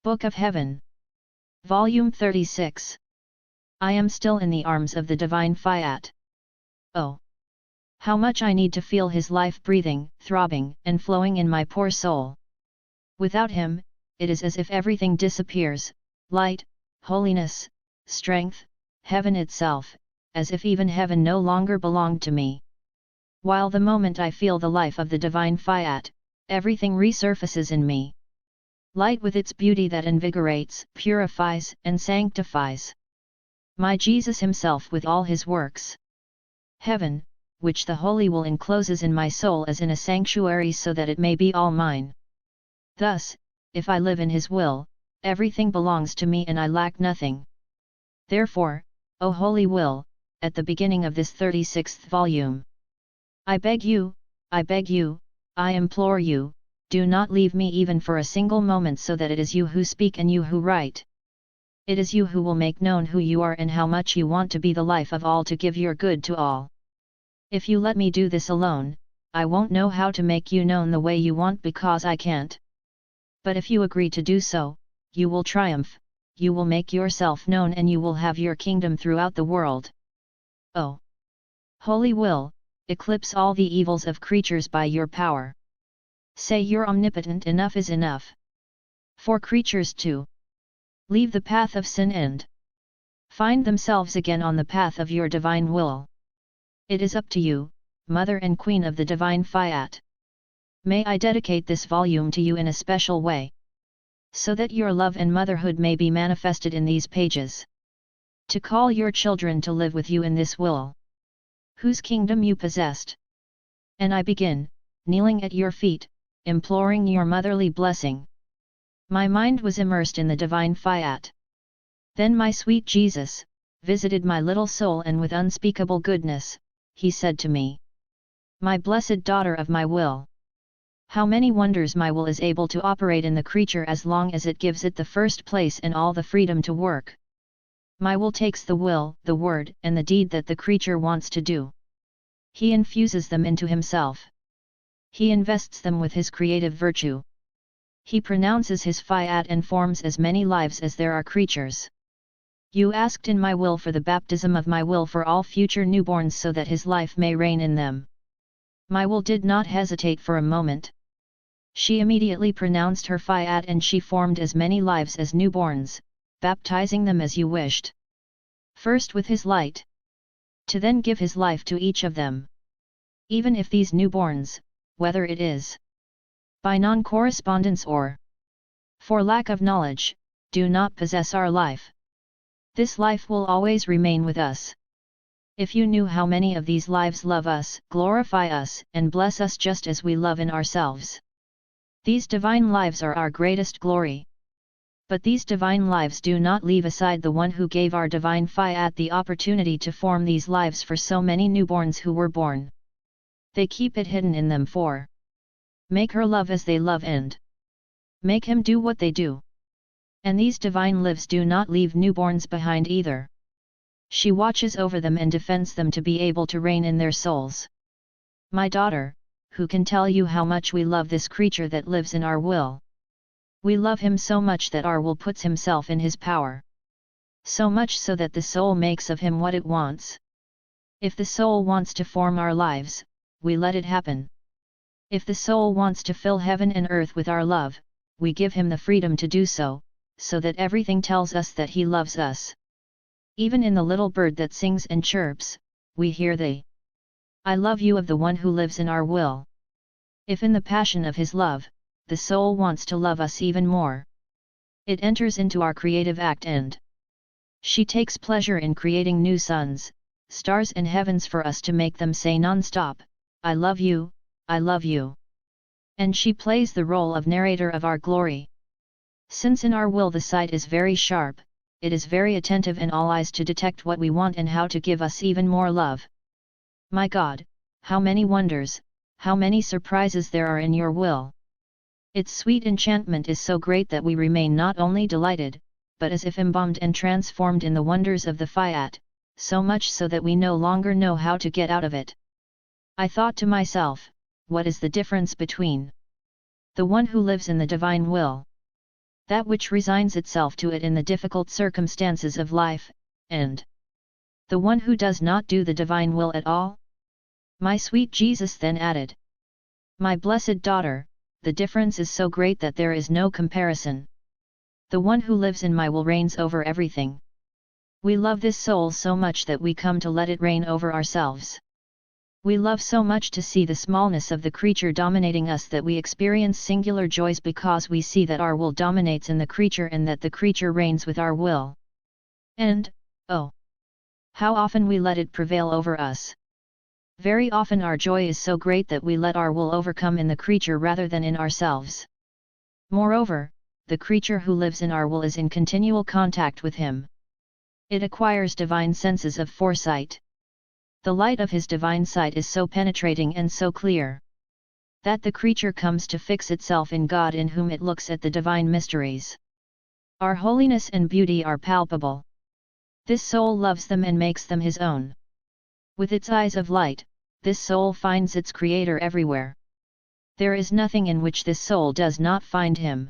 Book of Heaven. Volume 36. I am still in the arms of the divine Fiat. Oh! How much I need to feel his life breathing, throbbing, and flowing in my poor soul. Without him, it is as if everything disappears, light, holiness, strength, heaven itself, as if even heaven no longer belonged to me. While the moment I feel the life of the divine Fiat, everything resurfaces in me. Light with its beauty that invigorates, purifies, and sanctifies. My Jesus himself with all his works. Heaven, which the Holy Will encloses in my soul as in a sanctuary so that it may be all mine. Thus, if I live in his will, everything belongs to me and I lack nothing. Therefore, O Holy Will, at the beginning of this 36th volume, I beg you, I implore you, do not leave me even for a single moment, so that it is you who speak and you who write. It is you who will make known who you are and how much you want to be the life of all, to give your good to all. If you let me do this alone, I won't know how to make you known the way you want, because I can't. But if you agree to do so, you will triumph, you will make yourself known, and you will have your kingdom throughout the world. Oh! Holy Will, eclipse all the evils of creatures by your power. Say you're omnipotent, enough is enough. For creatures to leave the path of sin and find themselves again on the path of your divine will. It is up to you, Mother and Queen of the divine Fiat. May I dedicate this volume to you in a special way, so that your love and motherhood may be manifested in these pages. To call your children to live with you in this will, whose kingdom you possessed. And I begin, kneeling at your feet, imploring your motherly blessing. My mind was immersed in the divine Fiat. Then my sweet Jesus visited my little soul, and with unspeakable goodness, he said to me, "My blessed daughter of my will, how many wonders my will is able to operate in the creature as long as it gives it the first place and all the freedom to work. My will takes the will, the word, and the deed that the creature wants to do. He infuses them into himself. He invests them with his creative virtue. He pronounces his Fiat and forms as many lives as there are creatures. You asked in my will for the baptism of my will for all future newborns, so that his life may reign in them. My will did not hesitate for a moment. She immediately pronounced her Fiat, and she formed as many lives as newborns, baptizing them as you wished. First with his light, to then give his life to each of them. Even if these newborns, whether it is by non-correspondence or for lack of knowledge, do not possess our life, this life will always remain with us. If you knew how many of these lives love us, glorify us, and bless us just as we love in ourselves. These divine lives are our greatest glory. But these divine lives do not leave aside the one who gave our divine Fiat the opportunity to form these lives for so many newborns who were born. They keep it hidden in them for make her love as they love and make him do what they do. And these divine lives do not leave newborns behind either. She watches over them and defends them to be able to reign in their souls. My daughter, who can tell you how much we love this creature that lives in our will? We love him so much that our will puts himself in his power. So much so that the soul makes of him what it wants. If the soul wants to form our lives, we let it happen. If the soul wants to fill heaven and earth with our love, we give him the freedom to do so, so that everything tells us that he loves us. Even in the little bird that sings and chirps, we hear the I love you of the one who lives in our will. If in the passion of his love, the soul wants to love us even more, it enters into our creative act and she takes pleasure in creating new suns, stars and heavens for us to make them say non-stop, I love you, I love you. And she plays the role of narrator of our glory. Since in our will the sight is very sharp, it is very attentive and all eyes to detect what we want and how to give us even more love. My God, how many wonders, how many surprises there are in your will. Its sweet enchantment is so great that we remain not only delighted, but as if embalmed and transformed in the wonders of the Fiat, so much so that we no longer know how to get out of it. I thought to myself, what is the difference between the one who lives in the divine will that which resigns itself to it in the difficult circumstances of life, and the one who does not do the divine will at all? My sweet Jesus then added, my blessed daughter, the difference is so great that there is no comparison. The one who lives in my will reigns over everything. We love this soul so much that we come to let it reign over ourselves. We love so much to see the smallness of the creature dominating us that we experience singular joys because we see that our will dominates in the creature and that the creature reigns with our will. And, oh, how often we let it prevail over us. Very often our joy is so great that we let our will overcome in the creature rather than in ourselves. Moreover, the creature who lives in our will is in continual contact with him. It acquires divine senses of foresight. The light of his divine sight is so penetrating and so clear that the creature comes to fix itself in God in whom it looks at the divine mysteries. Our holiness and beauty are palpable. This soul loves them and makes them his own. With its eyes of light, this soul finds its Creator everywhere. There is nothing in which this soul does not find him.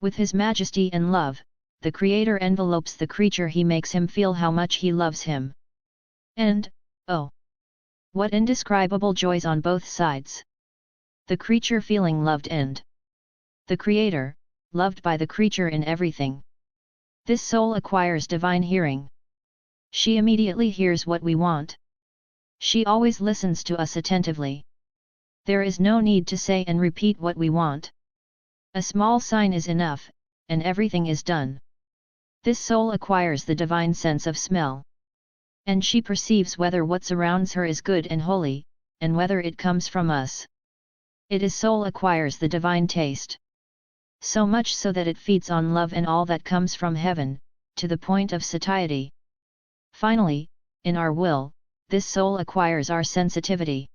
With his majesty and love, the Creator envelopes the creature. He makes him feel how much he loves him. And, oh, what indescribable joys on both sides! The creature feeling loved and the Creator, loved by the creature in everything. This soul acquires divine hearing. She immediately hears what we want. She always listens to us attentively. There is no need to say and repeat what we want. A small sign is enough, and everything is done. This soul acquires the divine sense of smell. And she perceives whether what surrounds her is good and holy, and whether it comes from us. Its soul acquires the divine taste. So much so that it feeds on love and all that comes from heaven, to the point of satiety. Finally, in our will, this soul acquires our sensitivity.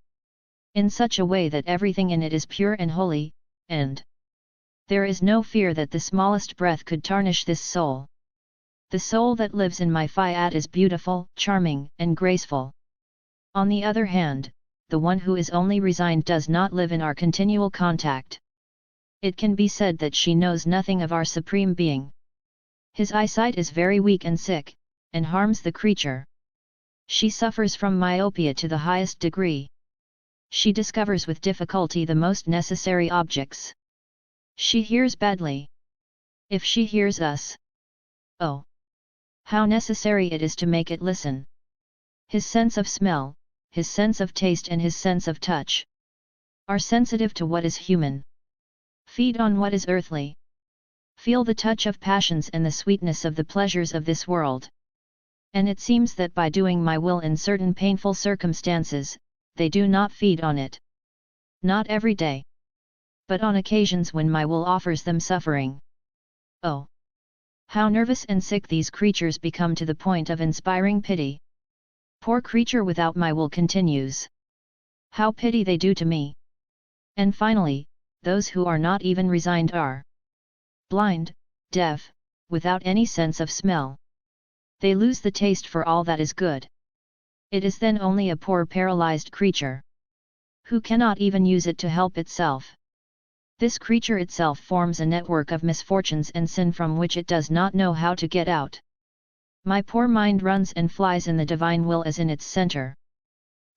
In such a way that everything in it is pure and holy, and there is no fear that the smallest breath could tarnish this soul. The soul that lives in my Fiat is beautiful, charming, and graceful. On the other hand, the one who is only resigned does not live in our continual contact. It can be said that she knows nothing of our Supreme Being. His eyesight is very weak and sick, and harms the creature. She suffers from myopia to the highest degree. She discovers with difficulty the most necessary objects. She hears badly. If she hears us, oh, how necessary it is to make it listen. His sense of smell, his sense of taste and his sense of touch are sensitive to what is human. Feed on what is earthly. Feel the touch of passions and the sweetness of the pleasures of this world. And it seems that by doing my will in certain painful circumstances, they do not feed on it. Not every day. But on occasions when my will offers them suffering. Oh, how nervous and sick these creatures become to the point of inspiring pity. Poor creature without my will continues. How pity they do to me. And finally, those who are not even resigned are blind, deaf, without any sense of smell. They lose the taste for all that is good. It is then only a poor paralyzed creature, who cannot even use it to help itself. This creature itself forms a network of misfortunes and sin from which it does not know how to get out. My poor mind runs and flies in the divine will as in its center.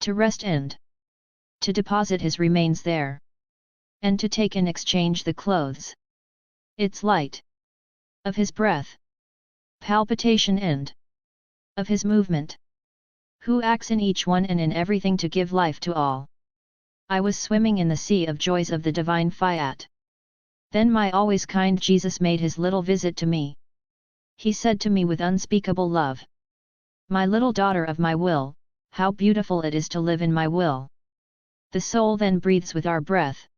To rest and to deposit his remains there. And to take in exchange the clothes, its light, of his breath, palpitation and of his movement, who acts in each one and in everything to give life to all. I was swimming in the sea of joys of the divine Fiat. Then my always kind Jesus made his little visit to me. He said to me with unspeakable love, my little daughter of my will, how beautiful it is to live in my will. The soul then breathes with our breath.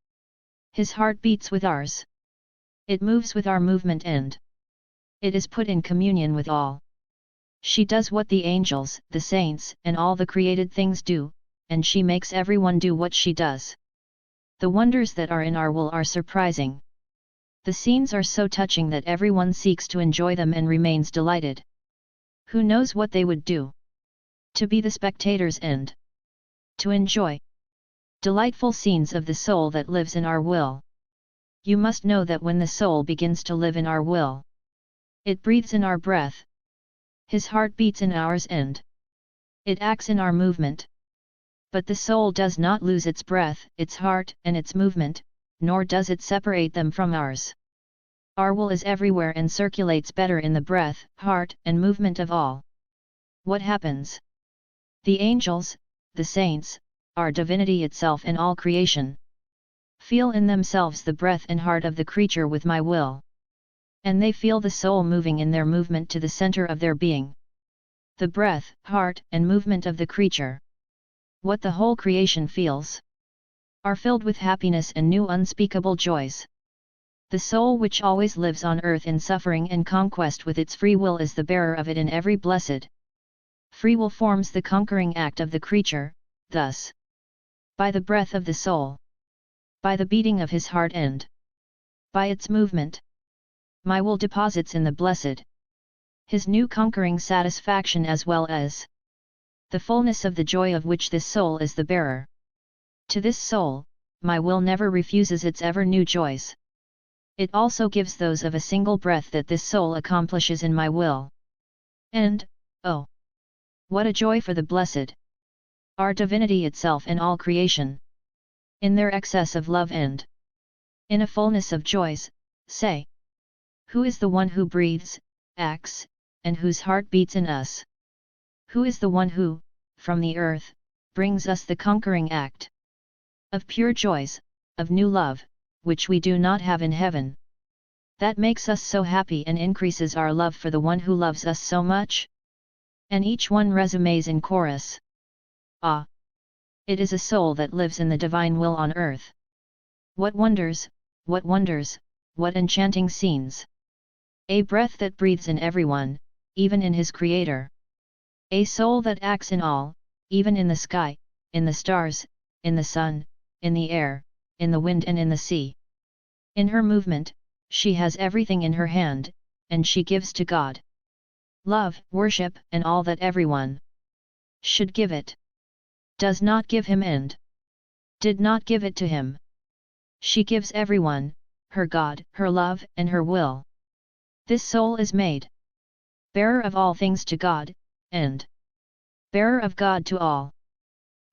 His heart beats with ours. It moves with our movement and it is put in communion with all. She does what the angels, the saints, and all the created things do, and she makes everyone do what she does. The wonders that are in our will are surprising. The scenes are so touching that everyone seeks to enjoy them and remains delighted. Who knows what they would do? To be the spectators and to enjoy delightful scenes of the soul that lives in our will. You must know that when the soul begins to live in our will, it breathes in our breath. His heart beats in ours and it acts in our movement. But the soul does not lose its breath, its heart, and its movement, nor does it separate them from ours. Our will is everywhere and circulates better in the breath, heart, and movement of all. What happens? The angels, the saints, our divinity itself and all creation, feel in themselves the breath and heart of the creature with my will. And they feel the soul moving in their movement to the center of their being. The breath, heart, and movement of the creature, what the whole creation feels, are filled with happiness and new unspeakable joys. The soul which always lives on earth in suffering and conquest with its free will is the bearer of it in every blessed. Free will forms the conquering act of the creature, thus, by the breath of the soul, by the beating of his heart and by its movement, my will deposits in the blessed his new conquering satisfaction as well as the fullness of the joy of which this soul is the bearer. To this soul, my will never refuses its ever new joys. It also gives those of a single breath that this soul accomplishes in my will. And, oh, what a joy for the blessed! Our divinity itself and all creation, in their excess of love and in a fullness of joys, say, who is the one who breathes, acts, and whose heart beats in us? Who is the one who, from the earth, brings us the conquering act of pure joys, of new love, which we do not have in heaven? That makes us so happy and increases our love for the one who loves us so much? And each one resumes in chorus. Ah! It is a soul that lives in the divine will on earth. What wonders, what enchanting scenes! A breath that breathes in everyone, even in his Creator. A soul that acts in all, even in the sky, in the stars, in the sun, in the air, in the wind and in the sea. In her movement, she has everything in her hand, and she gives to God love, worship, and all that everyone should give it. Does not give him and did not give it to him. She gives everyone, her God, her love, and her will. This soul is made bearer of all things to God, and bearer of God to all.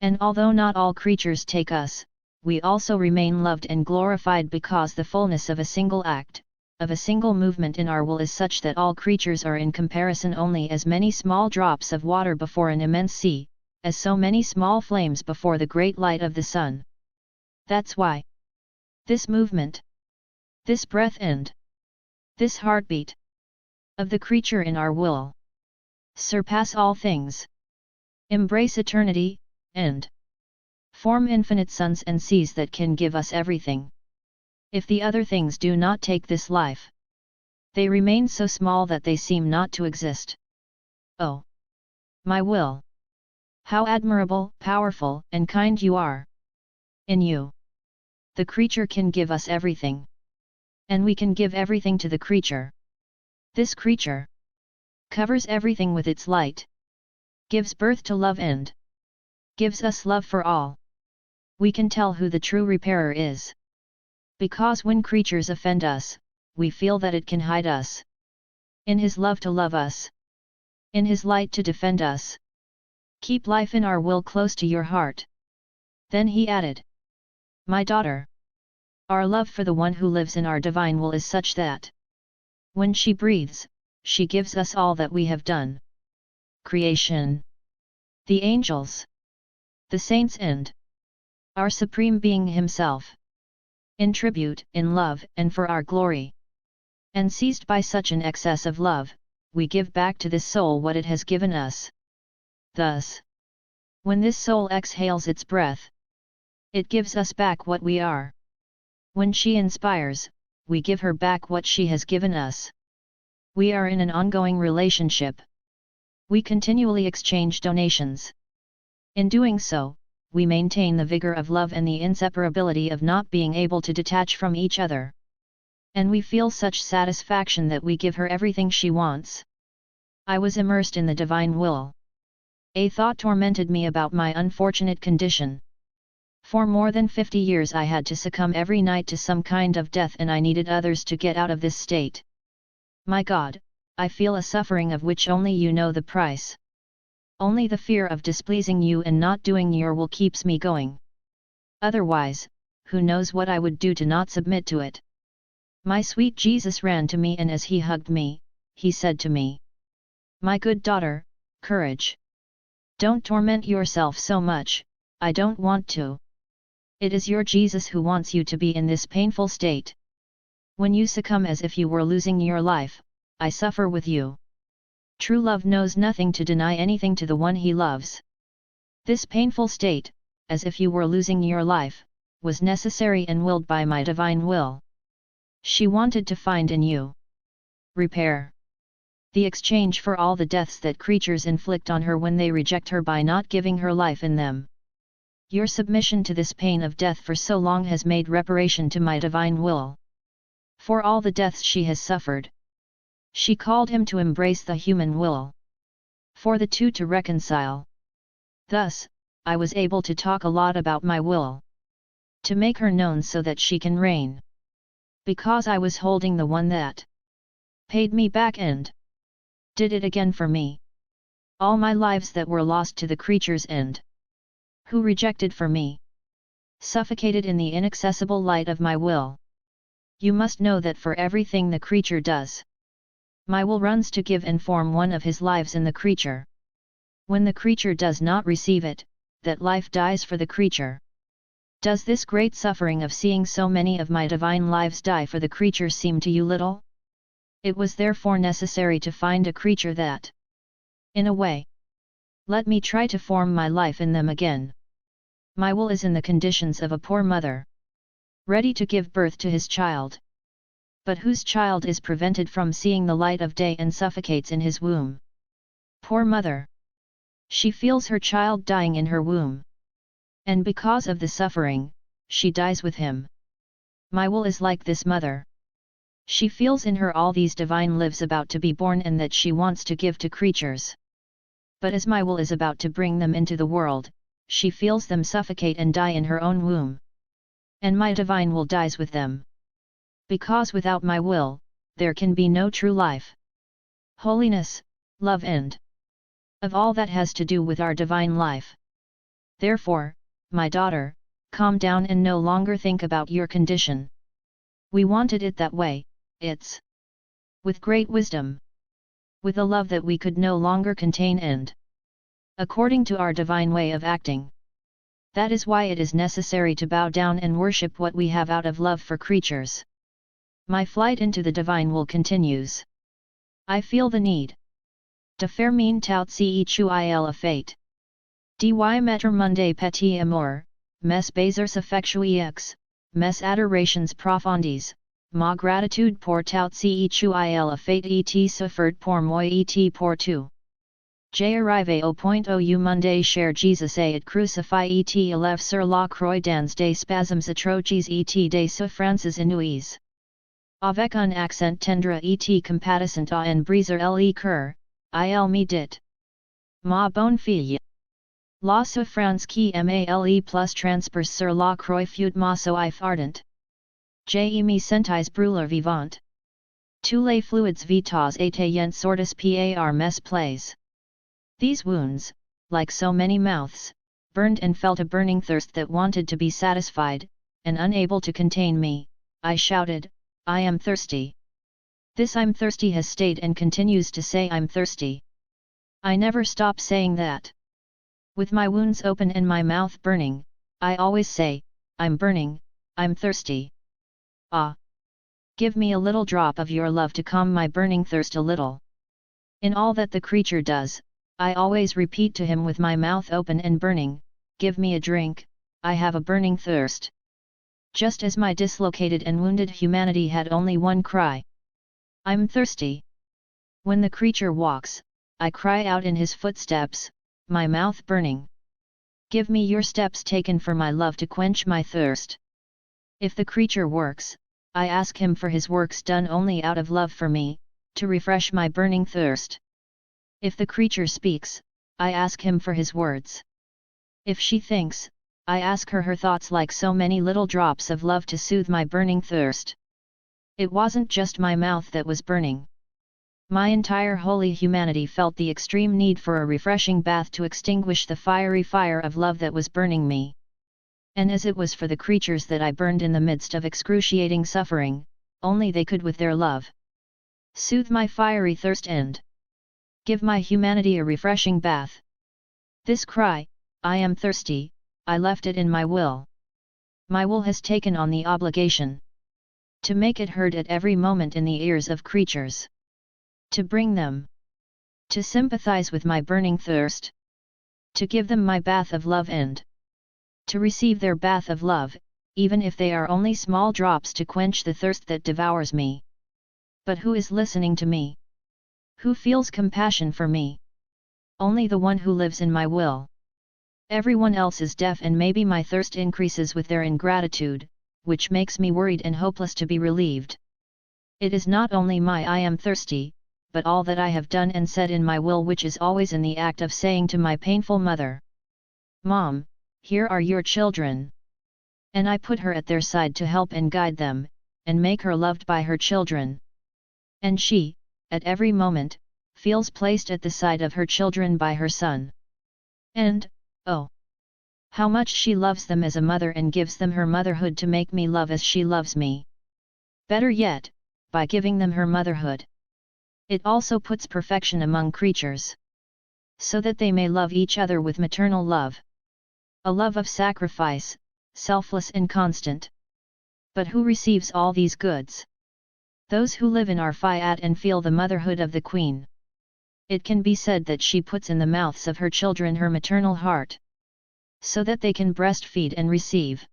And although not all creatures take us, we also remain loved and glorified because the fullness of a single act, of a single movement in our will is such that all creatures are in comparison only as many small drops of water before an immense sea, as so many small flames before the great light of the sun. That's why this movement, this breath and this heartbeat of the creature in our will surpass all things, embrace eternity, and form infinite suns and seas that can give us everything. If the other things do not take this life, they remain so small that they seem not to exist. Oh! My will! How admirable, powerful, and kind you are! In you, the creature can give us everything. And we can give everything to the creature. This creature covers everything with its light, gives birth to love and gives us love for all. We can tell who the true repairer is, because when creatures offend us, we feel that it can hide us in his love to love us, in his light to defend us. Keep life in our will close to your heart. Then he added, my daughter, our love for the one who lives in our divine will is such that when she breathes, she gives us all that we have done. Creation, the angels, the saints and our Supreme Being himself, in tribute, in love, and for our glory. And seized by such an excess of love, we give back to this soul what it has given us. Thus, when this soul exhales its breath, it gives us back what we are. When she inspires, we give her back what she has given us. We are in an ongoing relationship. We continually exchange donations. In doing so, we maintain the vigor of love and the inseparability of not being able to detach from each other. And we feel such satisfaction that we give her everything she wants. I was immersed in the divine will. A thought tormented me about my unfortunate condition. For more than 50 years I had to succumb every night to some kind of death, and I needed others to get out of this state. My God, I feel a suffering of which only you know the price. Only the fear of displeasing you and not doing your will keeps me going. Otherwise, who knows what I would do to not submit to it. My sweet Jesus ran to me, and as he hugged me, he said to me, "My good daughter, courage. Don't torment yourself so much, I don't want to. It is your Jesus who wants you to be in this painful state. When you succumb as if you were losing your life, I suffer with you. True love knows nothing to deny anything to the one he loves. This painful state, as if you were losing your life, was necessary and willed by my divine will. She wanted to find in you repair. The exchange for all the deaths that creatures inflict on her when they reject her by not giving her life in them. Your submission to this pain of death for so long has made reparation to my divine will. For all the deaths she has suffered. She called him to embrace the human will. For the two to reconcile. Thus, I was able to talk a lot about my will. To make her known so that she can reign. Because I was holding the one that paid me back and did it again for me. All my lives that were lost to the creature's end. Who rejected for me. Suffocated in the inaccessible light of my will. You must know that for everything the creature does, my will runs to give and form one of his lives in the creature. When the creature does not receive it, that life dies for the creature. Does this great suffering of seeing so many of my divine lives die for the creature seem to you little? It was therefore necessary to find a creature that, in a way, let me try to form my life in them again. My will is in the conditions of a poor mother, ready to give birth to his child, but whose child is prevented from seeing the light of day and suffocates in his womb. Poor mother! She feels her child dying in her womb. And because of the suffering, she dies with him. My will is like this mother. She feels in her all these divine lives about to be born and that she wants to give to creatures. But as my will is about to bring them into the world, she feels them suffocate and die in her own womb. And my divine will dies with them. Because without my will, there can be no true life, holiness, love and of all that has to do with our divine life. Therefore, my daughter, calm down and no longer think about your condition. We wanted it that way, it's with great wisdom. With a love that we could no longer contain and according to our divine way of acting. That is why it is necessary to bow down and worship what we have out of love for creatures. My flight into the divine will continues. I feel the need to faire min tout ce qu'il a fait. Dy metter monde petit amour, mes baisers affectueux, mes adorations profondes, ma gratitude pour tout ce qu'il a fait et souffert pour moi et pour tout. J'arrive au point où monde cher Jesus est crucifié et élève sur la croix dans des spasmes atroces et des souffrances inouïes. Avec un accent tendre et compatissant à en briser le cœur, il me dit, ma bonne fille. La souffrance qui male plus transperce sur la croix fut ma soif ardente. Je me sentis brûler vivant. Tous les fluids vitaux étaient sortis par mes plaies. These wounds, like so many mouths, burned and felt a burning thirst that wanted to be satisfied, and unable to contain me, I shouted, I am thirsty. This I'm thirsty has stayed and continues to say I'm thirsty. I never stop saying that. With my wounds open and my mouth burning, I always say, I'm burning, I'm thirsty. Ah! Give me a little drop of your love to calm my burning thirst a little. In all that the creature does, I always repeat to him with my mouth open and burning, give me a drink, I have a burning thirst. Just as my dislocated and wounded humanity had only one cry. I'm thirsty. When the creature walks, I cry out in his footsteps, my mouth burning. Give me your steps taken for my love to quench my thirst. If the creature works, I ask him for his works done only out of love for me, to refresh my burning thirst. If the creature speaks, I ask him for his words. If she thinks, I ask her thoughts like so many little drops of love to soothe my burning thirst. It wasn't just my mouth that was burning. My entire holy humanity felt the extreme need for a refreshing bath to extinguish the fiery fire of love that was burning me. And as it was for the creatures that I burned in the midst of excruciating suffering, only they could with their love soothe my fiery thirst and give my humanity a refreshing bath. This cry, I am thirsty, I left it in my will. My will has taken on the obligation to make it heard at every moment in the ears of creatures. To bring them to sympathize with my burning thirst. To give them my bath of love and to receive their bath of love, even if they are only small drops to quench the thirst that devours me. But who is listening to me? Who feels compassion for me? Only the one who lives in my will. Everyone else is deaf, and maybe my thirst increases with their ingratitude, which makes me worried and hopeless to be relieved. It is not only my I am thirsty, but all that I have done and said in my will, which is always in the act of saying to my painful mother, Mom, here are your children. And I put her at their side to help and guide them, and make her loved by her children. And she, at every moment, feels placed at the side of her children by her son. And, oh, how much she loves them as a mother and gives them her motherhood to make me love as she loves me. Better yet, by giving them her motherhood, it also puts perfection among creatures, so that they may love each other with maternal love. A love of sacrifice, selfless and constant. But who receives all these goods? Those who live in our Fiat and feel the motherhood of the Queen. It can be said that she puts in the mouths of her children her maternal heart, so that they can breastfeed and receive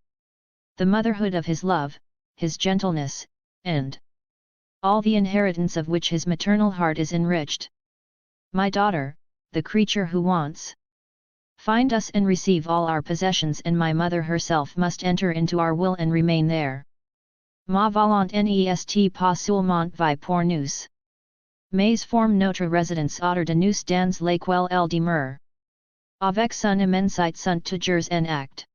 the motherhood of his love, his gentleness, and all the inheritance of which his maternal heart is enriched. My daughter, the creature who wants find us and receive all our possessions, and my mother herself must enter into our will and remain there. Ma volant nest pas seulement vi pour nous. Mais forme notre résidence autre de nous dans laquelle elle demeure. Avec son immensité sunt toujours en acte.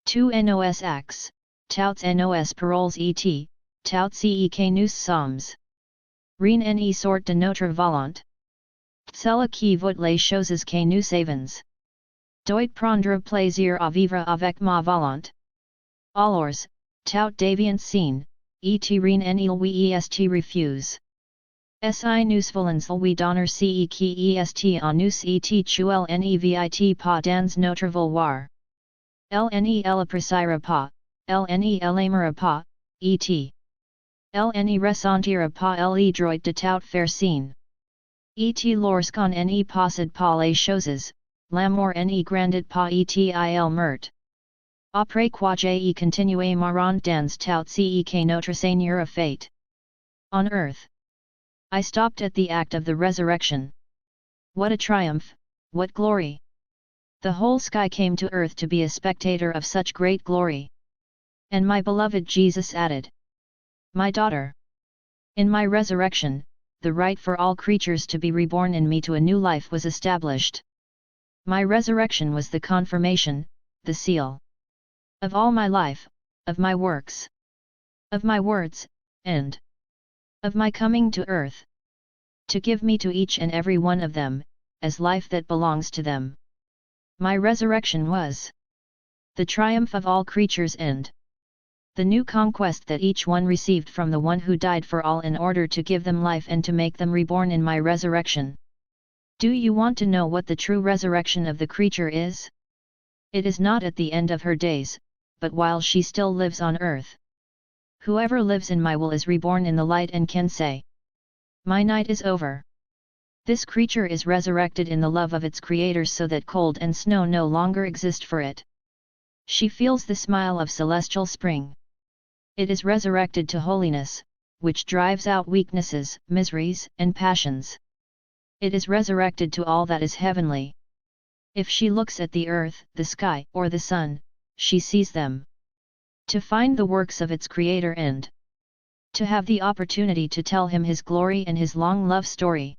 Tu nos actes, tout nos paroles et tout ce que nous sommes. Rien ne sort de notre volonté. Cela qui vaut les choses que nous avons. Doit prendre plaisir à vivre avec ma volonté. Alors, tout devient scene, et rien ne est refuse. Si nous voulons lui donner ce qui est en nous et tuel ne vit pas dans notre vouloir. Elle appréciera pas, elle aimera pas, elle ne ressentira pas le droit de tout faire scene. Et lorsqu'on ne possède pas les choses, l'amour ne grandit pas et il meurt. Après quoi j'ai continué marrant dans tout ce que notre Seigneur a fait. On earth. I stopped at the act of the resurrection. What a triumph, what glory! The whole sky came to earth to be a spectator of such great glory. And my beloved Jesus added, My daughter, in my resurrection, the right for all creatures to be reborn in me to a new life was established. My resurrection was the confirmation, the seal of all my life, of my works, of my words, and of my coming to earth, to give me to each and every one of them, as life that belongs to them. My resurrection was the triumph of all creatures and the new conquest that each one received from the one who died for all in order to give them life and to make them reborn in my resurrection. Do you want to know what the true resurrection of the creature is? It is not at the end of her days, but while she still lives on earth. Whoever lives in my will is reborn in the light and can say, My night is over. This creature is resurrected in the love of its creator so that cold and snow no longer exist for it. She feels the smile of celestial spring. It is resurrected to holiness, which drives out weaknesses, miseries, and passions. It is resurrected to all that is heavenly. If she looks at the earth, the sky, or the sun, she sees them. To find the works of its creator and to have the opportunity to tell him his glory and his long love story.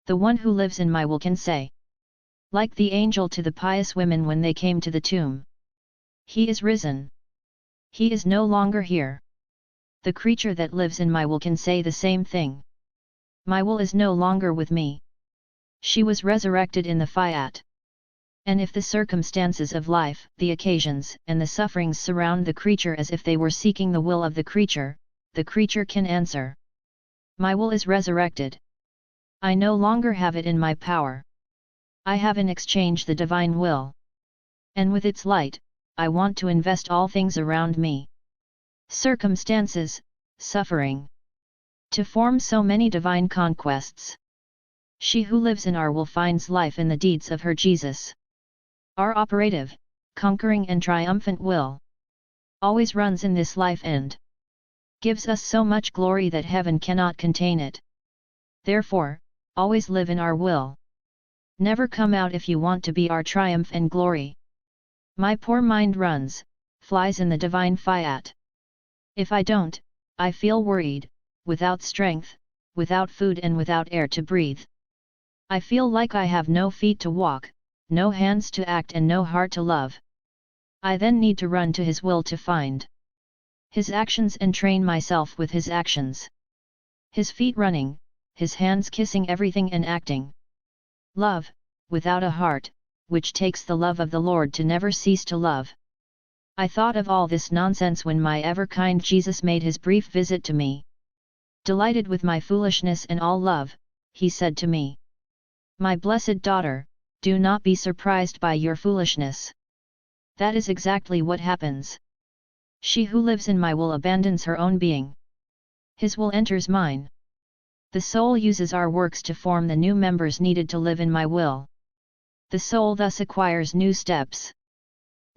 The one who lives in my will can say, like the angel to the pious women when they came to the tomb, He is risen. He is no longer here. The creature that lives in my will can say the same thing. My will is no longer with me. She was resurrected in the Fiat. And if the circumstances of life, the occasions, and the sufferings surround the creature as if they were seeking the will of the creature can answer. My will is resurrected. I no longer have it in my power. I have in exchange the divine will. And with its light, I want to invest all things around me. Circumstances, suffering. To form so many divine conquests. She who lives in our will finds life in the deeds of her Jesus. Our operative, conquering and triumphant will, always runs in this life and gives us so much glory that heaven cannot contain it. Therefore, always live in our will. Never come out if you want to be our triumph and glory. My poor mind runs, flies in the divine Fiat. If I don't, I feel worried, without strength, without food and without air to breathe. I feel like I have no feet to walk, no hands to act and no heart to love. I then need to run to His will to find His actions and train myself with His actions. His feet running, His hands kissing everything and acting. Love, without a heart, which takes the love of the Lord to never cease to love. I thought of all this nonsense when my ever-kind Jesus made His brief visit to me. Delighted with my foolishness and all love, He said to me, "My blessed daughter, do not be surprised by your foolishness. That is exactly what happens. She who lives in my will abandons her own being. His will enters mine. The soul uses our works to form the new members needed to live in my will. The soul thus acquires new steps,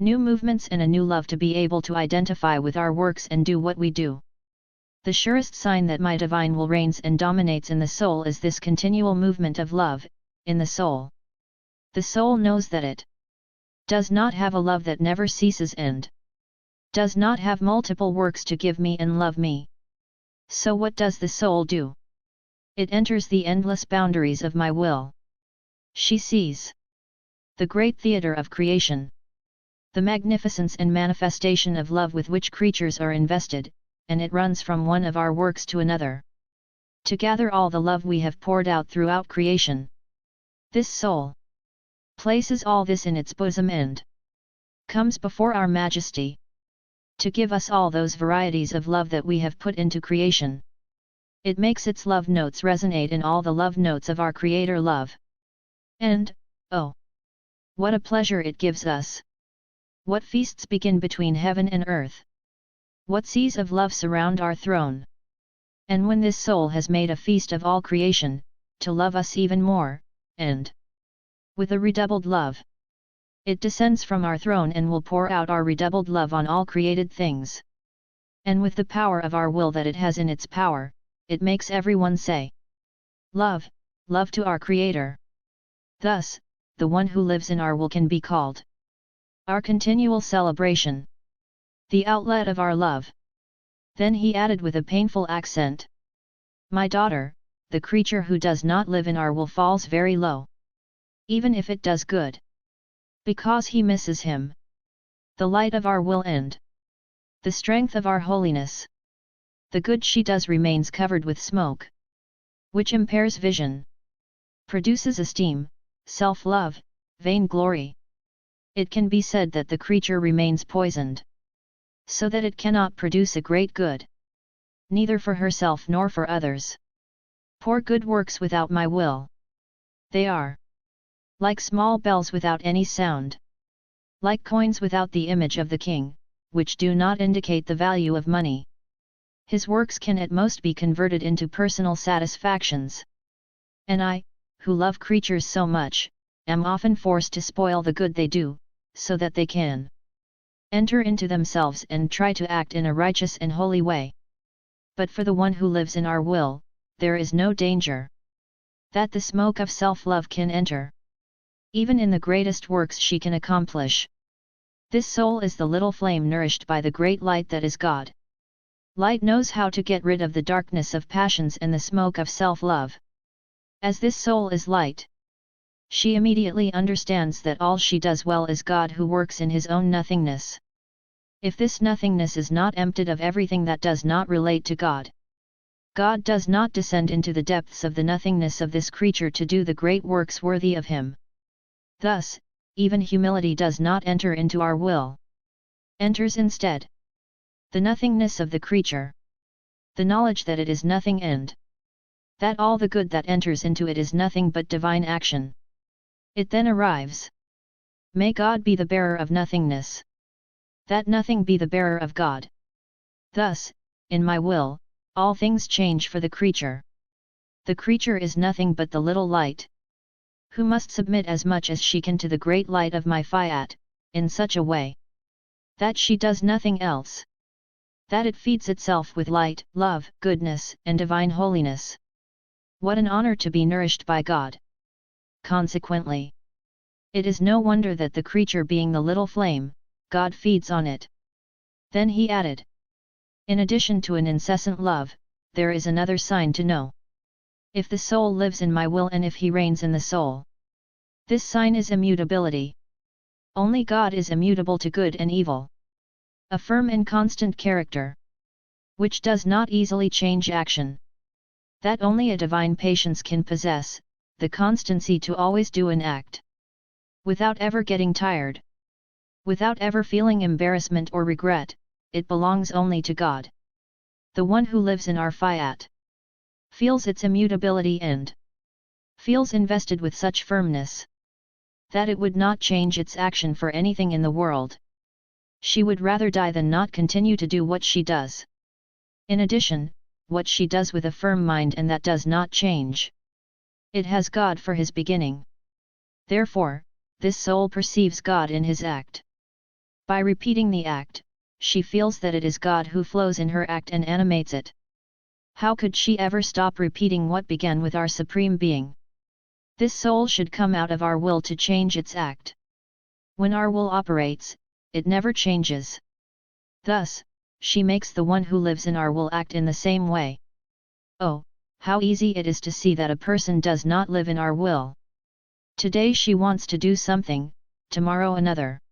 new movements and a new love to be able to identify with our works and do what we do. The surest sign that my divine will reigns and dominates in the soul is this continual movement of love, in the soul. The soul knows that it does not have a love that never ceases and does not have multiple works to give me and love me. So what does the soul do? It enters the endless boundaries of my will. She sees the great theatre of creation, the magnificence and manifestation of love with which creatures are invested, and it runs from one of our works to another, to gather all the love we have poured out throughout creation. This soul places all this in its bosom and comes before our Majesty, to give us all those varieties of love that we have put into creation. It makes its love notes resonate in all the love notes of our Creator love. And, oh, what a pleasure it gives us! What feasts begin between heaven and earth! What seas of love surround our throne! And when this soul has made a feast of all creation, to love us even more, and with a redoubled love, it descends from our throne and will pour out our redoubled love on all created things. And with the power of our will that it has in its power, it makes everyone say, "Love, love to our Creator." Thus, the one who lives in our will can be called our continual celebration, the outlet of our love. Then he added with a painful accent, "My daughter, the creature who does not live in our will falls very low, even if it does good, because he misses Him, the light of our will and the strength of our holiness. The good she does remains covered with smoke, which impairs vision, produces esteem, self-love, vainglory. It can be said that the creature remains poisoned, so that it cannot produce a great good, neither for herself nor for others. Poor good works without my will. They are like small bells without any sound, like coins without the image of the king, which do not indicate the value of money. His works can at most be converted into personal satisfactions. And I, who love creatures so much, am often forced to spoil the good they do, so that they can enter into themselves and try to act in a righteous and holy way. But for the one who lives in our will, there is no danger that the smoke of self-love can enter. Even in the greatest works she can accomplish. This soul is the little flame nourished by the great light that is God. Light knows how to get rid of the darkness of passions and the smoke of self-love. As this soul is light, she immediately understands that all she does well is God who works in His own nothingness. If this nothingness is not emptied of everything that does not relate to God, God does not descend into the depths of the nothingness of this creature to do the great works worthy of Him. Thus, even humility does not enter into our will. Enters instead the nothingness of the creature, the knowledge that it is nothing and that all the good that enters into it is nothing but divine action. It then arrives. May God be the bearer of nothingness. That nothing be the bearer of God. Thus, in my will, all things change for the creature. The creature is nothing but the little light, who must submit as much as she can to the great light of my Fiat, in such a way that she does nothing else. That it feeds itself with light, love, goodness, and divine holiness. What an honor to be nourished by God! Consequently, it is no wonder that the creature being the little flame, God feeds on it. Then he added, in addition to an incessant love, there is another sign to know. If the soul lives in my will and if he reigns in the soul. This sign is immutability. Only God is immutable to good and evil. A firm and constant character, which does not easily change action. That only a divine patience can possess, the constancy to always do an act, without ever getting tired. Without ever feeling embarrassment or regret, it belongs only to God. The one who lives in our Fiat feels its immutability and feels invested with such firmness that it would not change its action for anything in the world. She would rather die than not continue to do what she does. In addition, what she does with a firm mind and that does not change. It has God for his beginning. Therefore, this soul perceives God in his act. By repeating the act, she feels that it is God who flows in her act and animates it. How could she ever stop repeating what began with our Supreme Being? This soul should come out of our will to change its act. When our will operates, it never changes. Thus, she makes the one who lives in our will act in the same way. Oh, how easy it is to see that a person does not live in our will. Today she wants to do something, tomorrow another.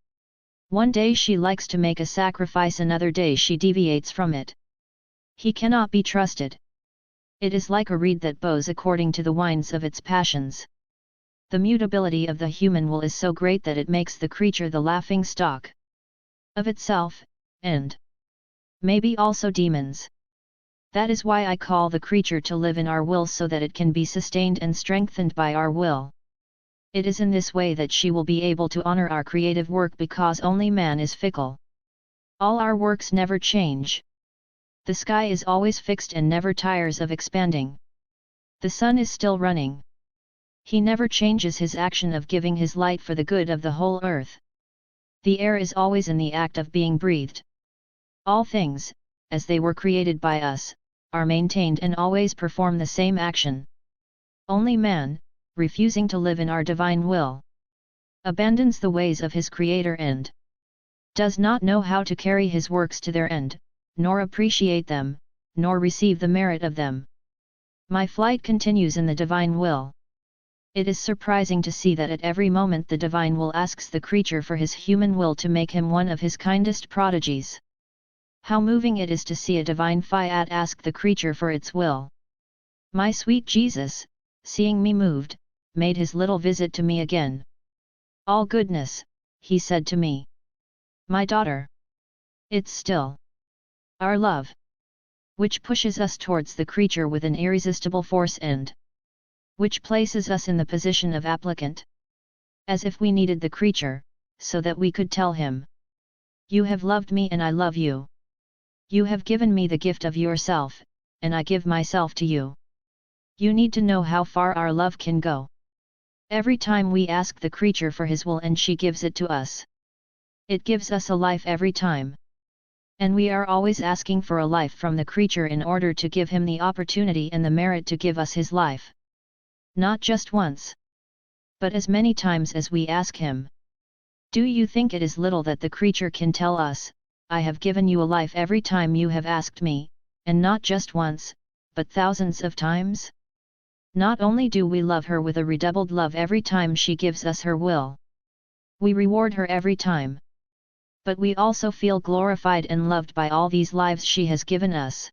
One day she likes to make a sacrifice, another day she deviates from it. He cannot be trusted. It is like a reed that bows according to the winds of its passions. The mutability of the human will is so great that it makes the creature the laughing stock of itself, and maybe also demons. That is why I call the creature to live in our will, so that it can be sustained and strengthened by our will. It is in this way that she will be able to honor our creative work, because only man is fickle. All our works never change. The sky is always fixed and never tires of expanding. The sun is still running. He never changes his action of giving his light for the good of the whole earth. The air is always in the act of being breathed. All things, as they were created by us, are maintained and always perform the same action. Only man, refusing to live in our divine will, abandons the ways of his Creator and does not know how to carry his works to their end, nor appreciate them, nor receive the merit of them. My flight continues in the divine will. It is surprising to see that at every moment the divine will asks the creature for his human will to make him one of his kindest prodigies. How moving it is to see a divine Fiat ask the creature for its will. My sweet Jesus, seeing me moved, made his little visit to me again. All goodness, he said to me. My daughter. It's still our love, which pushes us towards the creature with an irresistible force and which places us in the position of applicant. As if we needed the creature, so that we could tell him, you have loved me and I love you. You have given me the gift of yourself, and I give myself to you. You need to know how far our love can go. Every time we ask the creature for his will and she gives it to us, it gives us a life every time. And we are always asking for a life from the creature in order to give him the opportunity and the merit to give us his life. Not just once, but as many times as we ask him. Do you think it is little that the creature can tell us, I have given you a life every time you have asked me, and not just once, but thousands of times? Not only do we love her with a redoubled love every time she gives us her will, we reward her every time. But we also feel glorified and loved by all these lives she has given us.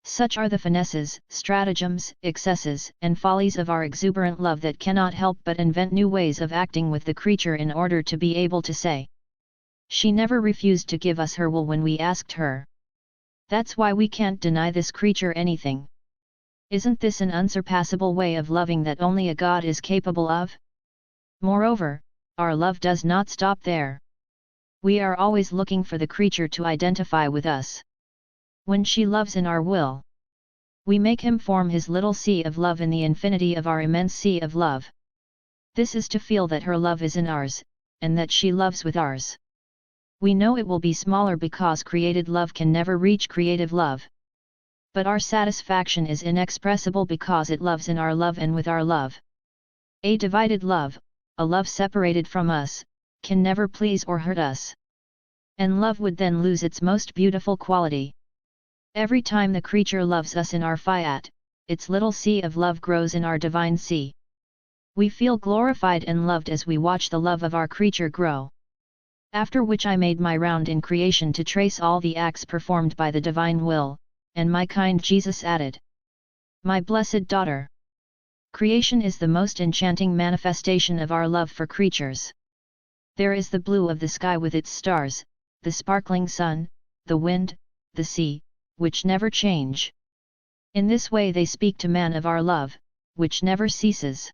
Such are the finesses, stratagems, excesses, and follies of our exuberant love that cannot help but invent new ways of acting with the creature in order to be able to say. She never refused to give us her will when we asked her. That's why we can't deny this creature anything. Isn't this an unsurpassable way of loving that only a God is capable of? Moreover, our love does not stop there. We are always looking for the creature to identify with us. When she loves in our will, we make him form his little sea of love in the infinity of our immense sea of love. This is to feel that her love is in ours, and that she loves with ours. We know it will be smaller because created love can never reach creative love. But our satisfaction is inexpressible because it loves in our love and with our love. A divided love, a love separated from us, can never please or hurt us. And love would then lose its most beautiful quality. Every time the creature loves us in our fiat, its little sea of love grows in our divine sea. We feel glorified and loved as we watch the love of our creature grow. After which I made my round in creation to trace all the acts performed by the divine will, and my kind Jesus added, "My blessed daughter, creation is the most enchanting manifestation of our love for creatures. There is the blue of the sky with its stars, the sparkling sun, the wind, the sea, which never change. In this way they speak to man of our love, which never ceases.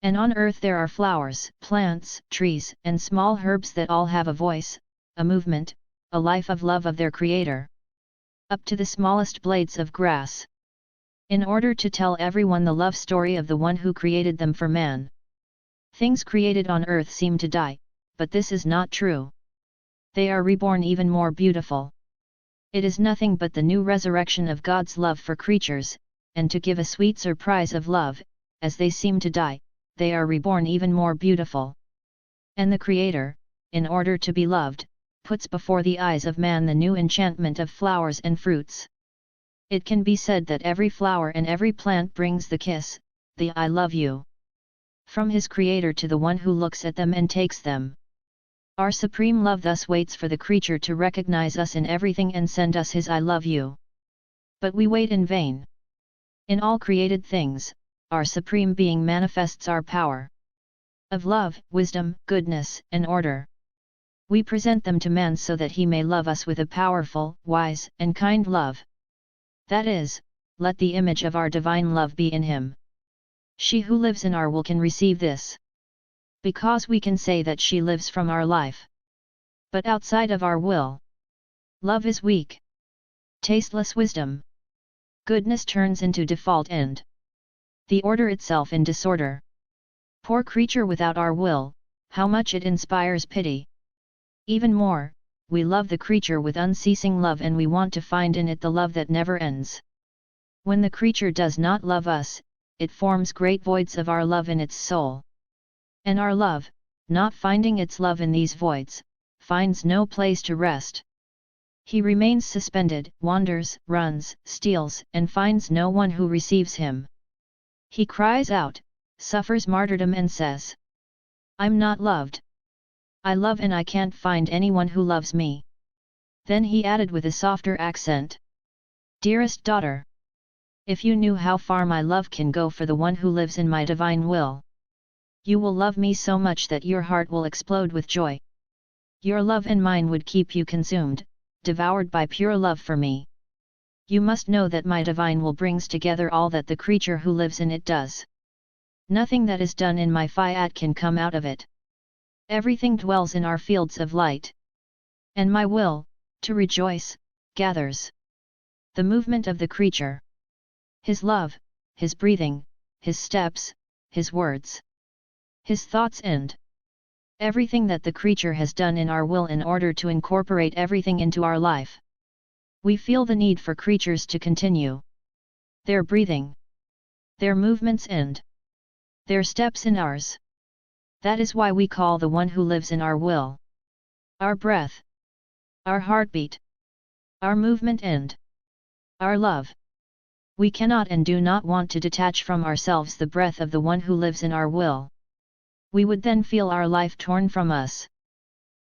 And on earth there are flowers, plants, trees, and small herbs that all have a voice, a movement, a life of love of their Creator. Up to the smallest blades of grass. In order to tell everyone the love story of the one who created them for man. Things created on earth seem to die, but this is not true. They are reborn even more beautiful. It is nothing but the new resurrection of God's love for creatures, and to give a sweet surprise of love, as they seem to die, they are reborn even more beautiful. And the Creator, in order to be loved, puts before the eyes of man the new enchantment of flowers and fruits. It can be said that every flower and every plant brings the kiss, the I love you, from his Creator to the one who looks at them and takes them. Our supreme love thus waits for the creature to recognize us in everything and send us his I love you. But we wait in vain. In all created things, our Supreme Being manifests our power of love, wisdom, goodness, and order. We present them to man so that he may love us with a powerful, wise, and kind love. That is, let the image of our divine love be in him. She who lives in our will can receive this. Because we can say that she lives from our life. But outside of our will, love is weak. Tasteless wisdom. Goodness turns into default and the order itself in disorder. Poor creature without our will, how much it inspires pity. Even more, we love the creature with unceasing love and we want to find in it the love that never ends. When the creature does not love us, it forms great voids of our love in its soul. And our love, not finding its love in these voids, finds no place to rest. He remains suspended, wanders, runs, steals, and finds no one who receives him. He cries out, suffers martyrdom and says, "I'm not loved. I love and I can't find anyone who loves me." Then he added with a softer accent, "Dearest daughter, if you knew how far my love can go for the one who lives in my divine will, you will love me so much that your heart will explode with joy. Your love and mine would keep you consumed, devoured by pure love for me. You must know that my divine will brings together all that the creature who lives in it does. Nothing that is done in my fiat can come out of it. Everything dwells in our fields of light. And my will, to rejoice, gathers the movement of the creature. His love, his breathing, his steps, his words, his thoughts and everything that the creature has done in our will in order to incorporate everything into our life. We feel the need for creatures to continue their breathing, their movements and their steps in ours. That is why we call the one who lives in our will, our breath, our heartbeat, our movement and our love. We cannot and do not want to detach from ourselves the breath of the one who lives in our will. We would then feel our life torn from us.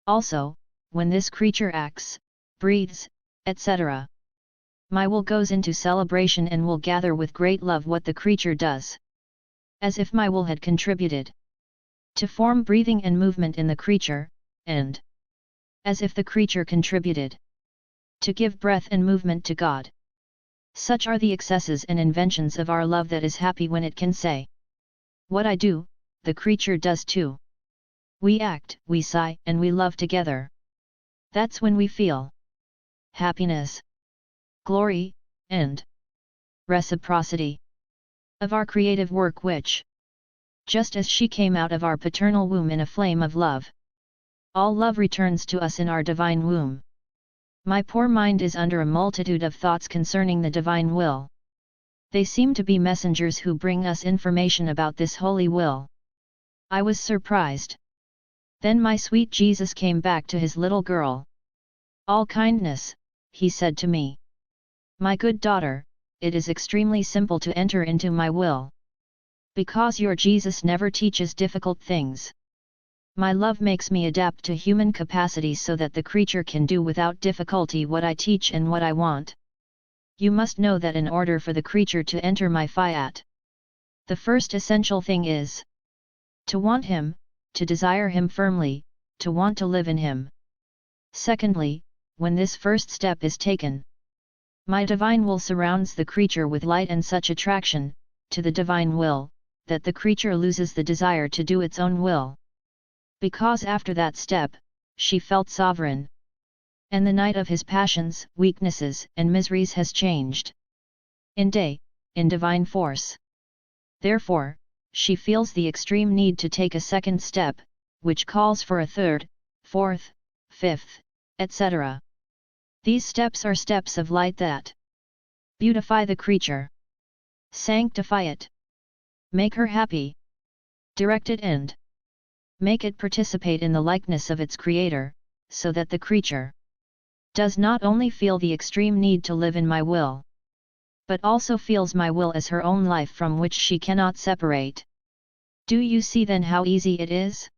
Also, when this creature acts, breathes, etc. My will goes into celebration and will gather with great love what the creature does. As if my will had contributed to form breathing and movement in the creature, and as if the creature contributed to give breath and movement to God. Such are the excesses and inventions of our love that is happy when it can say, "What I do, the creature does too." We act, we sigh, and we love together. That's when we feel happiness, glory, and reciprocity of our creative work which, just as she came out of our paternal womb in a flame of love, all love returns to us in our divine womb. My poor mind is under a multitude of thoughts concerning the divine will. They seem to be messengers who bring us information about this holy will. I was surprised. Then my sweet Jesus came back to his little girl. "All kindness," he said to me. "My good daughter, it is extremely simple to enter into my will. Because your Jesus never teaches difficult things. My love makes me adapt to human capacities so that the creature can do without difficulty what I teach and what I want. You must know that in order for the creature to enter my Fiat, the first essential thing is to want him, to desire him firmly, to want to live in him. Secondly, when this first step is taken, my divine will surrounds the creature with light and such attraction to the divine will, that the creature loses the desire to do its own will. Because after that step, she felt sovereign. And the night of his passions, weaknesses, and miseries has changed in day, in divine force. Therefore, she feels the extreme need to take a second step, which calls for a third, fourth, fifth, etc. These steps are steps of light that beautify the creature, sanctify it, make her happy, direct it and make it participate in the likeness of its Creator, so that the creature does not only feel the extreme need to live in my will, but also feels my will as her own life from which she cannot separate. Do you see then how easy it is?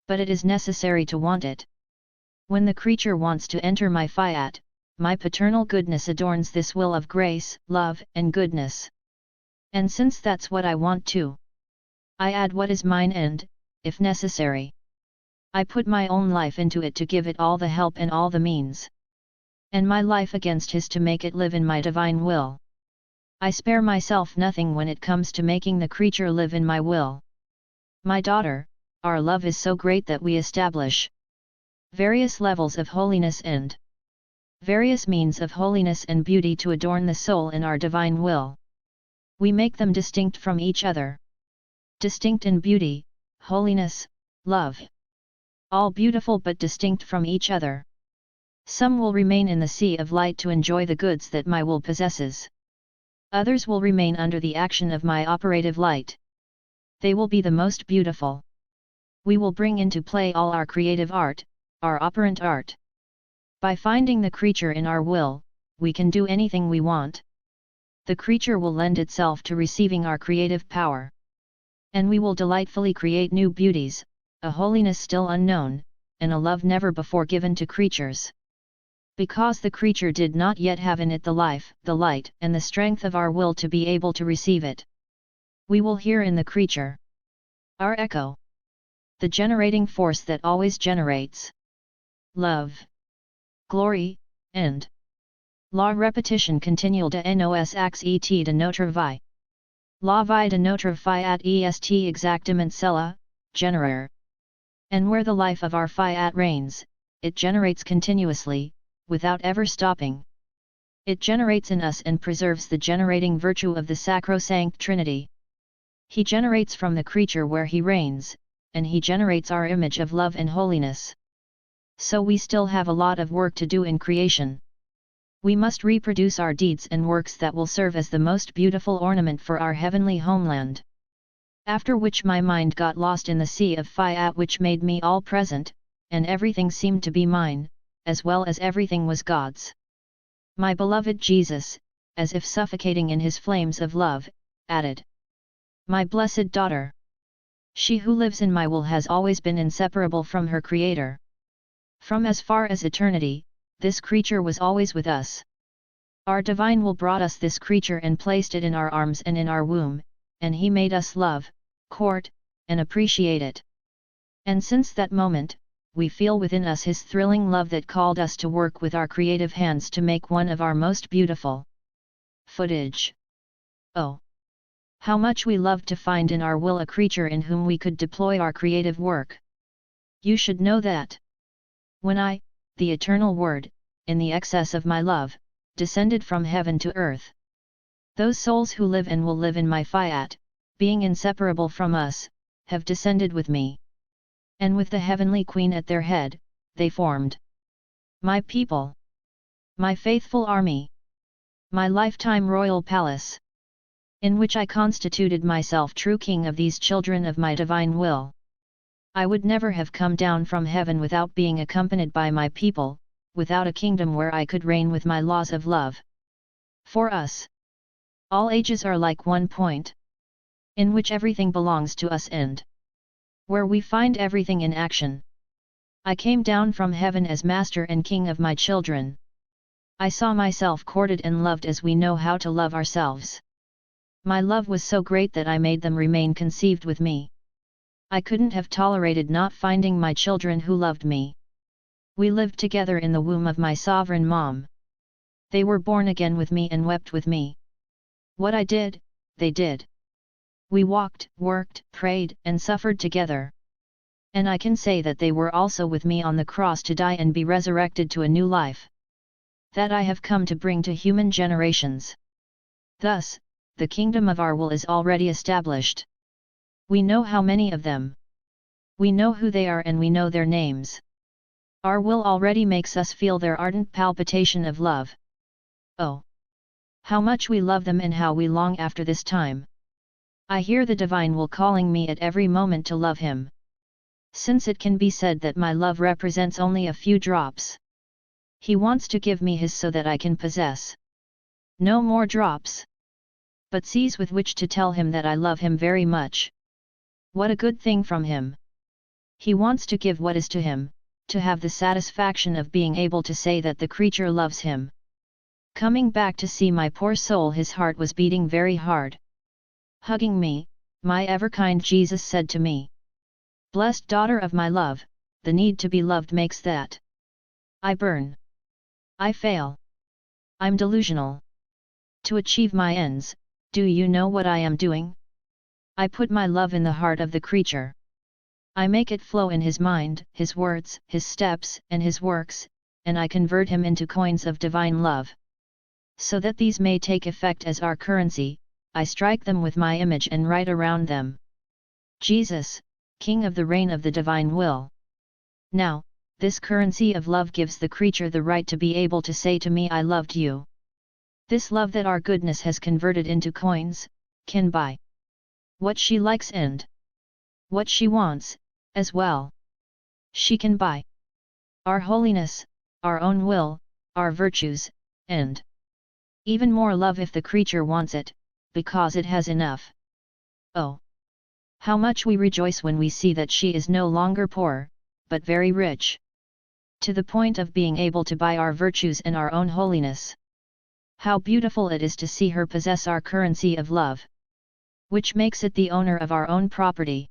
But it is necessary to want it. When the creature wants to enter my Fiat, my paternal goodness adorns this will of grace, love, and goodness. And since that's what I want too, I add what is mine and, if necessary, I put my own life into it to give it all the help and all the means. And my life against his to make it live in my divine will. I spare myself nothing when it comes to making the creature live in my will. My daughter, our love is so great that we establish various levels of holiness and various means of holiness and beauty to adorn the soul in our divine will. We make them distinct from each other. Distinct in beauty, holiness, love. All beautiful but distinct from each other. Some will remain in the sea of light to enjoy the goods that my will possesses. Others will remain under the action of my operative light. They will be the most beautiful. We will bring into play all our creative art, our operant art. By finding the creature in our will, we can do anything we want. The creature will lend itself to receiving our creative power. And we will delightfully create new beauties, a holiness still unknown, and a love never before given to creatures. Because the creature did not yet have in it the life, the light, and the strength of our will to be able to receive it. We will hear in the creature our echo, the generating force that always generates love, glory, and la repetition continuelle de nos actes et de notre vie. La vie de notre Fiat est exactement cela, générer. And where the life of our Fiat reigns, it generates continuously, without ever stopping. It generates in us and preserves the generating virtue of the sacrosanct Trinity. He generates from the creature where he reigns, and he generates our image of love and holiness. So we still have a lot of work to do in creation. We must reproduce our deeds and works that will serve as the most beautiful ornament for our heavenly homeland. After which my mind got lost in the sea of Fiat which made me all present, and everything seemed to be mine, as well as everything was God's. My beloved Jesus, as if suffocating in his flames of love, added, "My blessed daughter! She who lives in my will has always been inseparable from her Creator. From as far as eternity, this creature was always with us. Our divine will brought us this creature and placed it in our arms and in our womb, and he made us love, court, and appreciate it. And since that moment, we feel within us his thrilling love that called us to work with our creative hands to make one of our most beautiful footage. Oh! How much we love to find in our will a creature in whom we could deploy our creative work. You should know that. When I, the eternal Word, in the excess of my love, descended from heaven to earth. Those souls who live and will live in my Fiat, being inseparable from us, have descended with me. And with the heavenly Queen at their head, they formed my people, my faithful army, my lifetime royal palace, in which I constituted myself true king of these children of my divine will. I would never have come down from heaven without being accompanied by my people, without a kingdom where I could reign with my laws of love. For us, all ages are like one point, in which everything belongs to us and where we find everything in action. I came down from heaven as master and king of my children. I saw myself courted and loved as we know how to love ourselves. My love was so great that I made them remain conceived with me. I couldn't have tolerated not finding my children who loved me. We lived together in the womb of my sovereign mom. They were born again with me and wept with me. What I did, they did. We walked, worked, prayed, and suffered together. And I can say that they were also with me on the cross to die and be resurrected to a new life. That I have come to bring to human generations. Thus, the kingdom of our will is already established. We know how many of them. We know who they are and we know their names. Our will already makes us feel their ardent palpitation of love. Oh! How much we love them and how we long after this time. I hear the divine will calling me at every moment to love him. Since it can be said that my love represents only a few drops. He wants to give me his so that I can possess no more drops, but seas with which to tell him that I love him very much. What a good thing from him! He wants to give what is to him, to have the satisfaction of being able to say that the creature loves him. Coming back to see my poor soul, his heart was beating very hard. Hugging me, my ever-kind Jesus said to me, "Blessed daughter of my love, the need to be loved makes that I burn. I fail. I'm delusional. To achieve my ends, do you know what I am doing? I put my love in the heart of the creature. I make it flow in his mind, his words, his steps, and his works, and I convert him into coins of divine love. So that these may take effect as our currency, I strike them with my image and write around them, Jesus, King of the reign of the divine will. Now, this currency of love gives the creature the right to be able to say to me, I loved you. This love that our goodness has converted into coins, can buy what she likes and what she wants, as well. She can buy our holiness, our own will, our virtues, and even more love if the creature wants it, because it has enough. Oh! How much we rejoice when we see that she is no longer poor, but very rich. To the point of being able to buy our virtues and our own holiness. How beautiful it is to see her possess our currency of love, which makes it the owner of our own property.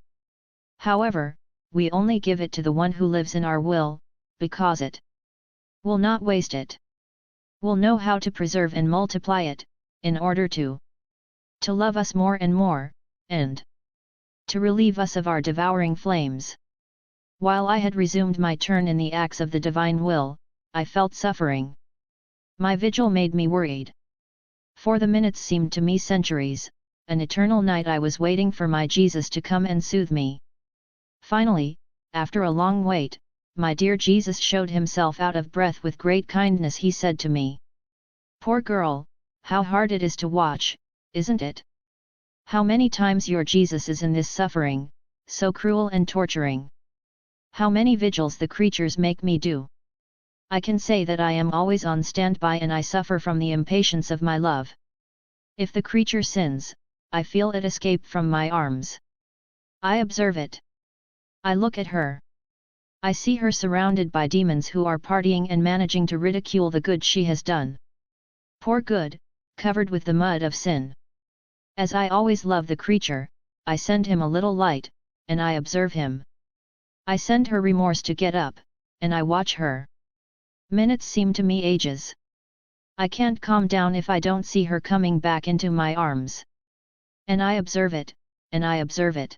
However, we only give it to the one who lives in our will, because it will not waste it. Will know how to preserve and multiply it, in order to love us more and more, and to relieve us of our devouring flames. While I had resumed my turn in the acts of the divine will, I felt suffering. My vigil made me worried. For the minutes seemed to me centuries, an eternal night I was waiting for my Jesus to come and soothe me. Finally, after a long wait, my dear Jesus showed himself out of breath with great kindness. He said to me, "Poor girl, how hard it is to watch, isn't it? How many times your Jesus is in this suffering, so cruel and torturing. How many vigils the creatures make me do. I can say that I am always on standby and I suffer from the impatience of my love. If the creature sins, I feel it escape from my arms. I observe it. I look at her. I see her surrounded by demons who are partying and managing to ridicule the good she has done. Poor good, covered with the mud of sin. As I always love the creature, I send him a little light, and I observe him. I send her remorse to get up, and I watch her. Minutes seem to me ages. I can't calm down if I don't see her coming back into my arms. And I observe it, and I observe it.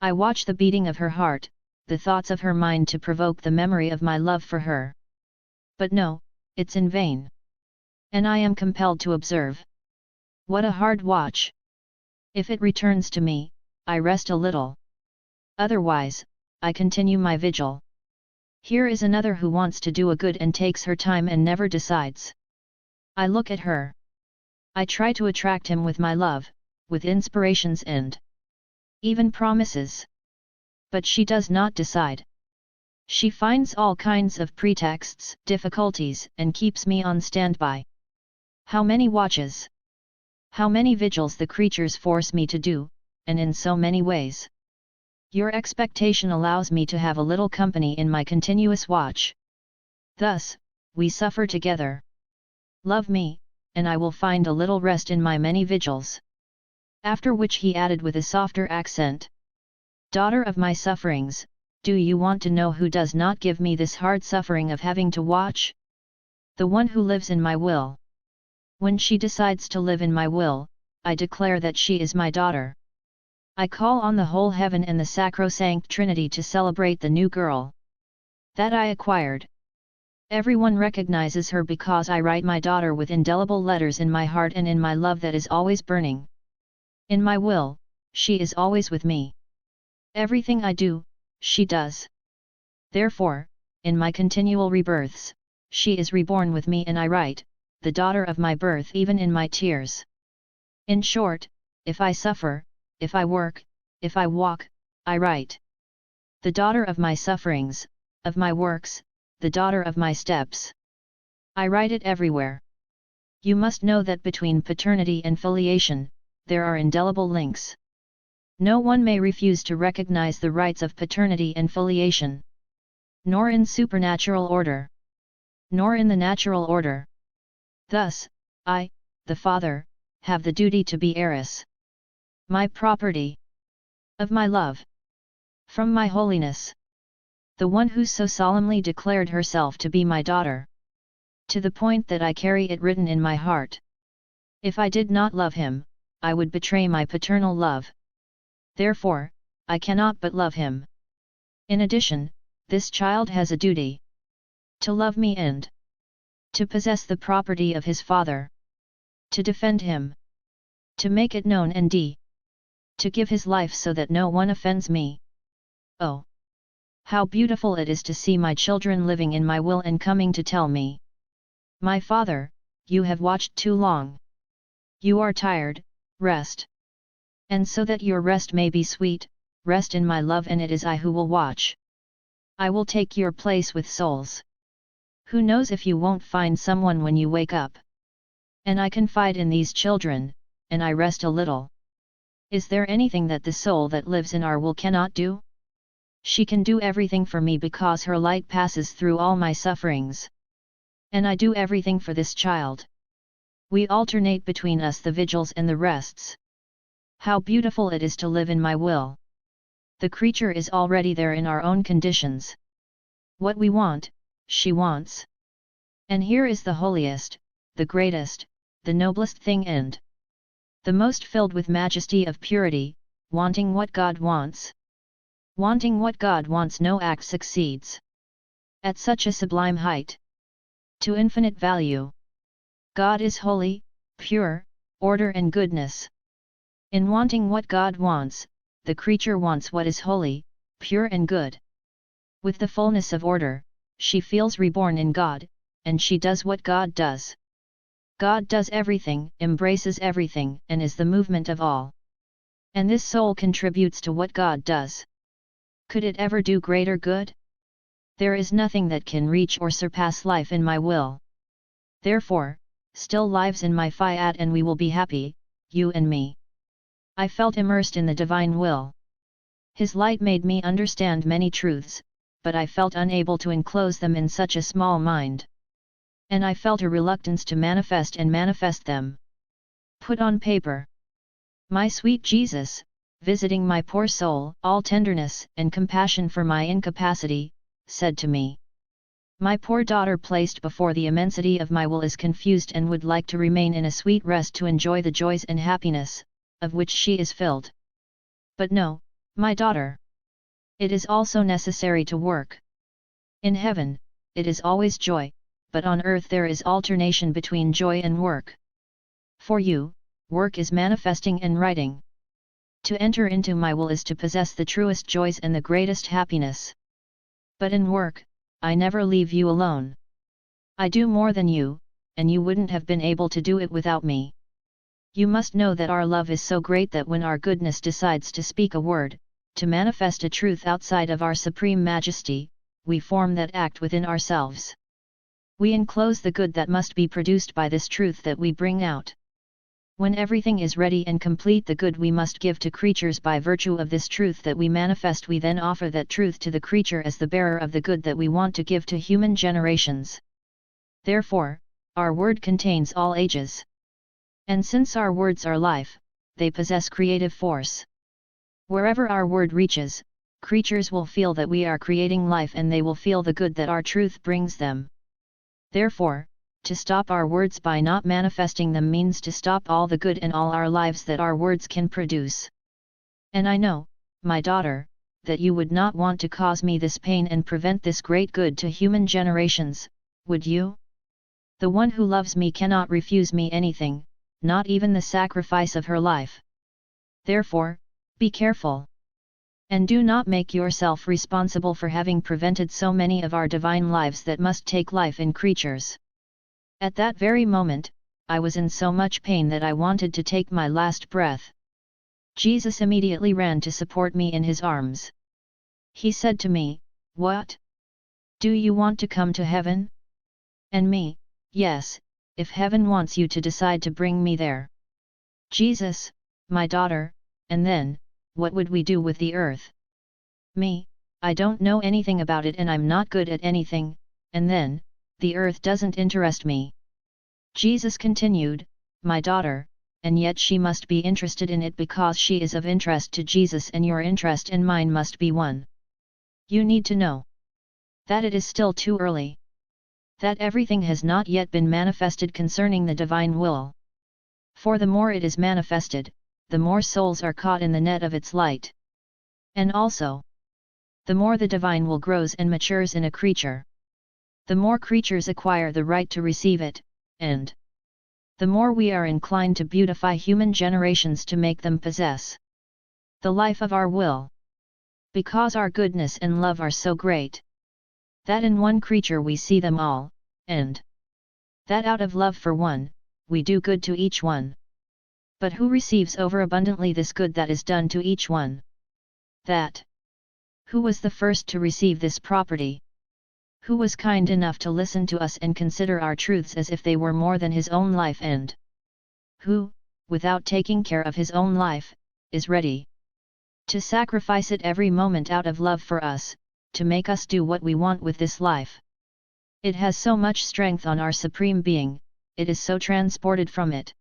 I watch the beating of her heart, the thoughts of her mind to provoke the memory of my love for her. But no, it's in vain. And I am compelled to observe. What a hard watch! If it returns to me, I rest a little. Otherwise, I continue my vigil. Here is another who wants to do a good and takes her time and never decides. I look at her. I try to attract him with my love, with inspirations and even promises. But she does not decide. She finds all kinds of pretexts, difficulties, and keeps me on standby. How many watches? How many vigils the creatures force me to do, and in so many ways. Your expectation allows me to have a little company in my continuous watch. Thus, we suffer together. Love me, and I will find a little rest in my many vigils. After which he added with a softer accent. Daughter of my sufferings, do you want to know who does not give me this hard suffering of having to watch? The one who lives in my will. When she decides to live in my will, I declare that she is my daughter. I call on the whole heaven and the sacrosanct Trinity to celebrate the new girl that I acquired. Everyone recognizes her because I write my daughter with indelible letters in my heart and in my love that is always burning. In my will, she is always with me. Everything I do, she does. Therefore, in my continual rebirths, she is reborn with me and I write, the daughter of my birth even in my tears. In short, if I suffer, if I work, if I walk, I write. The daughter of my sufferings, of my works, the daughter of my steps. I write it everywhere. You must know that between paternity and filiation, there are indelible links. No one may refuse to recognize the rights of paternity and filiation. Nor in supernatural order. Nor in the natural order. Thus, I, the Father, have the duty to be heiress. My property. Of my love. From my holiness. The one who so solemnly declared herself to be my daughter. To the point that I carry it written in my heart. If I did not love him, I would betray my paternal love. Therefore, I cannot but love him. In addition, this child has a duty. To love me and to possess the property of his father. To defend him. To make it known and to give his life so that no one offends me. Oh! How beautiful it is to see my children living in my will and coming to tell me. My father, you have watched too long. You are tired, rest. And so that your rest may be sweet, rest in my love and it is I who will watch. I will take your place with souls. Who knows if you won't find someone when you wake up. And I confide in these children, and I rest a little. Is there anything that the soul that lives in our will cannot do? She can do everything for me because her light passes through all my sufferings. And I do everything for this child. We alternate between us the vigils and the rests. How beautiful it is to live in my will. The creature is already there in our own conditions. What we want, she wants. And here is the holiest, the greatest, the noblest thing and the most filled with majesty of purity, wanting what God wants. Wanting what God wants no act succeeds. At such a sublime height. To infinite value. God is holy, pure, order and goodness. In wanting what God wants, the creature wants what is holy, pure and good. With the fullness of order, she feels reborn in God, and she does what God does. God does everything, embraces everything, and is the movement of all. And this soul contributes to what God does. Could it ever do greater good? There is nothing that can reach or surpass life in my will. Therefore, still lives in my Fiat and we will be happy, you and me. I felt immersed in the divine will. His light made me understand many truths, but I felt unable to enclose them in such a small mind. And I felt a reluctance to manifest them. Put on paper. My sweet Jesus, visiting my poor soul, all tenderness and compassion for my incapacity, said to me, "My poor daughter, placed before the immensity of my will, is confused and would like to remain in a sweet rest to enjoy the joys and happiness, of which she is filled. But no, my daughter. It is also necessary to work. In heaven, it is always joy, but on earth there is alternation between joy and work. For you, work is manifesting and writing. To enter into my will is to possess the truest joys and the greatest happiness. But in work, I never leave you alone. I do more than you, and you wouldn't have been able to do it without me. You must know that our love is so great that when our goodness decides to speak a word, to manifest a truth outside of our supreme majesty, we form that act within ourselves. We enclose the good that must be produced by this truth that we bring out. When everything is ready and complete, the good we must give to creatures by virtue of this truth that we manifest, we then offer that truth to the creature as the bearer of the good that we want to give to human generations. Therefore, our word contains all ages. And since our words are life, they possess creative force. Wherever our word reaches, creatures will feel that we are creating life, and they will feel the good that our truth brings them. Therefore, to stop our words by not manifesting them means to stop all the good in all our lives that our words can produce. And I know, my daughter, that you would not want to cause me this pain and prevent this great good to human generations, would you? The one who loves me cannot refuse me anything, not even the sacrifice of her life. Therefore, be careful. And do not make yourself responsible for having prevented so many of our divine lives that must take life in creatures. At that very moment, I was in so much pain that I wanted to take my last breath. Jesus immediately ran to support me in his arms. He said to me, "What? Do you want to come to heaven?" And me, "Yes, if heaven wants you to decide to bring me there." Jesus, my daughter, and then, what would we do with the earth? Me, I don't know anything about it and I'm not good at anything, and then, the earth doesn't interest me. Jesus continued, "My daughter, and yet she must be interested in it because she is of interest to Jesus, and your interest and mine must be one. You need to know that it is still too early. That everything has not yet been manifested concerning the divine will. For the more it is manifested, the more souls are caught in the net of its light. And also, the more the divine will grows and matures in a creature, the more creatures acquire the right to receive it, and the more we are inclined to beautify human generations to make them possess the life of our will. Because our goodness and love are so great, that in one creature we see them all, and that out of love for one, we do good to each one. But who receives overabundantly this good that is done to each one? That. Who was the first to receive this property? Who was kind enough to listen to us and consider our truths as if they were more than his own life, and who, without taking care of his own life, is ready to sacrifice it every moment out of love for us, to make us do what we want with this life? It has so much strength on our Supreme Being, it is so transported from it,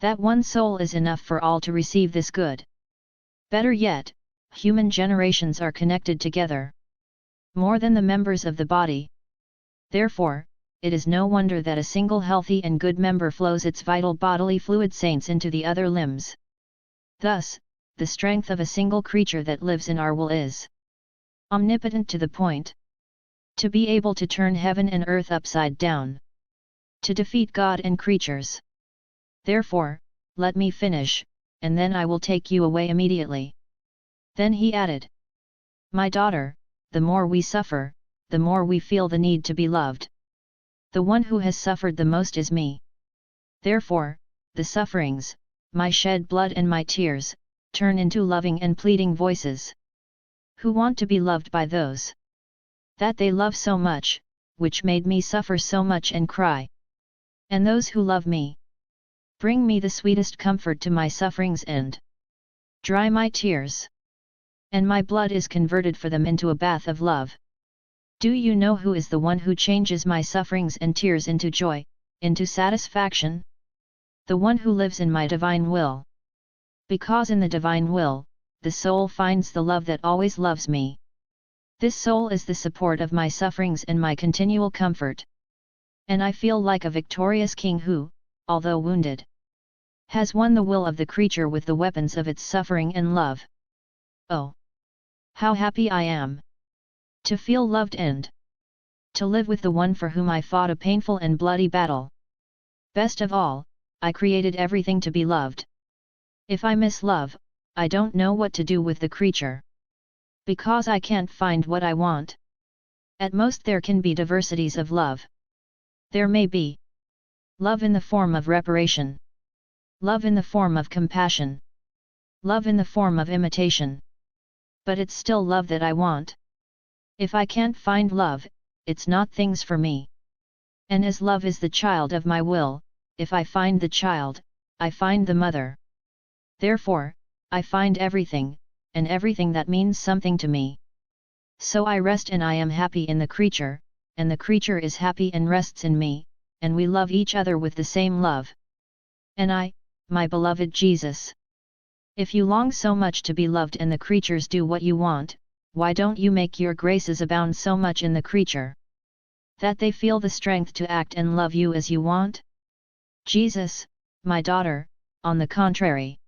that one soul is enough for all to receive this good. Better yet, human generations are connected together more than the members of the body. Therefore, it is no wonder that a single healthy and good member flows its vital bodily fluid saints into the other limbs. Thus, the strength of a single creature that lives in our will is omnipotent to the point to be able to turn heaven and earth upside down, to defeat God and creatures. Therefore, let me finish, and then I will take you away immediately." Then he added, "My daughter, the more we suffer, the more we feel the need to be loved. The one who has suffered the most is me. Therefore, the sufferings, my shed blood and my tears, turn into loving and pleading voices, who want to be loved by those that they love so much, which made me suffer so much and cry. And those who love me bring me the sweetest comfort to my sufferings and dry my tears. And my blood is converted for them into a bath of love. Do you know who is the one who changes my sufferings and tears into joy, into satisfaction? The one who lives in my divine will. Because in the divine will, the soul finds the love that always loves me. This soul is the support of my sufferings and my continual comfort. And I feel like a victorious king who, although wounded, has won the will of the creature with the weapons of its suffering and love. Oh! How happy I am! To feel loved and to live with the one for whom I fought a painful and bloody battle. Best of all, I created everything to be loved. If I miss love, I don't know what to do with the creature. Because I can't find what I want. At most there can be diversities of love. There may be love in the form of reparation. Love in the form of compassion. Love in the form of imitation. But it's still love that I want. If I can't find love, it's not things for me. And as love is the child of my will, if I find the child, I find the mother. Therefore, I find everything, and everything that means something to me. So I rest and I am happy in the creature, and the creature is happy and rests in me, and we love each other with the same love. And I, my beloved Jesus. If you long so much to be loved and the creatures do what you want, why don't you make your graces abound so much in the creature, that they feel the strength to act and love you as you want? Jesus, my daughter, on the contrary.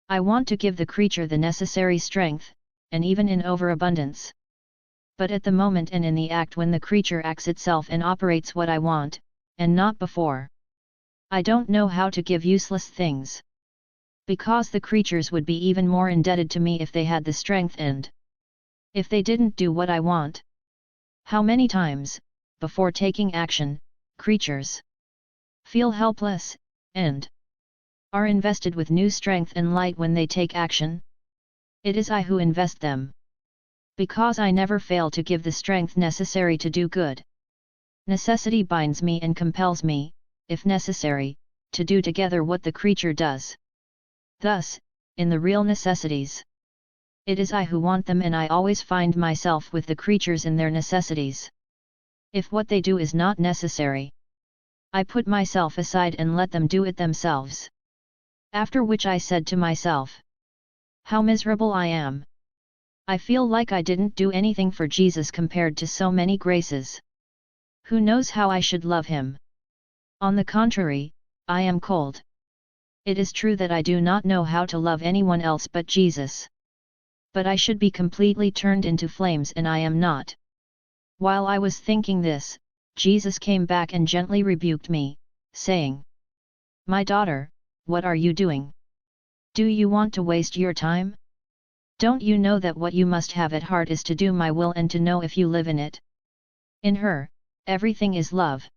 I want to give the creature the necessary strength, and even in overabundance. But at the moment and in the act when the creature acts itself and operates what I want, and not before. I don't know how to give useless things. Because the creatures would be even more indebted to me if they had the strength and if they didn't do what I want. How many times, before taking action, creatures feel helpless, and are invested with new strength and light when they take action? It is I who invest them. Because I never fail to give the strength necessary to do good. Necessity binds me and compels me, if necessary, to do together what the creature does. Thus, in the real necessities, it is I who want them, and I always find myself with the creatures in their necessities. If what they do is not necessary, I put myself aside and let them do it themselves. After which I said to myself, how miserable I am! I feel like I didn't do anything for Jesus compared to so many graces. Who knows how I should love him? On the contrary, I am cold. It is true that I do not know how to love anyone else but Jesus. But I should be completely turned into flames, and I am not. While I was thinking this, Jesus came back and gently rebuked me, saying, my daughter, what are you doing? Do you want to waste your time? Don't you know that what you must have at heart is to do my will and to know if you live in it? In her, everything is love.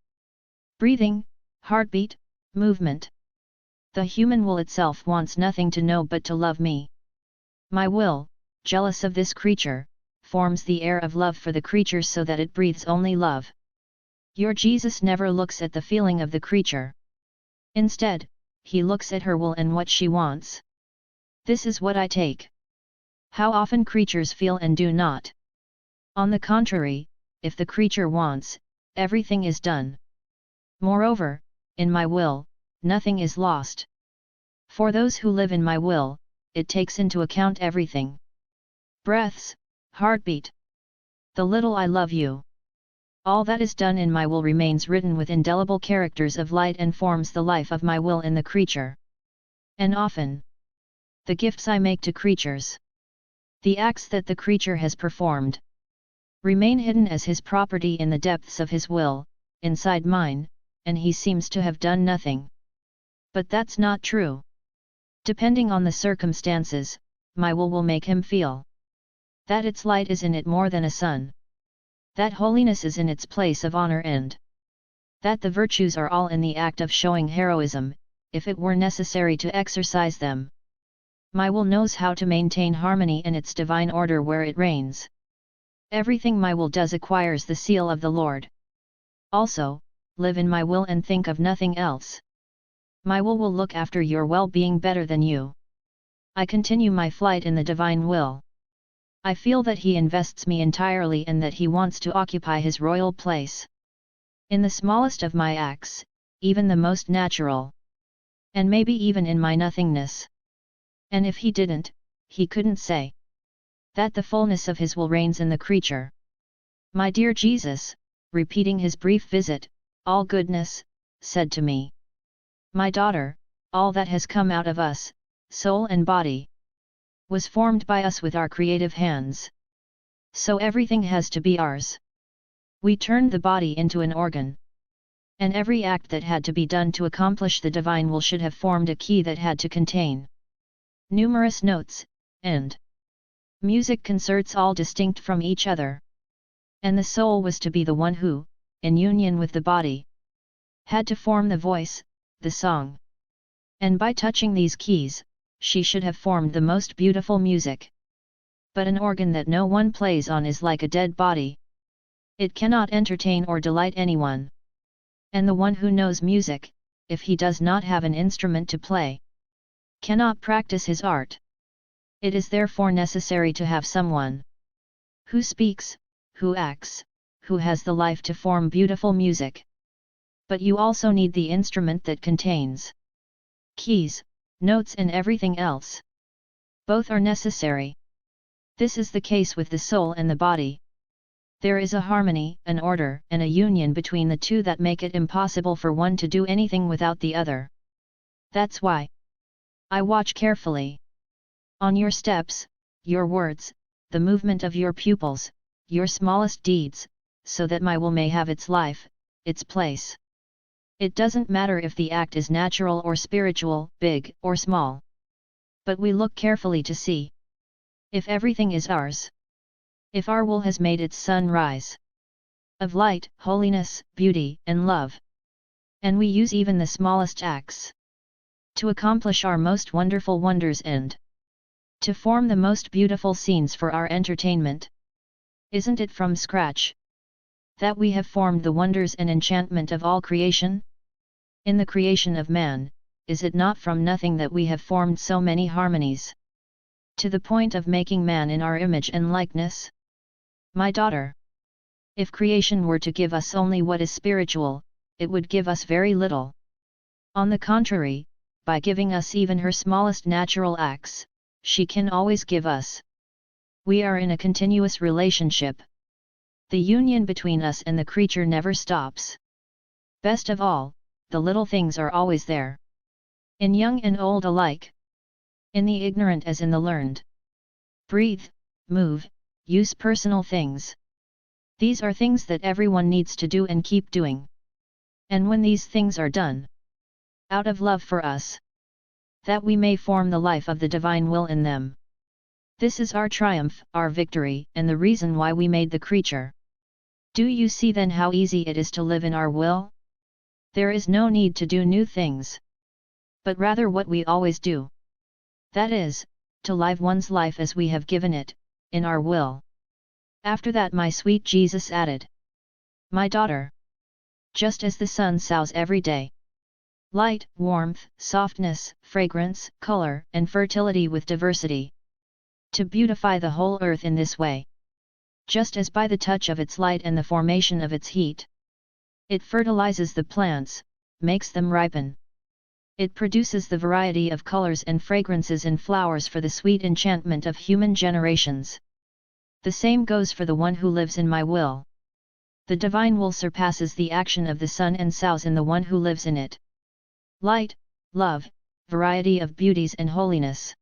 Breathing, heartbeat, movement. The human will itself wants nothing to know but to love me. My will, jealous of this creature, forms the air of love for the creature so that it breathes only love. Your Jesus never looks at the feeling of the creature. Instead, he looks at her will and what she wants. This is what I take. How often creatures feel and do not. On the contrary, if the creature wants, everything is done. Moreover, in my will, nothing is lost. For those who live in my will, it takes into account everything. Breaths, heartbeat. The little I love you. All that is done in my will remains written with indelible characters of light and forms the life of my will in the creature. And often, the gifts I make to creatures, the acts that the creature has performed, remain hidden as his property in the depths of his will, inside mine, and he seems to have done nothing. But that's not true. Depending on the circumstances, my will make him feel that its light is in it more than a sun, that holiness is in its place of honor, and that the virtues are all in the act of showing heroism, if it were necessary to exercise them. My will knows how to maintain harmony in its divine order where it reigns. Everything my will does acquires the seal of the Lord. Also, live in my will and think of nothing else. My will look after your well-being better than you. I continue my flight in the divine will. I feel that he invests me entirely and that he wants to occupy his royal place. In the smallest of my acts, even the most natural. And maybe even in my nothingness. And if he didn't, he couldn't say that the fullness of his will reigns in the creature. My dear Jesus, repeating his brief visit, all goodness, said to me, my daughter, all that has come out of us, soul and body, was formed by us with our creative hands. So everything has to be ours. We turned the body into an organ. And every act that had to be done to accomplish the divine will should have formed a key that had to contain numerous notes, and music concerts all distinct from each other. And the soul was to be the one who, in union with the body, had to form the voice, the song. And by touching these keys, she should have formed the most beautiful music. But an organ that no one plays on is like a dead body. It cannot entertain or delight anyone. And the one who knows music, if he does not have an instrument to play, cannot practice his art. It is therefore necessary to have someone who speaks, who acts, who has the life to form beautiful music. But you also need the instrument that contains keys, notes and everything else. Both are necessary. This is the case with the soul and the body. There is a harmony, an order, and a union between the two that make it impossible for one to do anything without the other. That's why I watch carefully on your steps, your words, the movement of your pupils, your smallest deeds, so that my will may have its life, its place. It doesn't matter if the act is natural or spiritual, big or small. But we look carefully to see if everything is ours. If our will has made its sun rise of light, holiness, beauty, and love. And we use even the smallest acts to accomplish our most wonderful wonders and to form the most beautiful scenes for our entertainment. Isn't it from scratch that we have formed the wonders and enchantment of all creation? In the creation of man, is it not from nothing that we have formed so many harmonies? To the point of making man in our image and likeness? My daughter, if creation were to give us only what is spiritual, it would give us very little. On the contrary, by giving us even her smallest natural acts, she can always give us. We are in a continuous relationship. The union between us and the creature never stops. Best of all, the little things are always there. In young and old alike. In the ignorant as in the learned. Breathe, move, use personal things. These are things that everyone needs to do and keep doing. And when these things are done, out of love for us, that we may form the life of the divine will in them. This is our triumph, our victory, and the reason why we made the creature. Do you see then how easy it is to live in our will? There is no need to do new things, but rather what we always do. That is, to live one's life as we have given it, in our will. After that my sweet Jesus added, my daughter, just as the sun sows every day, light, warmth, softness, fragrance, color, and fertility with diversity, to beautify the whole earth in this way. Just as by the touch of its light and the formation of its heat, it fertilizes the plants, makes them ripen. It produces the variety of colors and fragrances in flowers for the sweet enchantment of human generations. The same goes for the one who lives in my will. The divine will surpasses the action of the sun and sows in the one who lives in it. Light, love, variety of beauties and holiness.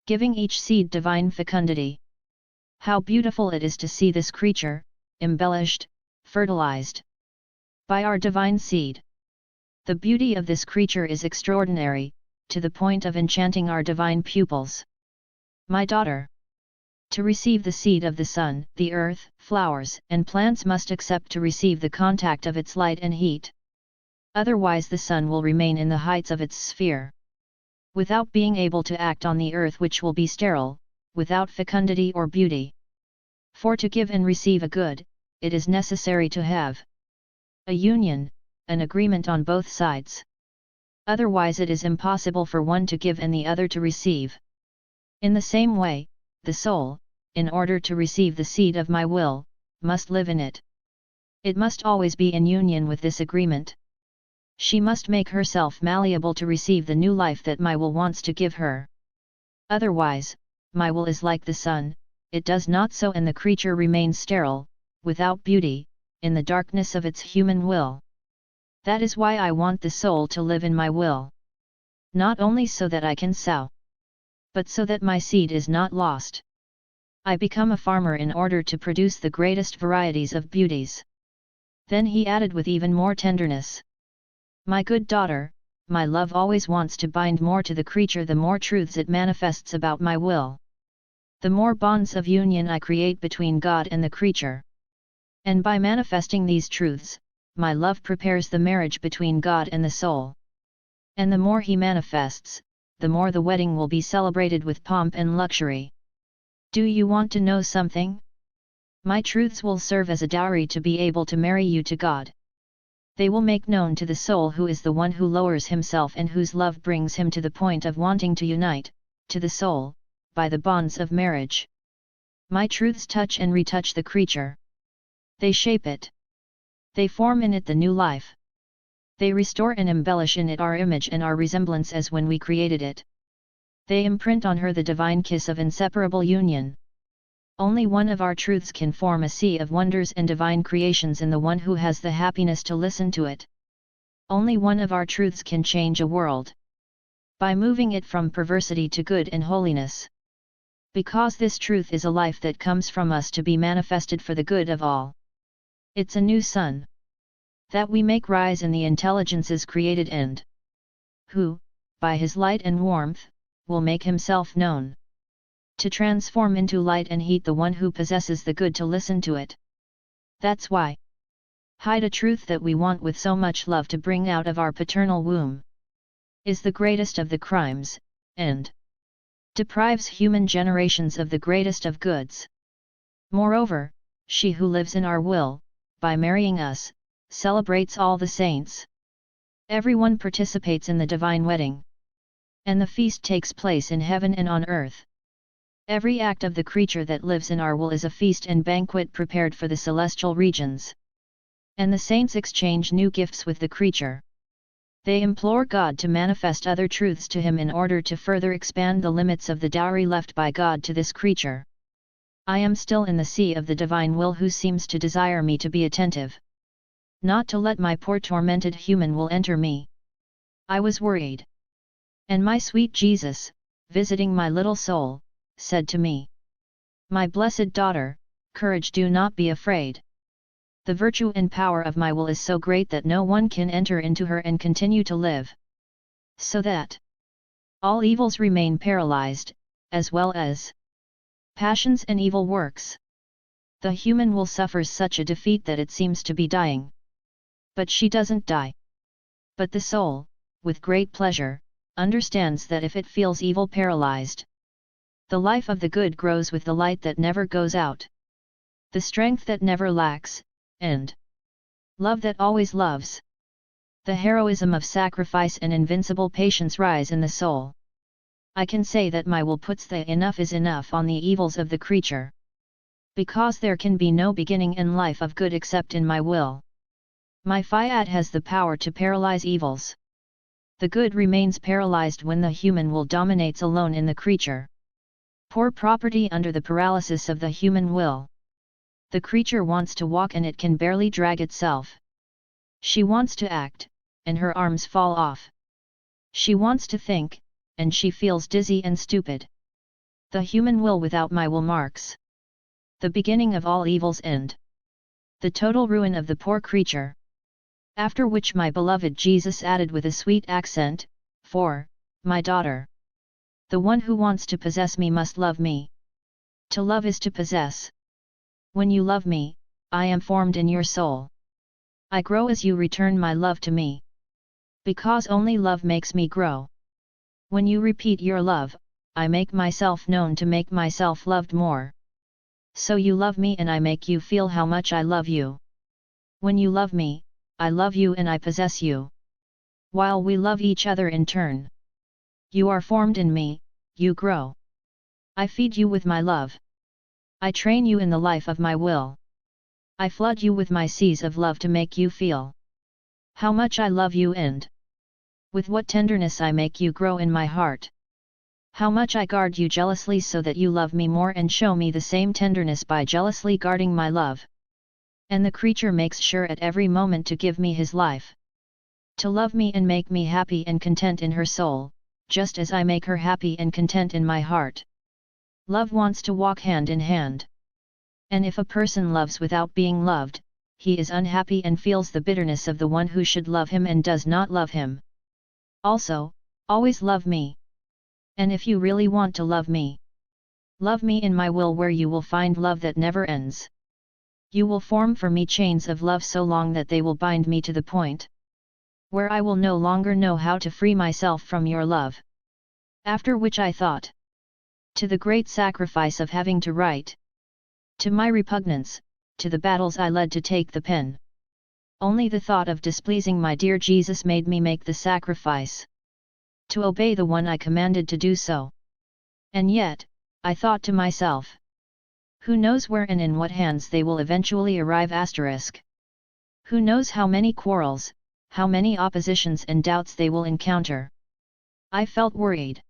Giving each seed divine fecundity. How beautiful it is to see this creature, embellished, fertilized by our divine seed. The beauty of this creature is extraordinary, to the point of enchanting our divine pupils. My daughter, to receive the seed of the sun, the earth, flowers, and plants must accept to receive the contact of its light and heat. Otherwise the sun will remain in the heights of its sphere, without being able to act on the earth, which will be sterile, without fecundity or beauty. For to give and receive a good, it is necessary to have a union, an agreement on both sides. Otherwise it is impossible for one to give and the other to receive. In the same way, the soul, in order to receive the seed of my will, must live in it. It must always be in union with this agreement. She must make herself malleable to receive the new life that my will wants to give her. Otherwise, my will is like the sun, it does not so, and the creature remains sterile, without beauty, in the darkness of its human will. That is why I want the soul to live in my will. Not only so that I can sow, but so that my seed is not lost. I become a farmer in order to produce the greatest varieties of beauties. Then he added with even more tenderness, my good daughter, my love always wants to bind more to the creature the more truths it manifests about my will. The more bonds of union I create between God and the creature. And by manifesting these truths, my love prepares the marriage between God and the soul. And the more he manifests, the more the wedding will be celebrated with pomp and luxury. Do you want to know something? My truths will serve as a dowry to be able to marry you to God. They will make known to the soul who is the one who lowers himself and whose love brings him to the point of wanting to unite, to the soul, by the bonds of marriage. My truths touch and retouch the creature. They shape it. They form in it the new life. They restore and embellish in it our image and our resemblance as when we created it. They imprint on her the divine kiss of inseparable union. Only one of our truths can form a sea of wonders and divine creations in the one who has the happiness to listen to it. Only one of our truths can change a world, by moving it from perversity to good and holiness. Because this truth is a life that comes from us to be manifested for the good of all. It's a new sun that we make rise in the intelligences created and who, by his light and warmth, will make himself known. To transform into light and heat the one who possesses the good to listen to it. That's why. Hide a truth that we want with so much love to bring out of our paternal womb. Is the greatest of the crimes, and deprives human generations of the greatest of goods. Moreover, she who lives in our will, by marrying us, celebrates all the saints. Everyone participates in the divine wedding. And the feast takes place in heaven and on earth. Every act of the creature that lives in our will is a feast and banquet prepared for the celestial regions. And the saints exchange new gifts with the creature. They implore God to manifest other truths to him in order to further expand the limits of the dowry left by God to this creature. I am still in the sea of the divine will who seems to desire me to be attentive. Not to let my poor tormented human will enter me. I was worried. And my sweet Jesus, visiting my little soul, said to me, my blessed daughter, courage, do not be afraid. The virtue and power of my will is so great that no one can enter into her and continue to live. So that all evils remain paralyzed, as well as passions and evil works. The human will suffers such a defeat that it seems to be dying. But she doesn't die. But the soul, with great pleasure, understands that if it feels evil paralyzed, the life of the good grows with the light that never goes out, the strength that never lacks, and love that always loves. The heroism of sacrifice and invincible patience rise in the soul. I can say that my will puts the enough is enough on the evils of the creature. Because there can be no beginning in life of good except in my will. My Fiat has the power to paralyze evils. The good remains paralyzed when the human will dominates alone in the creature. Poor property under the paralysis of the human will. The creature wants to walk and it can barely drag itself. She wants to act, and her arms fall off. She wants to think, and she feels dizzy and stupid. The human will without my will marks the beginning of all evil's end. The total ruin of the poor creature. After which my beloved Jesus added with a sweet accent, for, my daughter, the one who wants to possess me must love me. To love is to possess. When you love me, I am formed in your soul. I grow as you return my love to me. Because only love makes me grow. When you repeat your love, I make myself known to make myself loved more. So you love me and I make you feel how much I love you. When you love me, I love you and I possess you. While we love each other in turn. You are formed in me, you grow. I feed you with my love. I train you in the life of my will. I flood you with my seas of love to make you feel how much I love you and with what tenderness I make you grow in my heart. How much I guard you jealously so that you love me more and show me the same tenderness by jealously guarding my love. And the creature makes sure at every moment to give me his life. To love me and make me happy and content in her soul, just as I make her happy and content in my heart. Love wants to walk hand in hand. And if a person loves without being loved, he is unhappy and feels the bitterness of the one who should love him and does not love him. Also, always love me. And if you really want to love me in my will where you will find love that never ends. You will form for me chains of love so long that they will bind me to the point where I will no longer know how to free myself from your love. After which I thought, to the great sacrifice of having to write, to my repugnance, to the battles I led to take the pen. Only the thought of displeasing my dear Jesus made me make the sacrifice. To obey the one I commanded to do so. And yet, I thought to myself, who knows where and in what hands they will eventually arrive *. Who knows how many quarrels, how many oppositions and doubts they will encounter. I felt worried.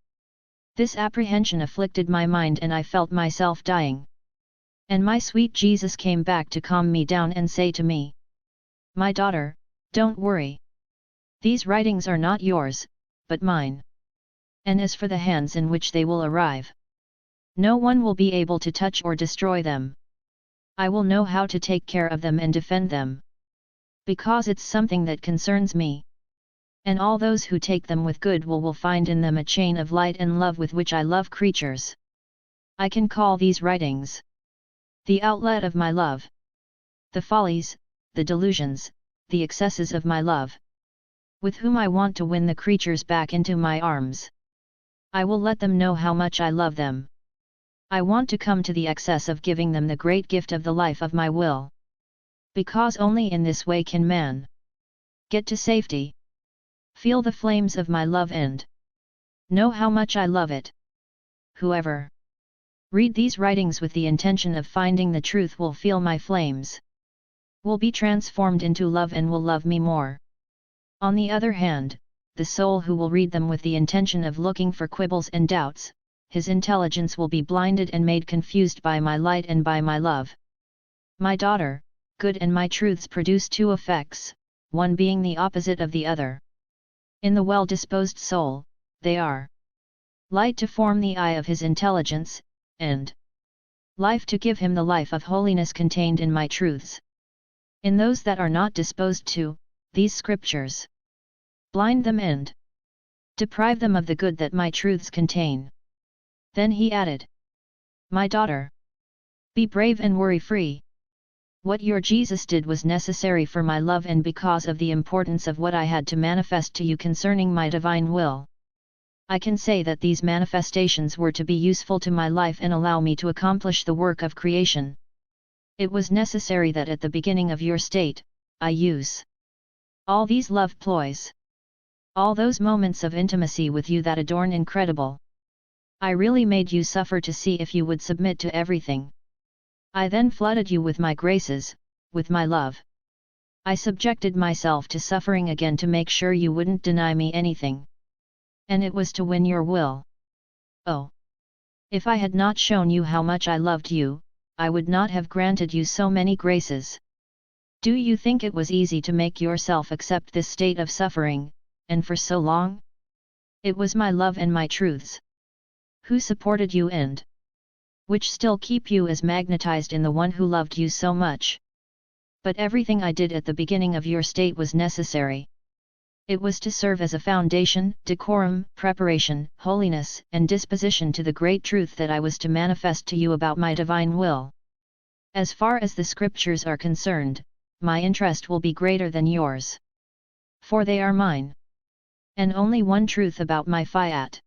This apprehension afflicted my mind and I felt myself dying. And my sweet Jesus came back to calm me down and say to me, my daughter, don't worry. These writings are not yours, but mine. And as for the hands in which they will arrive, no one will be able to touch or destroy them. I will know how to take care of them and defend them. Because it's something that concerns me. And all those who take them with good will find in them a chain of light and love with which I love creatures. I can call these writings the outlet of my love. The follies, the delusions, the excesses of my love. With whom I want to win the creatures back into my arms. I will let them know how much I love them. I want to come to the excess of giving them the great gift of the life of my will. Because only in this way can man get to safety. Feel the flames of my love and know how much I love it. Whoever read these writings with the intention of finding the truth will feel my flames. Will be transformed into love and will love me more. On the other hand, the soul who will read them with the intention of looking for quibbles and doubts, his intelligence will be blinded and made confused by my light and by my love. My daughter, good and my truths produce two effects, one being the opposite of the other. In the well-disposed soul, they are light to form the eye of his intelligence, and life to give him the life of holiness contained in my truths. In those that are not disposed to, these scriptures blind them and deprive them of the good that my truths contain. Then he added, my daughter, be brave and worry-free. What your Jesus did was necessary for my love and because of the importance of what I had to manifest to you concerning my divine will. I can say that these manifestations were to be useful to my life and allow me to accomplish the work of creation. It was necessary that at the beginning of your state, I use all these love ploys. All those moments of intimacy with you that adorn incredible. I really made you suffer to see if you would submit to everything. I then flooded you with my graces, with my love. I subjected myself to suffering again to make sure you wouldn't deny me anything. And it was to win your will. Oh! If I had not shown you how much I loved you, I would not have granted you so many graces. Do you think it was easy to make yourself accept this state of suffering, and for so long? It was my love and my truths who supported you and which still keep you as magnetized in the one who loved you so much. But everything I did at the beginning of your state was necessary. It was to serve as a foundation, decorum, preparation, holiness, and disposition to the great truth that I was to manifest to you about my divine will. As far as the scriptures are concerned, my interest will be greater than yours. For they are mine. And only one truth about my Fiat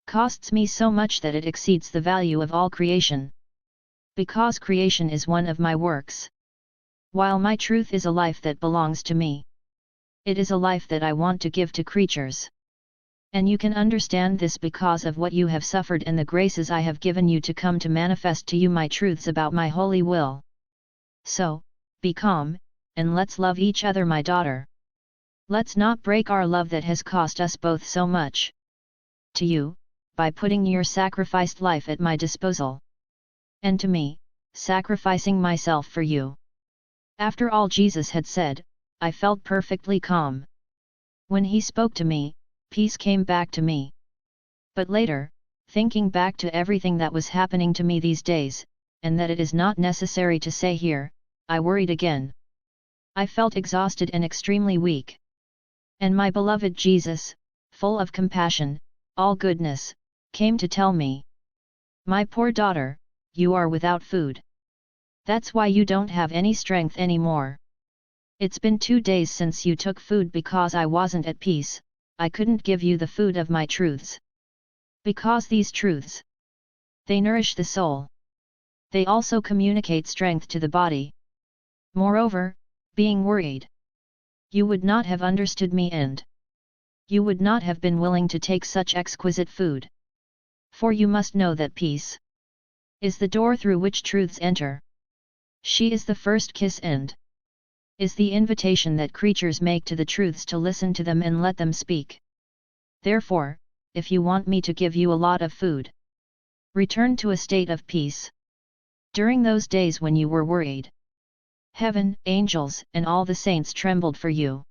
costs me so much that it exceeds the value of all creation. Because creation is one of my works. While my truth is a life that belongs to me. It is a life that I want to give to creatures. And you can understand this because of what you have suffered and the graces I have given you to come to manifest to you my truths about my holy will. So, be calm, and let's love each other, my daughter. Let's not break our love that has cost us both so much. To you, by putting your sacrificed life at my disposal. And to me, sacrificing myself for you. After all Jesus had said, I felt perfectly calm. When he spoke to me, peace came back to me. But later, thinking back to everything that was happening to me these days, and that it is not necessary to say here, I worried again. I felt exhausted and extremely weak. And my beloved Jesus, full of compassion, all goodness, came to tell me, my poor daughter, you are without food. That's why you don't have any strength anymore. It's been 2 days since you took food because I wasn't at peace. I couldn't give you the food of my truths. Because these truths, they nourish the soul. They also communicate strength to the body. Moreover, being worried, you would not have understood me and you would not have been willing to take such exquisite food. For you must know that peace is the door through which truths enter. She is the first kiss and is the invitation that creatures make to the truths to listen to them and let them speak. Therefore, if you want me to give you a lot of food, return to a state of peace. During those days when you were worried, heaven, angels, and all the saints trembled for you.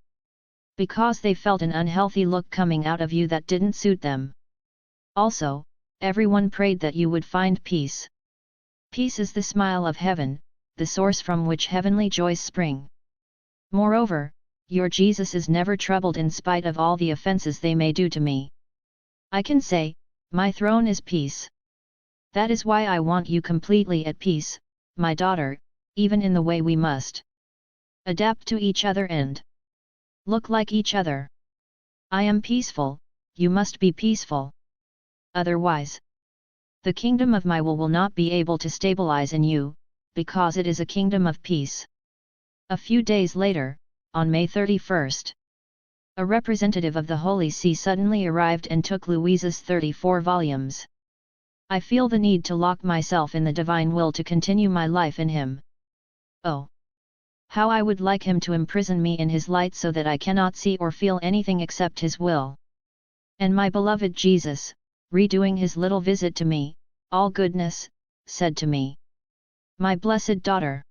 Because they felt an unhealthy look coming out of you that didn't suit them. Also, everyone prayed that you would find peace. Peace is the smile of heaven, the source from which heavenly joys spring. Moreover, your Jesus is never troubled in spite of all the offenses they may do to me. I can say, my throne is peace. That is why I want you completely at peace, my daughter, even in the way we must adapt to each other and look like each other. I am peaceful, you must be peaceful. Otherwise, the kingdom of my will not be able to stabilize in you, because it is a kingdom of peace. A few days later, on May 31st, a representative of the Holy See suddenly arrived and took Louise's 34 volumes. I feel the need to lock myself in the divine will to continue my life in him. Oh! How I would like him to imprison me in his light so that I cannot see or feel anything except his will. And my beloved Jesus, redoing his little visit to me, all goodness, said to me, my blessed daughter,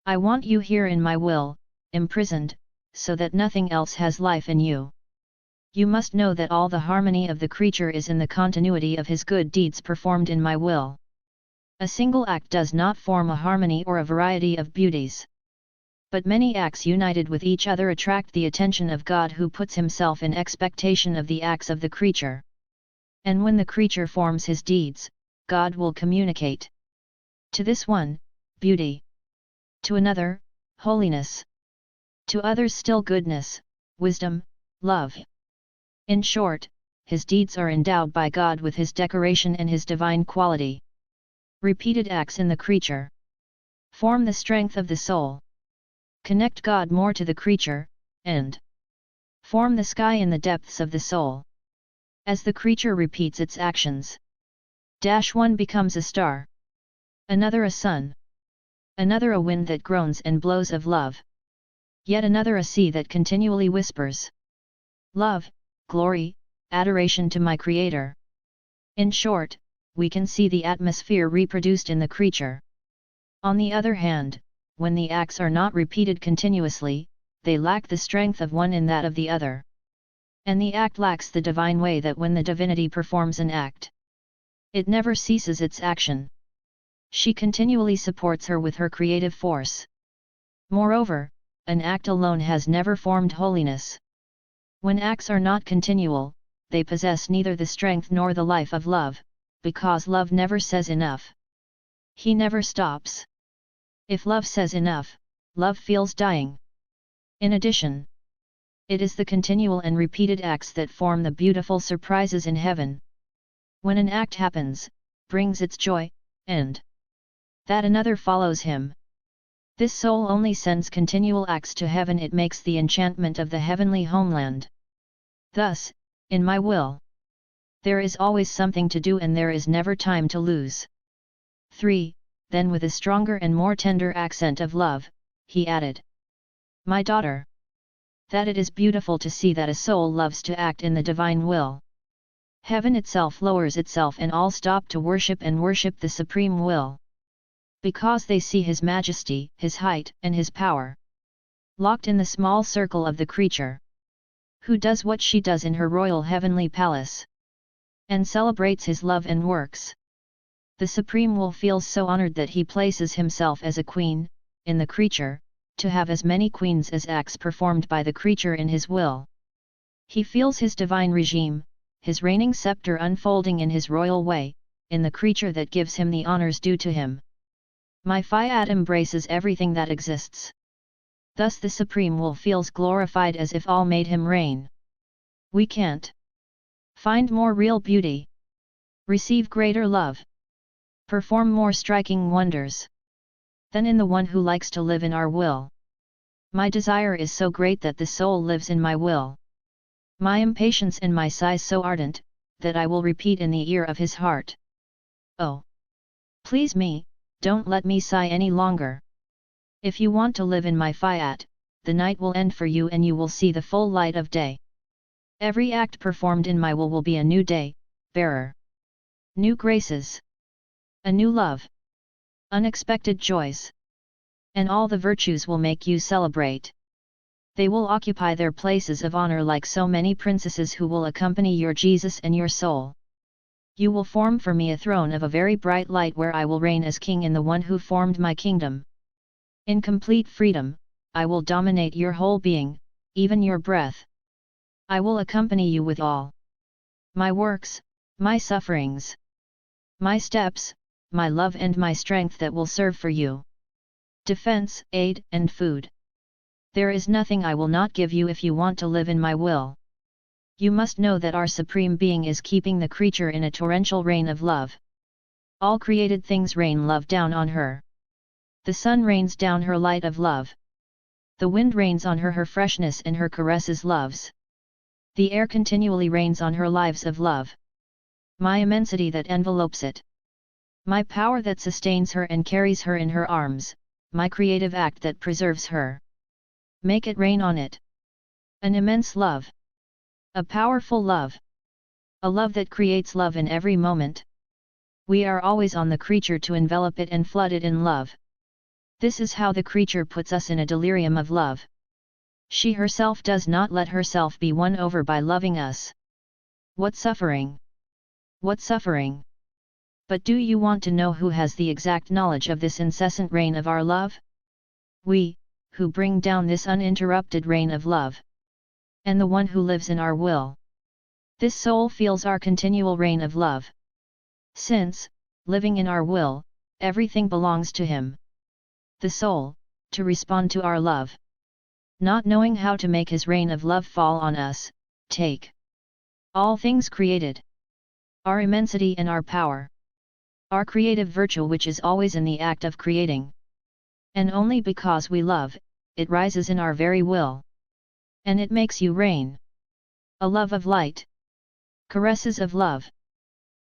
I want you here in my will, imprisoned, so that nothing else has life in you. You must know that all the harmony of the creature is in the continuity of his good deeds performed in my will. A single act does not form a harmony or a variety of beauties. But many acts united with each other attract the attention of God, who puts himself in expectation of the acts of the creature. And when the creature forms his deeds, God will communicate to this one, beauty. To another, holiness. To others still goodness, wisdom, love. In short, his deeds are endowed by God with his decoration and his divine quality. Repeated acts in the creature form the strength of the soul. Connect God more to the creature, and form the sky in the depths of the soul. As the creature repeats its actions, one becomes a star, another a sun, another a wind that groans and blows of love, yet another a sea that continually whispers love, glory, adoration to my Creator. In short, we can see the atmosphere reproduced in the creature. On the other hand, when the acts are not repeated continuously, they lack the strength of one in that of the other. And the act lacks the divine way that when the divinity performs an act, it never ceases its action. She continually supports her with her creative force. Moreover, an act alone has never formed holiness. When acts are not continual, they possess neither the strength nor the life of love, because love never says enough. He never stops. If love says enough, love feels dying. In addition, it is the continual and repeated acts that form the beautiful surprises in heaven. When an act happens, brings its joy, and that another follows him. This soul only sends continual acts to heaven, it makes the enchantment of the heavenly homeland. Thus, In my will. There is always something to do and there is never time to lose. 3. Then with a stronger and more tender accent of love, he added. My daughter. That it is beautiful to see that a soul loves to act in the divine will. Heaven itself lowers itself and all stop to worship the supreme will. Because they see His majesty, His height, and His power. Locked in the small circle of the creature. Who does what she does in her royal heavenly palace. And celebrates His love and works. The supreme will feels so honored that He places Himself as a queen, in the creature, to have as many queens as acts performed by the creature in His will. He feels His divine regime, His reigning scepter unfolding in His royal way, in the creature that gives Him the honors due to Him. My Fiat embraces everything that exists. Thus the supreme will feels glorified as if all made Him reign. We can't find more real beauty. Receive greater love. Perform more striking wonders. Than in the one who likes to live in our will. My desire is so great that the soul lives in my will. My impatience and my sighs so ardent, that I will repeat in the ear of His heart. Oh! Please me, don't let me sigh any longer. If you want to live in my Fiat, the night will end for you and you will see the full light of day. Every act performed in my will be a new day, bearer. New graces. A new love. Unexpected joys. And all the virtues will make you celebrate. They will occupy their places of honor like so many princesses who will accompany your Jesus and your soul. You will form for me a throne of a very bright light where I will reign as king in the one who formed my kingdom. In complete freedom, I will dominate your whole being, even your breath. I will accompany you with all my works, my sufferings, my steps, my love and my strength that will serve for you. Defense, aid, and food. There is nothing I will not give you if you want to live in my will. You must know that our Supreme Being is keeping the creature in a torrential rain of love. All created things rain love down on her. The sun rains down her light of love. The wind rains on her freshness and her caresses loves. The air continually rains on her lives of love. My immensity that envelopes it. My power that sustains her and carries her in her arms, my creative act that preserves her. Make it rain on it. An immense love. A powerful love. A love that creates love in every moment. We are always on the creature to envelop it and flood it in love. This is how the creature puts us in a delirium of love. She herself does not let herself be won over by loving us. What suffering! What suffering! But do you want to know who has the exact knowledge of this incessant rain of our love? We, who bring down this uninterrupted rain of love. And the one who lives in our will. This soul feels our continual rain of love. Since, living in our will, everything belongs to him. The soul, to respond to our love. Not knowing how to make his rain of love fall on us, take all things created. Our immensity and our power. Our creative virtue which is always in the act of creating. And only because we love, it rises in our very will. And it makes you reign. A love of light. Caresses of love.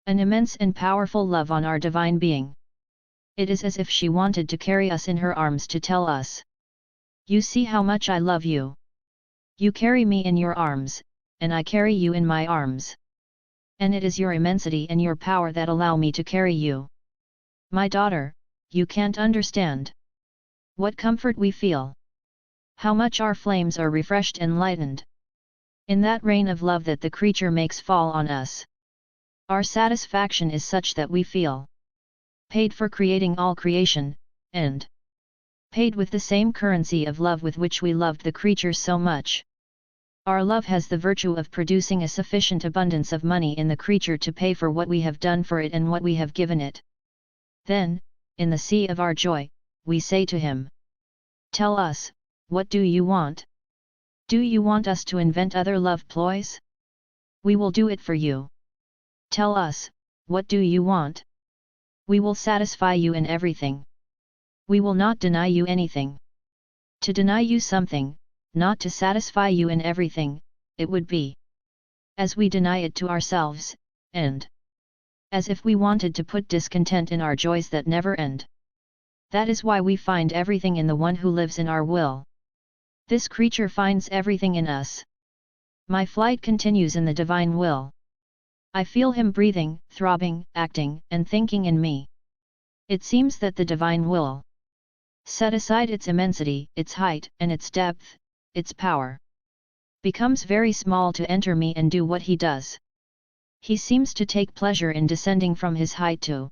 An immense and powerful love on our divine being. It is as if she wanted to carry us in her arms to tell us. You see how much I love you. You carry me in your arms, and I carry you in my arms. And it is your immensity and your power that allow me to carry you. My daughter, you can't understand. What comfort we feel. How much our flames are refreshed and lightened. In that rain of love that the creature makes fall on us. Our satisfaction is such that we feel paid for creating all creation, and paid with the same currency of love with which we loved the creature so much. Our love has the virtue of producing a sufficient abundance of money in the creature to pay for what we have done for it and what we have given it. Then, in the sea of our joy, we say to him, tell us, what do you want? Do you want us to invent other love ploys? We will do it for you. Tell us, what do you want? We will satisfy you in everything. We will not deny you anything. To deny you something, not to satisfy you in everything, it would be as we deny it to ourselves, and as if we wanted to put discontent in our joys that never end. That is why we find everything in the one who lives in our will. This creature finds everything in us. My flight continues in the divine will. I feel him breathing, throbbing, acting, and thinking in me. It seems that the divine will set aside its immensity, its height, and its depth, its power, becomes very small to enter me and do what he does. He seems to take pleasure in descending from his height to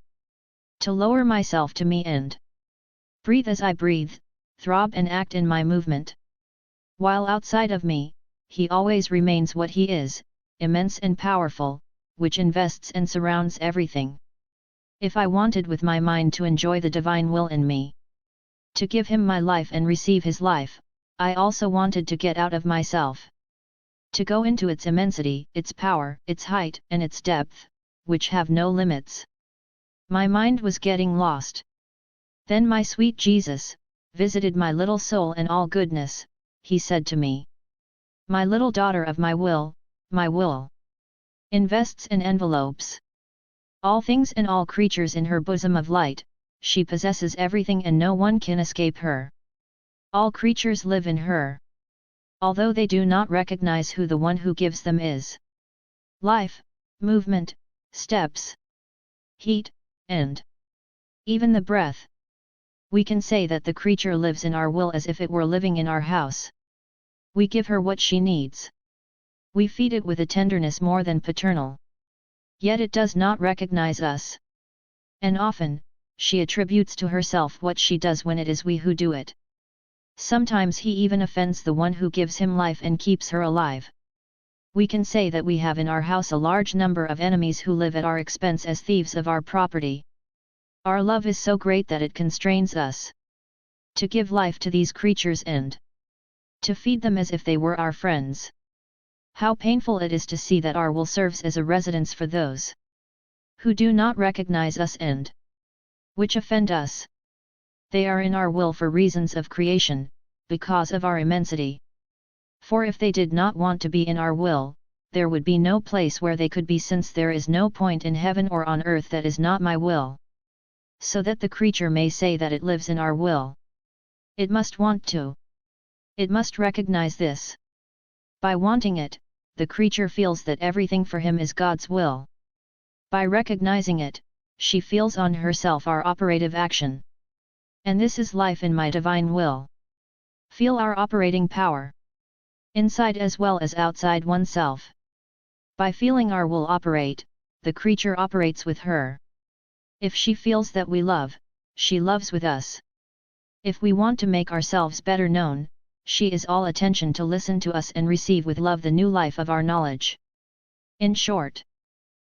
lower myself to me and breathe as I breathe, throb and act in my movement. While outside of me, he always remains what he is, immense and powerful, which invests and surrounds everything. If I wanted with my mind to enjoy the divine will in me, to give him my life and receive his life, I also wanted to get out of myself, to go into its immensity, its power, its height, and its depth, which have no limits. My mind was getting lost. Then my sweet Jesus visited my little soul and all goodness. He said to me, "My little daughter of my will invests and envelopes all things and all creatures in her bosom of light. She possesses everything and no one can escape her. All creatures live in her, although they do not recognize who the one who gives them is. Life, movement, steps, heat, and even the breath. We can say that the creature lives in our will as if it were living in our house. We give her what she needs. We feed it with a tenderness more than paternal. Yet it does not recognize us. And often, she attributes to herself what she does when it is we who do it. Sometimes he even offends the one who gives him life and keeps her alive. We can say that we have in our house a large number of enemies who live at our expense as thieves of our property. Our love is so great that it constrains us to give life to these creatures and to feed them as if they were our friends. How painful it is to see that our will serves as a residence for those who do not recognize us and which offend us. They are in our will for reasons of creation, because of our immensity. For if they did not want to be in our will, there would be no place where they could be, since there is no point in heaven or on earth that is not my will. So that the creature may say that it lives in our will, it must want to. It must recognize this. By wanting it, the creature feels that everything for him is God's will. By recognizing it, she feels on herself our operative action. And this is life in my divine will. Feel our operating power, inside as well as outside oneself. By feeling our will operate, the creature operates with her. If she feels that we love, she loves with us. If we want to make ourselves better known, she is all attention to listen to us and receive with love the new life of our knowledge. In short,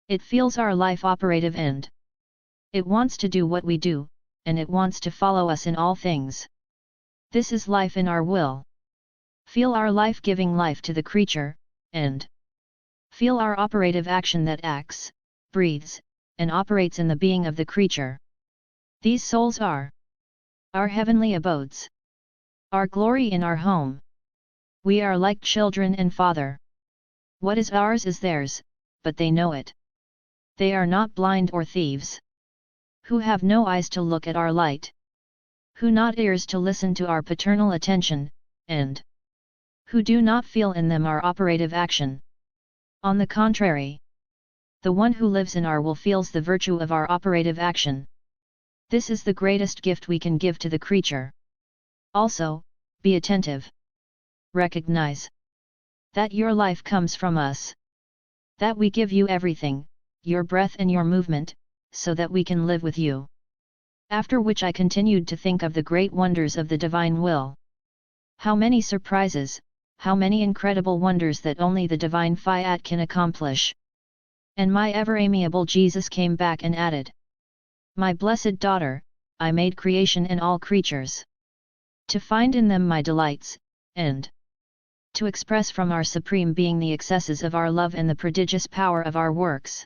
it feels our life operative end. It wants to do what we do, and it wants to follow us in all things. This is life in our will. Feel our life giving life to the creature, and feel our operative action that acts, breathes, and operates in the being of the creature. These souls are our heavenly abodes, our glory in our home. We are like children and Father. What is ours is theirs, but they know it. They are not blind or thieves, who have no eyes to look at our light, who not ears to listen to our paternal attention, and who do not feel in them our operative action. On the contrary, the one who lives in our will feels the virtue of our operative action. This is the greatest gift we can give to the creature. Also, be attentive. Recognize that your life comes from us, that we give you everything, your breath and your movement, so that we can live with you. After which I continued to think of the great wonders of the divine will. How many surprises, how many incredible wonders that only the divine Fiat can accomplish. And my ever amiable Jesus came back and added, "My blessed daughter, I made creation and all creatures, to find in them my delights, and to express from our Supreme Being the excesses of our love and the prodigious power of our works.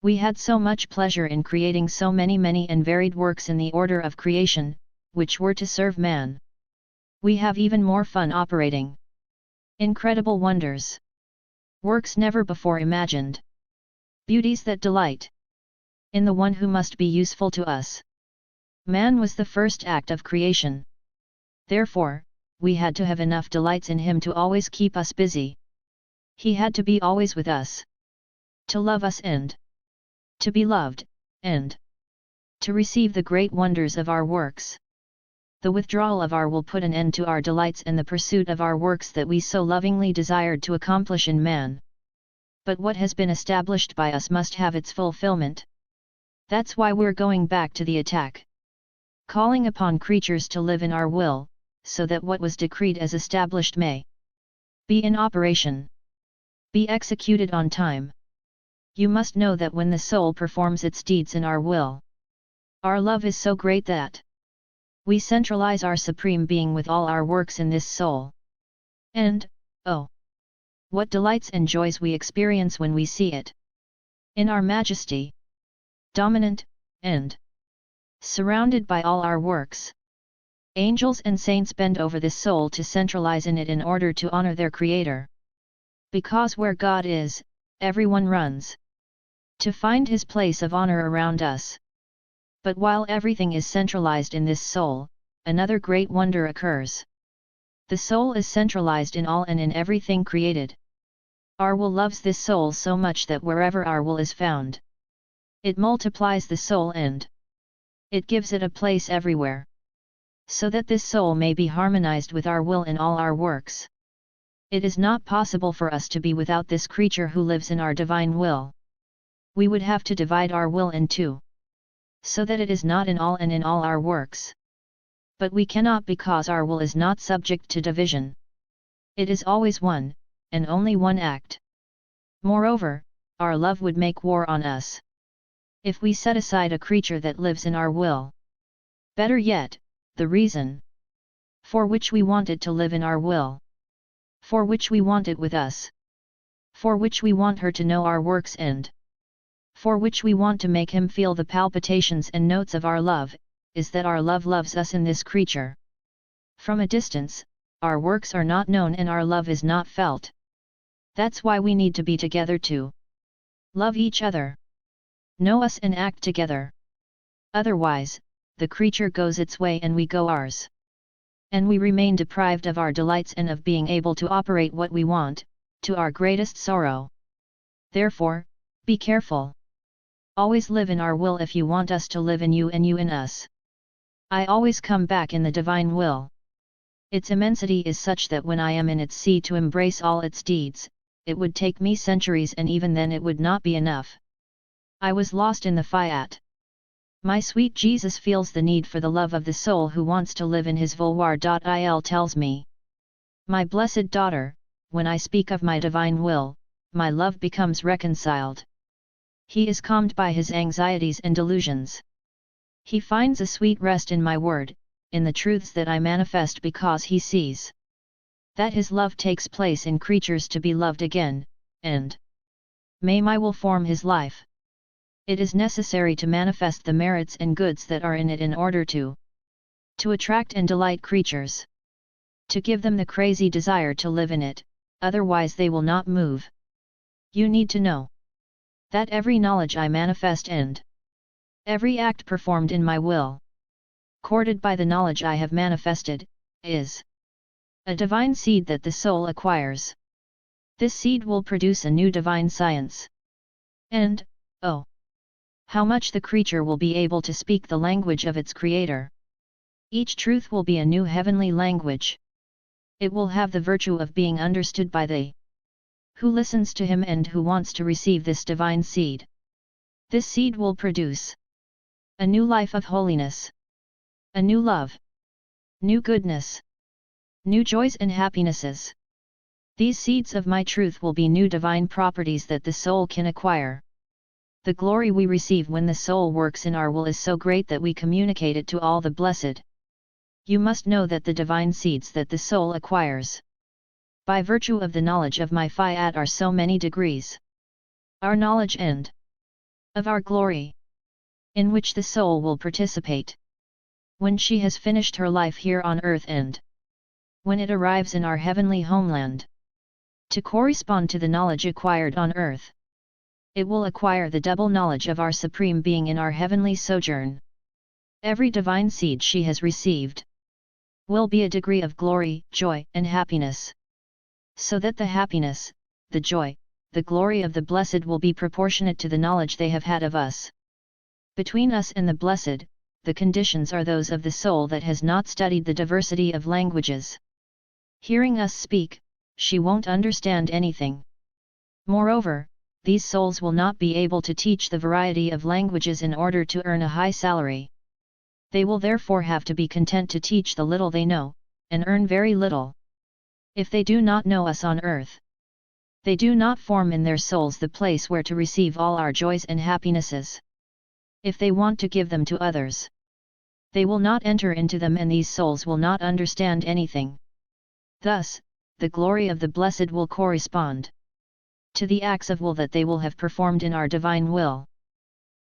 We had so much pleasure in creating so many and varied works in the order of creation, which were to serve man. We have even more fun operating incredible wonders. Works never before imagined. Beauties that delight in the one who must be useful to us. Man was the first act of creation. Therefore, we had to have enough delights in him to always keep us busy. He had to be always with us. To love us and to be loved, and to receive the great wonders of our works. The withdrawal of our will put an end to our delights and the pursuit of our works that we so lovingly desired to accomplish in man. But what has been established by us must have its fulfillment. That's why we're going back to the attack. Calling upon creatures to live in our will, so that what was decreed as established may be in operation, be executed on time. You must know that when the soul performs its deeds in our will, our love is so great that we centralize our Supreme Being with all our works in this soul. And, oh, what delights and joys we experience when we see it in our majesty, dominant, and surrounded by all our works. Angels and saints bend over this soul to centralize in it in order to honor their Creator. Because where God is, everyone runs to find his place of honor around us. But while everything is centralized in this soul, another great wonder occurs. The soul is centralized in all and in everything created. Our will loves this soul so much that wherever our will is found, it multiplies the soul and it gives it a place everywhere. So that this soul may be harmonized with our will in all our works. It is not possible for us to be without this creature who lives in our divine will. We would have to divide our will in two, so that it is not in all and in all our works. But we cannot because our will is not subject to division. It is always one, and only one act. Moreover, our love would make war on us if we set aside a creature that lives in our will. Better yet, the reason for which we want it to live in our will, for which we want it with us, for which we want her to know our works and for which we want to make him feel the palpitations and notes of our love, is that our love loves us in this creature. From a distance, our works are not known and our love is not felt. That's why we need to be together to love each other, know us and act together. Otherwise, the creature goes its way and we go ours. And we remain deprived of our delights and of being able to operate what we want, to our greatest sorrow. Therefore, be careful. Always live in our will if you want us to live in you and you in us. I always come back in the divine will. Its immensity is such that when I am in its sea to embrace all its deeds, it would take me centuries and even then it would not be enough. I was lost in the Fiat. My sweet Jesus feels the need for the love of the soul who wants to live in his Vouloir. Tells me, my blessed daughter, when I speak of my divine will, my love becomes reconciled. He is calmed by his anxieties and delusions. He finds a sweet rest in my word, in the truths that I manifest because he sees that his love takes place in creatures to be loved again, and may my will form his life. It is necessary to manifest the merits and goods that are in it in order to attract and delight creatures. To give them the crazy desire to live in it, otherwise they will not move. You need to know that every knowledge I manifest and every act performed in my will, courted by the knowledge I have manifested, is a divine seed that the soul acquires. This seed will produce a new divine science. And, oh, how much the creature will be able to speak the language of its Creator. Each truth will be a new heavenly language. It will have the virtue of being understood by the who listens to him and who wants to receive this divine seed. This seed will produce a new life of holiness, a new love, new goodness, new joys and happinesses. These seeds of my truth will be new divine properties that the soul can acquire. The glory we receive when the soul works in our will is so great that we communicate it to all the blessed. You must know that the divine seeds that the soul acquires by virtue of the knowledge of my Fiat are so many degrees. Our knowledge and of our glory, in which the soul will participate when she has finished her life here on earth and when it arrives in our heavenly homeland. to correspond to the knowledge acquired on earth. It will acquire the double knowledge of our Supreme Being in our heavenly sojourn. Every divine seed she has received will be a degree of glory, joy, and happiness. So that the happiness, the joy, the glory of the blessed will be proportionate to the knowledge they have had of us. Between us and the blessed, the conditions are those of the soul that has not studied the diversity of languages. Hearing us speak, she won't understand anything. Moreover, these souls will not be able to teach the variety of languages in order to earn a high salary. They will therefore have to be content to teach the little they know, and earn very little. If they do not know us on earth, they do not form in their souls the place where to receive all our joys and happinesses. If they want to give them to others, they will not enter into them, and these souls will not understand anything. Thus, the glory of the blessed will correspond to the acts of will that they will have performed in our divine will.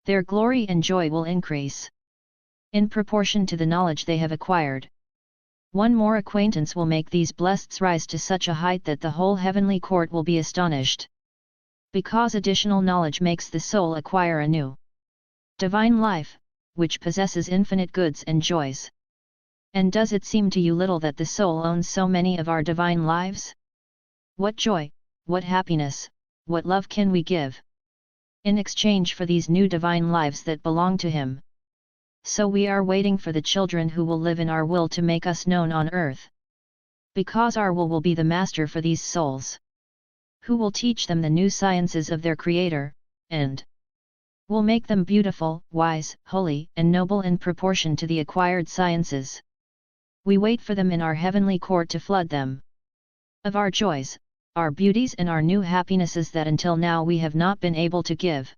Their glory and joy will increase in proportion to the knowledge they have acquired. One more acquaintance will make these blesseds rise to such a height that the whole heavenly court will be astonished. Because additional knowledge makes the soul acquire a new divine life, which possesses infinite goods and joys. And does it seem to you little that the soul owns so many of our divine lives? What joy, what happiness, what love can we give in exchange for these new divine lives that belong to him? So we are waiting for the children who will live in our will to make us known on earth. Because our will be the master for these souls, who will teach them the new sciences of their Creator, and will make them beautiful, wise, holy, and noble in proportion to the acquired sciences. We wait for them in our heavenly court to flood them of our joys, our beauties, and our new happinesses that until now we have not been able to give.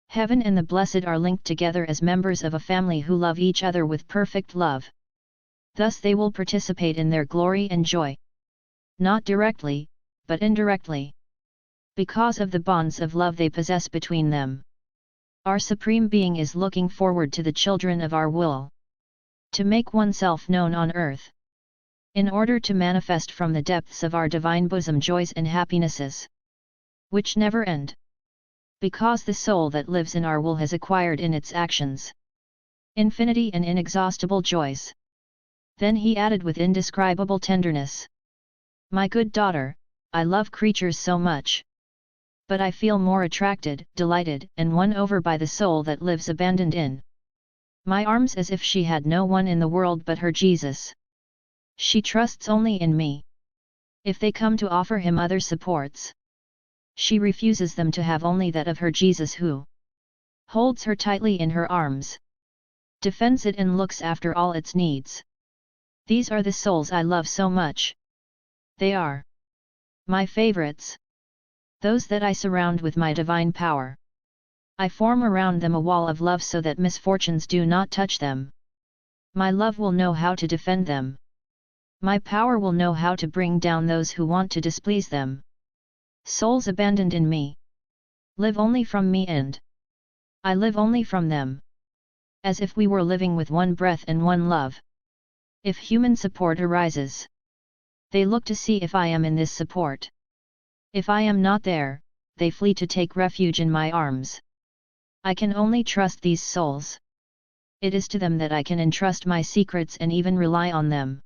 Heaven and the blessed are linked together as members of a family who love each other with perfect love. Thus they will participate in their glory and joy. Not directly, but indirectly. Because of the bonds of love they possess between them. Our Supreme Being is looking forward to the children of our will to make oneself known on earth, in order to manifest from the depths of our divine bosom joys and happinesses, which never end. Because the soul that lives in our will has acquired in its actions infinity and inexhaustible joys. Then he added with indescribable tenderness, "My good daughter, I love creatures so much. But I feel more attracted, delighted, and won over by the soul that lives abandoned in my arms as if she had no one in the world but her Jesus. She trusts only in me. If they come to offer him other supports, she refuses them to have only that of her Jesus, who holds her tightly in her arms, defends it, and looks after all its needs. These are the souls I love so much. They are my favorites, those that I surround with my divine power. I form around them a wall of love so that misfortunes do not touch them. My love will know how to defend them. My power will know how to bring down those who want to displease them. Souls abandoned in me live only from me, and I live only from them. As if we were living with one breath and one love. If human support arises, they look to see if I am in this support. If I am not there, they flee to take refuge in my arms. I can only trust these souls. It is to them that I can entrust my secrets and even rely on them.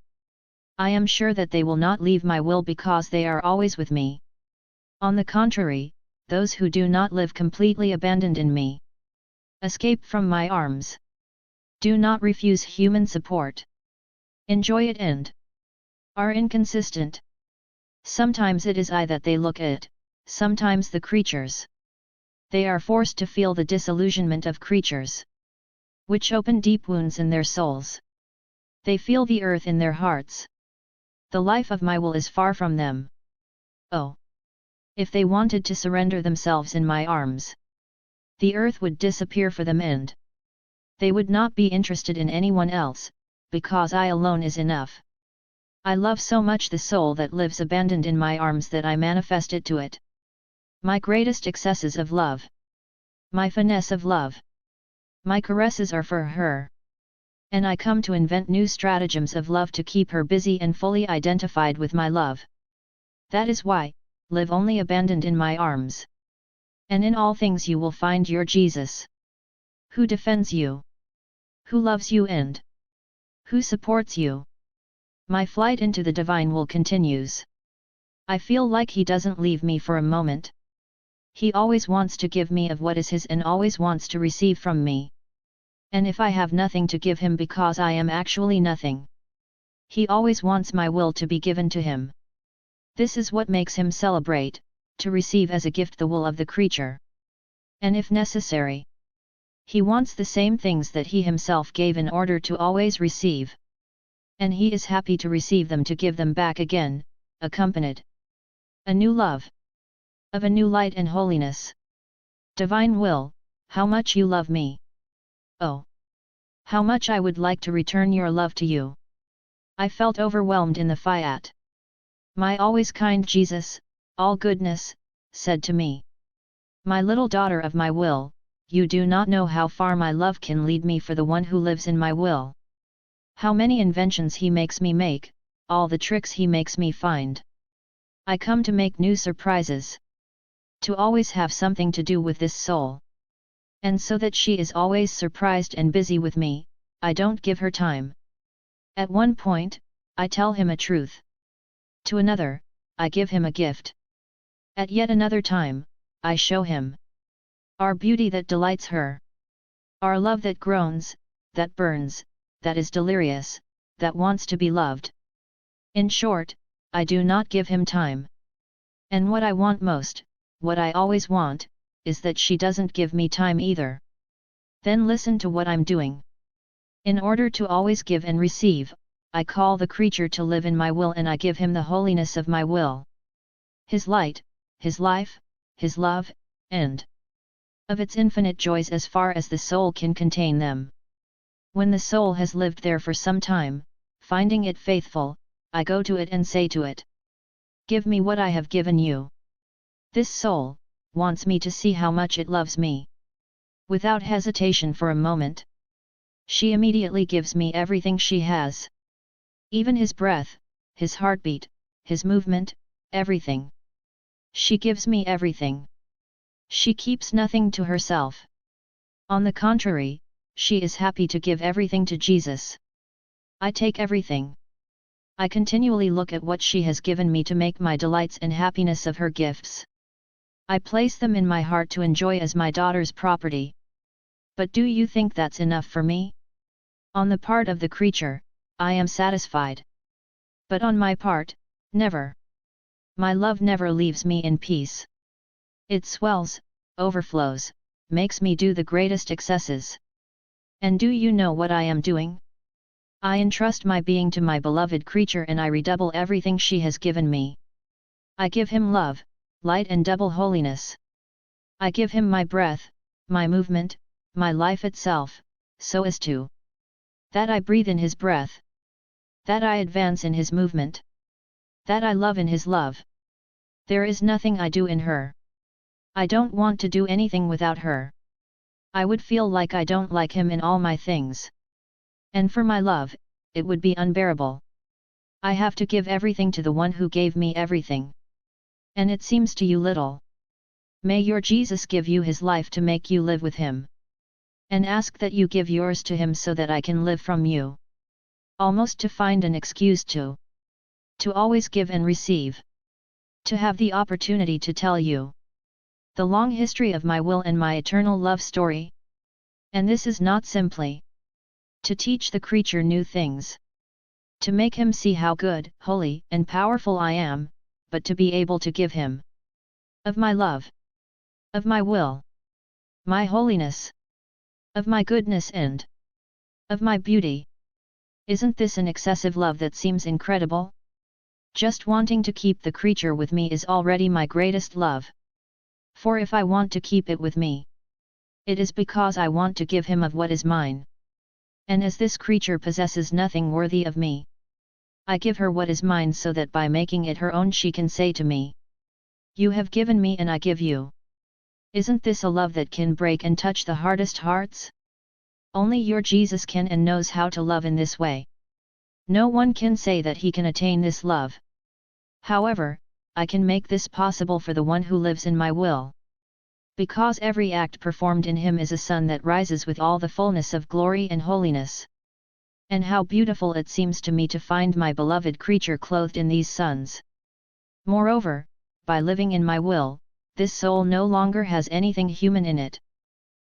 I am sure that they will not leave my will because they are always with me. On the contrary, those who do not live completely abandoned in me escape from my arms. Do not refuse human support. Enjoy it and are inconsistent. Sometimes it is I that they look at, sometimes the creatures. They are forced to feel the disillusionment of creatures, which open deep wounds in their souls. They feel the earth in their hearts. The life of my will is far from them. Oh! If they wanted to surrender themselves in my arms, the earth would disappear for them, and they would not be interested in anyone else, because I alone is enough. I love so much the soul that lives abandoned in my arms that I manifest it to it. My greatest excesses of love, my finesse of love, my caresses are for her. And I come to invent new stratagems of love to keep her busy and fully identified with my love. That is why, live only abandoned in my arms. And in all things you will find your Jesus, who defends you, who loves you and who supports you. My flight into the divine will continues. I feel like he doesn't leave me for a moment. He always wants to give me of what is his and always wants to receive from me. And if I have nothing to give him because I am actually nothing, he always wants my will to be given to him. This is what makes him celebrate, to receive as a gift the will of the creature. And if necessary, he wants the same things that he himself gave in order to always receive. And he is happy to receive them to give them back again, accompanied a new love, of a new light and holiness. Divine will, how much you love me. Oh, how much I would like to return your love to you. I felt overwhelmed in the Fiat. My always kind Jesus, all goodness, said to me, my little daughter of my will, you do not know how far my love can lead me for the one who lives in my will. How many inventions he makes me make, all the tricks he makes me find. I come to make new surprises. To always have something to do with this soul. And so that she is always surprised and busy with me, I don't give her time. At one point, I tell him a truth. To another, I give him a gift. At yet another time, I show him our beauty that delights her. Our love that groans, that burns, that is delirious, that wants to be loved. In short, I do not give him time. And what I want most, what I always want, is that she doesn't give me time either. Then listen to what I'm doing. In order to always give and receive, I call the creature to live in my will and I give him the holiness of my will. His light, his life, his love, and of its infinite joys as far as the soul can contain them. When the soul has lived there for some time, finding it faithful, I go to it and say to it, give me what I have given you. This soul wants me to see how much it loves me. Without hesitation for a moment, she immediately gives me everything she has. Even his breath, his heartbeat, his movement, everything. She gives me everything. She keeps nothing to herself. On the contrary, she is happy to give everything to Jesus. I take everything. I continually look at what she has given me to make my delights and happiness of her gifts. I place them in my heart to enjoy as my daughter's property. But do you think that's enough for me? On the part of the creature, I am satisfied. But on my part, never. My love never leaves me in peace. It swells, overflows, makes me do the greatest excesses. And do you know what I am doing? I entrust my being to my beloved creature and I redouble everything she has given me. I give him love, light and double holiness. I give him my breath, my movement, my life itself, so as to that I breathe in his breath, that I advance in his movement, that I love in his love. There is nothing I do in her. I don't want to do anything without her. I would feel like I don't like him in all my things. And for my love, it would be unbearable. I have to give everything to the one who gave me everything. And it seems to you little. May your Jesus give you his life to make you live with him. And ask that you give yours to him so that I can live from you. Almost to find an excuse to always give and receive. To have the opportunity to tell you the long history of my will and my eternal love story. And this is not simply to teach the creature new things, to make him see how good, holy, and powerful I am, but to be able to give him of my love, of my will, my holiness, of my goodness and of my beauty. Isn't this an excessive love that seems incredible? Just wanting to keep the creature with me is already my greatest love. For if I want to keep it with me, it is because I want to give him of what is mine. And as this creature possesses nothing worthy of me, I give her what is mine so that by making it her own she can say to me, you have given me and I give you. Isn't this a love that can break and touch the hardest hearts? Only your Jesus can and knows how to love in this way. No one can say that he can attain this love. However, I can make this possible for the one who lives in my will. Because every act performed in him is a sun that rises with all the fullness of glory and holiness. And how beautiful it seems to me to find my beloved creature clothed in these suns. Moreover, by living in my will, this soul no longer has anything human in it.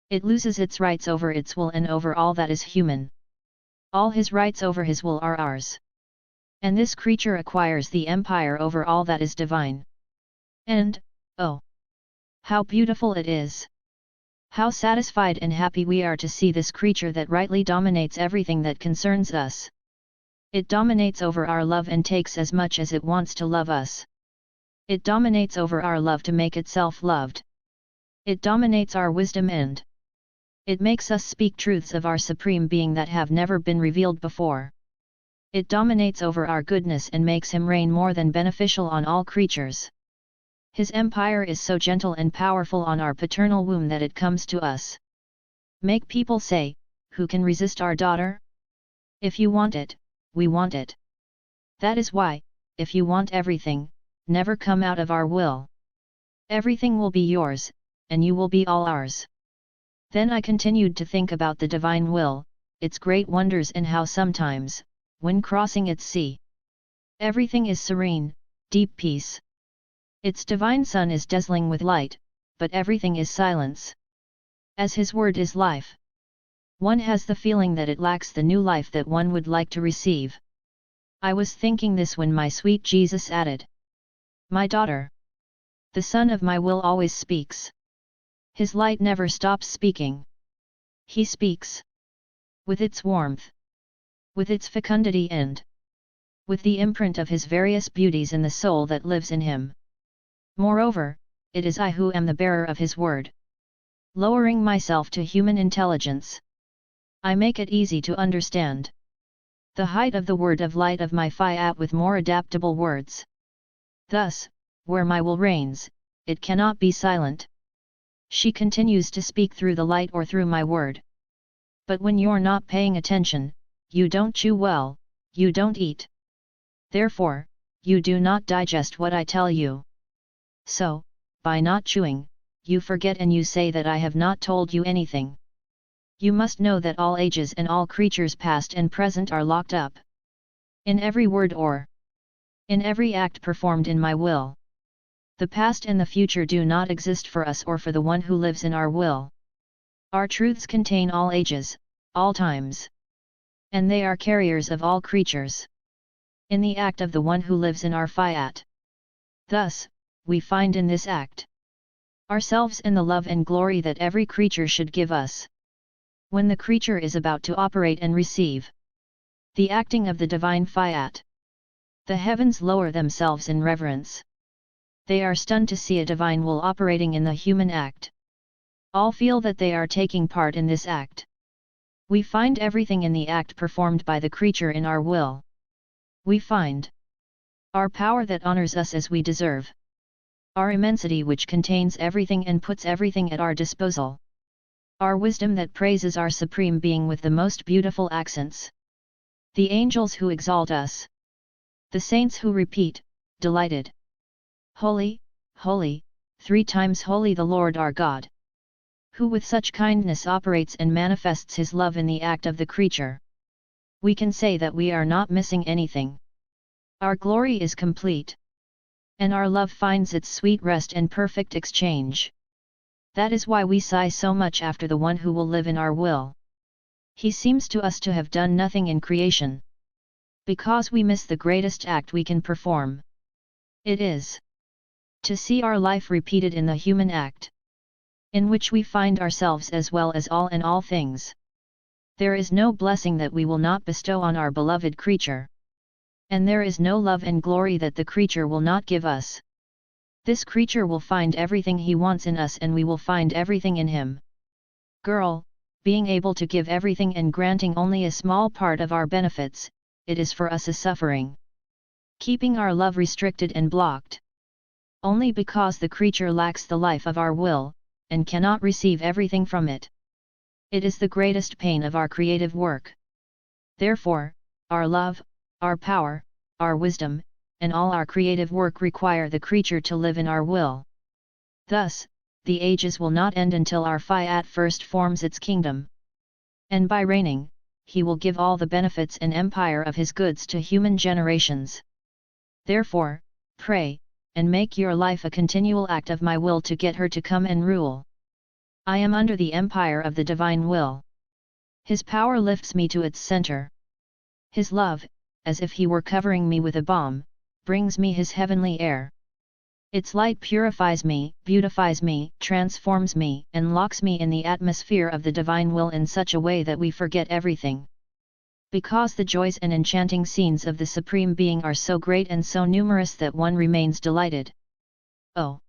It loses its rights over its will and over all that is human. All his rights over his will are ours. And this creature acquires the empire over all that is divine. And, oh, how beautiful it is! How satisfied and happy we are to see this creature that rightly dominates everything that concerns us. It dominates over our love and takes as much as it wants to love us. It dominates over our love to make itself loved. It dominates our wisdom and it makes us speak truths of our Supreme Being that have never been revealed before. It dominates over our goodness and makes him reign more than beneficial on all creatures. His empire is so gentle and powerful on our paternal womb that it comes to us. Make people say, "Who can resist our daughter? If you want it, we want it." That is why, if you want everything, never come out of our will. Everything will be yours, and you will be all ours. Then I continued to think about the divine will, its great wonders and how sometimes, when crossing its sea, everything is serene, deep peace. Its divine sun is dazzling with light, but everything is silence. As his word is life, one has the feeling that it lacks the new life that one would like to receive. I was thinking this when my sweet Jesus added, "My daughter, the sun of my will always speaks. His light never stops speaking. He speaks with its warmth, with its fecundity and with the imprint of his various beauties in the soul that lives in him. Moreover, it is I who am the bearer of his word. Lowering myself to human intelligence, I make it easy to understand the height of the word of light of my Fiat with more adaptable words. Thus, where my will reigns, it cannot be silent. She continues to speak through the light or through my word. But when you're not paying attention, you don't chew well, you don't eat. Therefore, you do not digest what I tell you. So, by not chewing, you forget and you say that I have not told you anything. You must know that all ages and all creatures past and present are locked up in every word or in every act performed in my will. The past and the future do not exist for us or for the one who lives in our will. Our truths contain all ages, all times. And they are carriers of all creatures. In the act of the one who lives in our Fiat. Thus, we find in this act ourselves and the love and glory that every creature should give us. When the creature is about to operate and receive the acting of the divine Fiat, the heavens lower themselves in reverence. They are stunned to see a divine will operating in the human act. All feel that they are taking part in this act. We find everything in the act performed by the creature in our will. We find our power that honors us as we deserve. Our immensity which contains everything and puts everything at our disposal. Our wisdom that praises our Supreme Being with the most beautiful accents. The angels who exalt us. The saints who repeat, delighted, "Holy, holy, 3 times holy the Lord our God," who with such kindness operates and manifests his love in the act of the creature. We can say that we are not missing anything. Our glory is complete. And our love finds its sweet rest and perfect exchange. That is why we sigh so much after the one who will live in our will. He seems to us to have done nothing in creation. Because we miss the greatest act we can perform. It is to see our life repeated in the human act, in which we find ourselves as well as all and all things. There is no blessing that we will not bestow on our beloved creature. And there is no love and glory that the creature will not give us. This creature will find everything he wants in us and we will find everything in him. Girl, being able to give everything and granting only a small part of our benefits, it is for us a suffering. Keeping our love restricted and blocked. Only because the creature lacks the life of our will, and cannot receive everything from it. It is the greatest pain of our creative work. Therefore, our love, our power, our wisdom, and all our creative work require the creature to live in our will. Thus, the ages will not end until our Fiat first forms its kingdom. And by reigning, he will give all the benefits and empire of his goods to human generations. Therefore, pray, and make your life a continual act of my will to get her to come and rule. I am under the empire of the divine will. His power lifts me to its center. His love, as if he were covering me with a balm, brings me his heavenly air. Its light purifies me, beautifies me, transforms me, and locks me in the atmosphere of the divine will in such a way that we forget everything. Because the joys and enchanting scenes of the Supreme Being are so great and so numerous that one remains delighted. Oh!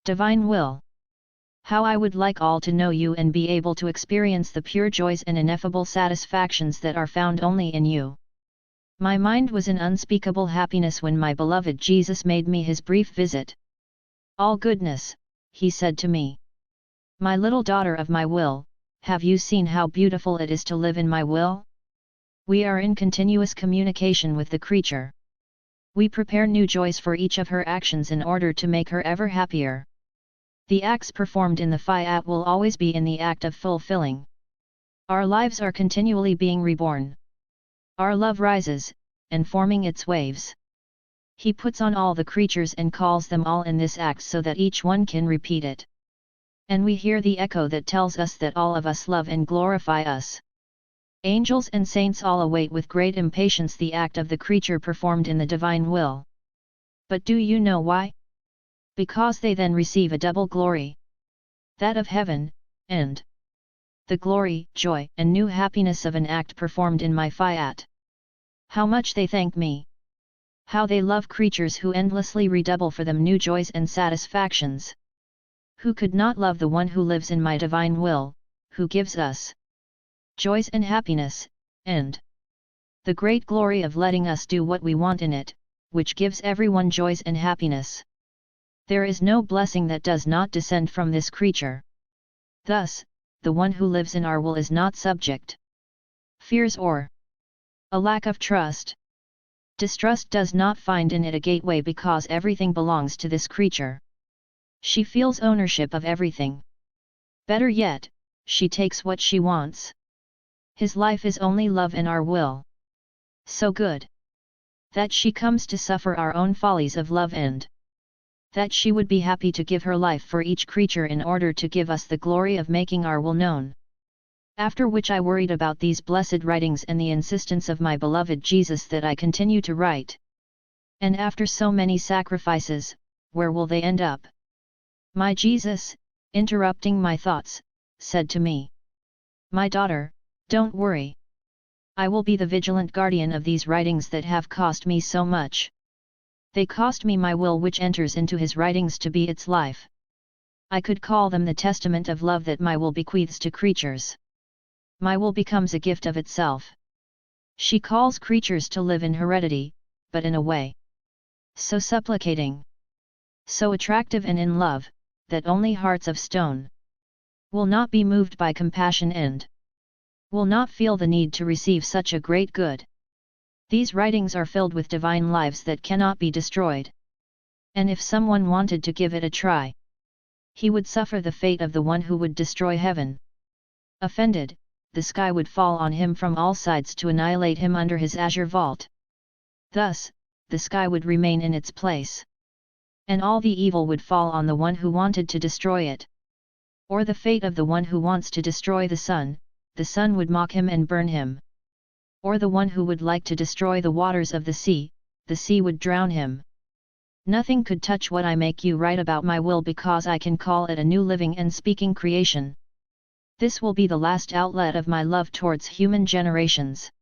Divine Will! How I would like all to know you and be able to experience the pure joys and ineffable satisfactions that are found only in you. My mind was in unspeakable happiness when my beloved Jesus made me his brief visit. All goodness, he said to me. My little daughter of my will, have you seen how beautiful it is to live in my will? We are in continuous communication with the creature. We prepare new joys for each of her actions in order to make her ever happier. The acts performed in the Fiat will always be in the act of fulfilling. Our lives are continually being reborn. Our love rises, and forming its waves. He puts on all the creatures and calls them all in this act so that each one can repeat it. And we hear the echo that tells us that all of us love and glorify us. Angels and saints all await with great impatience the act of the creature performed in the divine will. But do you know why? Because they then receive a double glory. That of heaven, and the glory, joy, and new happiness of an act performed in my Fiat. How much they thank me! How they love creatures who endlessly redouble for them new joys and satisfactions! Who could not love the one who lives in my divine will, who gives us joys and happiness, and the great glory of letting us do what we want in it, which gives everyone joys and happiness. There is no blessing that does not descend from this creature. Thus, the one who lives in our will is not subject. Fears or a lack of trust. Distrust does not find in it a gateway because everything belongs to this creature. She feels ownership of everything. Better yet, she takes what she wants. His life is only love and our will. So good that she comes to suffer our own follies of love and that she would be happy to give her life for each creature in order to give us the glory of making our will known. After which I worried about these blessed writings and the insistence of my beloved Jesus that I continue to write. And after so many sacrifices, where will they end up? My Jesus, interrupting my thoughts, said to me, "My daughter, don't worry. I will be the vigilant guardian of these writings that have cost me so much. They cost me my will which enters into his writings to be its life. I could call them the testament of love that my will bequeaths to creatures. My will becomes a gift of itself. She calls creatures to live in heredity, but in a way so supplicating, so attractive and in love, that only hearts of stone will not be moved by compassion and will not feel the need to receive such a great good. These writings are filled with divine lives that cannot be destroyed. And if someone wanted to give it a try, he would suffer the fate of the one who would destroy heaven. Offended, the sky would fall on him from all sides to annihilate him under his azure vault. Thus, the sky would remain in its place. And all the evil would fall on the one who wanted to destroy it. Or the fate of the one who wants to destroy the sun would mock him and burn him. Or the one who would like to destroy the waters of the sea would drown him. Nothing could touch what I make you write about my will because I can call it a new living and speaking creation. This will be the last outlet of my love towards human generations.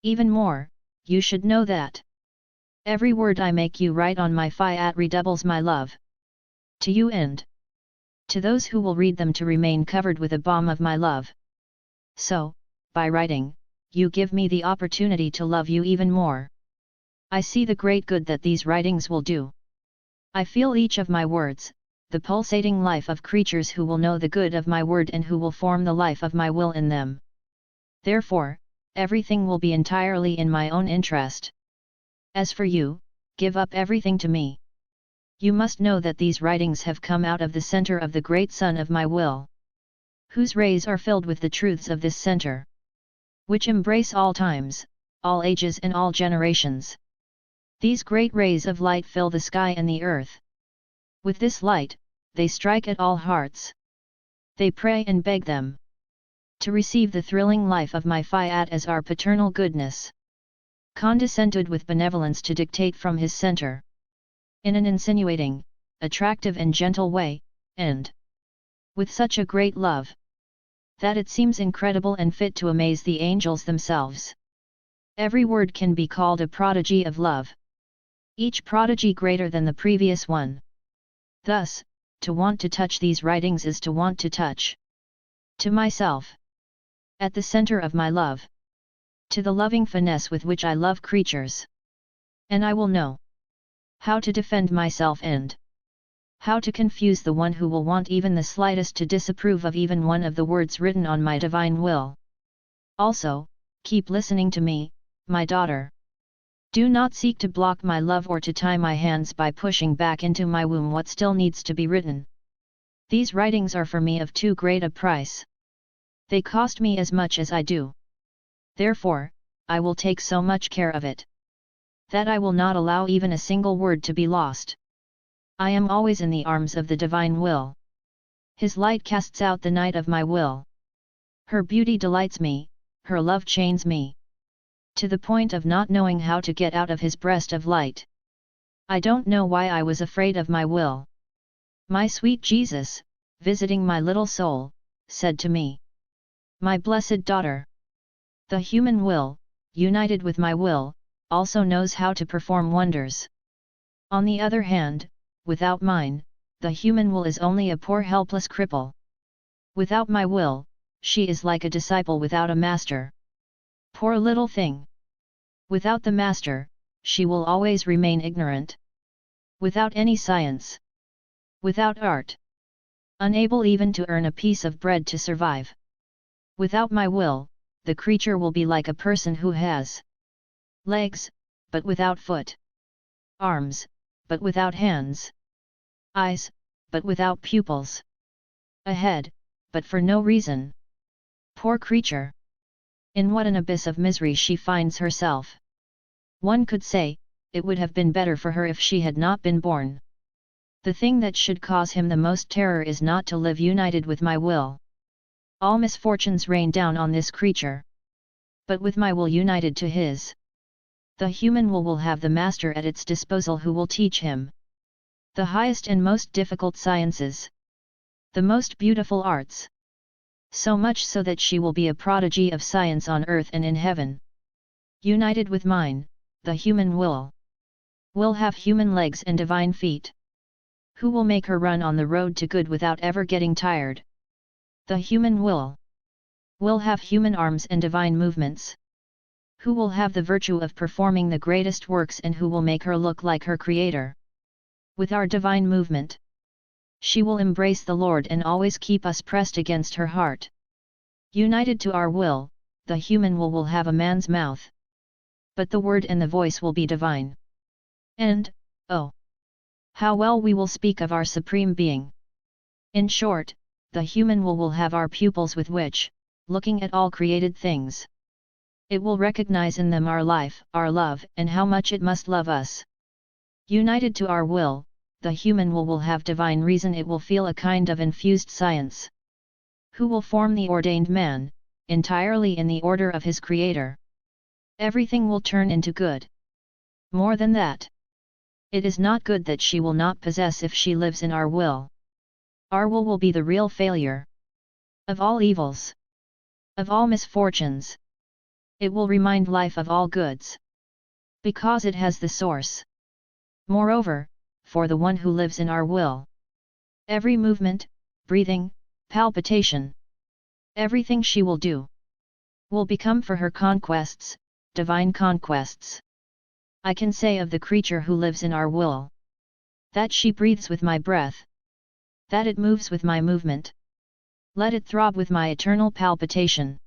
Even more, you should know that every word I make you write on my Fiat redoubles my love to you and to those who will read them to remain covered with a balm of my love. So, by writing, you give me the opportunity to love you even more. I see the great good that these writings will do. I feel each of my words, the pulsating life of creatures who will know the good of my word and who will form the life of my will in them. Therefore, everything will be entirely in my own interest. As for you, give up everything to me. You must know that these writings have come out of the center of the great sun of my will, whose rays are filled with the truths of this center, which embrace all times, all ages and all generations. These great rays of light fill the sky and the earth. With this light, they strike at all hearts. They pray and beg them to receive the thrilling life of my Fiat as our paternal goodness, condescended with benevolence to dictate from his center, in an insinuating, attractive and gentle way, and with such a great love, that it seems incredible and fit to amaze the angels themselves. Every word can be called a prodigy of love, each prodigy greater than the previous one. Thus, to want to touch these writings is to want to touch to myself, at the center of my love, to the loving finesse with which I love creatures. And I will know how to defend myself and how to confuse the one who will want even the slightest to disapprove of even one of the words written on my divine will. Also, keep listening to me, my daughter. Do not seek to block my love or to tie my hands by pushing back into my womb what still needs to be written. These writings are for me of too great a price. They cost me as much as I do. Therefore, I will take so much care of it, that I will not allow even a single word to be lost. I am always in the arms of the divine will. His light casts out the night of my will. Her beauty delights me, her love chains me, to the point of not knowing how to get out of his breast of light. I don't know why I was afraid of my will. My sweet Jesus, visiting my little soul, said to me, my blessed daughter, the human will, united with my will, also knows how to perform wonders. On the other hand, without mine, the human will is only a poor helpless cripple. Without my will, she is like a disciple without a master. Poor little thing! Without the master, she will always remain ignorant. Without any science, without art, unable even to earn a piece of bread to survive. Without my will, the creature will be like a person who has legs, but without foot, arms, but without hands, eyes, but without pupils, a head, but for no reason. Poor creature! In what an abyss of misery she finds herself! One could say, it would have been better for her if she had not been born. The thing that should cause him the most terror is not to live united with my will. All misfortunes rain down on this creature, but with my will united to his. The human will have the master at its disposal who will teach him the highest and most difficult sciences, the most beautiful arts, so much so that she will be a prodigy of science on earth and in heaven. United with mine, the human will have human legs and divine feet, who will make her run on the road to good without ever getting tired. The human will have human arms and divine movements, who will have the virtue of performing the greatest works and who will make her look like her Creator. With our divine movement, she will embrace the Lord and always keep us pressed against her heart. United to our will, the human will have a man's mouth, but the word and the voice will be divine. And, oh, how well we will speak of our Supreme Being! In short, the human will have our pupils with which, looking at all created things, it will recognize in them our life, our love, and how much it must love us. United to our will, the human will have divine reason. It will feel a kind of infused science, who will form the ordained man, entirely in the order of his Creator. Everything will turn into good. More than that, it is not good that she will not possess if she lives in our will. Our will be the real failure of all evils, of all misfortunes. It will remind life of all goods, because it has the source. Moreover, for the one who lives in our will, every movement, breathing, palpitation, everything she will do, will become for her conquests, divine conquests. I can say of the creature who lives in our will, that she breathes with my breath, that it moves with my movement. Let it throb with my eternal palpitation.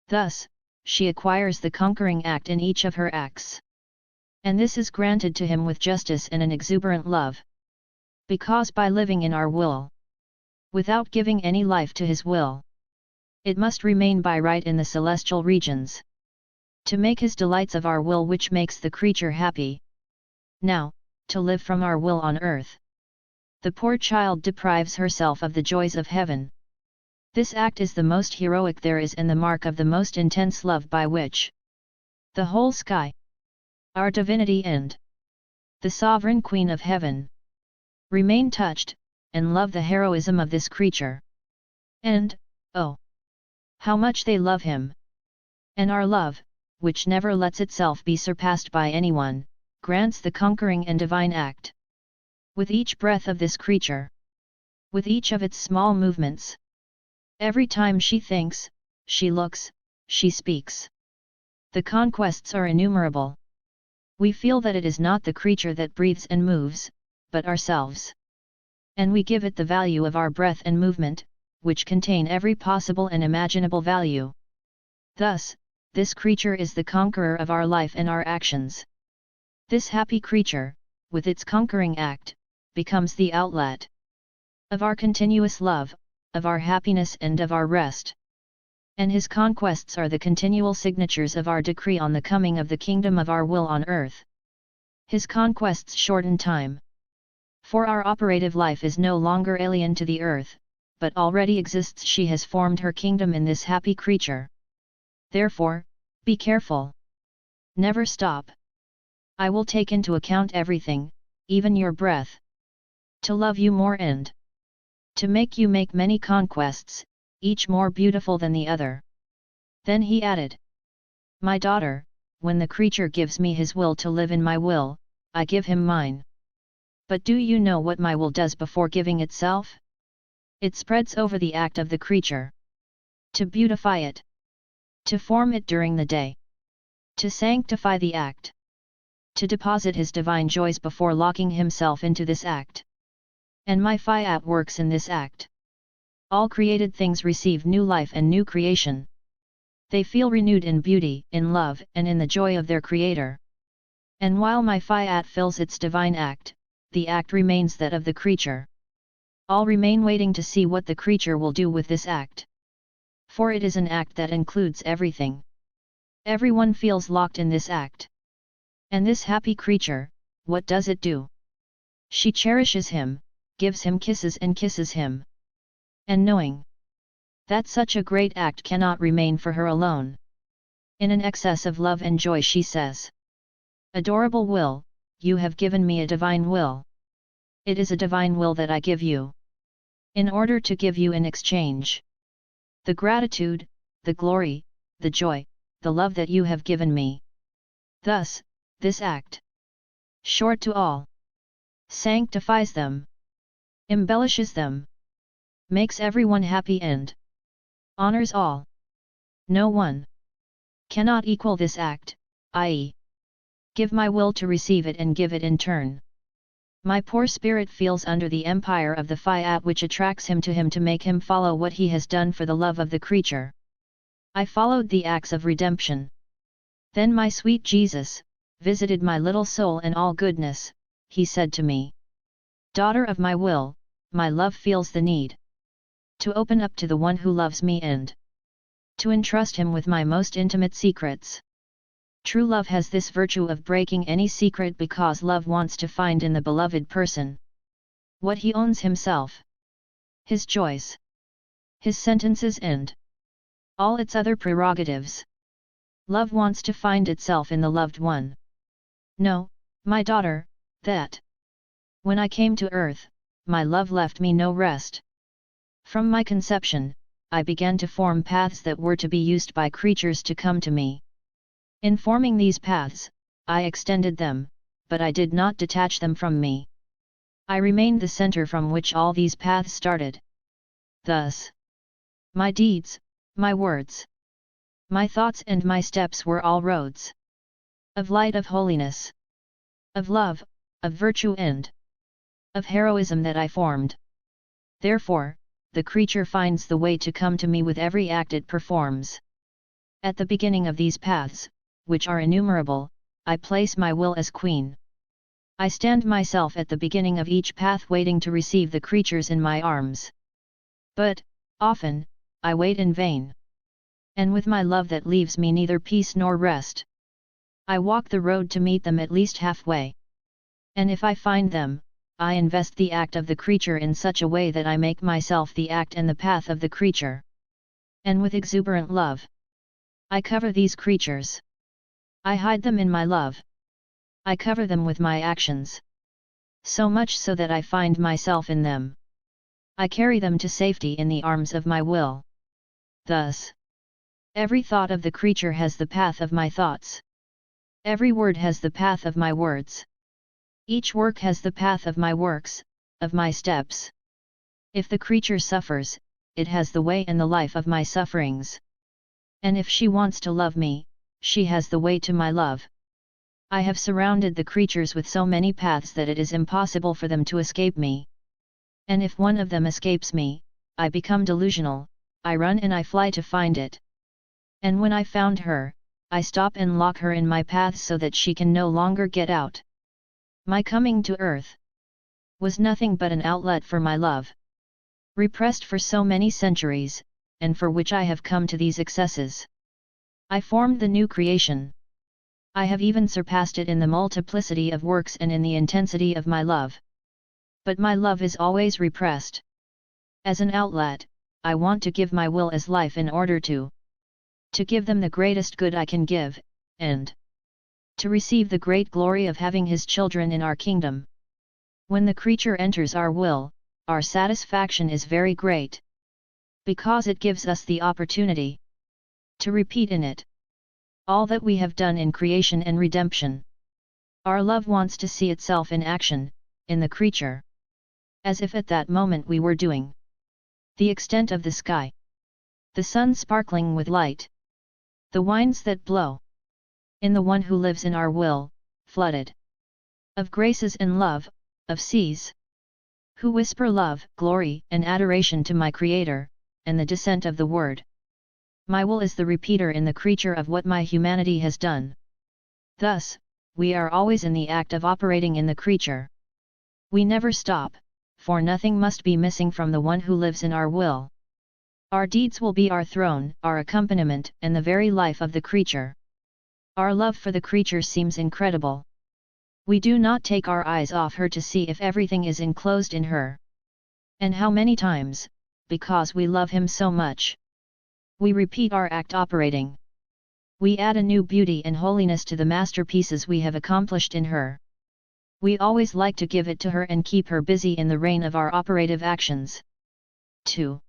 Thus, she acquires the conquering act in each of her acts. And this is granted to him with justice and an exuberant love. Because by living in our will, without giving any life to his will, it must remain by right in the celestial regions, to make his delights of our will which makes the creature happy. Now, to live from our will on earth, the poor child deprives herself of the joys of heaven. This act is the most heroic there is and the mark of the most intense love by which the whole sky, our divinity and the sovereign Queen of Heaven, remain touched, and love the heroism of this creature. And, oh, how much they love him! And our love, which never lets itself be surpassed by anyone, grants the conquering and divine act. With each breath of this creature, with each of its small movements, every time she thinks, she looks, she speaks, the conquests are innumerable. We feel that it is not the creature that breathes and moves, but ourselves. And we give it the value of our breath and movement, which contain every possible and imaginable value. Thus, this creature is the conqueror of our life and our actions. This happy creature, with its conquering act, becomes the outlet of our continuous love, of our happiness and of our rest. And his conquests are the continual signatures of our decree on the coming of the kingdom of our will on earth. His conquests shorten time. For our operative life is no longer alien to the earth, but already exists. She has formed her kingdom in this happy creature. Therefore, be careful. Never stop. I will take into account everything, even your breath, to love you more and to make you make many conquests, each more beautiful than the other. Then he added, My daughter, when the creature gives me his will to live in my will, I give him mine. But do you know what my will does before giving itself? It spreads over the act of the creature, to beautify it, to form it during the day, to sanctify the act, to deposit his divine joys before locking himself into this act. And my Fiat works in this act. All created things receive new life and new creation. They feel renewed in beauty, in love, and in the joy of their Creator. And while my Fiat fills its divine act, the act remains that of the creature. All remain waiting to see what the creature will do with this act. For it is an act that includes everything. Everyone feels locked in this act. And this happy creature, what does it do? She cherishes him, gives him kisses and kisses him. And knowing that such a great act cannot remain for her alone, in an excess of love and joy she says, Adorable will, you have given me a divine will. It is a divine will that I give you, in order to give you in exchange the gratitude, the glory, the joy, the love that you have given me. Thus, this act, short to all, sanctifies them, embellishes them, makes everyone happy and honors all. No one cannot equal this act, i.e., give my will to receive it and give it in turn. My poor spirit feels under the empire of the Fiat which attracts him to make him follow what he has done for the love of the creature. I followed the acts of redemption. Then my sweet Jesus visited my little soul in all goodness. He said to me, Daughter of my will, my love feels the need to open up to the one who loves me and to entrust him with my most intimate secrets. True love has this virtue of breaking any secret because love wants to find in the beloved person what he owns himself, his joys, his sentences and all its other prerogatives. Love wants to find itself in the loved one. Know, my daughter, that when I came to earth, my love left me no rest. From my conception, I began to form paths that were to be used by creatures to come to me. In forming these paths, I extended them, but I did not detach them from me. I remained the center from which all these paths started. Thus, my deeds, my words, my thoughts and my steps were all roads of light, of holiness, of love, of virtue and of heroism that I formed. Therefore, the creature finds the way to come to me with every act it performs. At the beginning of these paths, which are innumerable, I place my will as queen. I stand myself at the beginning of each path waiting to receive the creatures in my arms. But, often, I wait in vain. And with my love that leaves me neither peace nor rest. I walk the road to meet them at least halfway. And if I find them, I invest the act of the creature in such a way that I make myself the act and the path of the creature. And with exuberant love, I cover these creatures. I hide them in my love. I cover them with my actions. So much so that I find myself in them. I carry them to safety in the arms of my will. Thus, every thought of the creature has the path of my thoughts. Every word has the path of my words. Each work has the path of my works, of my steps. If the creature suffers, it has the way and the life of my sufferings. And if she wants to love me, she has the way to my love. I have surrounded the creatures with so many paths that it is impossible for them to escape me. And if one of them escapes me, I become delusional, I run and I fly to find it. And when I found her, I stop and lock her in my path so that she can no longer get out. My coming to earth was nothing but an outlet for my love, repressed for so many centuries, and for which I have come to these excesses. I formed the new creation. I have even surpassed it in the multiplicity of works and in the intensity of my love. But my love is always repressed. As an outlet, I want to give my will as life in order to give them the greatest good I can give, and to receive the great glory of having his children in our kingdom. When the creature enters our will, our satisfaction is very great. Because it gives us the opportunity to repeat in it all that we have done in creation and redemption. Our love wants to see itself in action, in the creature. As if at that moment we were doing the extent of the sky, the sun sparkling with light, the winds that blow, in the one who lives in our will, flooded of graces and love, of seas, who whisper love, glory, and adoration to my Creator, and the descent of the Word. My will is the repeater in the creature of what my humanity has done. Thus, we are always in the act of operating in the creature. We never stop, for nothing must be missing from the one who lives in our will. Our deeds will be our throne, our accompaniment, and the very life of the creature. Our love for the creature seems incredible. We do not take our eyes off her to see if everything is enclosed in her. And how many times, because we love him so much, we repeat our act operating. We add a new beauty and holiness to the masterpieces we have accomplished in her. We always like to give it to her and keep her busy in the reign of our operative actions. 2.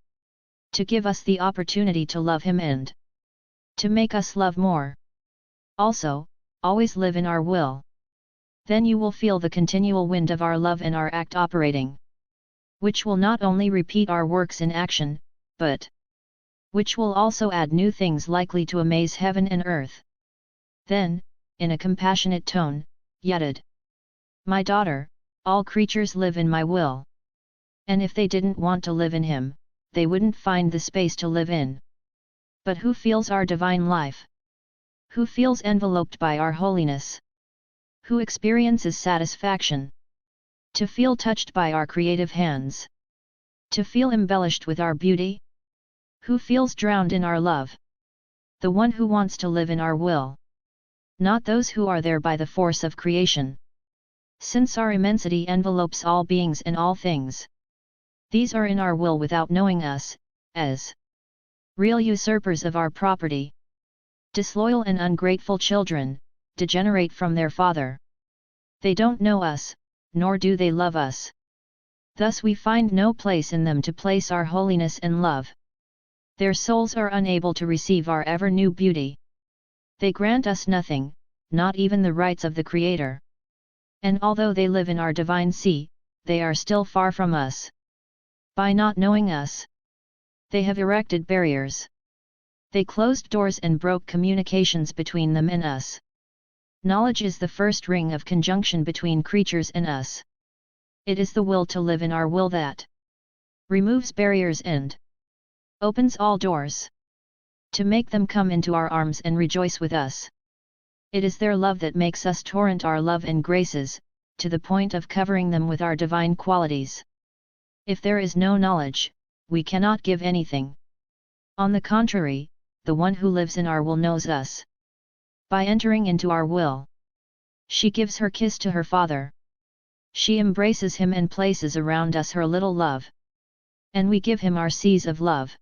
To give us the opportunity to love him and to make us love more. Also, always live in our will. Then you will feel the continual wind of our love and our act operating, which will not only repeat our works in action, but which will also add new things likely to amaze heaven and earth. Then, in a compassionate tone, Yetted, my daughter, all creatures live in my will. And if they didn't want to live in him, they wouldn't find the space to live in. But who feels our divine life? Who feels enveloped by our holiness? Who experiences satisfaction? To feel touched by our creative hands? To feel embellished with our beauty? Who feels drowned in our love? The one who wants to live in our will. Not those who are there by the force of creation. Since our immensity envelopes all beings and all things, these are in our will without knowing us, as real usurpers of our property. Disloyal and ungrateful children, degenerate from their father. They don't know us, nor do they love us. Thus we find no place in them to place our holiness and love. Their souls are unable to receive our ever-new beauty. They grant us nothing, not even the rights of the Creator. And although they live in our divine sea, they are still far from us. By not knowing us, they have erected barriers. They closed doors and broke communications between them and us. Knowledge is the first ring of conjunction between creatures and us. It is the will to live in our will that removes barriers and opens all doors, to make them come into our arms and rejoice with us. It is their love that makes us torrent our love and graces, to the point of covering them with our divine qualities. If there is no knowledge, we cannot give anything. On the contrary, the one who lives in our will knows us. By entering into our will, she gives her kiss to her Father. She embraces him and places around us her little love. And we give him our seas of love.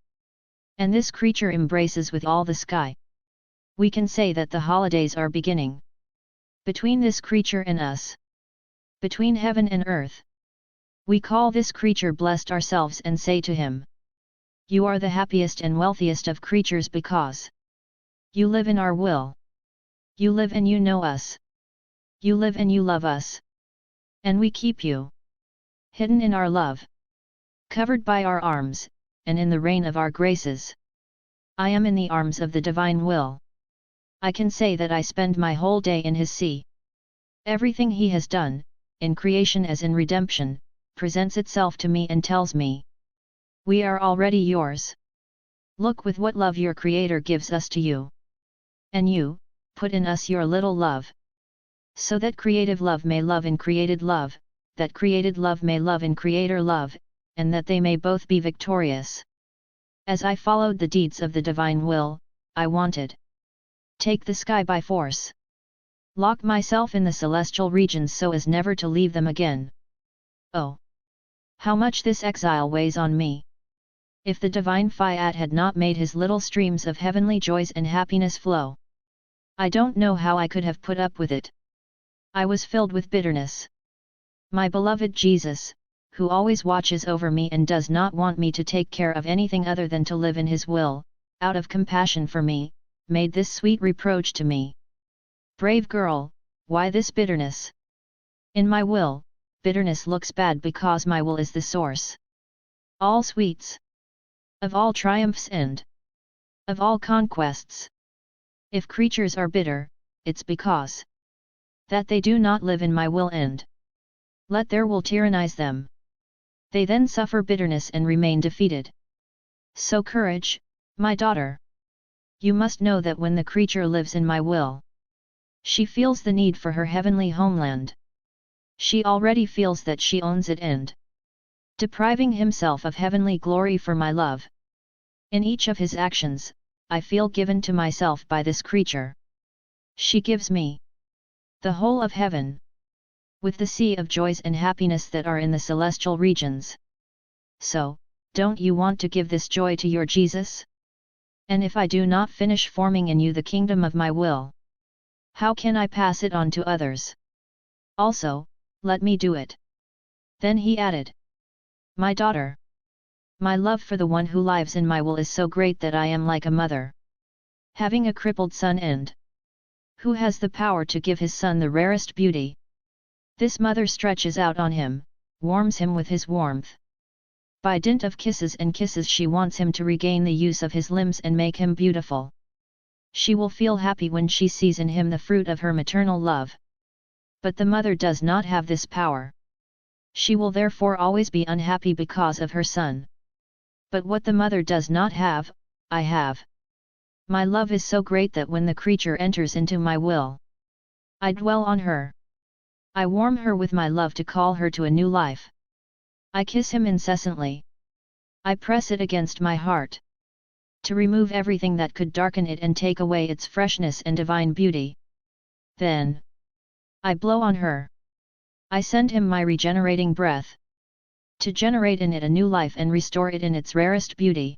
And this creature embraces with all the sky. We can say that the holidays are beginning. Between this creature and us. Between heaven and earth. We call this creature blessed ourselves and say to him, "You are the happiest and wealthiest of creatures because you live in our will. You live and you know us. You live and you love us. And we keep you hidden in our love, covered by our arms, and in the rain of our graces. I am in the arms of the divine will. I can say that I spend my whole day in his sea. Everything he has done, in creation as in redemption, presents itself to me and tells me, we are already yours. Look with what love your Creator gives us to you. And you, put in us your little love. So that creative love may love in created love, that created love may love in Creator love, and that they may both be victorious. As I followed the deeds of the divine will, I wanted take the sky by force. Lock myself in the celestial regions so as never to leave them again. Oh! How much this exile weighs on me! If the divine Fiat had not made his little streams of heavenly joys and happiness flow, I don't know how I could have put up with it. I was filled with bitterness. My beloved Jesus, who always watches over me and does not want me to take care of anything other than to live in his will, out of compassion for me, made this sweet reproach to me. Brave girl, why this bitterness? In my will, bitterness looks bad because my will is the source. All sweets. Of all triumphs and of all conquests. If creatures are bitter, it's because that they do not live in my will and let their will tyrannize them. They then suffer bitterness and remain defeated. So courage, my daughter. You must know that when the creature lives in my will, she feels the need for her heavenly homeland. She already feels that she owns it and depriving himself of heavenly glory for my love. In each of his actions, I feel given to myself by this creature. She gives me the whole of heaven, with the sea of joys and happiness that are in the celestial regions. So, don't you want to give this joy to your Jesus? And if I do not finish forming in you the kingdom of my will, how can I pass it on to others? Also, let me do it. Then he added, my daughter, my love for the one who lives in my will is so great that I am like a mother having a crippled son and who has the power to give his son the rarest beauty. This mother stretches out on him, warms him with his warmth. By dint of kisses and kisses she wants him to regain the use of his limbs and make him beautiful. She will feel happy when she sees in him the fruit of her maternal love. But the mother does not have this power. She will therefore always be unhappy because of her son. But what the mother does not have, I have. My love is so great that when the creature enters into my will, I dwell on her. I warm her with my love to call her to a new life. I kiss him incessantly. I press it against my heart, to remove everything that could darken it and take away its freshness and divine beauty. Then I blow on her. I send him my regenerating breath, to generate in it a new life and restore it in its rarest beauty.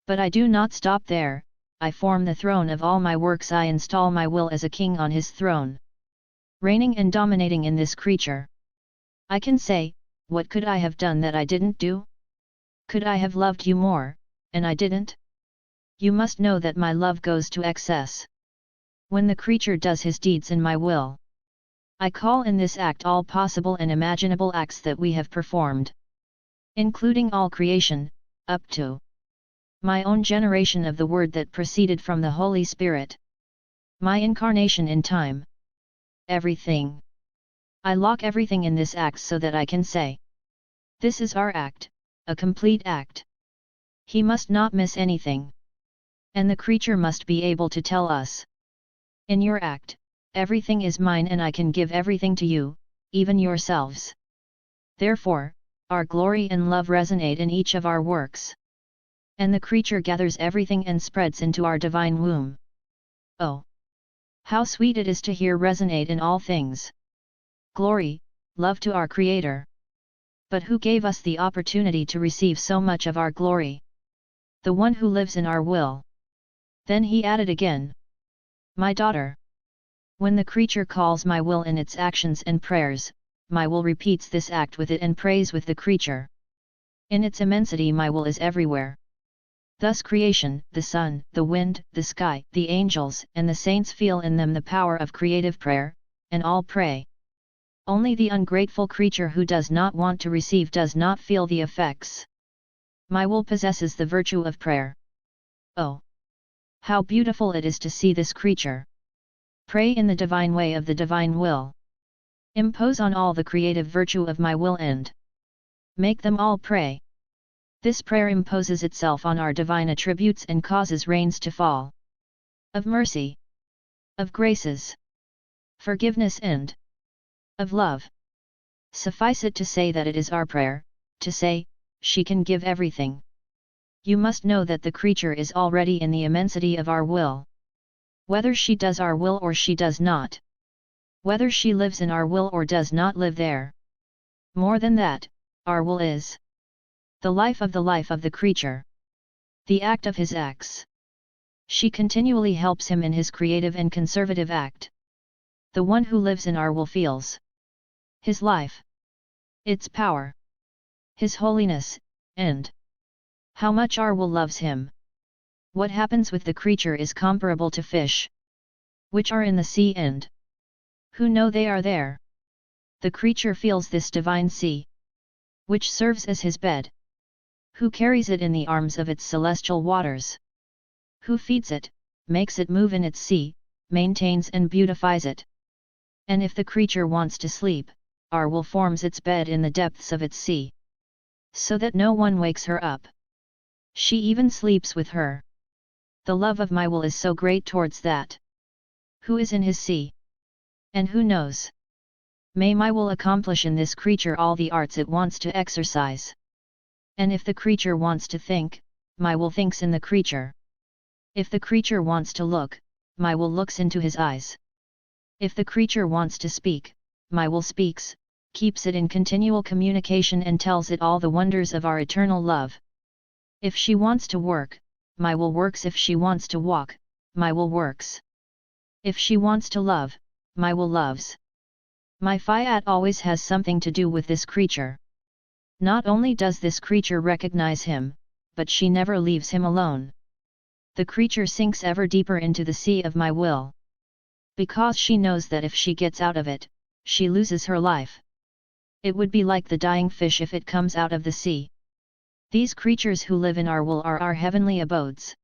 But I do not stop there. I form the throne of all my works. I install my will as a king on his throne, reigning and dominating in this creature. I can say, what could I have done that I didn't do? Could I have loved you more, and I didn't? You must know that my love goes to excess. When the creature does his deeds in my will, I call in this act all possible and imaginable acts that we have performed, including all creation, up to my own generation of the Word that proceeded from the Holy Spirit, my incarnation in time. Everything. I lock everything in this act so that I can say, this is our act, a complete act. He must not miss anything. And the creature must be able to tell us, in your act, Everything is mine and I can give everything to you, even yourselves. Therefore, our glory and love resonate in each of our works. And the creature gathers everything and spreads into our divine womb. Oh! How sweet it is to hear resonate in all things. Glory, love to our Creator. But who gave us the opportunity to receive so much of our glory? The one who lives in our will. Then he added again, my daughter. When the creature calls my will in its actions and prayers, my will repeats this act with it and prays with the creature. In its immensity my will is everywhere. Thus creation, the sun, the wind, the sky, the angels and the saints feel in them the power of creative prayer, and all pray. Only the ungrateful creature who does not want to receive does not feel the effects. My will possesses the virtue of prayer. Oh! How beautiful it is to see this creature pray in the divine way of the divine will. Impose on all the creative virtue of my will and make them all pray. This prayer imposes itself on our divine attributes and causes rains to fall. Of mercy, of graces, forgiveness and of love. Suffice it to say that it is our prayer, to say, she can give everything. You must know that the creature is already in the immensity of our will. Whether she does our will or she does not. Whether she lives in our will or does not live there. More than that, our will is the life of the creature. The act of his acts. She continually helps him in his creative and conservative act. The one who lives in our will feels his life, its power, his holiness, and how much our will loves him. What happens with the creature is comparable to fish, which are in the sea and who know they are there. The creature feels this divine sea, which serves as his bed. Who carries it in the arms of its celestial waters? Who feeds it, makes it move in its sea, maintains and beautifies it? And if the creature wants to sleep, our will forms its bed in the depths of its sea, so that no one wakes her up. She even sleeps with her. The love of my will is so great towards that who is in his sea. And who knows? May my will accomplish in this creature all the arts it wants to exercise. And if the creature wants to think, my will thinks in the creature. If the creature wants to look, my will looks into his eyes. If the creature wants to speak, my will speaks, keeps it in continual communication and tells it all the wonders of our eternal love. If she wants to work, my will works. If she wants to walk, my will works. If she wants to love, my will loves. My Fiat always has something to do with this creature. Not only does this creature recognize him, but she never leaves him alone. The creature sinks ever deeper into the sea of my will. Because she knows that if she gets out of it, she loses her life. It would be like the dying fish if it comes out of the sea. These creatures who live in our will are our heavenly abodes.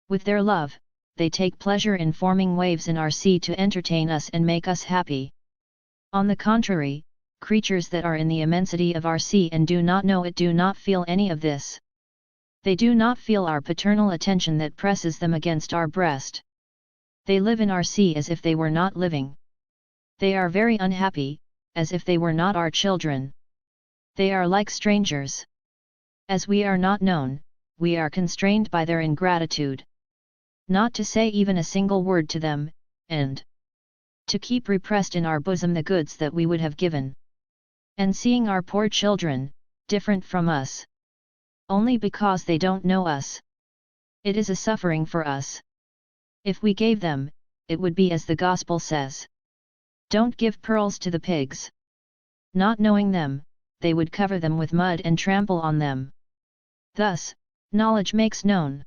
With their love, they take pleasure in forming waves in our sea to entertain us and make us happy. On the contrary, creatures that are in the immensity of our sea and do not know it do not feel any of this. They do not feel our paternal attention that presses them against our breast. They live in our sea as if they were not living. They are very unhappy, as if they were not our children. They are like strangers. As we are not known, we are constrained by their ingratitude. Not to say even a single word to them, and to keep repressed in our bosom the goods that we would have given. And seeing our poor children, different from us, only because they don't know us. It is a suffering for us. If we gave them, it would be as the Gospel says. Don't give pearls to the pigs. Not knowing them, they would cover them with mud and trample on them. Thus, knowledge makes known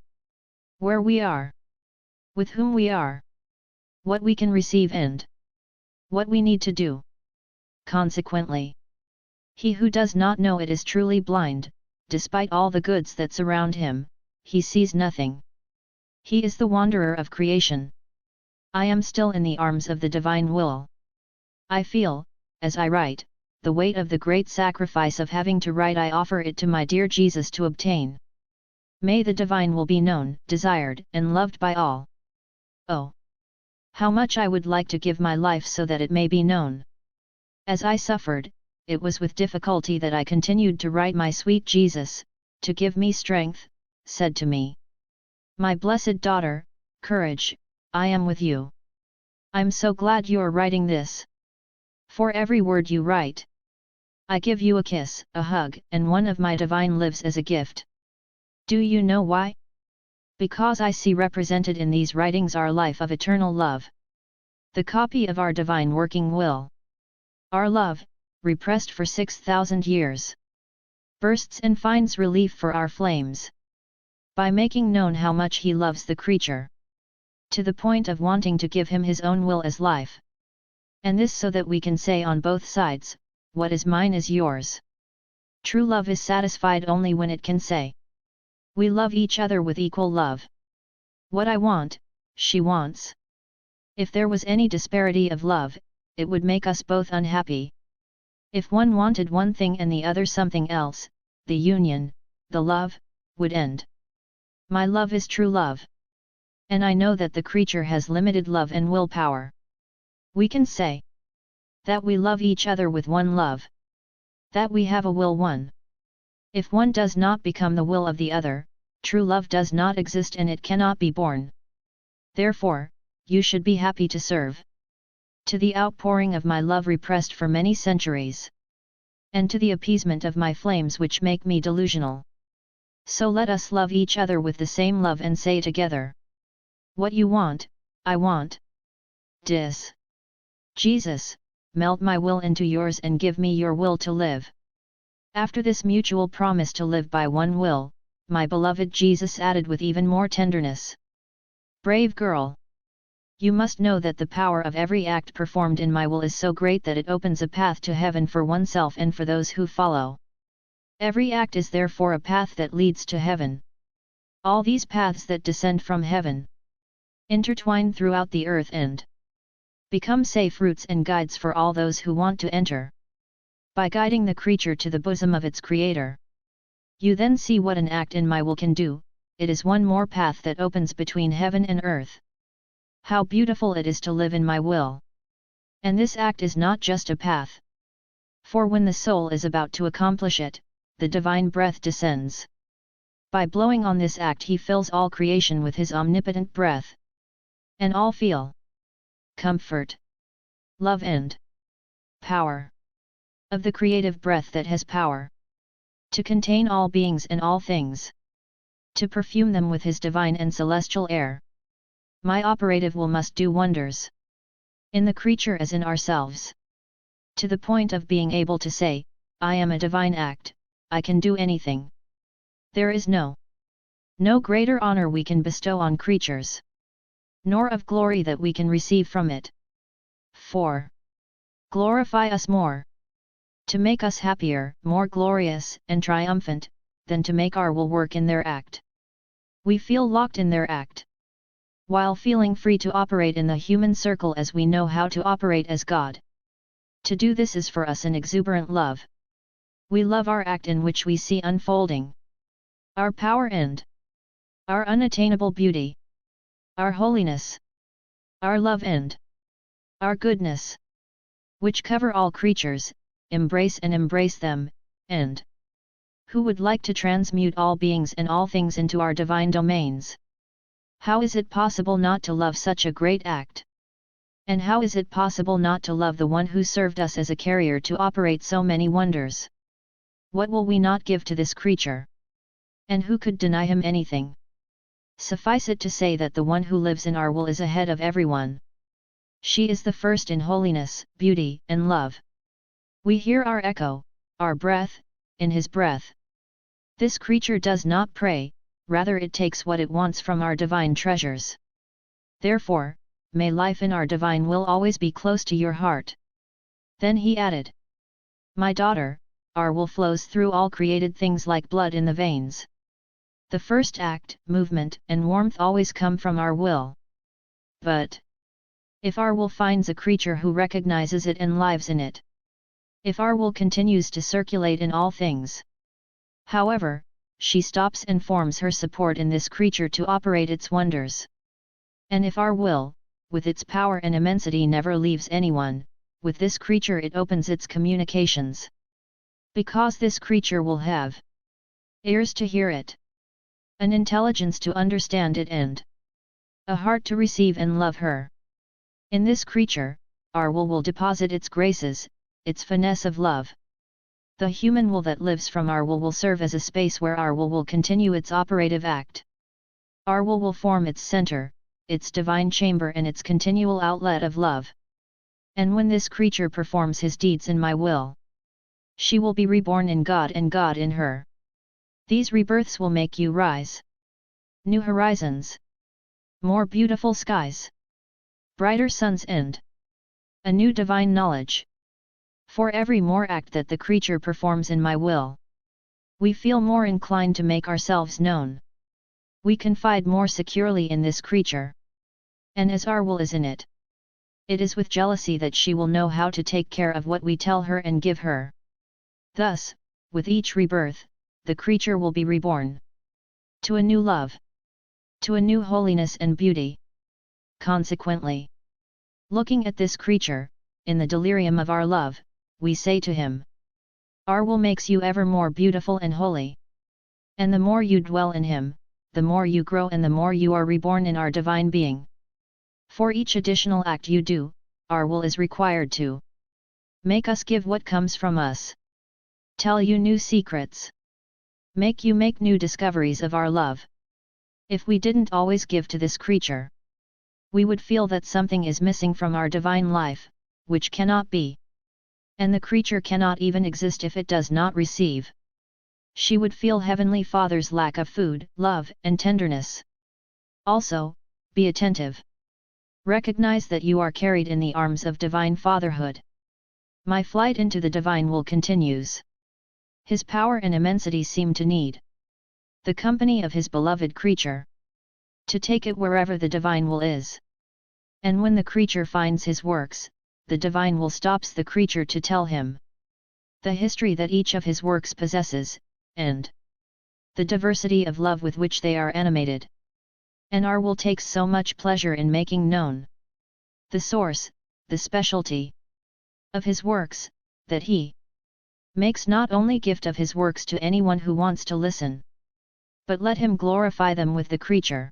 where we are, with whom we are, what we can receive and what we need to do. Consequently, he who does not know it is truly blind. Despite all the goods that surround him, he sees nothing. He is the wanderer of creation. I am still in the arms of the divine will. I feel, as I write, the weight of the great sacrifice of having to write. I offer it to my dear Jesus to obtain. May the divine will be known, desired, and loved by all. Oh! How much I would like to give my life so that it may be known. As I suffered, it was with difficulty that I continued to write. My sweet Jesus, to give me strength, said to me, my blessed daughter, courage, I am with you. I'm so glad you're writing this. For every word you write, I give you a kiss, a hug, and one of my divine lives as a gift. Do you know why? Because I see represented in these writings our life of eternal love. The copy of our divine working will. Our love, repressed for 6,000 years, bursts and finds relief for our flames. By making known how much he loves the creature, to the point of wanting to give him his own will as life. And this so that we can say on both sides, what is mine is yours. True love is satisfied only when it can say, we love each other with equal love. What I want, she wants. If there was any disparity of love, it would make us both unhappy. If one wanted one thing and the other something else, the union, the love, would end. My love is true love. And I know that the creature has limited love and willpower. We can say that we love each other with one love. That we have a will one. If one does not become the will of the other, true love does not exist and it cannot be born. Therefore, you should be happy to serve. To the outpouring of my love repressed for many centuries. And to the appeasement of my flames which make me delusional. So let us love each other with the same love and say together, what you want, I want. Dis. Jesus, melt my will into yours and give me your will to live. After this mutual promise to live by one will, my beloved Jesus added with even more tenderness, brave girl, you must know that the power of every act performed in my will is so great that it opens a path to heaven for oneself and for those who follow. Every act is therefore a path that leads to heaven. All these paths that descend from heaven intertwine throughout the earth and become safe routes and guides for all those who want to enter. By guiding the creature to the bosom of its Creator, you then see what an act in my will can do. It is one more path that opens between heaven and earth. How beautiful it is to live in my will! And this act is not just a path. For when the soul is about to accomplish it, the divine breath descends. By blowing on this act he fills all creation with his omnipotent breath. And all feel comfort, love and power of the creative breath that has power to contain all beings and all things, to perfume them with his divine and celestial air. My operative will must do wonders in the creature as in ourselves, to the point of being able to say, I am a divine act, I can do anything. There is no greater honor we can bestow on creatures, nor of glory that we can receive from it. 4. Glorify us more, to make us happier, more glorious and triumphant, than to make our will work in their act. We feel locked in their act, while feeling free to operate in the human circle as we know how to operate as God. To do this is for us an exuberant love. We love our act in which we see unfolding our power and our unattainable beauty, our holiness, our love and our goodness, which cover all creatures, embrace them, and who would like to transmute all beings and all things into our divine domains. How is it possible not to love such a great act? And how is it possible not to love the one who served us as a carrier to operate so many wonders? What will we not give to this creature? And who could deny him anything? Suffice it to say that the one who lives in our will is ahead of everyone. She is the first in holiness, beauty, and love. We hear our echo, our breath, in his breath. This creature does not pray, rather it takes what it wants from our divine treasures. Therefore, may life in our divine will always be close to your heart. Then he added, my daughter, our will flows through all created things like blood in the veins. The first act, movement, and warmth always come from our will. But if our will finds a creature who recognizes it and lives in it, if our will continues to circulate in all things, however, she stops and forms her support in this creature to operate its wonders. And if our will, with its power and immensity never leaves anyone. With this creature it opens its communications. Because this creature will have ears to hear it, an intelligence to understand it, and a heart to receive and love her. In this creature, our will deposit its graces, its finesse of love. The human will that lives from our will serve as a space where our will continue its operative act. Our will form its center, its divine chamber and its continual outlet of love. And when this creature performs his deeds in my will, she will be reborn in God and God in her. These rebirths will make you rise. New horizons. More beautiful skies. Brighter suns and a new divine knowledge. For every more act that the creature performs in my will, we feel more inclined to make ourselves known. We confide more securely in this creature. And as our will is in it, it is with jealousy that she will know how to take care of what we tell her and give her. Thus, with each rebirth, the creature will be reborn to a new love, to a new holiness and beauty. Consequently, looking at this creature, in the delirium of our love, we say to him, our will makes you ever more beautiful and holy. And the more you dwell in him, the more you grow and the more you are reborn in our divine being. For each additional act you do, our will is required to make us give what comes from us, tell you new secrets, make you make new discoveries of our love. If we didn't always give to this creature, we would feel that something is missing from our divine life, which cannot be. And the creature cannot even exist if it does not receive. She would feel Heavenly Father's lack of food, love, and tenderness. Also, be attentive. Recognize that you are carried in the arms of divine fatherhood. My flight into the divine will continues. His power and immensity seem to need the company of his beloved creature to take it wherever the divine will is. And when the creature finds his works, the divine will stops the creature to tell him the history that each of his works possesses, and the diversity of love with which they are animated. And our will takes so much pleasure in making known the source, the specialty of his works, that he makes not only gift of his works to anyone who wants to listen, but let him glorify them with the creature.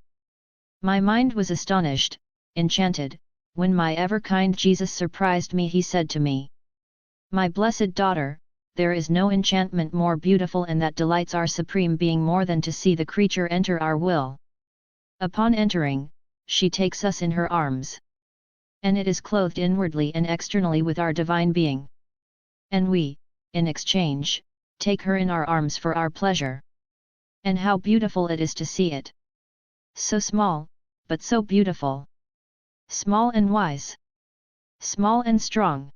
My mind was astonished, enchanted, when my ever-kind Jesus surprised me. He said to me, my blessed daughter, there is no enchantment more beautiful and that delights our Supreme Being more than to see the creature enter our will. Upon entering, she takes us in her arms. And it is clothed inwardly and externally with our divine being. And we, in exchange, take her in our arms for our pleasure. And how beautiful it is to see it! So small, but so beautiful. Small and wise. Small and strong.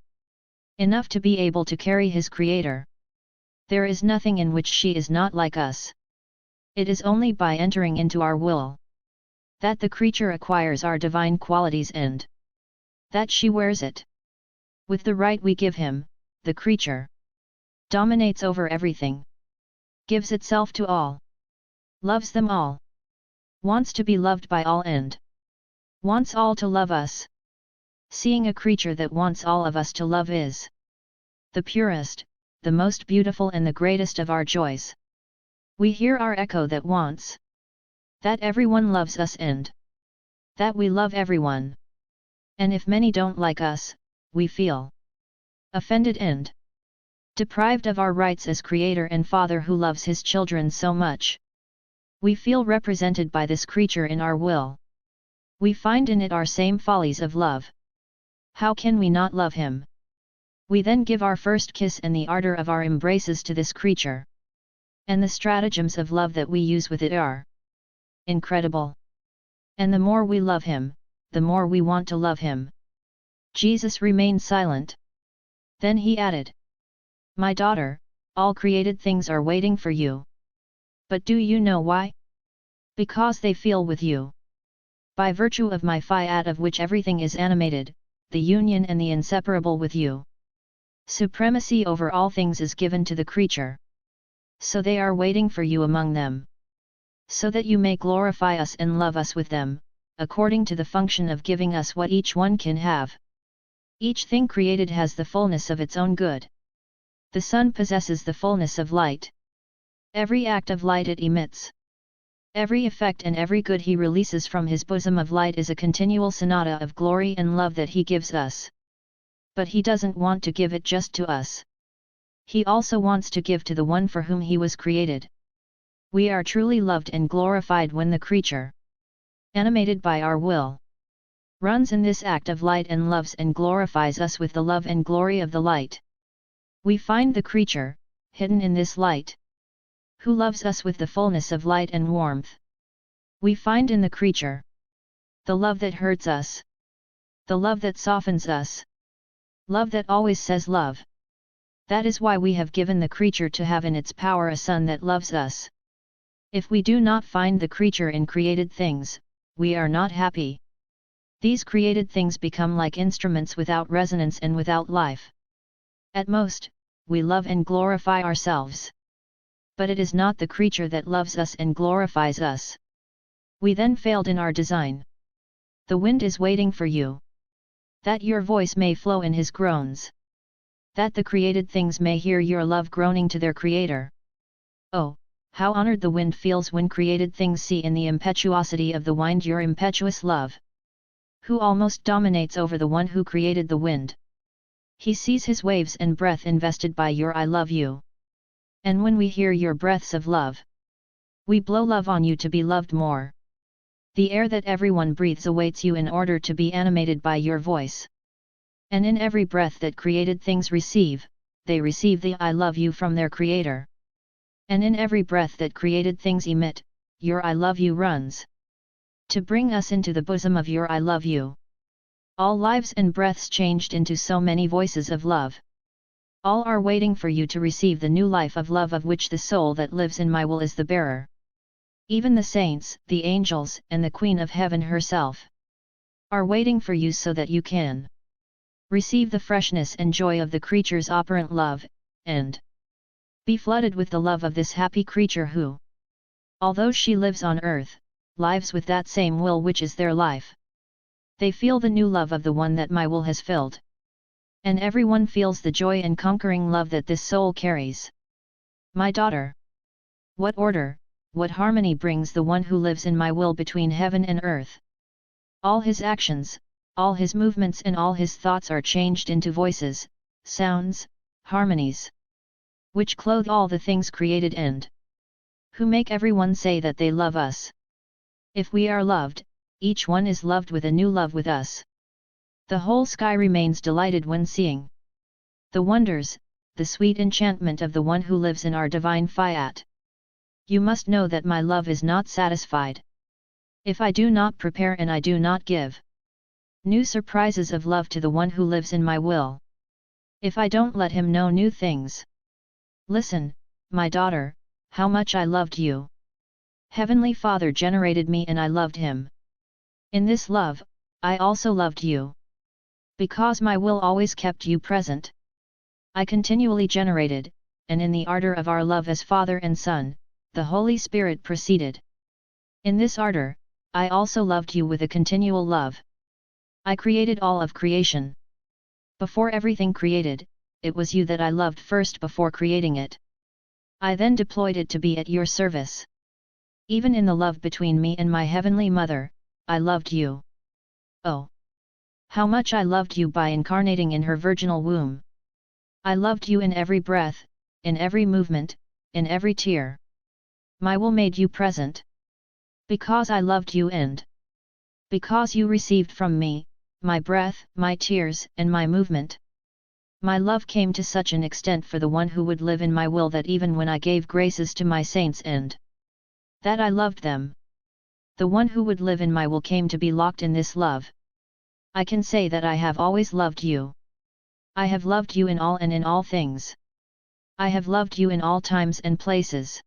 Enough to be able to carry his Creator. There is nothing in which she is not like us. It is only by entering into our will that the creature acquires our divine qualities and that she wears it. With the right we give him, the creature dominates over everything, gives itself to all, loves them all, wants to be loved by all and wants all to love us. Seeing a creature that wants all of us to love is the purest, the most beautiful and the greatest of our joys. We hear our echo that wants that everyone loves us and that we love everyone. And if many don't like us, we feel offended and deprived of our rights as Creator and Father who loves his children so much. We feel represented by this creature in our will. We find in it our same follies of love. How can we not love him? We then give our first kiss and the ardor of our embraces to this creature. And the stratagems of love that we use with it are incredible. And the more we love him, the more we want to love him. Jesus remained silent. Then he added, my daughter, all created things are waiting for you. But do you know why? Because they feel with you. By virtue of my Fiat of which everything is animated, the union and the inseparable with you. Supremacy over all things is given to the creature. So they are waiting for you among them. So that you may glorify us and love us with them, according to the function of giving us what each one can have. Each thing created has the fullness of its own good. The sun possesses the fullness of light. Every act of light it emits, every effect and every good he releases from his bosom of light is a continual sonata of glory and love that he gives us. But he doesn't want to give it just to us. He also wants to give to the one for whom he was created. We are truly loved and glorified when the creature, animated by our will, runs in this act of light and loves and glorifies us with the love and glory of the light. We find the creature, hidden in this light, who loves us with the fullness of light and warmth. We find in the creature the love that hurts us, the love that softens us, love that always says love. That is why we have given the creature to have in its power a son that loves us. If we do not find the creature in created things, we are not happy. These created things become like instruments without resonance and without life. At most, we love and glorify ourselves. But it is not the creature that loves us and glorifies us. We then failed in our design. The wind is waiting for you, that your voice may flow in his groans, that the created things may hear your love groaning to their creator. Oh, how honored the wind feels when created things see in the impetuosity of the wind your impetuous love, who almost dominates over the one who created the wind. He sees his waves and breath invested by your I love you. And when we hear your breaths of love, we blow love on you to be loved more. The air that everyone breathes awaits you in order to be animated by your voice. And in every breath that created things receive, they receive the I love you from their creator. And in every breath that created things emit, your I love you runs to bring us into the bosom of your I love you. All lives and breaths changed into so many voices of love. All are waiting for you to receive the new life of love of which the soul that lives in my will is the bearer. Even the saints, the angels, and the Queen of Heaven herself are waiting for you so that you can receive the freshness and joy of the creature's operant love, and be flooded with the love of this happy creature who, although she lives on earth, lives with that same will which is their life. They feel the new love of the one that my will has filled. And everyone feels the joy and conquering love that this soul carries. My daughter, what order, what harmony brings the one who lives in my will between heaven and earth? All his actions, all his movements and all his thoughts are changed into voices, sounds, harmonies, which clothe all the things created and who make everyone say that they love us. If we are loved, each one is loved with a new love with us. The whole sky remains delighted when seeing the wonders, the sweet enchantment of the one who lives in our divine Fiat. You must know that my love is not satisfied if I do not prepare and I do not give new surprises of love to the one who lives in my will. If I don't let him know new things. Listen, my daughter, how much I loved you. Heavenly Father generated me and I loved him. In this love, I also loved you. Because my will always kept you present, I continually generated, and in the ardor of our love as Father and Son, the Holy Spirit proceeded. In this ardor, I also loved you with a continual love. I created all of creation. Before everything created, it was you that I loved first before creating it. I then deployed it to be at your service. Even in the love between me and my Heavenly Mother, I loved you. Oh! How much I loved you by incarnating in her virginal womb. I loved you in every breath, in every movement, in every tear. My will made you present. Because I loved you and because you received from me, my breath, my tears, and my movement. My love came to such an extent for the one who would live in my will that even when I gave graces to my saints and that I loved them, the one who would live in my will came to be locked in this love. I can say that I have always loved you. I have loved you in all and in all things. I have loved you in all times and places.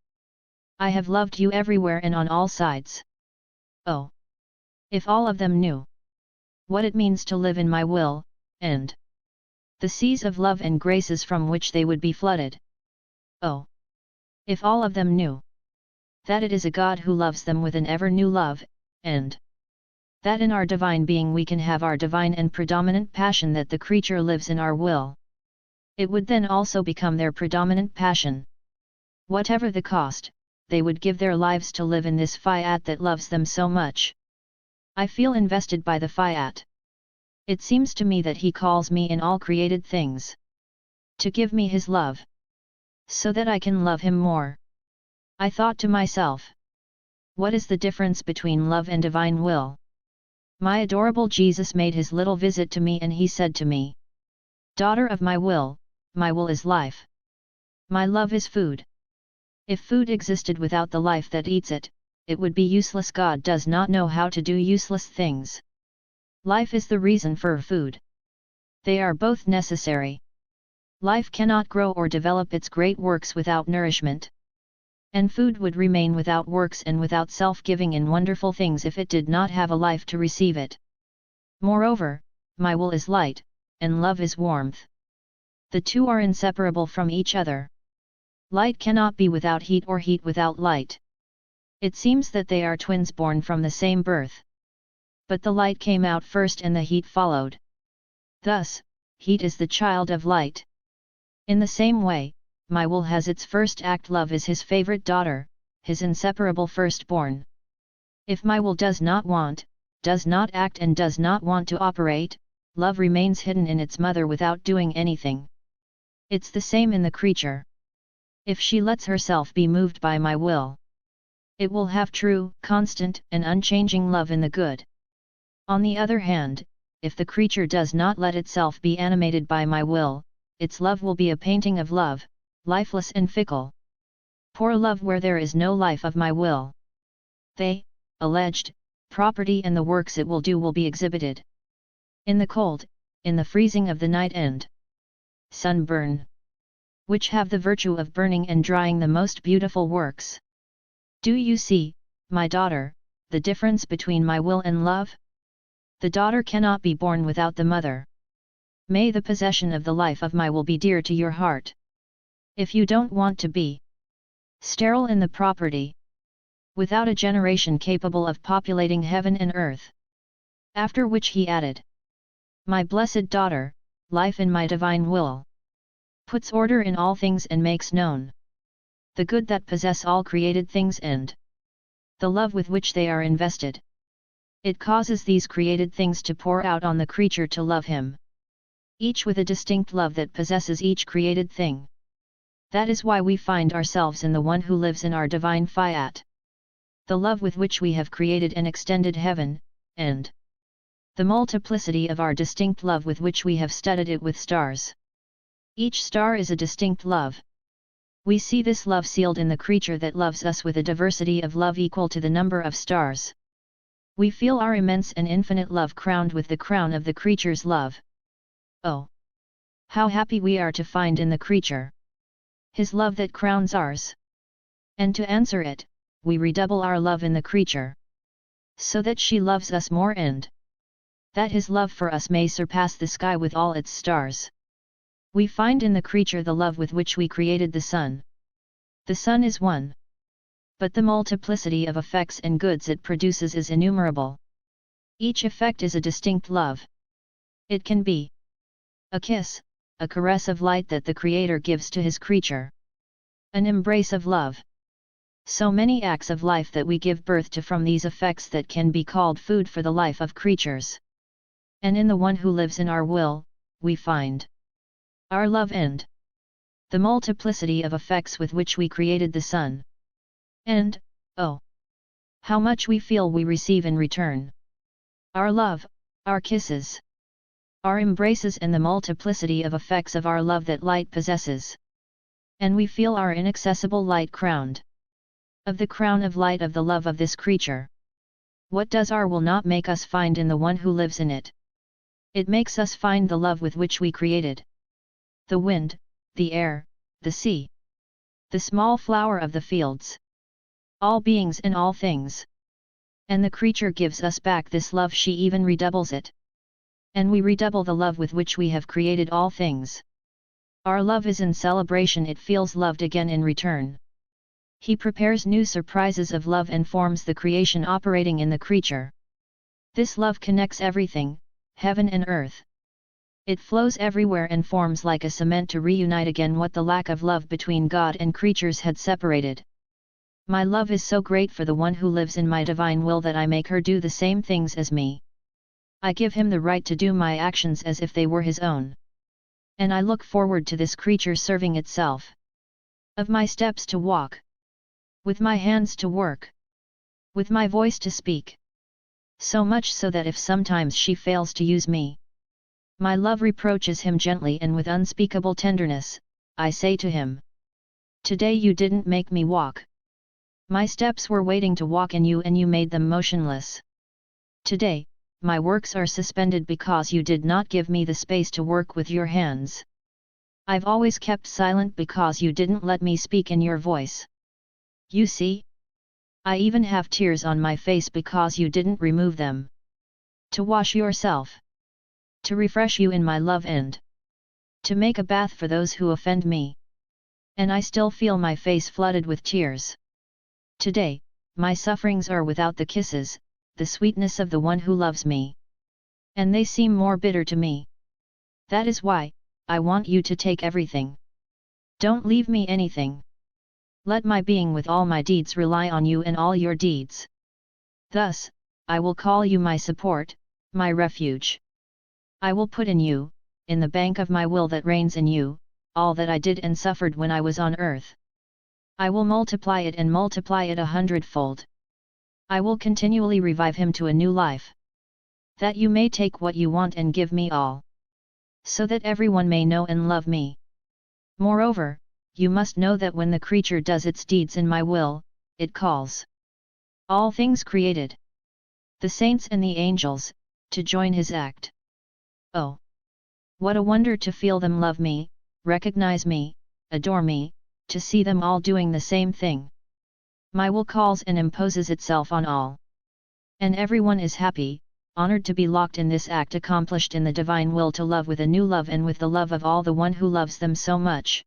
I have loved you everywhere and on all sides. Oh! If all of them knew what it means to live in my will, and the seas of love and graces from which they would be flooded. Oh! If all of them knew that it is a God who loves them with an ever new love, and That in our divine being we can have our divine and predominant passion, that the creature lives in our will. It would then also become their predominant passion. Whatever the cost, they would give their lives to live in this Fiat that loves them so much. I feel invested by the Fiat. It seems to me that he calls me in all created things to give me his love, so that I can love him more. I thought to myself, what is the difference between love and divine will? My adorable Jesus made his little visit to me, and he said to me, "Daughter of my will is life. My love is food. If food existed without the life that eats it, it would be useless. God does not know how to do useless things. Life is the reason for food. They are both necessary. Life cannot grow or develop its great works without nourishment. And food would remain without works and without self-giving in wonderful things if it did not have a life to receive it. Moreover, my will is light, and love is warmth. The two are inseparable from each other. Light cannot be without heat or heat without light. It seems that they are twins born from the same birth. But the light came out first and the heat followed. Thus, heat is the child of light. In the same way, my will has its first act. Love is his favorite daughter, his inseparable firstborn. If my will does not want, does not act and does not want to operate, love remains hidden in its mother without doing anything. It's the same in the creature. If she lets herself be moved by my will, it will have true, constant, and unchanging love in the good. On the other hand, if the creature does not let itself be animated by my will, its love will be a painting of love, lifeless and fickle. Poor love where there is no life of my will. The alleged property and the works it will do will be exhibited in the cold, in the freezing of the night and sunburn, which have the virtue of burning and drying the most beautiful works. Do you see, my daughter, the difference between my will and love? The daughter cannot be born without the mother. May the possession of the life of my will be dear to your heart. If you don't want to be sterile in the property, without a generation capable of populating heaven and earth. After which he added, my blessed daughter, life in my divine will puts order in all things and makes known the good that possess all created things and the love with which they are invested. It causes these created things to pour out on the creature to love him, each with a distinct love that possesses each created thing. That is why we find ourselves in the one who lives in our divine Fiat, the love with which we have created and extended heaven, and the multiplicity of our distinct love with which we have studded it with stars. Each star is a distinct love. We see this love sealed in the creature that loves us with a diversity of love equal to the number of stars. We feel our immense and infinite love crowned with the crown of the creature's love. Oh! How happy we are to find in the creature his love that crowns ours. And to answer it, we redouble our love in the creature, so that she loves us more and that his love for us may surpass the sky with all its stars. We find in the creature the love with which we created the sun. The sun is one, but the multiplicity of effects and goods it produces is innumerable. Each effect is a distinct love. It can be a kiss, a caress of light that the Creator gives to his creature, an embrace of love. So many acts of life that we give birth to from these effects that can be called food for the life of creatures. And in the one who lives in our will, we find our love and the multiplicity of effects with which we created the sun. And, oh! How much we feel we receive in return. Our love, our kisses, our embraces and the multiplicity of effects of our love that light possesses. And we feel our inaccessible light crowned of the crown of light of the love of this creature. What does our will not make us find in the one who lives in it? It makes us find the love with which we created the wind, the air, the sea, the small flower of the fields, all beings and all things. And the creature gives us back this love, she even redoubles it. And we redouble the love with which we have created all things. Our love is in celebration, it feels loved again in return. He prepares new surprises of love and forms the creation operating in the creature. This love connects everything, heaven and earth. It flows everywhere and forms like a cement to reunite again what the lack of love between God and creatures had separated. My love is so great for the one who lives in my divine will that I make her do the same things as me. I give him the right to do my actions as if they were his own. And I look forward to this creature serving itself. Of my steps to walk. With my hands to work. With my voice to speak. So much so that if sometimes she fails to use me, my love reproaches him gently and with unspeakable tenderness. I say to him, "Today you didn't make me walk. My steps were waiting to walk in you and you made them motionless. Today, my works are suspended because you did not give me the space to work with your hands. I've always kept silent because you didn't let me speak in your voice. You see? I even have tears on my face because you didn't remove them. To wash yourself. To refresh you in my love and to make a bath for those who offend me. And I still feel my face flooded with tears. Today, my sufferings are without the kisses, the sweetness of the one who loves me. And they seem more bitter to me. That is why, I want you to take everything. Don't leave me anything. Let my being with all my deeds rely on you and all your deeds. Thus, I will call you my support, my refuge. I will put in you, in the bank of my will that reigns in you, all that I did and suffered when I was on earth. I will multiply it and multiply it 100-fold. I will continually revive him to a new life. That you may take what you want and give me all. So that everyone may know and love me. Moreover, you must know that when the creature does its deeds in my will, it calls all things created, the saints and the angels, to join his act. Oh! What a wonder to feel them love me, recognize me, adore me, to see them all doing the same thing. My will calls and imposes itself on all. And everyone is happy, honored to be locked in this act accomplished in the divine will to love with a new love and with the love of all the one who loves them so much.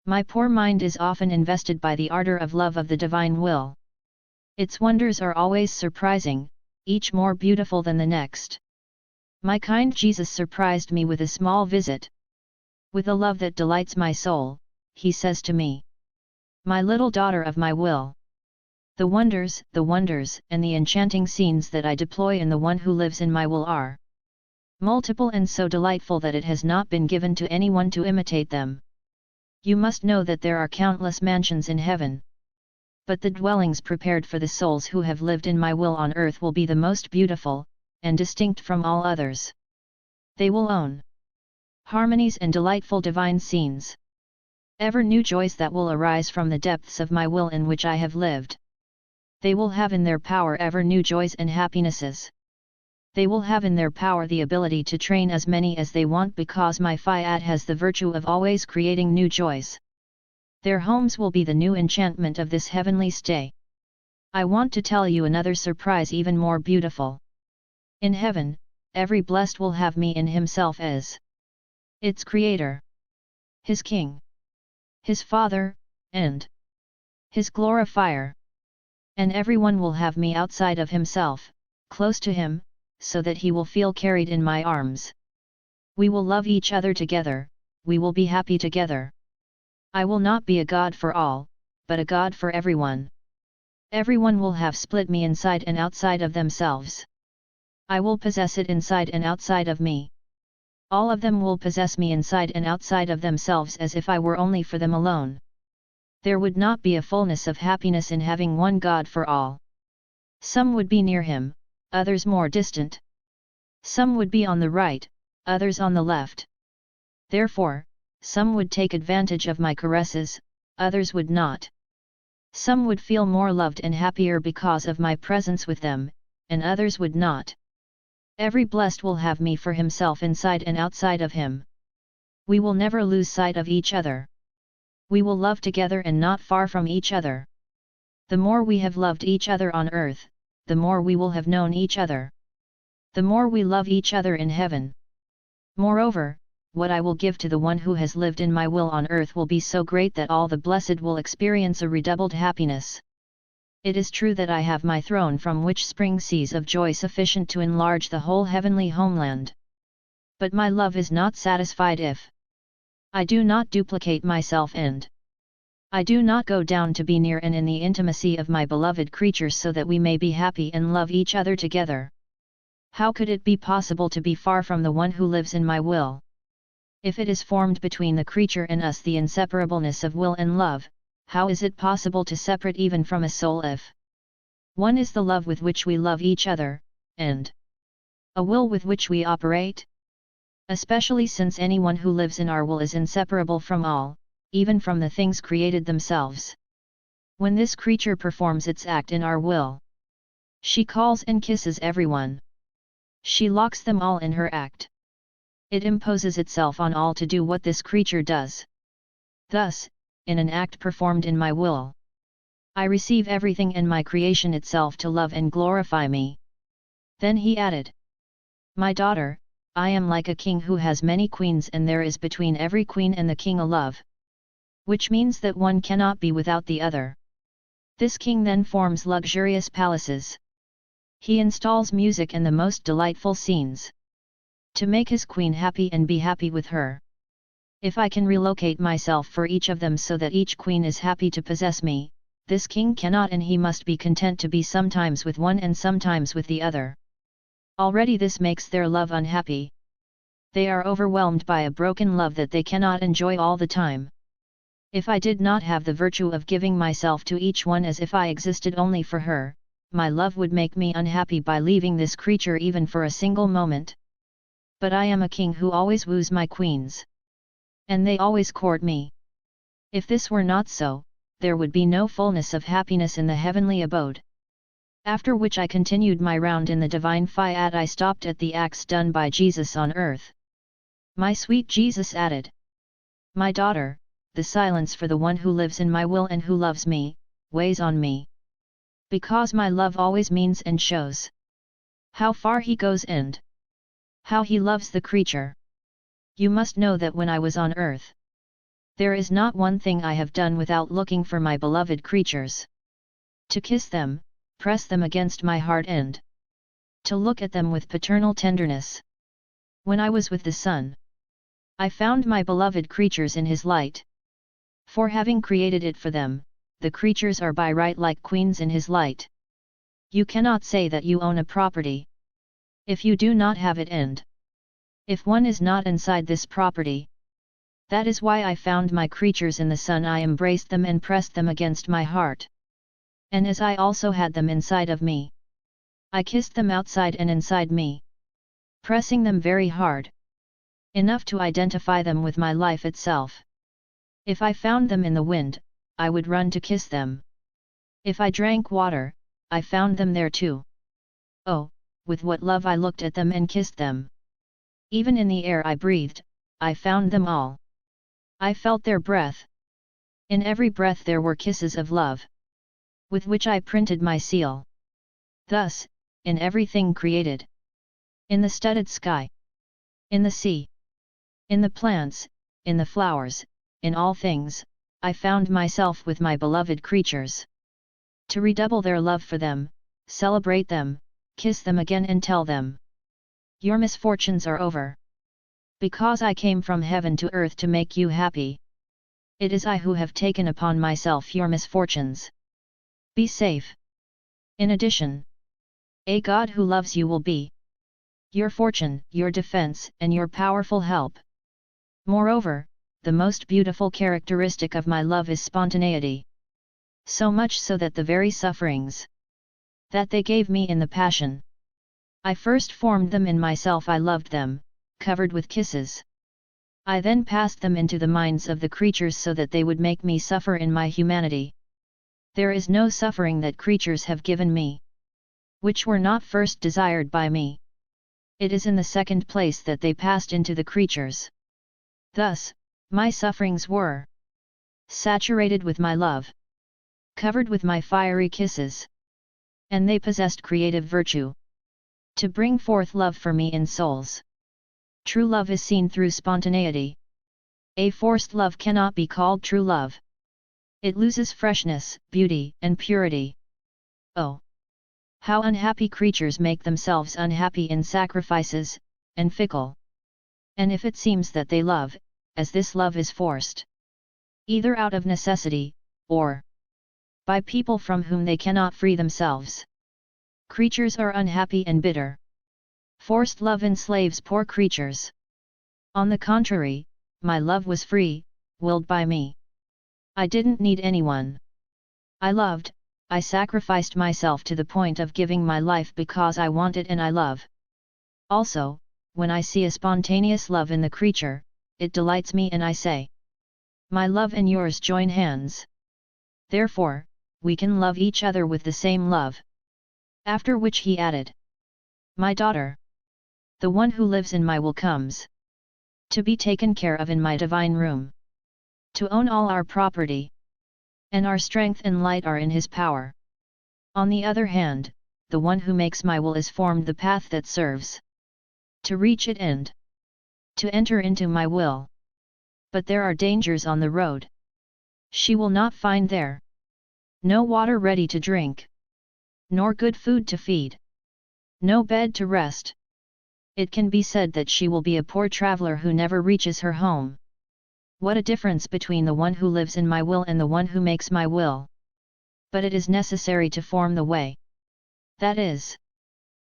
My poor mind is often invested by the ardor of love of the divine will. Its wonders are always surprising, each more beautiful than the next. My kind Jesus surprised me with a small visit. With a love that delights my soul, he says to me, "My little daughter of my will. The wonders, and the enchanting scenes that I deploy in the one who lives in my will are multiple and so delightful that it has not been given to anyone to imitate them. You must know that there are countless mansions in heaven. But the dwellings prepared for the souls who have lived in my will on earth will be the most beautiful, and distinct from all others. They will own harmonies and delightful divine scenes. Ever new joys that will arise from the depths of my will in which I have lived. They will have in their power ever new joys and happinesses. They will have in their power the ability to train as many as they want because my Fiat has the virtue of always creating new joys. Their homes will be the new enchantment of this heavenly stay. I want to tell you another surprise even more beautiful. In heaven, every blessed will have me in himself as its creator, his king, his father, and his glorifier. And everyone will have me outside of himself, close to him, so that he will feel carried in my arms. We will love each other together, we will be happy together. I will not be a God for all, but a God for everyone. Everyone will have split me inside and outside of themselves. I will possess it inside and outside of me. All of them will possess me inside and outside of themselves as if I were only for them alone. There would not be a fullness of happiness in having one God for all. Some would be near him, others more distant. Some would be on the right, others on the left. Therefore, some would take advantage of my caresses, others would not. Some would feel more loved and happier because of my presence with them, and others would not. Every blessed will have me for himself inside and outside of him. We will never lose sight of each other. We will love together and not far from each other. The more we have loved each other on earth, the more we will have known each other. The more we love each other in heaven. Moreover, what I will give to the one who has lived in my will on earth will be so great that all the blessed will experience a redoubled happiness. It is true that I have my throne from which spring seas of joy sufficient to enlarge the whole heavenly homeland. But my love is not satisfied if I do not duplicate myself and I do not go down to be near and in the intimacy of my beloved creatures so that we may be happy and love each other together. How could it be possible to be far from the one who lives in my will? If it is formed between the creature and us the inseparableness of will and love, how is it possible to separate even from a soul if one is the love with which we love each other, and a will with which we operate? Especially since anyone who lives in our will is inseparable from all, even from the things created themselves. When this creature performs its act in our will, she calls and kisses everyone. She locks them all in her act. It imposes itself on all to do what this creature does. Thus, in an act performed in my will, I receive everything and my creation itself to love and glorify me. Then he added, "My daughter, I am like a king who has many queens, and there is between every queen and the king a love. Which means that one cannot be without the other. This king then forms luxurious palaces. He installs music and the most delightful scenes to make his queen happy and be happy with her. If I can relocate myself for each of them so that each queen is happy to possess me, this king cannot, and he must be content to be sometimes with one and sometimes with the other. Already this makes their love unhappy. They are overwhelmed by a broken love that they cannot enjoy all the time. If I did not have the virtue of giving myself to each one as if I existed only for her, my love would make me unhappy by leaving this creature even for a single moment. But I am a king who always woos my queens. And they always court me. If this were not so, there would be no fullness of happiness in the heavenly abode." After which I continued my round in the divine Fiat. I stopped at the acts done by Jesus on earth. My sweet Jesus added, "My daughter, the silence for the one who lives in my will and who loves me, weighs on me. Because my love always means and shows how far he goes and how he loves the creature. You must know that when I was on earth, there is not one thing I have done without looking for my beloved creatures. To kiss them, press them against my heart and to look at them with paternal tenderness. When I was with the Son, I found my beloved creatures in his light. For having created it for them, the creatures are by right like queens in his light. You cannot say that you own a property if you do not have it, and if one is not inside this property. That is why I found my creatures in the Son. I embraced them and pressed them against my heart. And as I also had them inside of me, I kissed them outside and inside me, pressing them very hard, enough to identify them with my life itself. If I found them in the wind, I would run to kiss them. If I drank water, I found them there too. Oh, with what love I looked at them and kissed them! Even in the air I breathed, I found them all. I felt their breath. In every breath there were kisses of love, with which I printed my seal. Thus, in everything created, in the studded sky, in the sea, in the plants, in the flowers, in all things, I found myself with my beloved creatures. To redouble their love for them, celebrate them, kiss them again and tell them, "Your misfortunes are over. Because I came from heaven to earth to make you happy. It is I who have taken upon myself your misfortunes. Be safe." In addition, a God who loves you will be your fortune, your defense, and your powerful help. Moreover, the most beautiful characteristic of my love is spontaneity. So much so that the very sufferings that they gave me in the Passion, I first formed them in myself. I loved them, covered with kisses. I then passed them into the minds of the creatures so that they would make me suffer in my humanity. There is no suffering that creatures have given me, which were not first desired by me. It is in the second place that they passed into the creatures. Thus, my sufferings were saturated with my love, covered with my fiery kisses, and they possessed creative virtue to bring forth love for me in souls. True love is seen through spontaneity. A forced love cannot be called true love. It loses freshness, beauty, and purity. Oh! How unhappy creatures make themselves unhappy in sacrifices, and fickle. And if it seems that they love, as this love is forced, either out of necessity, or by people from whom they cannot free themselves, creatures are unhappy and bitter. Forced love enslaves poor creatures. On the contrary, my love was free, willed by me. I didn't need anyone. I loved, I sacrificed myself to the point of giving my life because I want it and I love. Also, when I see a spontaneous love in the creature, it delights me and I say, my love and yours join hands. Therefore, we can love each other with the same love. After which he added, my daughter, the one who lives in my will comes to be taken care of in my divine room, to own all our property, and our strength and light are in his power. On the other hand, the one who makes my will is formed the path that serves to reach it and to enter into my will. But there are dangers on the road. She will not find there no water ready to drink, nor good food to feed, no bed to rest. It can be said that she will be a poor traveler who never reaches her home. What a difference between the one who lives in my will and the one who makes my will! But it is necessary to form the way. That is,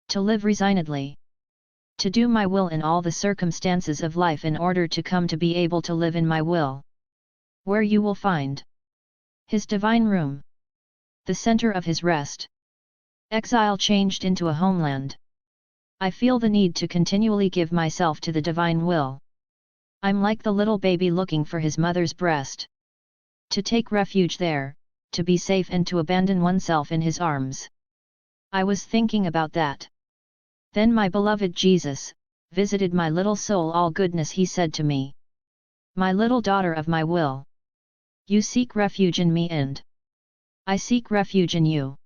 to live resignedly, to do my will in all the circumstances of life in order to come to be able to live in my will, where you will find his divine room, the center of his rest. Exile changed into a homeland. I feel the need to continually give myself to the divine will. I'm like the little baby looking for his mother's breast. To take refuge there, to be safe and to abandon oneself in his arms. I was thinking about that. Then my beloved Jesus visited my little soul. All goodness, he said to me, my little daughter of my will, you seek refuge in me and I seek refuge in you.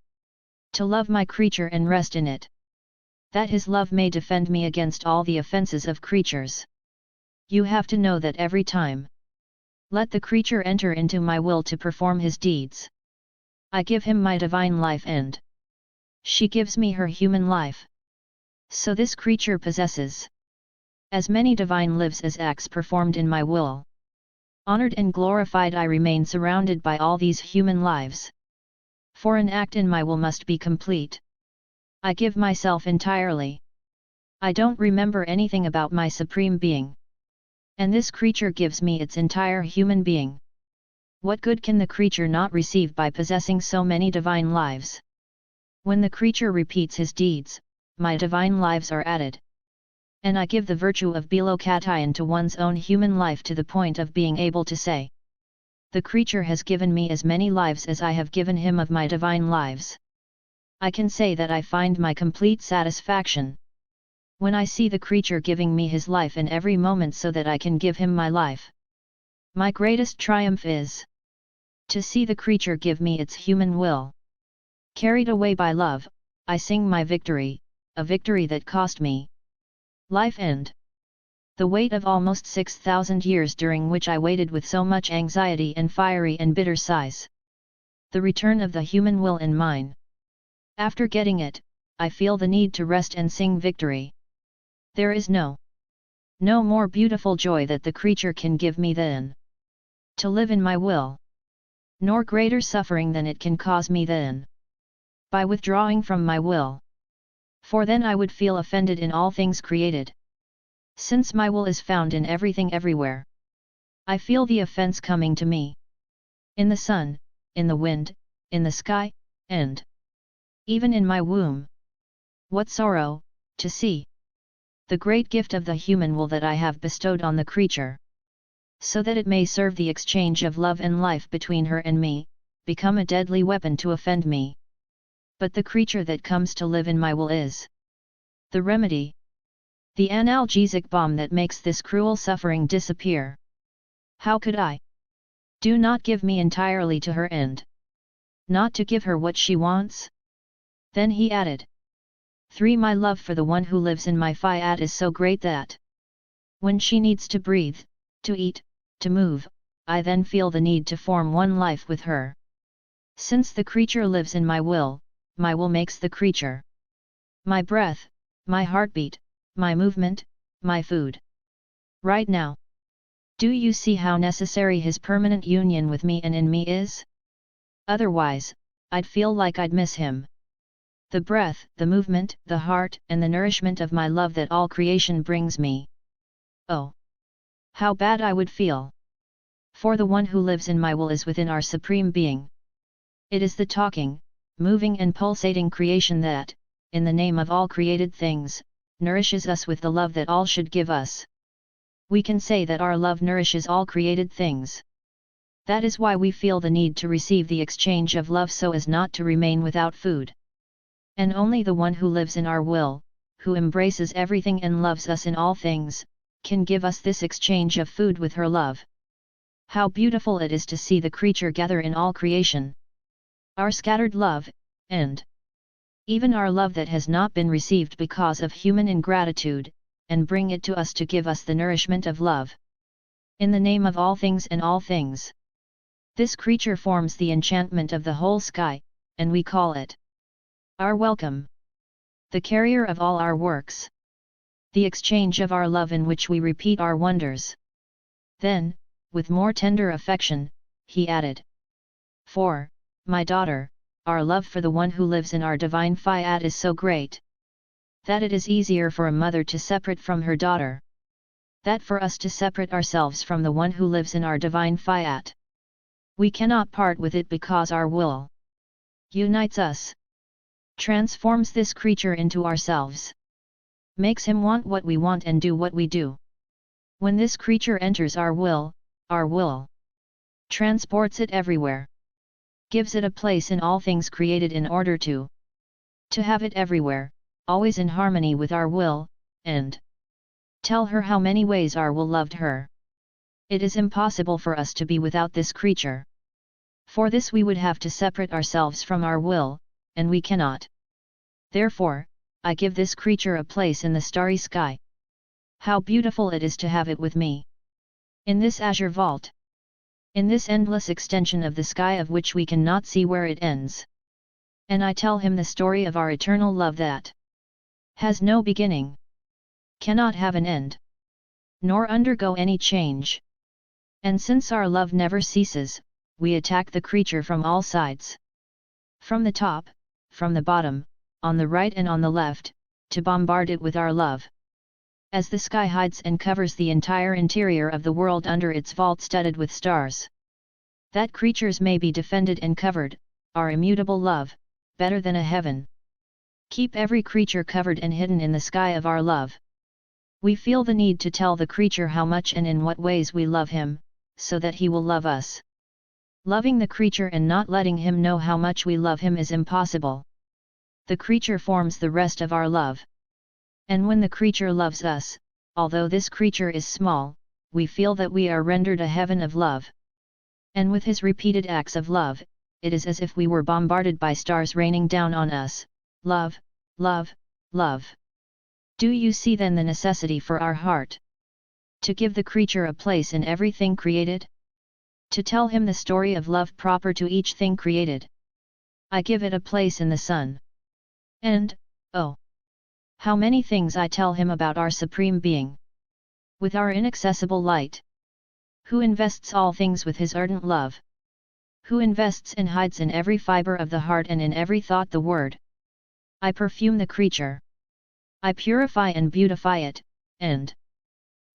To love my creature and rest in it, that his love may defend me against all the offenses of creatures. You have to know that every time let the creature enter into my will to perform his deeds, I give him my divine life and she gives me her human life. So this creature possesses as many divine lives as acts performed in my will. Honored and glorified I remain surrounded by all these human lives. For an act in my will must be complete. I give myself entirely. I don't remember anything about my Supreme Being. And this creature gives me its entire human being. What good can the creature not receive by possessing so many divine lives? When the creature repeats his deeds, my divine lives are added. And I give the virtue of bilokation to one's own human life to the point of being able to say, the creature has given me as many lives as I have given him of my divine lives. I can say that I find my complete satisfaction when I see the creature giving me his life in every moment so that I can give him my life. My greatest triumph is to see the creature give me its human will. Carried away by love, I sing my victory, a victory that cost me life and the weight of almost 6,000 years during which I waited with so much anxiety and fiery and bitter sighs. The return of the human will in mine. After getting it, I feel the need to rest and sing victory. There is no more beautiful joy that the creature can give me than to live in my will, nor greater suffering than it can cause me than by withdrawing from my will. For then I would feel offended in all things created. Since my will is found in everything everywhere, I feel the offense coming to me. In the sun, in the wind, in the sky, and even in my womb. What sorrow, to see the great gift of the human will that I have bestowed on the creature, so that it may serve the exchange of love and life between her and me, become a deadly weapon to offend me. But the creature that comes to live in my will is the remedy, the analgesic balm that makes this cruel suffering disappear. How could I do not give me entirely to her and not to give her what she wants? Then he added, 3. My love for the one who lives in my Fiat is so great that when she needs to breathe, to eat, to move, I then feel the need to form one life with her. Since the creature lives in my will, my will makes the creature. My breath, my heartbeat, my movement, my food. Right now. Do you see how necessary his permanent union with me and in me is? Otherwise, I'd feel like I'd miss him. The breath, the movement, the heart, and the nourishment of my love that all creation brings me. Oh! How bad I would feel! For the one who lives in my will is within our Supreme Being. It is the talking, moving and pulsating creation that, in the name of all created things, nourishes us with the love that all should give us. We can say that our love nourishes all created things. That is why we feel the need to receive the exchange of love so as not to remain without food. And only the one who lives in our will, who embraces everything and loves us in all things, can give us this exchange of food with her love. How beautiful it is to see the creature gather in all creation. Our scattered love, and even our love that has not been received because of human ingratitude, and bring it to us to give us the nourishment of love. In the name of all things and all things. This creature forms the enchantment of the whole sky, and we call it our welcome. The carrier of all our works. The exchange of our love in which we repeat our wonders. Then, with more tender affection, he added, "For, my daughter, our love for the one who lives in our divine Fiat is so great, that it is easier for a mother to separate from her daughter. That for us to separate ourselves from the one who lives in our divine Fiat. We cannot part with it because our will unites us. Transforms this creature into ourselves. Makes him want what we want and do what we do. When this creature enters our will transports it everywhere. Gives it a place in all things created in order to have it everywhere, always in harmony with our will, and tell her how many ways our will loved her. It is impossible for us to be without this creature. For this we would have to separate ourselves from our will, and we cannot. Therefore, I give this creature a place in the starry sky. How beautiful it is to have it with me. In this azure vault. In this endless extension of the sky of which we cannot see where it ends. And I tell him the story of our eternal love that has no beginning. Cannot have an end. Nor undergo any change. And since our love never ceases, we attack the creature from all sides. From the top, from the bottom, on the right and on the left, to bombard it with our love. As the sky hides and covers the entire interior of the world under its vault studded with stars. That creatures may be defended and covered, our immutable love, better than a heaven. Keep every creature covered and hidden in the sky of our love. We feel the need to tell the creature how much and in what ways we love him, so that he will love us. Loving the creature and not letting him know how much we love him is impossible. The creature forms the rest of our love. And when the creature loves us, although this creature is small, we feel that we are rendered a heaven of love. And with his repeated acts of love, it is as if we were bombarded by stars raining down on us. Love, love, love. Do you see then the necessity for our heart? To give the creature a place in everything created? To tell him the story of love proper to each thing created. I give it a place in the sun. And, oh! How many things I tell him about our Supreme Being. With our inaccessible light. Who invests all things with his ardent love. Who invests and hides in every fiber of the heart and in every thought the word. I perfume the creature. I purify and beautify it, and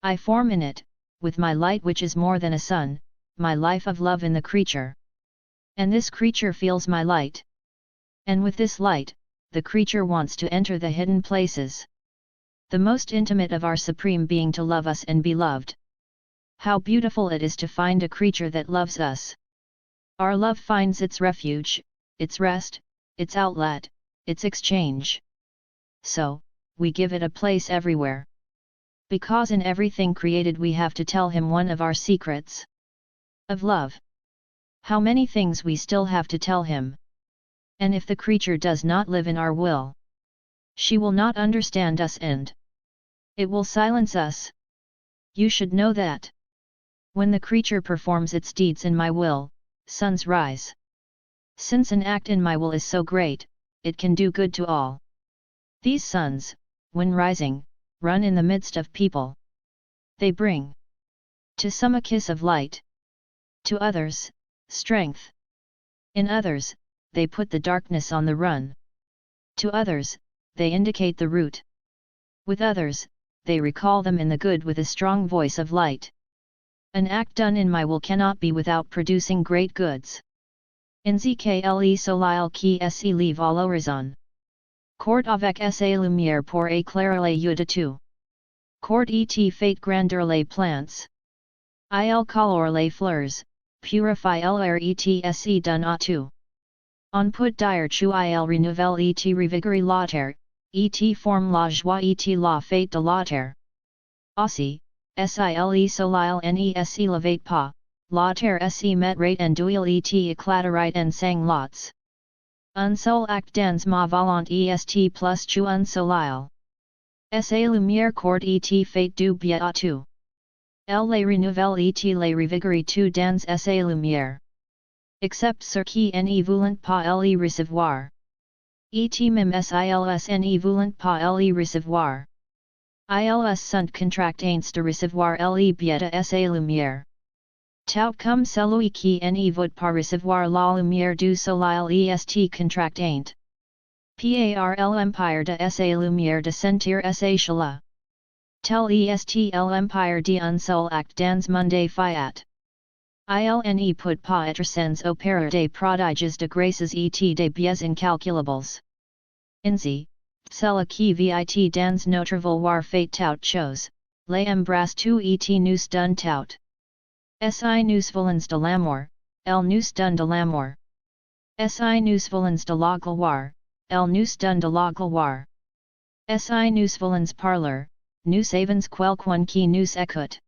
I form in it, with my light which is more than a sun, my life of love in the creature. And this creature feels my light. And with this light, the creature wants to enter the hidden places. The most intimate of our Supreme Being to love us and be loved. How beautiful it is to find a creature that loves us. Our love finds its refuge, its rest, its outlet, its exchange. So, we give it a place everywhere. Because in everything created we have to tell him one of our secrets. Of love. How many things we still have to tell him. And if the creature does not live in our will, she will not understand us and it will silence us. You should know that. When the creature performs its deeds in my will, suns rise. Since an act in my will is so great, it can do good to all. These suns, when rising, run in the midst of people. They bring to some a kiss of light, to others, strength. In others, they put the darkness on the run. To others, they indicate the route. With others, they recall them in the good with a strong voice of light. An act done in my will cannot be without producing great goods. Inzkle solile qui se li valorizon. Court avec sa lumière pour éclairer les de tout. Court et fait grandir les plantes. Il colore les fleurs, purifie l'air et se donne à tout. On peut dire tu il renouvelle et revigore la terre, et forme la joie et la fête de la terre. Aussi, sile solile ne levate pas, la terre se met rate en duel et éclaterite en sanglots. Un seul acte dans ma volonté est plus tu un solile. Sa lumière court et fait du bien à tout. Elle les renouvelle et les revigore tout dans sa lumière. Except ceux qui ne voulent pas les recevoir. Et même sils ne voulent pas les recevoir. Ils sont contractés de recevoir les biens de sa lumière. Tout comme celui qui ne veut pas recevoir la lumière du soleil est contracté. Par l'empire de sa lumière de sentir sa chaleur. Tel est l'empire d'un seul acte dans monde Fiat. Il ne peut pas être sans opérer des prodiges de grâces et des biens incalculables. Ainsi, cela qui vit dans notre vouloir fait tout chose, les embrasse tout et nous donne tout. Si nous voulons de l'amour, elle nous donne de l'amour. Si nous voulons de la gloire, elle nous donne de la gloire. Si nous voulons parler, nous avons quelqu'un qui nous écoute.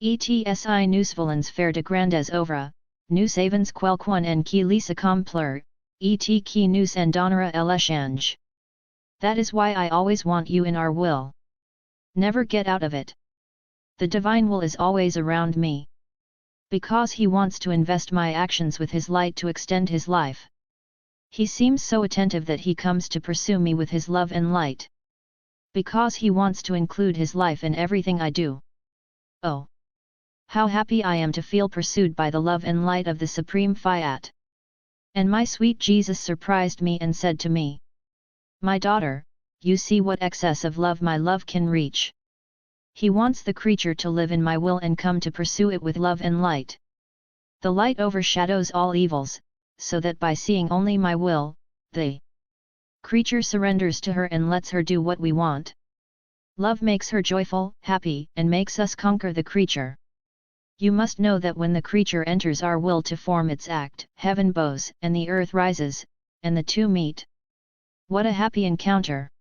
Et si nous voulons faire de grandes œuvres, nous avons quelqu'un en qui les accomplir, et qui nous en donnera l'échange. That is why I always want you in our will. Never get out of it. The divine will is always around me. Because he wants to invest my actions with his light to extend his life. He seems so attentive that he comes to pursue me with his love and light. Because he wants to include his life in everything I do. Oh! How happy I am to feel pursued by the love and light of the Supreme Fiat. And my sweet Jesus surprised me and said to me, my daughter, you see what excess of love my love can reach. He wants the creature to live in my will and come to pursue it with love and light. The light overshadows all evils, so that by seeing only my will, the creature surrenders to her and lets her do what we want. Love makes her joyful, happy, and makes us conquer the creature. You must know that when the creature enters our will to form its act, heaven bows and the earth rises, and the two meet. What a happy encounter!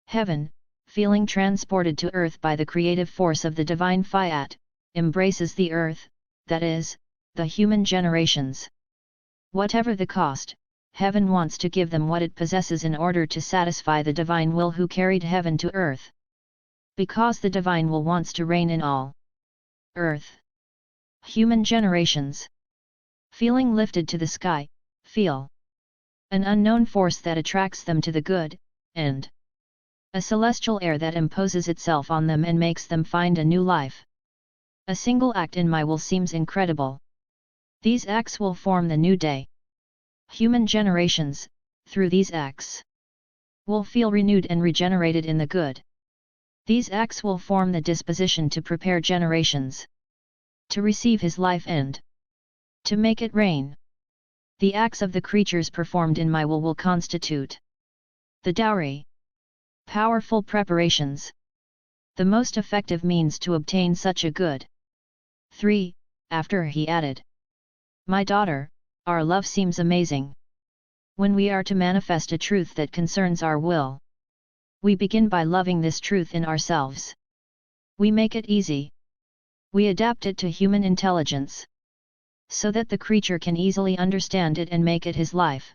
Heaven, feeling transported to earth by the creative force of the divine Fiat, embraces the earth, that is, the human generations. Whatever the cost, heaven wants to give them what it possesses in order to satisfy the divine will who carried heaven to earth. Because the divine will wants to reign in all earth. Human generations. Feeling lifted to the sky, feel an unknown force that attracts them to the good, and a celestial air that imposes itself on them and makes them find a new life. A single act in my will seems incredible. These acts will form the new day. Human generations, through these acts, will feel renewed and regenerated in the good. These acts will form the disposition to prepare generations to receive his life and to make it reign. The acts of the creatures performed in my will constitute the dowry. Powerful preparations. The most effective means to obtain such a good. 3. After he added, my daughter, our love seems amazing. When we are to manifest a truth that concerns our will, we begin by loving this truth in ourselves. We make it easy. We adapt it to human intelligence, so that the creature can easily understand it and make it his life.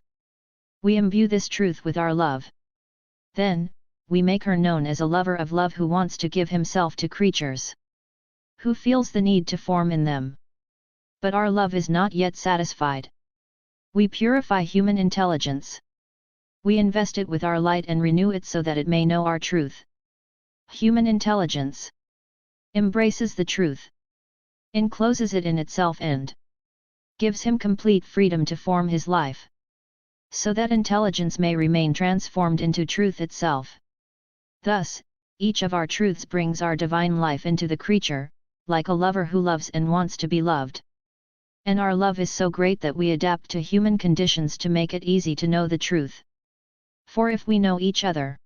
We imbue this truth with our love. Then, we make her known as a lover of love who wants to give himself to creatures, who feels the need to form in them. But our love is not yet satisfied. We purify human intelligence. We invest it with our light and renew it so that it may know our truth. Human intelligence embraces the truth, encloses it in itself and gives him complete freedom to form his life, so that intelligence may remain transformed into truth itself. Thus, each of our truths brings our divine life into the creature, like a lover who loves and wants to be loved. And our love is so great that we adapt to human conditions to make it easy to know the truth. For if we know each other,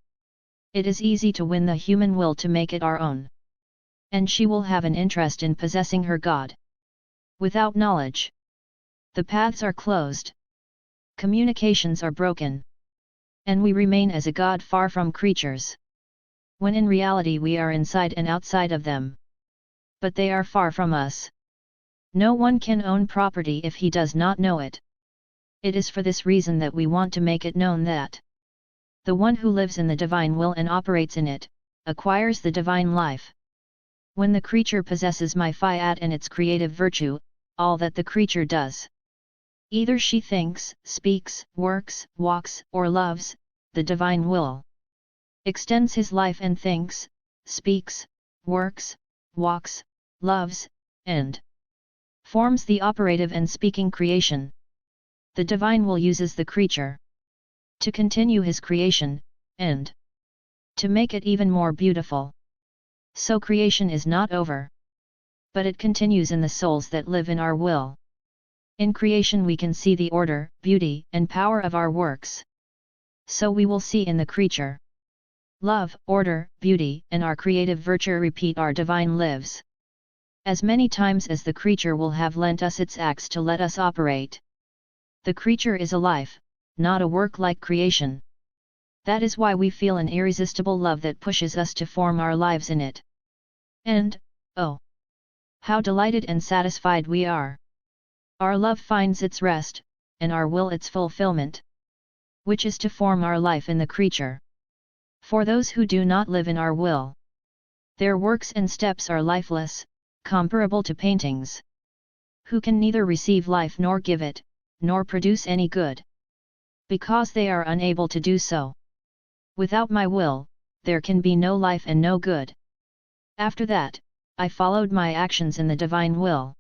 it is easy to win the human will to make it our own. And she will have an interest in possessing her God. Without knowledge, the paths are closed, communications are broken, and we remain as a God far from creatures, when in reality we are inside and outside of them. But they are far from us. No one can own property if he does not know it. It is for this reason that we want to make it known that the one who lives in the divine will and operates in it, acquires the divine life. When the creature possesses my Fiat and its creative virtue, all that the creature does, either she thinks, speaks, works, walks, or loves, the divine will extends his life and thinks, speaks, works, walks, loves, and forms the operative and speaking creation. The divine will uses the creature to continue his creation, and to make it even more beautiful. So creation is not over, but it continues in the souls that live in our will. In creation we can see the order, beauty, and power of our works. So we will see in the creature love, order, beauty, and our creative virtue repeat our divine lives. As many times as the creature will have lent us its acts to let us operate. The creature is a life, not a work like creation. That is why we feel an irresistible love that pushes us to form our lives in it. And, oh, how delighted and satisfied we are! Our love finds its rest, and our will its fulfillment, which is to form our life in the creature. For those who do not live in our will, their works and steps are lifeless, comparable to paintings, who can neither receive life nor give it, nor produce any good, because they are unable to do so. Without my will, there can be no life and no good. After that, I followed my actions in the divine will.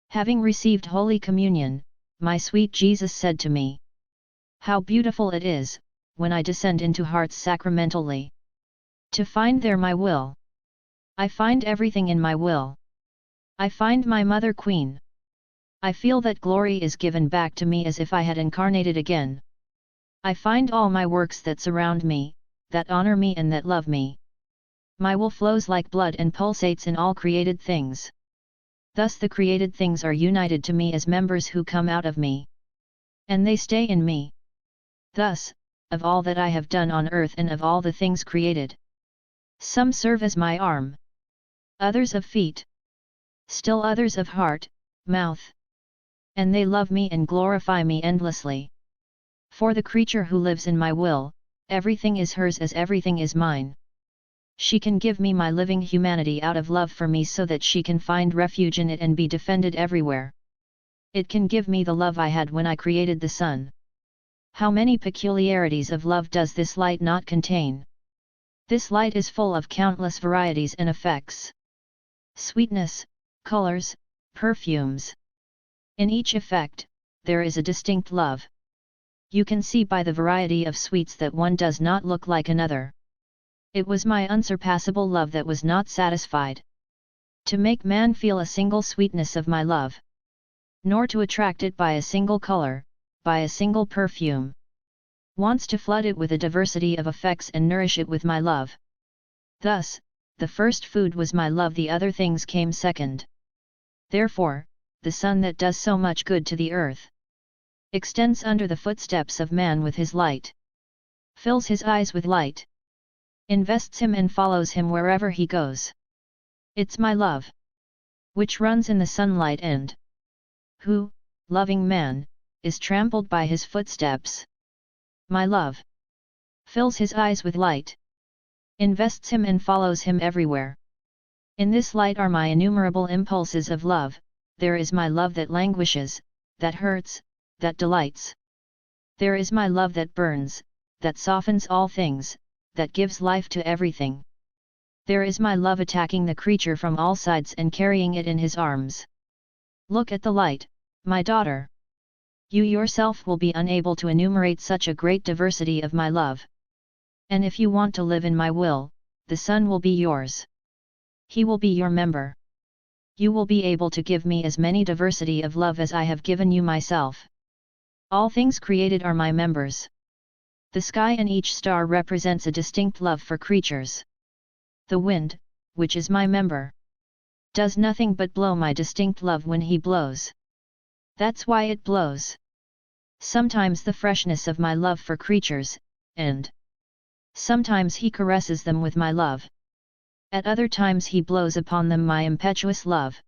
Having received Holy Communion, my sweet Jesus said to me, "How beautiful it is, when I descend into hearts sacramentally, to find there my will. I find everything in my will. I find my Mother Queen. I feel that glory is given back to me as if I had incarnated again. I find all my works that surround me, that honor me and that love me. My will flows like blood and pulsates in all created things. Thus the created things are united to me as members who come out of me. And they stay in me. Thus, of all that I have done on earth and of all the things created, some serve as my arm, others of feet, still others of heart, mouth. And they love me and glorify me endlessly. For the creature who lives in my will, everything is hers as everything is mine. She can give me my living humanity out of love for me so that she can find refuge in it and be defended everywhere. It can give me the love I had when I created the sun. How many peculiarities of love does this light not contain? This light is full of countless varieties and effects. Sweetness, colors, perfumes. In each effect, there is a distinct love. You can see by the variety of sweets that one does not look like another. It was my unsurpassable love that was not satisfied to make man feel a single sweetness of my love, nor to attract it by a single color, by a single perfume. Wants to flood it with a diversity of effects and nourish it with my love. Thus, the first food was my love, the other things came second. Therefore, the sun that does so much good to the earth extends under the footsteps of man with his light, fills his eyes with light, invests him and follows him wherever he goes. It's my love, which runs in the sunlight and who, loving man, is trampled by his footsteps. My love fills his eyes with light, invests him and follows him everywhere. In this light are my innumerable impulses of love. There is my love that languishes, that hurts, that delights. There is my love that burns, that softens all things, that gives life to everything. There is my love attacking the creature from all sides and carrying it in his arms. Look at the light, my daughter. You yourself will be unable to enumerate such a great diversity of my love. And if you want to live in my will, the Son will be yours. He will be your member. You will be able to give me as many diversity of love as I have given you myself. All things created are my members. The sky and each star represents a distinct love for creatures. The wind, which is my member, does nothing but blow my distinct love when he blows. That's why it blows. Sometimes the freshness of my love for creatures, and sometimes he caresses them with my love. At other times he blows upon them my impetuous love.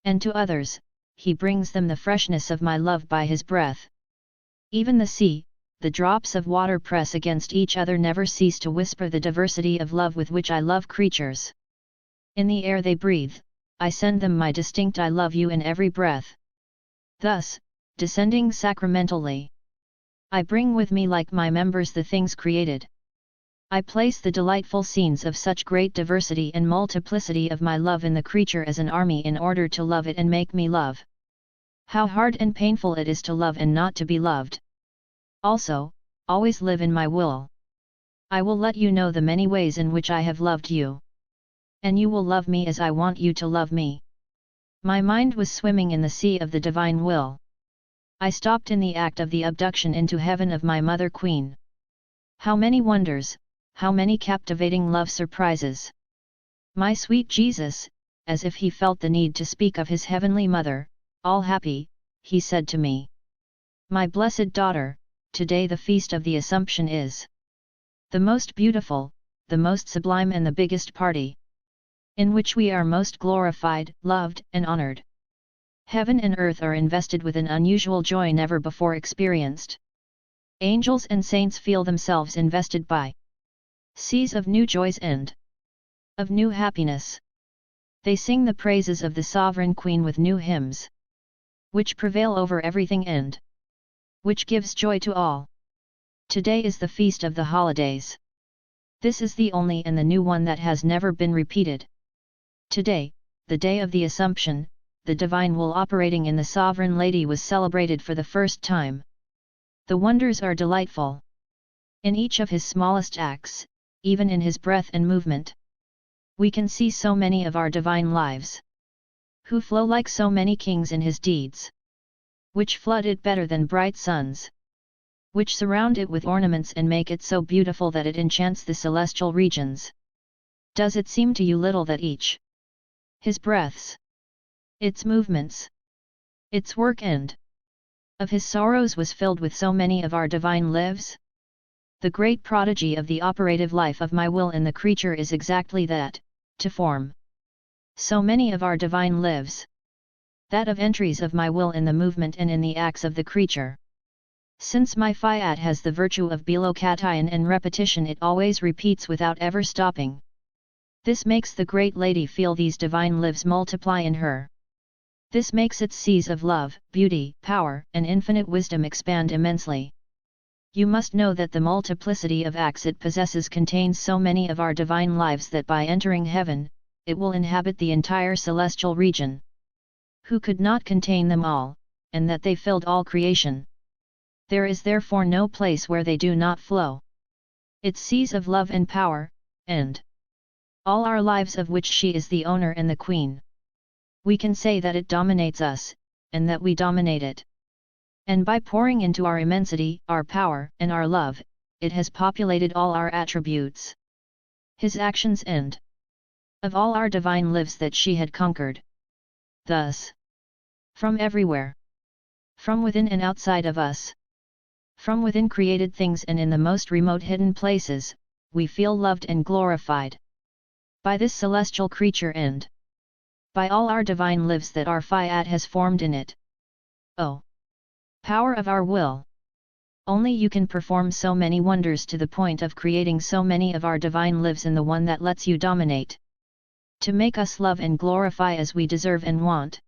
And to others, he brings them the freshness of my love by his breath. Even the sea, the drops of water press against each other never cease to whisper the diversity of love with which I love creatures. In the air they breathe, I send them my distinct I love you in every breath. Thus, descending sacramentally, I bring with me like my members the things created. I place the delightful scenes of such great diversity and multiplicity of my love in the creature as an army in order to love it and make me love. How hard and painful it is to love and not to be loved. Also, always live in my will. I will let you know the many ways in which I have loved you. And you will love me as I want you to love me. My mind was swimming in the sea of the divine will. I stopped in the act of the abduction into heaven of my Mother Queen. How many wonders, how many captivating love surprises! My sweet Jesus, as if he felt the need to speak of his heavenly mother, all happy, he said to me, "My blessed daughter, today the feast of the Assumption is the most beautiful, the most sublime and the biggest party, in which we are most glorified, loved, and honored. Heaven and earth are invested with an unusual joy never before experienced. Angels and saints feel themselves invested by seas of new joys and of new happiness. They sing the praises of the Sovereign Queen with new hymns, which prevail over everything and which gives joy to all. Today is the feast of the holidays. This is the only and the new one that has never been repeated. Today, the day of the Assumption, the divine will operating in the Sovereign Lady was celebrated for the first time. The wonders are delightful. In each of his smallest acts, even in his breath and movement, we can see so many of our divine lives, who flow like so many kings in his deeds, which flood it better than bright suns, which surround it with ornaments and make it so beautiful that it enchants the celestial regions. Does it seem to you little that each his breaths, its movements, its work and of his sorrows was filled with so many of our divine lives? The great prodigy of the operative life of my will in the creature is exactly that, to form so many of our divine lives. That of entries of my will in the movement and in the acts of the creature. Since my Fiat has the virtue of bilocation and repetition, it always repeats without ever stopping. This makes the great lady feel these divine lives multiply in her. This makes its seas of love, beauty, power, and infinite wisdom expand immensely. You must know that the multiplicity of acts it possesses contains so many of our divine lives that by entering heaven, it will inhabit the entire celestial region. Who could not contain them all, and that they filled all creation. There is therefore no place where they do not flow. Its seas of love and power, and all our lives of which she is the owner and the queen. We can say that it dominates us, and that we dominate it. And by pouring into our immensity, our power, and our love, it has populated all our attributes. His actions and of all our divine lives that she had conquered. Thus, from everywhere, from within and outside of us, from within created things and in the most remote hidden places, we feel loved and glorified by this celestial creature and by all our divine lives that our Fiat has formed in it. Oh, power of our will! Only you can perform so many wonders to the point of creating so many of our divine lives in the one that lets you dominate, to make us love and glorify as we deserve and want.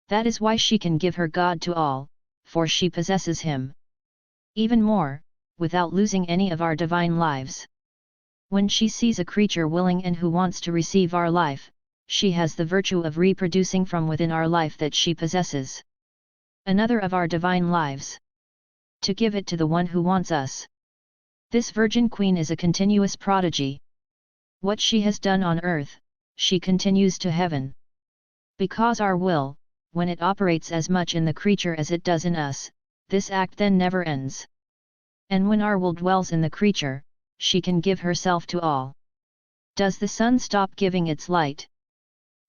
That is why she can give her God to all, for she possesses him. Even more, without losing any of our divine lives. When she sees a creature willing and who wants to receive our life, she has the virtue of reproducing from within our life that she possesses another of our divine lives, to give it to the one who wants us. This Virgin Queen is a continuous prodigy. What she has done on earth, she continues to heaven. Because our will, when it operates as much in the creature as it does in us, this act then never ends. And when our will dwells in the creature, she can give herself to all. Does the sun stop giving its light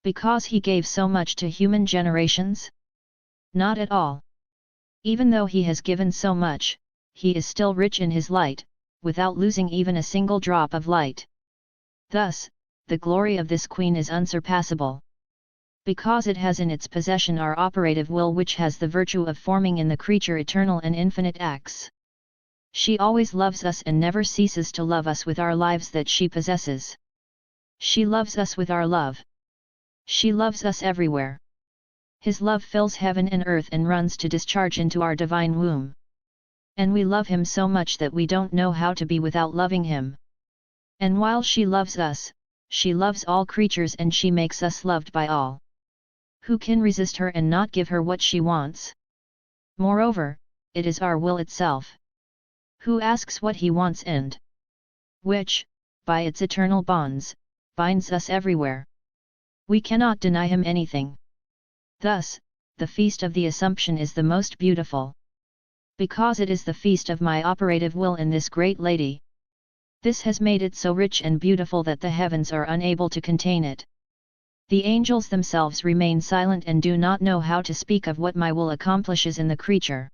because he gave so much to human generations? Not at all. Even though he has given so much, he is still rich in his light, without losing even a single drop of light. Thus, the glory of this Queen is unsurpassable. Because it has in its possession our operative will, which has the virtue of forming in the creature eternal and infinite acts. She always loves us and never ceases to love us with our lives that she possesses. She loves us with our love. She loves us everywhere. His love fills heaven and earth and runs to discharge into our divine womb. And we love him so much that we don't know how to be without loving him. And while she loves us, she loves all creatures and she makes us loved by all. Who can resist her and not give her what she wants? Moreover, it is our will itself who asks what he wants and which, by its eternal bonds, binds us everywhere. We cannot deny him anything. Thus, the feast of the Assumption is the most beautiful. Because it is the feast of my operative will in this great lady. This has made it so rich and beautiful that the heavens are unable to contain it. The angels themselves remain silent and do not know how to speak of what my will accomplishes in the creature.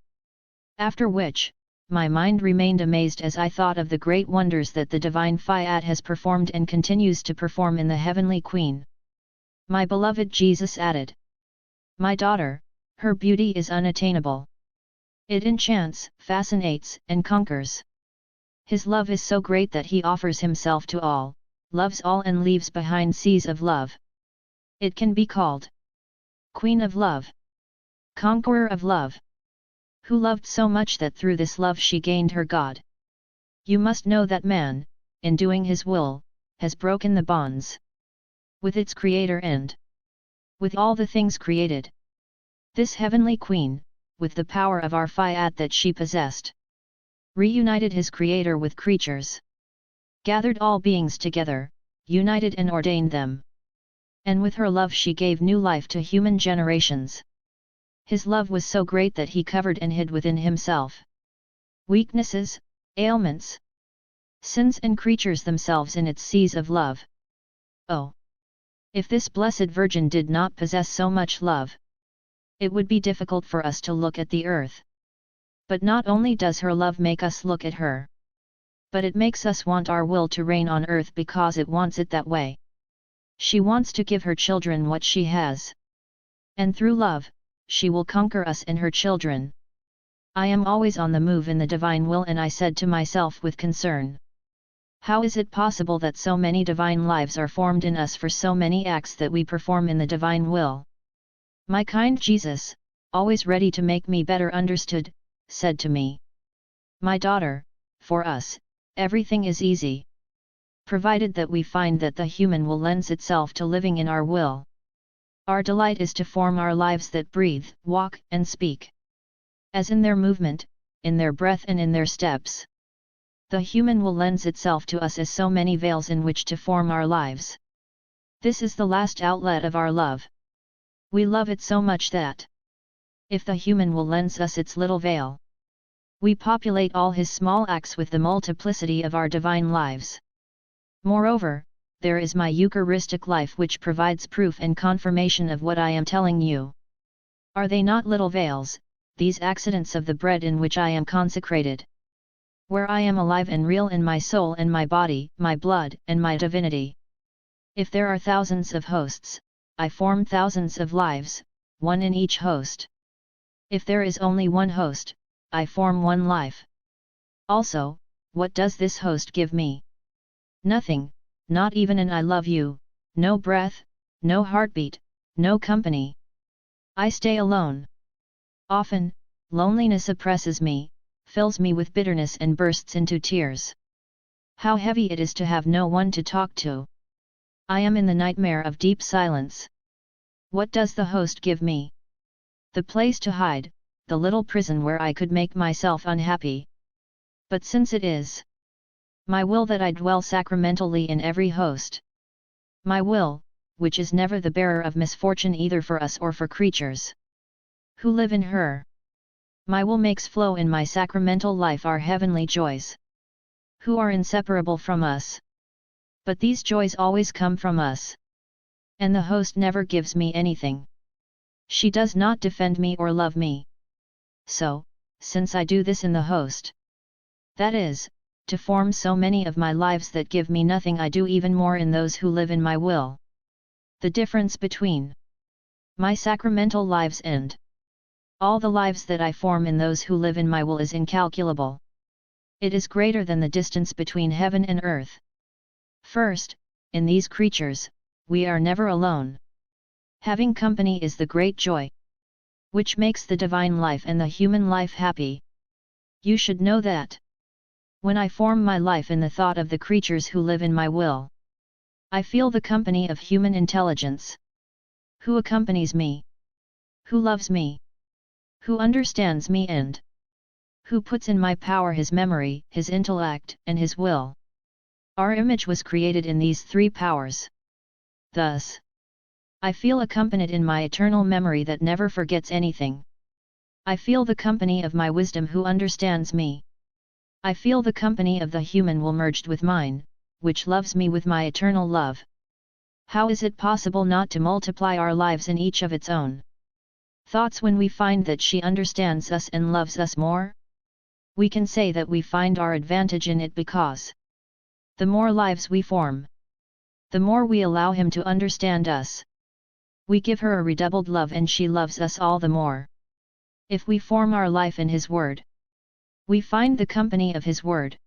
After which, my mind remained amazed as I thought of the great wonders that the divine Fiat has performed and continues to perform in the heavenly Queen. My beloved Jesus added, "My daughter, her beauty is unattainable. It enchants, fascinates, and conquers. His love is so great that he offers himself to all, loves all and leaves behind seas of love. It can be called Queen of Love, Conqueror of Love, who loved so much that through this love she gained her God. You must know that man, in doing his will, has broken the bonds with its creator and with all the things created. This heavenly Queen, with the power of our Fiat that she possessed, reunited his creator with creatures, gathered all beings together, united and ordained them. And with her love she gave new life to human generations. His love was so great that he covered and hid within himself weaknesses, ailments, sins and creatures themselves in its seas of love. Oh! If this Blessed Virgin did not possess so much love, it would be difficult for us to look at the earth. But not only does her love make us look at her, but it makes us want our will to reign on earth because it wants it that way. She wants to give her children what she has. And through love, she will conquer us and her children. I am always on the move in the divine will, and I said to myself with concern, how is it possible that so many divine lives are formed in us for so many acts that we perform in the divine will? My kind Jesus, always ready to make me better understood, said to me, "My daughter, for us, everything is easy, provided that we find that the human will lends itself to living in our will. Our delight is to form our lives that breathe, walk, and speak, as in their movement, in their breath and in their steps. The human will lends itself to us as so many veils in which to form our lives. This is the last outlet of our love. We love it so much that, if the human will lends us its little veil, we populate all his small acts with the multiplicity of our divine lives. Moreover, there is my Eucharistic life which provides proof and confirmation of what I am telling you. Are they not little veils, these accidents of the bread in which I am consecrated? Where I am alive and real in my soul and my body, my blood and my divinity. If there are thousands of hosts, I form thousands of lives, one in each host. If there is only one host, I form one life. Also, what does this host give me? Nothing, not even an I love you, no breath, no heartbeat, no company. I stay alone. Often, loneliness oppresses me, fills me with bitterness and bursts into tears. How heavy it is to have no one to talk to. I am in the nightmare of deep silence. What does the host give me? The place to hide, the little prison where I could make myself unhappy. But since it is my will that I dwell sacramentally in every host. My will, which is never the bearer of misfortune either for us or for creatures who live in her. My will makes flow in my sacramental life our heavenly joys, who are inseparable from us. But these joys always come from us. And the host never gives me anything. She does not defend me or love me. So, since I do this in the host, that is, to form so many of my lives that give me nothing, I do even more in those who live in my will. The difference between my sacramental lives and all the lives that I form in those who live in my will is incalculable. It is greater than the distance between heaven and earth. First, in these creatures, we are never alone. Having company is the great joy, which makes the divine life and the human life happy. You should know that. When I form my life in the thought of the creatures who live in my will, I feel the company of human intelligence. Who accompanies me? Who loves me? Who understands me and who puts in my power his memory, his intellect, and his will? Our image was created in these three powers. Thus, I feel accompanied in my eternal memory that never forgets anything. I feel the company of my wisdom who understands me. I feel the company of the human will merged with mine, which loves me with my eternal love. How is it possible not to multiply our lives in each of its own thoughts when we find that she understands us and loves us more? We can say that we find our advantage in it because the more lives we form, the more we allow him to understand us. We give her a redoubled love and she loves us all the more. If we form our life in his word, we find the company of his word.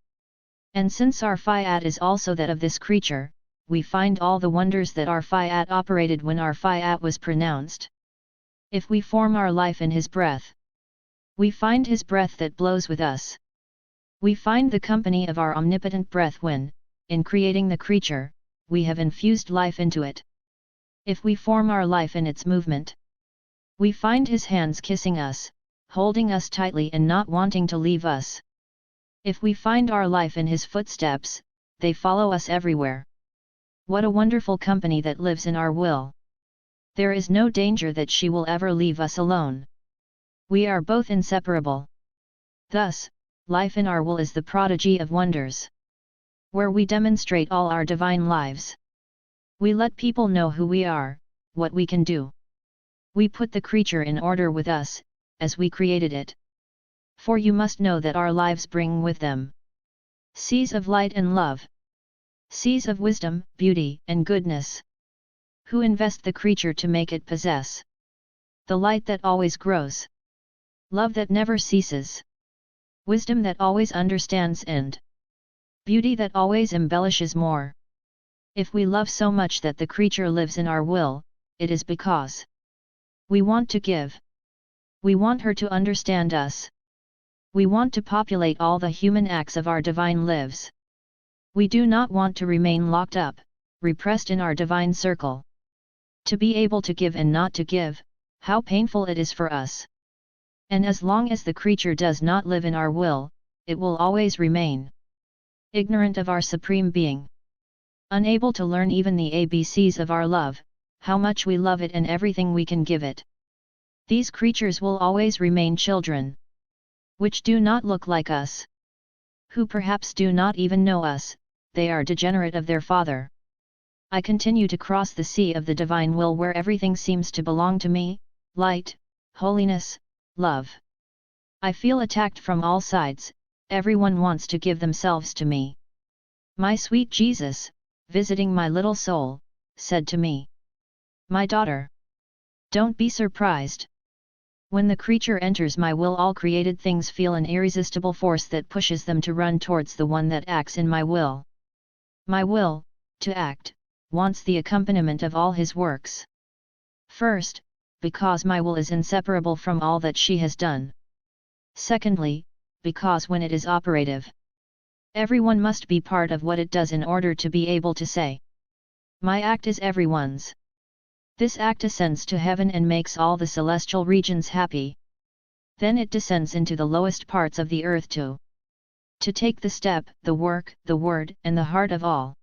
And since our Fiat is also that of this creature, we find all the wonders that our Fiat operated when our Fiat was pronounced. If we form our life in his breath, we find his breath that blows with us. We find the company of our omnipotent breath when, in creating the creature, we have infused life into it. If we form our life in its movement, we find his hands kissing us, holding us tightly and not wanting to leave us. If we find our life in his footsteps, they follow us everywhere. What a wonderful company that lives in our will! There is no danger that she will ever leave us alone. We are both inseparable. Thus, life in our will is the prodigy of wonders, where we demonstrate all our divine lives. We let people know who we are, what we can do. We put the creature in order with us, as we created it. For you must know that our lives bring with them seas of light and love, seas of wisdom, beauty, and goodness. Who invest the creature to make it possess the light that always grows, love that never ceases, wisdom that always understands, and beauty that always embellishes more. If we love so much that the creature lives in our will, it is because we want to give. We want her to understand us. We want to populate all the human acts of our divine lives. We do not want to remain locked up, repressed in our divine circle. To be able to give and not to give, how painful it is for us. And as long as the creature does not live in our will, it will always remain ignorant of our Supreme Being. Unable to learn even the ABCs of our love, how much we love it and everything we can give it. These creatures will always remain children, which do not look like us, who perhaps do not even know us. They are degenerate of their father. I continue to cross the sea of the divine will where everything seems to belong to me, light, holiness, love. I feel attacked from all sides, everyone wants to give themselves to me. My sweet Jesus, visiting my little soul, said to me, "My daughter, don't be surprised. When the creature enters my will, all created things feel an irresistible force that pushes them to run towards the one that acts in my will. My will, to act, wants the accompaniment of all his works. First, because my will is inseparable from all that she has done. Secondly, because when it is operative, everyone must be part of what it does in order to be able to say, "My act is everyone's." This act ascends to heaven and makes all the celestial regions happy. Then it descends into the lowest parts of the earth to take the step, the work, the word, and the heart of all.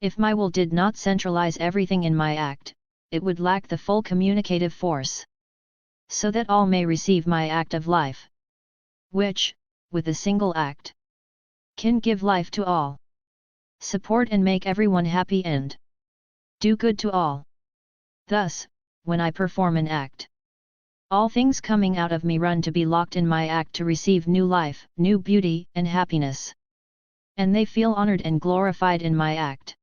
If my will did not centralize everything in my act, it would lack the full communicative force, so that all may receive my act of life, which, with a single act, can give life to all, support and make everyone happy and do good to all. Thus, when I perform an act, all things coming out of me run to be locked in my act to receive new life, new beauty, and happiness. And they feel honored and glorified in my act.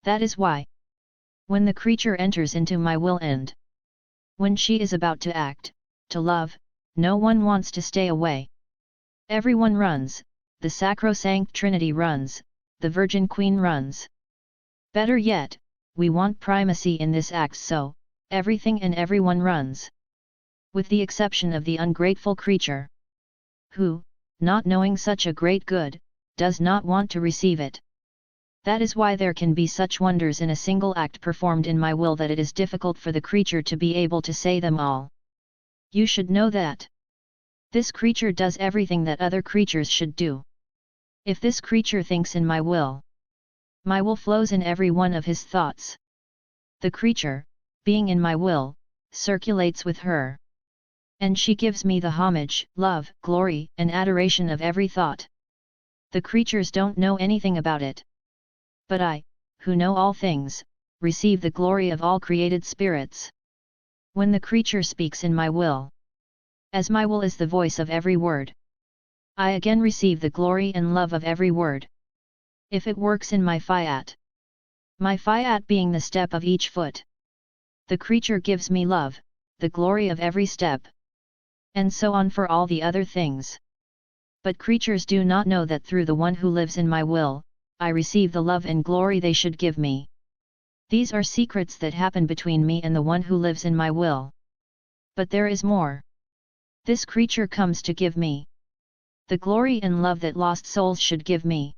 That is why, when the creature enters into my will and when she is about to act, to love, no one wants to stay away. Everyone runs, the sacrosanct Trinity runs, the Virgin Queen runs. Better yet, we want primacy in this act, so everything and everyone runs, with the exception of the ungrateful creature, who, not knowing such a great good, does not want to receive it. That is why there can be such wonders in a single act performed in my will that it is difficult for the creature to be able to say them all. You should know that this creature does everything that other creatures should do. If this creature thinks in my will flows in every one of his thoughts. The creature, being in my will, circulates with her. And she gives me the homage, love, glory, and adoration of every thought. The creatures don't know anything about it. But I, who know all things, receive the glory of all created spirits. When the creature speaks in my will, as my will is the voice of every word, I again receive the glory and love of every word. If it works in my fiat being the step of each foot, the creature gives me love, the glory of every step, and so on for all the other things. But creatures do not know that through the one who lives in my will, I receive the love and glory they should give me. These are secrets that happen between me and the one who lives in my will. But there is more. This creature comes to give me the glory and love that lost souls should give me.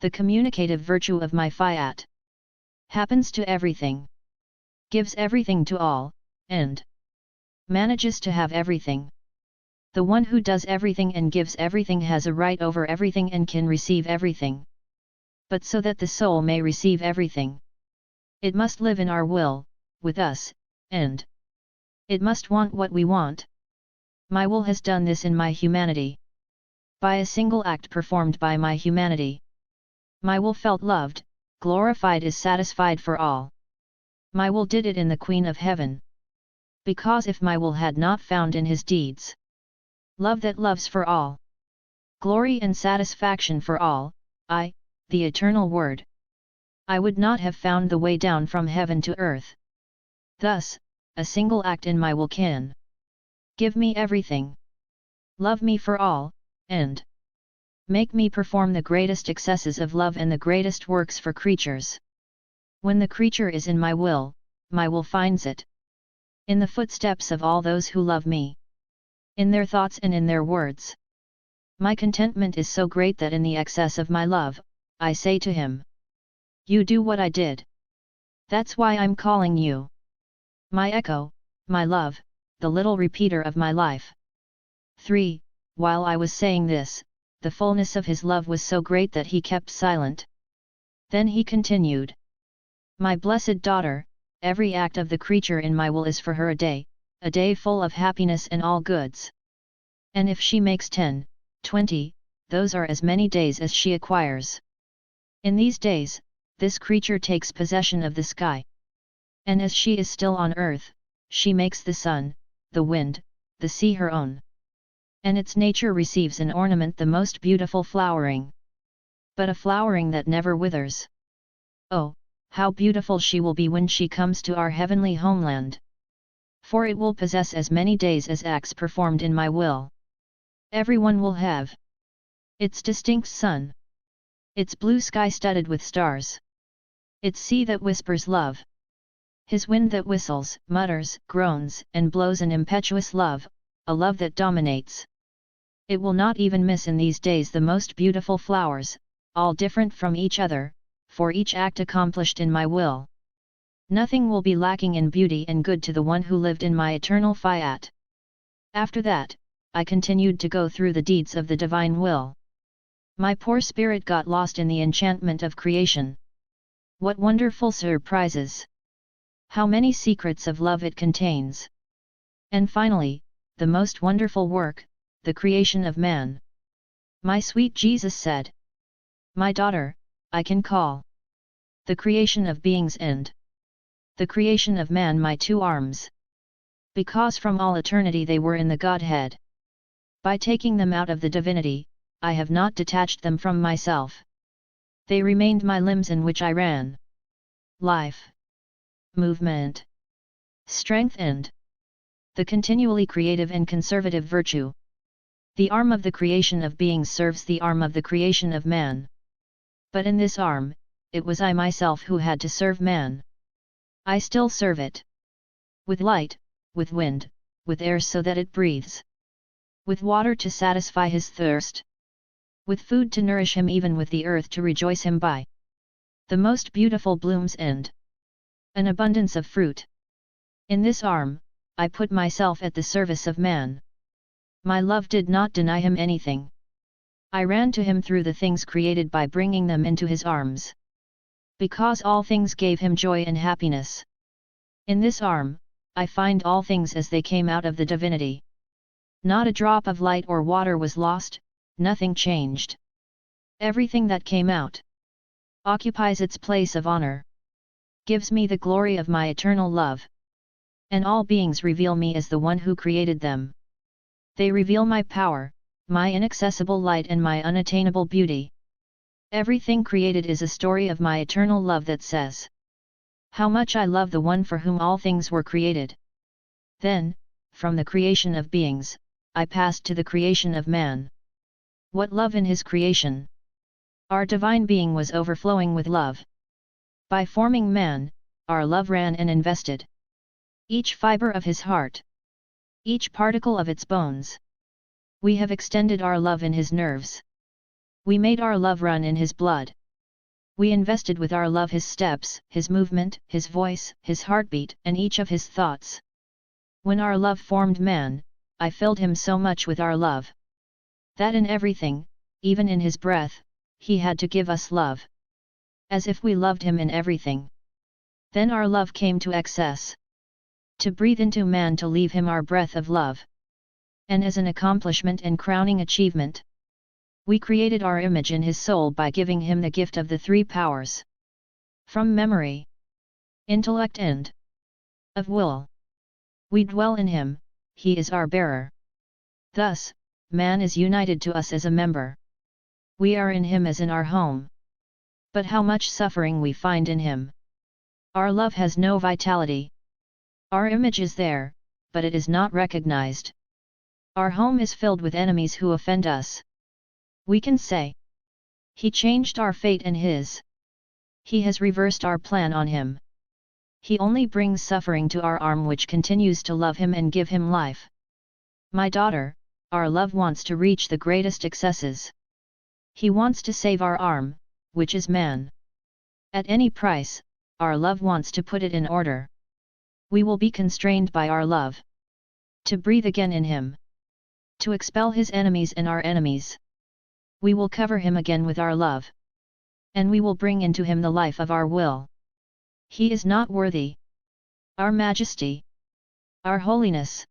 The communicative virtue of my fiat happens to everything, gives everything to all, and manages to have everything. The one who does everything and gives everything has a right over everything and can receive everything. But so that the soul may receive everything, it must live in our will, with us, and it must want what we want. My will has done this in my humanity. By a single act performed by my humanity, my will felt loved, glorified, is satisfied for all. My will did it in the Queen of Heaven. Because if my will had not found in his deeds love that loves for all, glory and satisfaction for all, I, the eternal Word, I would not have found the way down from heaven to earth. Thus, a single act in my will can give me everything, love me for all, and make me perform the greatest excesses of love and the greatest works for creatures. When the creature is in my will finds it in the footsteps of all those who love me, in their thoughts and in their words. My contentment is so great that in the excess of my love, I say to him, "You do what I did. That's why I'm calling you my echo, my love, the little repeater of my life." 3. While I was saying this, the fullness of his love was so great that he kept silent. Then he continued, "My blessed daughter, every act of the creature in my will is for her a day full of happiness and all goods. And if she makes 10, 20, those are as many days as she acquires. In these days, this creature takes possession of the sky. And as she is still on earth, she makes the sun, the wind, the sea her own. And its nature receives an ornament the most beautiful flowering. But a flowering that never withers. Oh, how beautiful she will be when she comes to our heavenly homeland! For it will possess as many days as acts performed in my will. Everyone will have its distinct sun, its blue sky studded with stars, its sea that whispers love, his wind that whistles, mutters, groans, and blows an impetuous love, a love that dominates. It will not even miss in these days the most beautiful flowers, all different from each other, for each act accomplished in my will. Nothing will be lacking in beauty and good to the one who lived in my eternal Fiat. After that, I continued to go through the deeds of the divine will. My poor spirit got lost in the enchantment of creation. What wonderful surprises! How many secrets of love it contains! And finally, the most wonderful work, the creation of man. My sweet Jesus said, "My daughter, I can call the creation of beings and the creation of man my two arms. Because from all eternity they were in the Godhead. By taking them out of the divinity, I have not detached them from myself. They remained my limbs in which I ran. Life, movement, strength and the continually creative and conservative virtue. The arm of the creation of beings serves the arm of the creation of man. But in this arm, it was I myself who had to serve man. I still serve it. With light, with wind, with air so that it breathes. With water to satisfy his thirst. With food to nourish him, even with the earth to rejoice him by the most beautiful blooms and an abundance of fruit. In this arm, I put myself at the service of man. My love did not deny him anything. I ran to him through the things created by bringing them into his arms. Because all things gave him joy and happiness. In this arm, I find all things as they came out of the divinity. Not a drop of light or water was lost, nothing changed. Everything that came out occupies its place of honor. Gives me the glory of my eternal love. And all beings reveal me as the one who created them. They reveal my power, my inaccessible light and my unattainable beauty. Everything created is a story of my eternal love that says how much I love the one for whom all things were created. Then, from the creation of beings, I passed to the creation of man. What love in his creation! Our divine being was overflowing with love. By forming man, our love ran and invested each fiber of his heart, each particle of its bones. We have extended our love in his nerves. We made our love run in his blood. We invested with our love his steps, his movement, his voice, his heartbeat, and each of his thoughts. When our love formed man, I filled him so much with our love that in everything, even in his breath, he had to give us love. As if we loved him in everything. Then our love came to excess. To breathe into man, to leave him our breath of love. And as an accomplishment and crowning achievement, we created our image in his soul by giving him the gift of the three powers. From memory, intellect and of will. We dwell in him, he is our bearer. Thus, man is united to us as a member. We are in him as in our home. But how much suffering we find in him! Our love has no vitality. Our image is there, but it is not recognized. Our home is filled with enemies who offend us. We can say, he changed our fate and his. He has reversed our plan on him. He only brings suffering to our arm which continues to love him and give him life. My daughter, our love wants to reach the greatest excesses. He wants to save our arm, which is man. At any price, our love wants to put it in order. We will be constrained by our love to breathe again in him, to expel his enemies and our enemies. We will cover him again with our love, and we will bring into him the life of our will. He is not worthy. Our majesty, our holiness,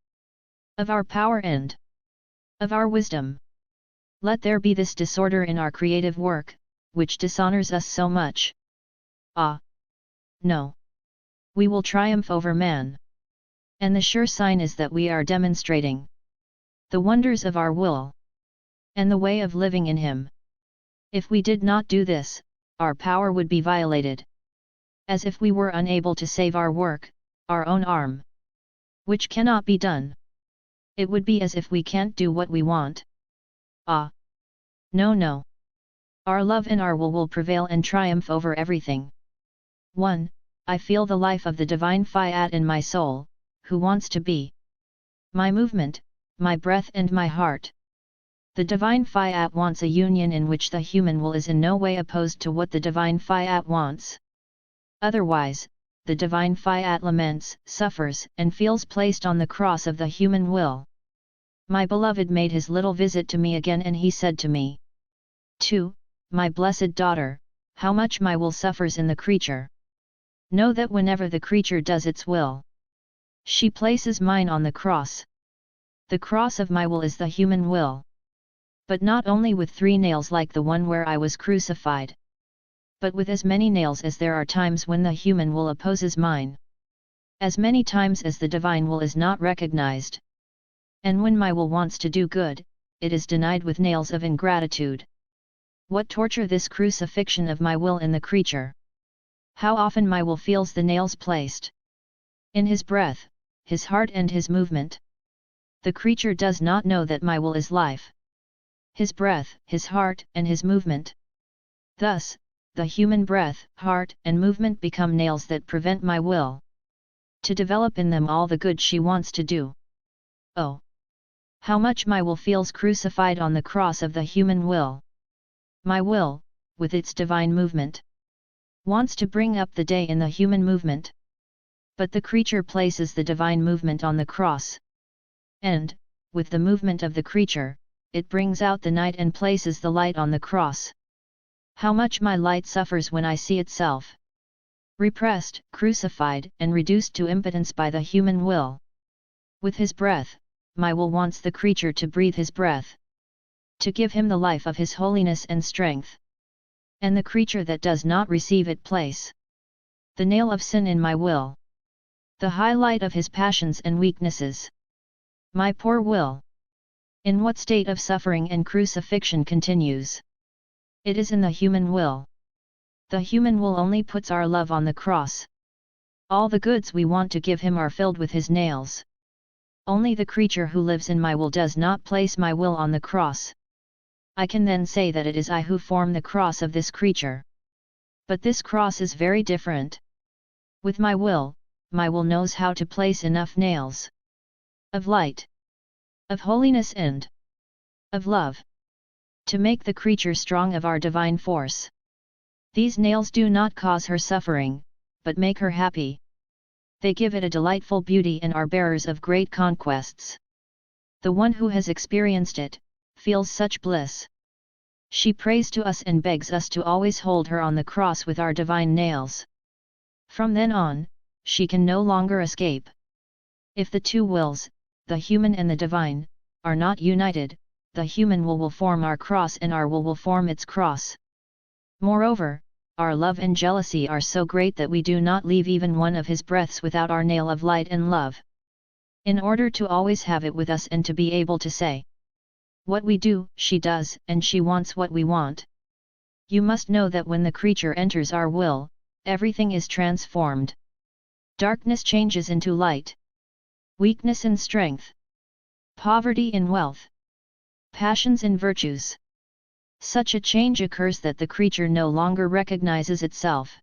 of our power and of our wisdom. Let there be this disorder in our creative work, which dishonors us so much. Ah! No! We will triumph over man. And the sure sign is that we are demonstrating the wonders of our will, and the way of living in him. If we did not do this, our power would be violated. As if we were unable to save our work, our own arm. Which cannot be done. It would be as if we can't do what we want. Ah! No, no. Our love and our will prevail and triumph over everything. 1. I feel the life of the divine Fiat in my soul, who wants to be my movement, my breath and my heart. The divine Fiat wants a union in which the human will is in no way opposed to what the divine Fiat wants. Otherwise, the divine Fiat laments, suffers, and feels placed on the cross of the human will. My beloved made his little visit to me again, and he said to me, 2. My blessed daughter, how much my will suffers in the creature. Know that whenever the creature does its will, she places mine on the cross. The cross of my will is the human will. But not only with 3 nails like the one where I was crucified, but with as many nails as there are times when the human will opposes mine. As many times as the divine will is not recognized. And when my will wants to do good, it is denied with nails of ingratitude. What torture this crucifixion of my will in the creature! How often my will feels the nails placed in his breath, his heart and his movement. The creature does not know that my will is life, his breath, his heart, and his movement. Thus, the human breath, heart, and movement become nails that prevent my will to develop in them all the good she wants to do. Oh! How much my will feels crucified on the cross of the human will! My will, with its divine movement, wants to bring up the day in the human movement. But the creature places the divine movement on the cross. And, with the movement of the creature, it brings out the night and places the light on the cross. How much my light suffers when I see itself repressed, crucified, and reduced to impotence by the human will. With his breath, my will wants the creature to breathe his breath, to give him the life of his holiness and strength. And the creature that does not receive it place the nail of sin in my will, the highlight of his passions and weaknesses. My poor will! In what state of suffering and crucifixion continues? It is in the human will. The human will only puts our love on the cross. All the goods we want to give him are filled with his nails. Only the creature who lives in my will does not place my will on the cross. I can then say that it is I who form the cross of this creature. But this cross is very different. With my will knows how to place enough nails of light, of holiness and of love, to make the creature strong of our divine force. These nails do not cause her suffering, but make her happy. They give it a delightful beauty and are bearers of great conquests. The one who has experienced it, feels such bliss. She prays to us and begs us to always hold her on the cross with our divine nails. From then on, she can no longer escape. If the two wills, the human and the divine, are not united, the human will form our cross and our will form its cross. Moreover, our love and jealousy are so great that we do not leave even one of his breaths without our nail of light and love. In order to always have it with us and to be able to say, what we do, she does, and she wants what we want. You must know that when the creature enters our will, everything is transformed. Darkness changes into light. Weakness in strength. Poverty in wealth. Passions in virtues. Such a change occurs that the creature no longer recognizes itself.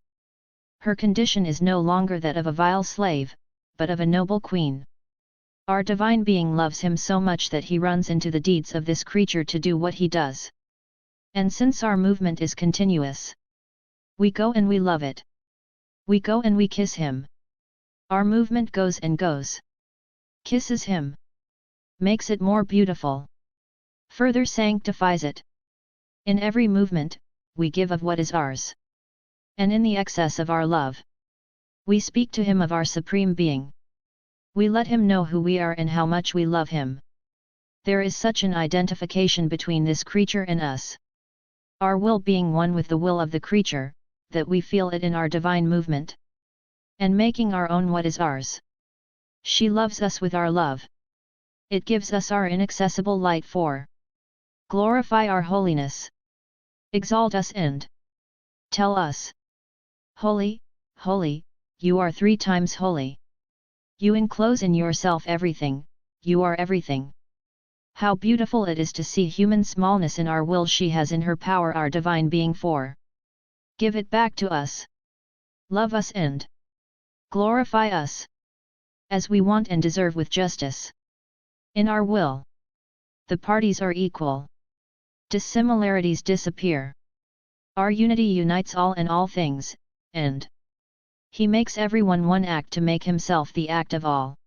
Her condition is no longer that of a vile slave, but of a noble queen. Our divine being loves him so much that he runs into the deeds of this creature to do what he does. And since our movement is continuous, we go and we love it. We go and we kiss him. Our movement goes and goes. Kisses him. Makes it more beautiful. Further sanctifies it. In every movement, we give of what is ours. And in the excess of our love, we speak to him of our Supreme Being. We let him know who we are and how much we love him. There is such an identification between this creature and us, our will being one with the will of the creature, that we feel it in our divine movement, and making our own what is ours. She loves us with our love. It gives us our inaccessible light for glorify our holiness, exalt us and tell us, holy, holy, you are 3 times holy. You enclose in yourself everything, you are everything. How beautiful it is to see human smallness in our will she has in her power our divine being for give it back to us. Love us and glorify us, as we want and deserve with justice. In our will, the parties are equal. Dissimilarities disappear. Our unity unites all and all things, and He makes everyone one act to make Himself the act of all.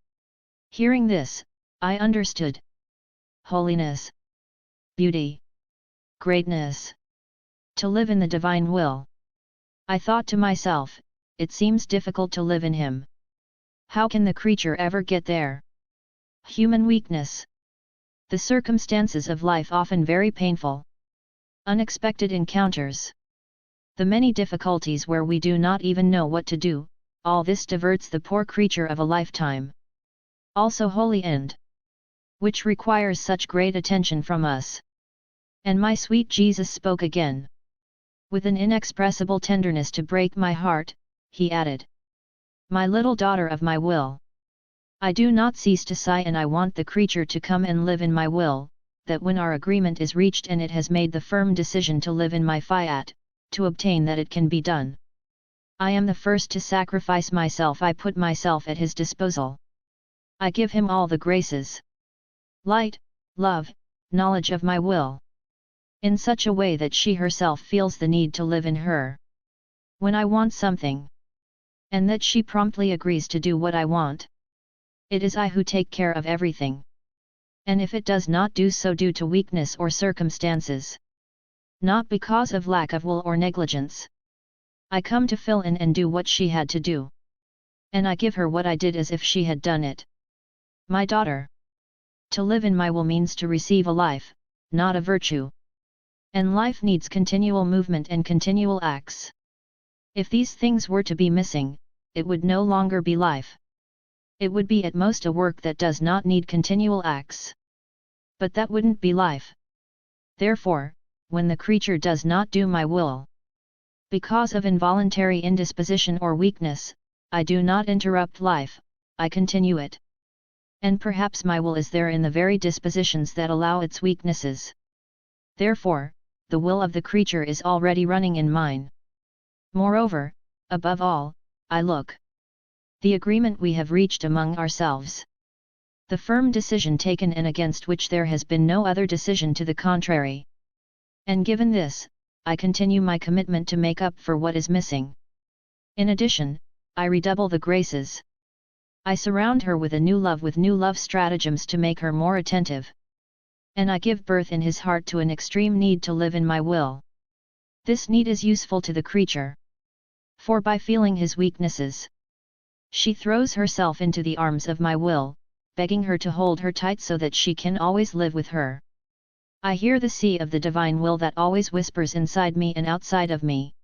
Hearing this, I understood holiness, beauty, greatness. To live in the divine will. I thought to myself, it seems difficult to live in Him. How can the creature ever get there? Human weakness. The circumstances of life often very painful. Unexpected encounters. The many difficulties where we do not even know what to do, all this diverts the poor creature of a lifetime. Also holy end. Which requires such great attention from us. And my sweet Jesus spoke again. With an inexpressible tenderness to break my heart, He added. My little daughter of my will. I do not cease to sigh, and I want the creature to come and live in my will, that when our agreement is reached and it has made the firm decision to live in my fiat, to obtain that it can be done. I am the first to sacrifice myself. I put myself at His disposal. I give Him all the graces, light, love, knowledge of my will, in such a way that she herself feels the need to live in her. When I want something, and that she promptly agrees to do what I want. It is I who take care of everything. And if it does not do so due to weakness or circumstances, not because of lack of will or negligence, I come to fill in and do what she had to do. And I give her what I did as if she had done it. My daughter. To live in my will means to receive a life, not a virtue. And life needs continual movement and continual acts. If these things were to be missing, it would no longer be life. It would be at most a work that does not need continual acts. But that wouldn't be life. Therefore, when the creature does not do my will, because of involuntary indisposition or weakness, I do not interrupt life, I continue it. And perhaps my will is there in the very dispositions that allow its weaknesses. Therefore, the will of the creature is already running in mine. Moreover, above all, I look. The agreement we have reached among ourselves. The firm decision taken and against which there has been no other decision to the contrary. And given this, I continue my commitment to make up for what is missing. In addition, I redouble the graces. I surround her with new love stratagems to make her more attentive. And I give birth in His heart to an extreme need to live in my will. This need is useful to the creature. For by feeling his weaknesses, she throws herself into the arms of my will, begging her to hold her tight so that she can always live with her. I hear the sea of the divine will that always whispers inside me and outside of me.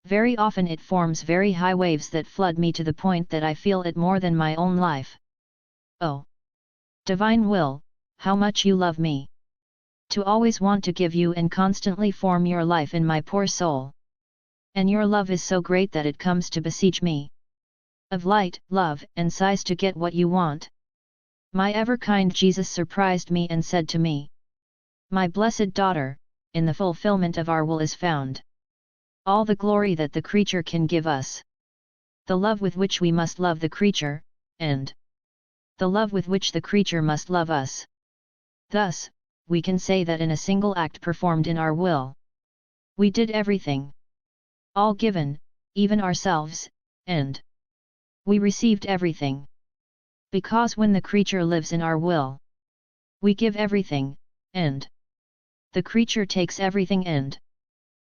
Very often it forms very high waves that flood me to the point that I feel it more than my own life. Oh! Divine will, how much you love me! To always want to give you and constantly form your life in my poor soul. And your love is so great that it comes to beseech me. Of light, love, and sighs to get what you want. My ever-kind Jesus surprised me and said to me, my blessed daughter, in the fulfillment of our will is found all the glory that the creature can give us. The love with which we must love the creature, and the love with which the creature must love us. Thus, we can say that in a single act performed in our will, we did everything. All given, even ourselves, and we received everything. Because when the creature lives in our will, we give everything, and the creature takes everything and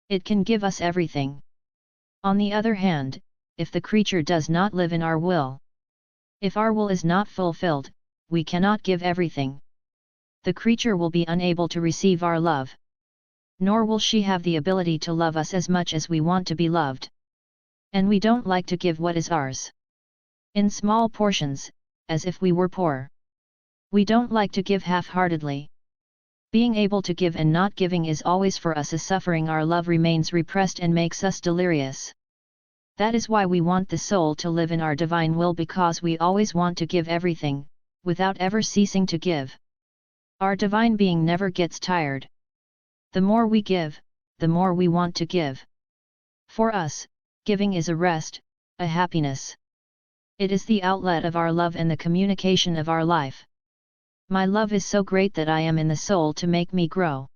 it can give us everything. On the other hand, if the creature does not live in our will, if our will is not fulfilled, we cannot give everything. The creature will be unable to receive our love. Nor will she have the ability to love us as much as we want to be loved. And we don't like to give what is ours in small portions, as if we were poor. We don't like to give half-heartedly. Being able to give and not giving is always for us a suffering. Our love remains repressed and makes us delirious. That is why we want the soul to live in our divine will, because we always want to give everything, without ever ceasing to give. Our divine being never gets tired. The more we give, the more we want to give. For us, giving is a rest, a happiness. It is the outlet of our love and the communication of our life. My love is so great that I am in the soul to make me grow.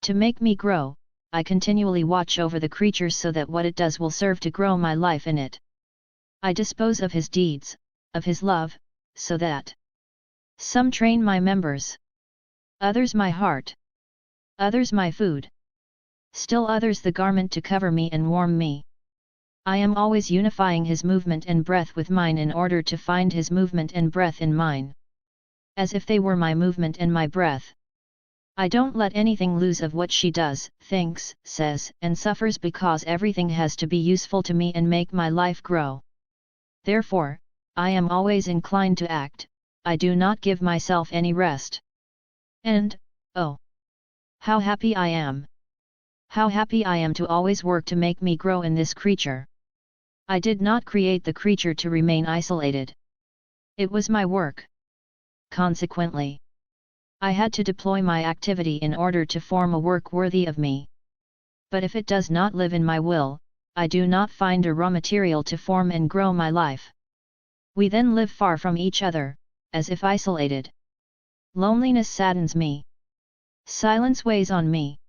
To make me grow, I continually watch over the creature so that what it does will serve to grow my life in it. I dispose of his deeds, of his love, so that some train my members, others my heart, others my food, still others the garment to cover me and warm me. I am always unifying his movement and breath with mine in order to find his movement and breath in mine, as if they were my movement and my breath. I don't let anything lose of what she does, thinks, says, and suffers because everything has to be useful to me and make my life grow. Therefore, I am always inclined to act, I do not give myself any rest. And, oh, how happy I am! How happy I am to always work to make me grow in this creature. I did not create the creature to remain isolated. It was my work. Consequently, I had to deploy my activity in order to form a work worthy of me. But if it does not live in my will, I do not find a raw material to form and grow my life. We then live far from each other, as if isolated. Loneliness saddens me. Silence weighs on me.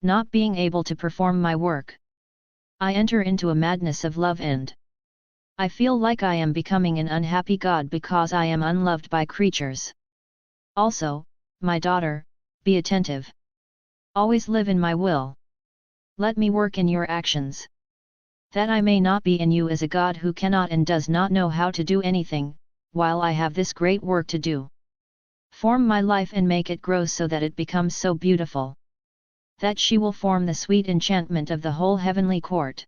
Not being able to perform my work, I enter into a madness of love and I feel like I am becoming an unhappy God because I am unloved by creatures. Also, my daughter, be attentive. Always live in my will. Let me work in your actions. That I may not be in you as a God who cannot and does not know how to do anything, while I have this great work to do. Form my life and make it grow so that it becomes so beautiful that she will form the sweet enchantment of the whole heavenly court.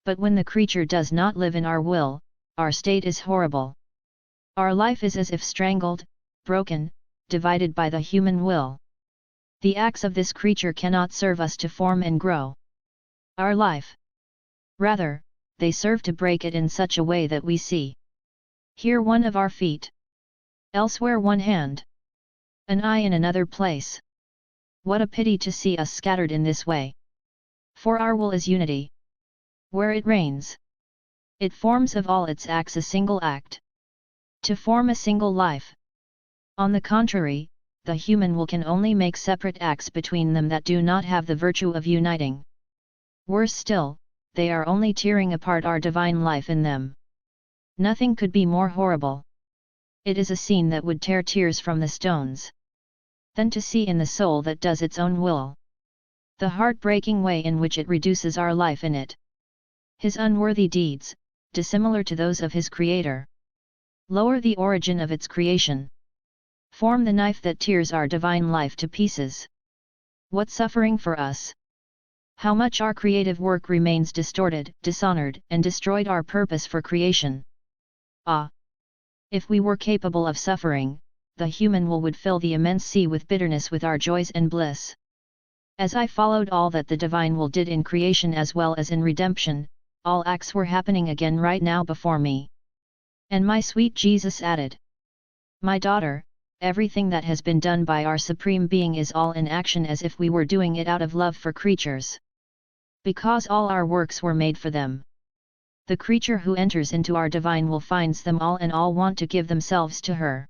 But when the creature does not live in our will, our state is horrible. Our life is as if strangled, broken, divided by the human will. The acts of this creature cannot serve us to form and grow our life. Rather, they serve to break it in such a way that we see here one of our feet, elsewhere one hand, an eye in another place. What a pity to see us scattered in this way. For our will is unity. Where it reigns, it forms of all its acts a single act, to form a single life. On the contrary, the human will can only make separate acts between them that do not have the virtue of uniting. Worse still, they are only tearing apart our divine life in them. Nothing could be more horrible. It is a scene that would tear tears from the stones than to see in the soul that does its own will the heart-breaking way in which it reduces our life in it. His unworthy deeds, dissimilar to those of his Creator, lower the origin of its creation, form the knife that tears our divine life to pieces. What suffering for us! How much our creative work remains distorted, dishonored, and destroyed our purpose for creation. Ah! If we were capable of suffering, the human will would fill the immense sea with bitterness with our joys and bliss. As I followed all that the divine will did in creation as well as in redemption, all acts were happening again right now before me. And my sweet Jesus added, "My daughter, everything that has been done by our Supreme Being is all in action as if we were doing it out of love for creatures. Because all our works were made for them. The creature who enters into our divine will finds them all and all want to give themselves to her.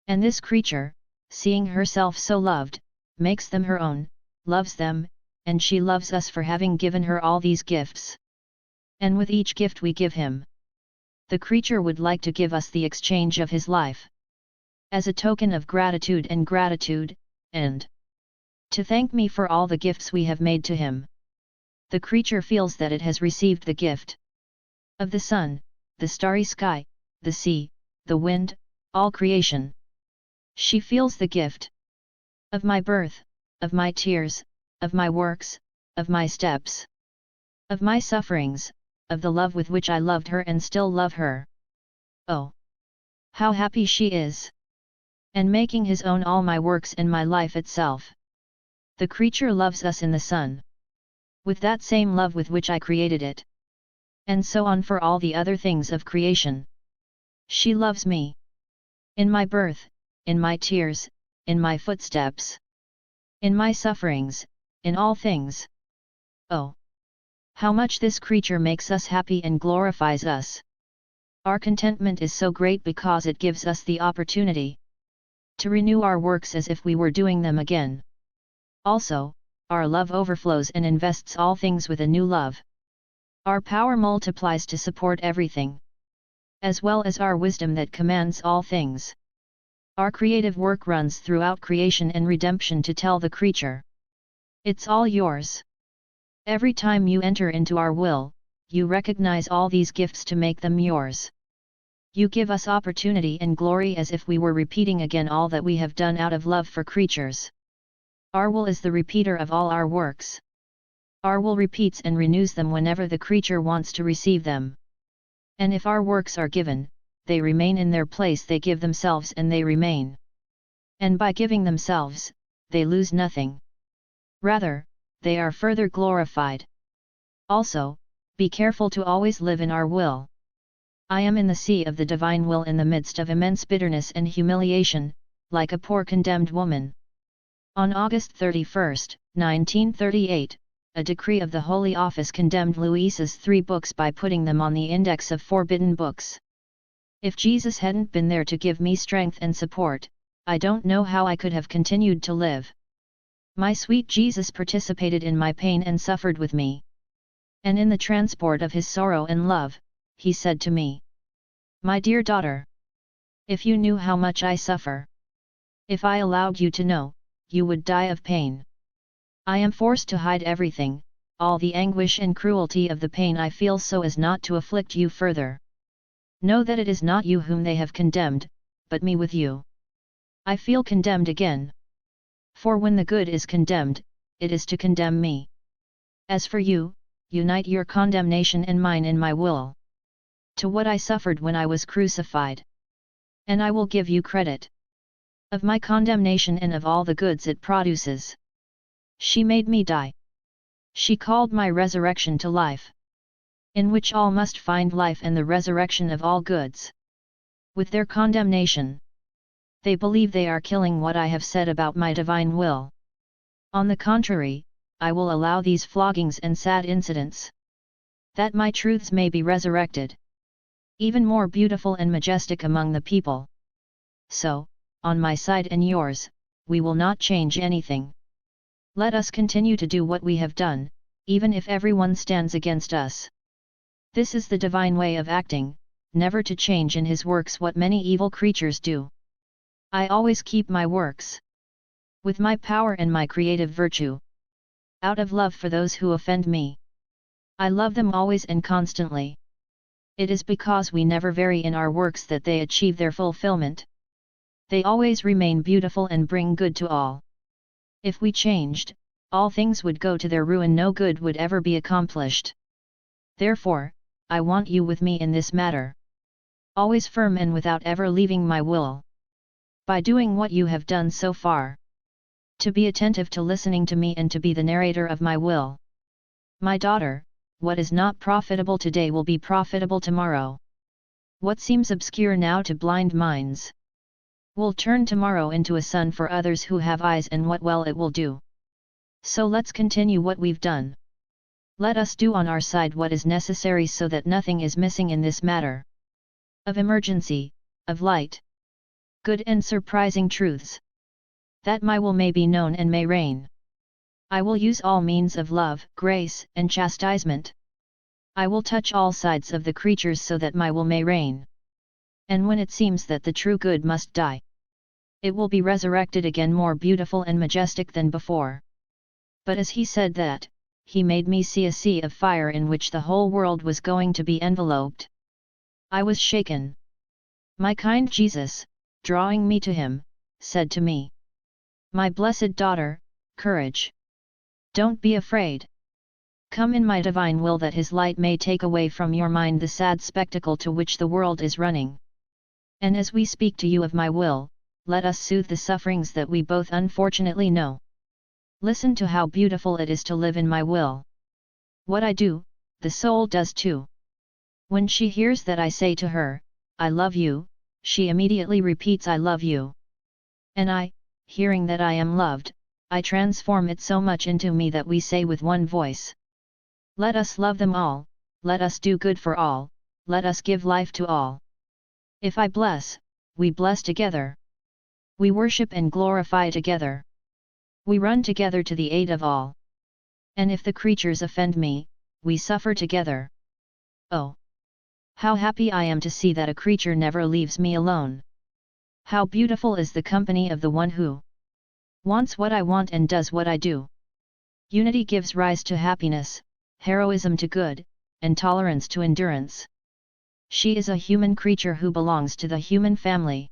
And this creature, seeing herself so loved, makes them her own, loves them, and she loves us for having given her all these gifts. And with each gift we give him, the creature would like to give us the exchange of his life, as a token of gratitude and to thank me for all the gifts we have made to him. The creature feels that it has received the gift of the sun, the starry sky, the sea, the wind, all creation. She feels the gift of my birth, of my tears, of my works, of my steps, of my sufferings, of the love with which I loved her and still love her. Oh! How happy she is! And making his own all my works and my life itself. The creature loves us in the sun, with that same love with which I created it. And so on for all the other things of creation. She loves me. In my birth, in my tears, in my footsteps, in my sufferings, in all things. Oh! How much this creature makes us happy and glorifies us! Our contentment is so great because it gives us the opportunity to renew our works as if we were doing them again. Also, our love overflows and invests all things with a new love. Our power multiplies to support everything, as well as our wisdom that commands all things. Our creative work runs throughout creation and redemption to tell the creature, it's all yours. Every time you enter into our will, you recognize all these gifts to make them yours. You give us opportunity and glory as if we were repeating again all that we have done out of love for creatures. Our will is the repeater of all our works. Our will repeats and renews them whenever the creature wants to receive them. And if our works are given, they remain in their place, they give themselves and they remain. And by giving themselves, they lose nothing. Rather, they are further glorified. Also, be careful to always live in our will. I am in the sea of the divine will in the midst of immense bitterness and humiliation, like a poor condemned woman. On August 31, 1938, a decree of the Holy Office condemned Louisa's 3 books by putting them on the index of forbidden books. If Jesus hadn't been there to give me strength and support, I don't know how I could have continued to live. My sweet Jesus participated in my pain and suffered with me. And in the transport of his sorrow and love, he said to me, "My dear daughter, if you knew how much I suffer, if I allowed you to know, you would die of pain. I am forced to hide everything, all the anguish and cruelty of the pain I feel, so as not to afflict you further. Know that it is not you whom they have condemned, but me with you. I feel condemned again. For when the good is condemned, it is to condemn me. As for you, unite your condemnation and mine in my will. To what I suffered when I was crucified. And I will give you credit of my condemnation and of all the goods it produces. She made me die. She called my resurrection to life, in which all must find life and the resurrection of all goods. With their condemnation, they believe they are killing what I have said about my divine will. On the contrary, I will allow these floggings and sad incidents, that my truths may be resurrected, even more beautiful and majestic among the people. So, on my side and yours, we will not change anything. Let us continue to do what we have done, even if everyone stands against us. This is the divine way of acting, never to change in his works what many evil creatures do. I always keep my works, with my power and my creative virtue, out of love for those who offend me. I love them always and constantly. It is because we never vary in our works that they achieve their fulfillment. They always remain beautiful and bring good to all. If we changed, all things would go to their ruin, no good would ever be accomplished. Therefore, I want you with me in this matter, always firm and without ever leaving my will. By doing what you have done so far, to be attentive to listening to me and to be the narrator of my will. My daughter, what is not profitable today will be profitable tomorrow. What seems obscure now to blind minds will turn tomorrow into a sun for others who have eyes, and what well it will do. So let's continue what we've done. Let us do on our side what is necessary so that nothing is missing in this matter of emergency, of light, good and surprising truths, that my will may be known and may reign. I will use all means of love, grace, and chastisement. I will touch all sides of the creatures so that my will may reign. And when it seems that the true good must die, it will be resurrected again more beautiful and majestic than before. But as he said that, he made me see a sea of fire in which the whole world was going to be enveloped. I was shaken. My kind Jesus, drawing me to him, said to me, "My blessed daughter, courage. Don't be afraid. Come in my divine will that his light may take away from your mind the sad spectacle to which the world is running. And as we speak to you of my will, let us soothe the sufferings that we both unfortunately know. Listen to how beautiful it is to live in my will. What I do, the soul does too. When she hears that I say to her, 'I love you,' she immediately repeats 'I love you.' And I, hearing that I am loved, I transform it so much into me that we say with one voice, 'Let us love them all, let us do good for all, let us give life to all.' If I bless, we bless together. We worship and glorify together. We run together to the aid of all. And if the creatures offend me, we suffer together. Oh! How happy I am to see that a creature never leaves me alone. How beautiful is the company of the one who wants what I want and does what I do. Unity gives rise to happiness, heroism to good, and tolerance to endurance. She is a human creature who belongs to the human family,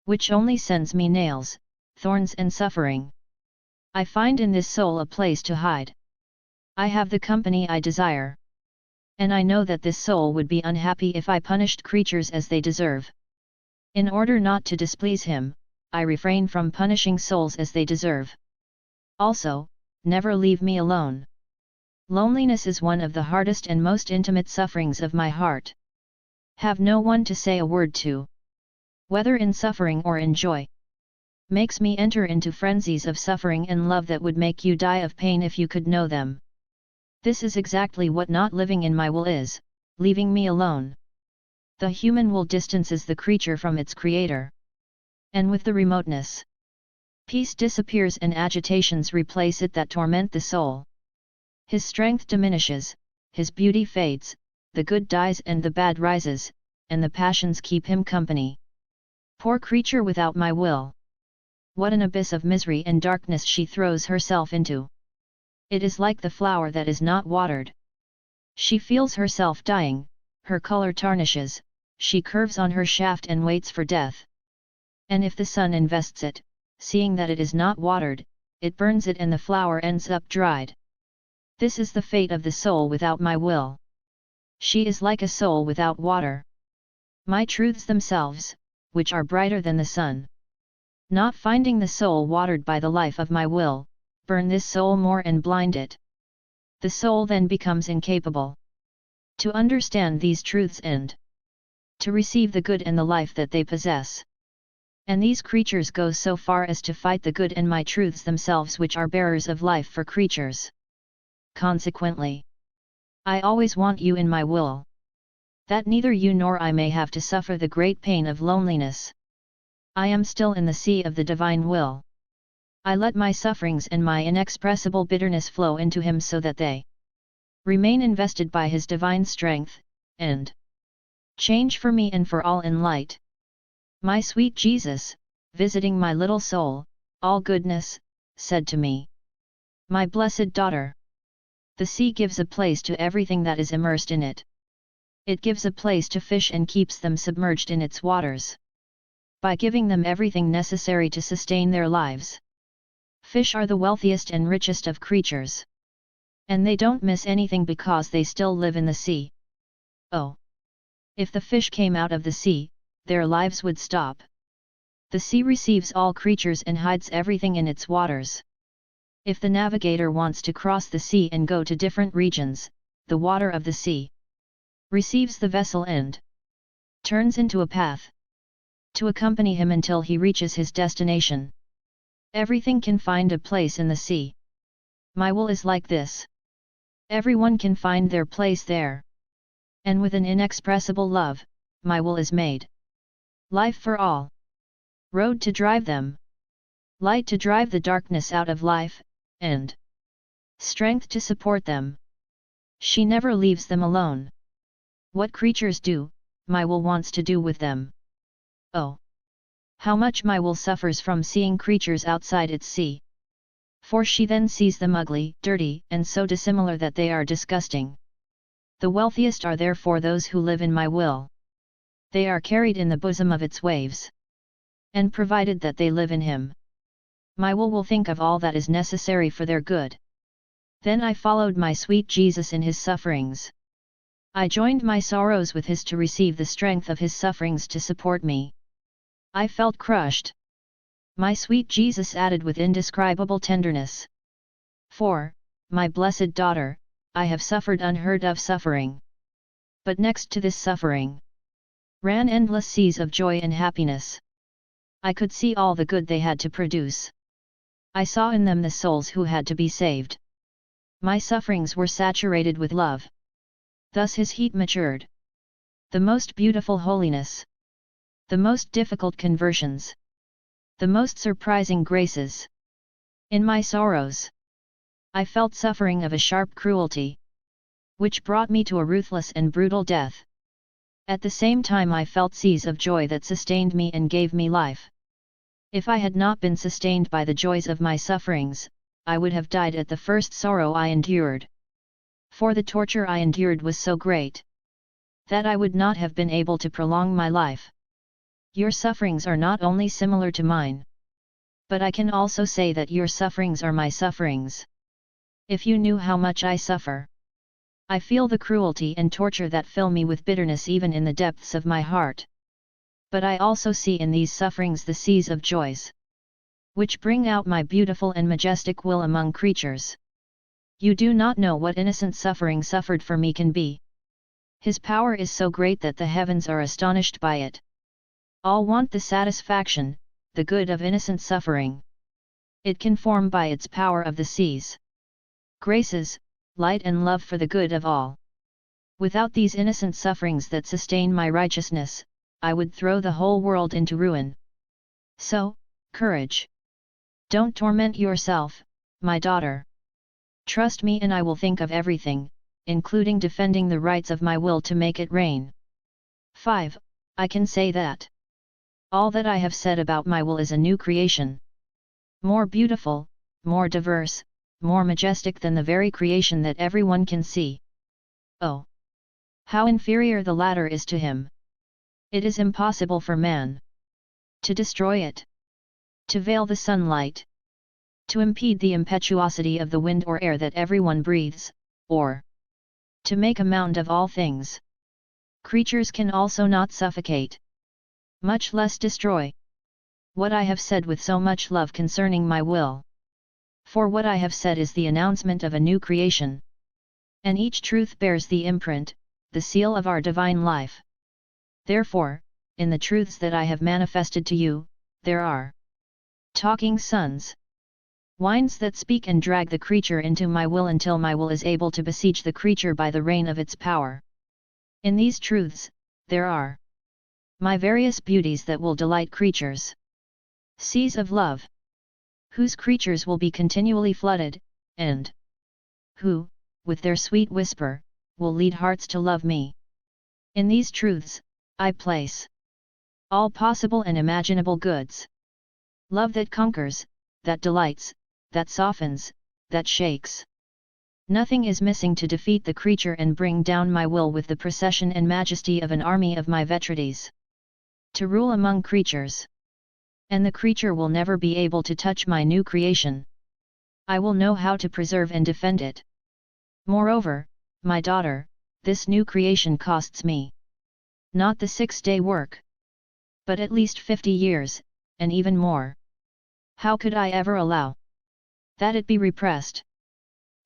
which only sends me nails, thorns and suffering. I find in this soul a place to hide. I have the company I desire. And I know that this soul would be unhappy if I punished creatures as they deserve. In order not to displease him, I refrain from punishing souls as they deserve. Also, never leave me alone. Loneliness is one of the hardest and most intimate sufferings of my heart. Have no one to say a word to, whether in suffering or in joy. Makes me enter into frenzies of suffering and love that would make you die of pain if you could know them. This is exactly what not living in my will is, leaving me alone. The human will distances the creature from its creator. And with the remoteness, peace disappears and agitations replace it that torment the soul. His strength diminishes, his beauty fades, the good dies and the bad rises, and the passions keep him company. Poor creature without my will! What an abyss of misery and darkness she throws herself into! It is like the flower that is not watered. She feels herself dying, her color tarnishes, she curves on her shaft and waits for death. And if the sun invests it, seeing that it is not watered, it burns it and the flower ends up dried. This is the fate of the soul without my will. She is like a soul without water. My truths themselves, which are brighter than the sun, not finding the soul watered by the life of my will, burn this soul more and blind it. The soul then becomes incapable to understand these truths and to receive the good and the life that they possess. And these creatures go so far as to fight the good and my truths themselves, which are bearers of life for creatures. Consequently, I always want you in my will, that neither you nor I may have to suffer the great pain of loneliness. I am still in the sea of the divine will. I let my sufferings and my inexpressible bitterness flow into him so that they remain invested by his divine strength, and change for me and for all in light. My sweet Jesus, visiting my little soul, all goodness, said to me, my blessed daughter, the sea gives a place to everything that is immersed in it. It gives a place to fish and keeps them submerged in its waters, by giving them everything necessary to sustain their lives. Fish are the wealthiest and richest of creatures. And they don't miss anything because they still live in the sea. Oh! If the fish came out of the sea, their lives would stop. The sea receives all creatures and hides everything in its waters. If the navigator wants to cross the sea and go to different regions, the water of the sea receives the vessel and turns into a path to accompany him until he reaches his destination. Everything can find a place in the sea. My will is like this. Everyone can find their place there. And with an inexpressible love, my will is made life for all. Road to drive them. Light to drive the darkness out of life, and strength to support them. She never leaves them alone. What creatures do, my will wants to do with them. Oh! How much my will suffers from seeing creatures outside its sea. For she then sees them ugly, dirty, and so dissimilar that they are disgusting. The wealthiest are therefore those who live in my will. They are carried in the bosom of its waves. And provided that they live in him, my will think of all that is necessary for their good. Then I followed my sweet Jesus in his sufferings. I joined my sorrows with his to receive the strength of his sufferings to support me. I felt crushed. My sweet Jesus added with indescribable tenderness. For, my blessed daughter, I have suffered unheard of suffering. But next to this suffering ran endless seas of joy and happiness. I could see all the good they had to produce. I saw in them the souls who had to be saved. My sufferings were saturated with love. Thus his heat matured. The most beautiful holiness. The most difficult conversions. The most surprising graces. In my sorrows, I felt suffering of a sharp cruelty, which brought me to a ruthless and brutal death. At the same time I felt seas of joy that sustained me and gave me life. If I had not been sustained by the joys of my sufferings, I would have died at the first sorrow I endured. For the torture I endured was so great, that I would not have been able to prolong my life. Your sufferings are not only similar to mine, but I can also say that your sufferings are my sufferings. If you knew how much I suffer, I feel the cruelty and torture that fill me with bitterness even in the depths of my heart. But I also see in these sufferings the seas of joys, which bring out my beautiful and majestic will among creatures. You do not know what innocent suffering suffered for me can be. His power is so great that the heavens are astonished by it. All want the satisfaction, the good of innocent suffering. It can form by its power of the seas, graces, light and love for the good of all. Without these innocent sufferings that sustain my righteousness, I would throw the whole world into ruin. So, courage. Don't torment yourself, my daughter. Trust me and I will think of everything, including defending the rights of my will to make it rain. 5. I can say that all that I have said about my will is a new creation. More beautiful, more diverse, more majestic than the very creation that everyone can see. Oh! How inferior the latter is to him! It is impossible for man to destroy it, to veil the sunlight, to impede the impetuosity of the wind or air that everyone breathes, or to make a mound of all things. Creatures can also not suffocate, much less destroy what I have said with so much love concerning my will. For what I have said is the announcement of a new creation, and each truth bears the imprint, the seal of our divine life. Therefore, in the truths that I have manifested to you, there are talking sons, winds that speak and drag the creature into my will until my will is able to besiege the creature by the reign of its power. In these truths, there are my various beauties that will delight creatures, seas of love, whose creatures will be continually flooded, and who, with their sweet whisper, will lead hearts to love me. In these truths, I place all possible and imaginable goods. Love that conquers, that delights, that softens, that shakes. Nothing is missing to defeat the creature and bring down my will with the procession and majesty of an army of my Vitruvies, to rule among creatures. And the creature will never be able to touch my new creation. I will know how to preserve and defend it. Moreover, my daughter, this new creation costs me not the 6-day work, but at least 50 years, and even more. How could I ever allow that it be repressed?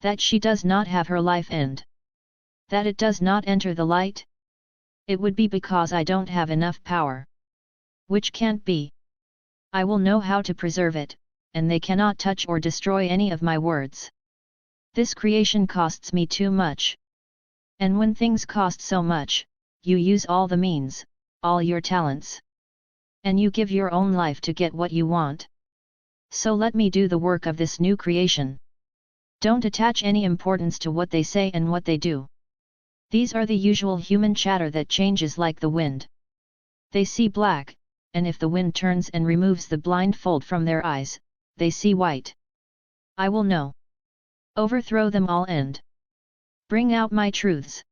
That she does not have her life end? That it does not enter the light? It would be because I don't have enough power. Which can't be. I will know how to preserve it, and they cannot touch or destroy any of my words. This creation costs me too much. And when things cost so much, you use all the means, all your talents. And you give your own life to get what you want. So let me do the work of this new creation. Don't attach any importance to what they say and what they do. These are the usual human chatter that changes like the wind. They see black, and if the wind turns and removes the blindfold from their eyes, they see white. I will know. Overthrow them all and bring out my truths.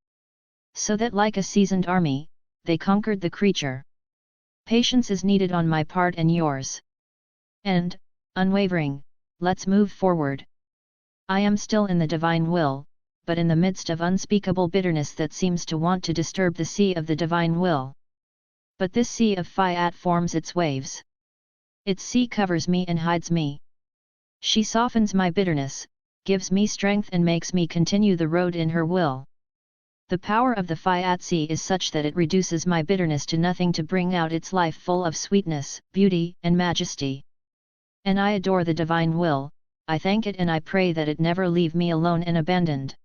So that like a seasoned army, they conquered the creature. Patience is needed on my part and yours. And, unwavering, let's move forward. I am still in the divine will, but in the midst of unspeakable bitterness that seems to want to disturb the sea of the divine will. But this sea of Fiat forms its waves. Its sea covers me and hides me. She softens my bitterness, gives me strength and makes me continue the road in her will. The power of the Fiat sea is such that it reduces my bitterness to nothing to bring out its life full of sweetness, beauty, and majesty. And I adore the divine will, I thank it and I pray that it never leave me alone and abandoned.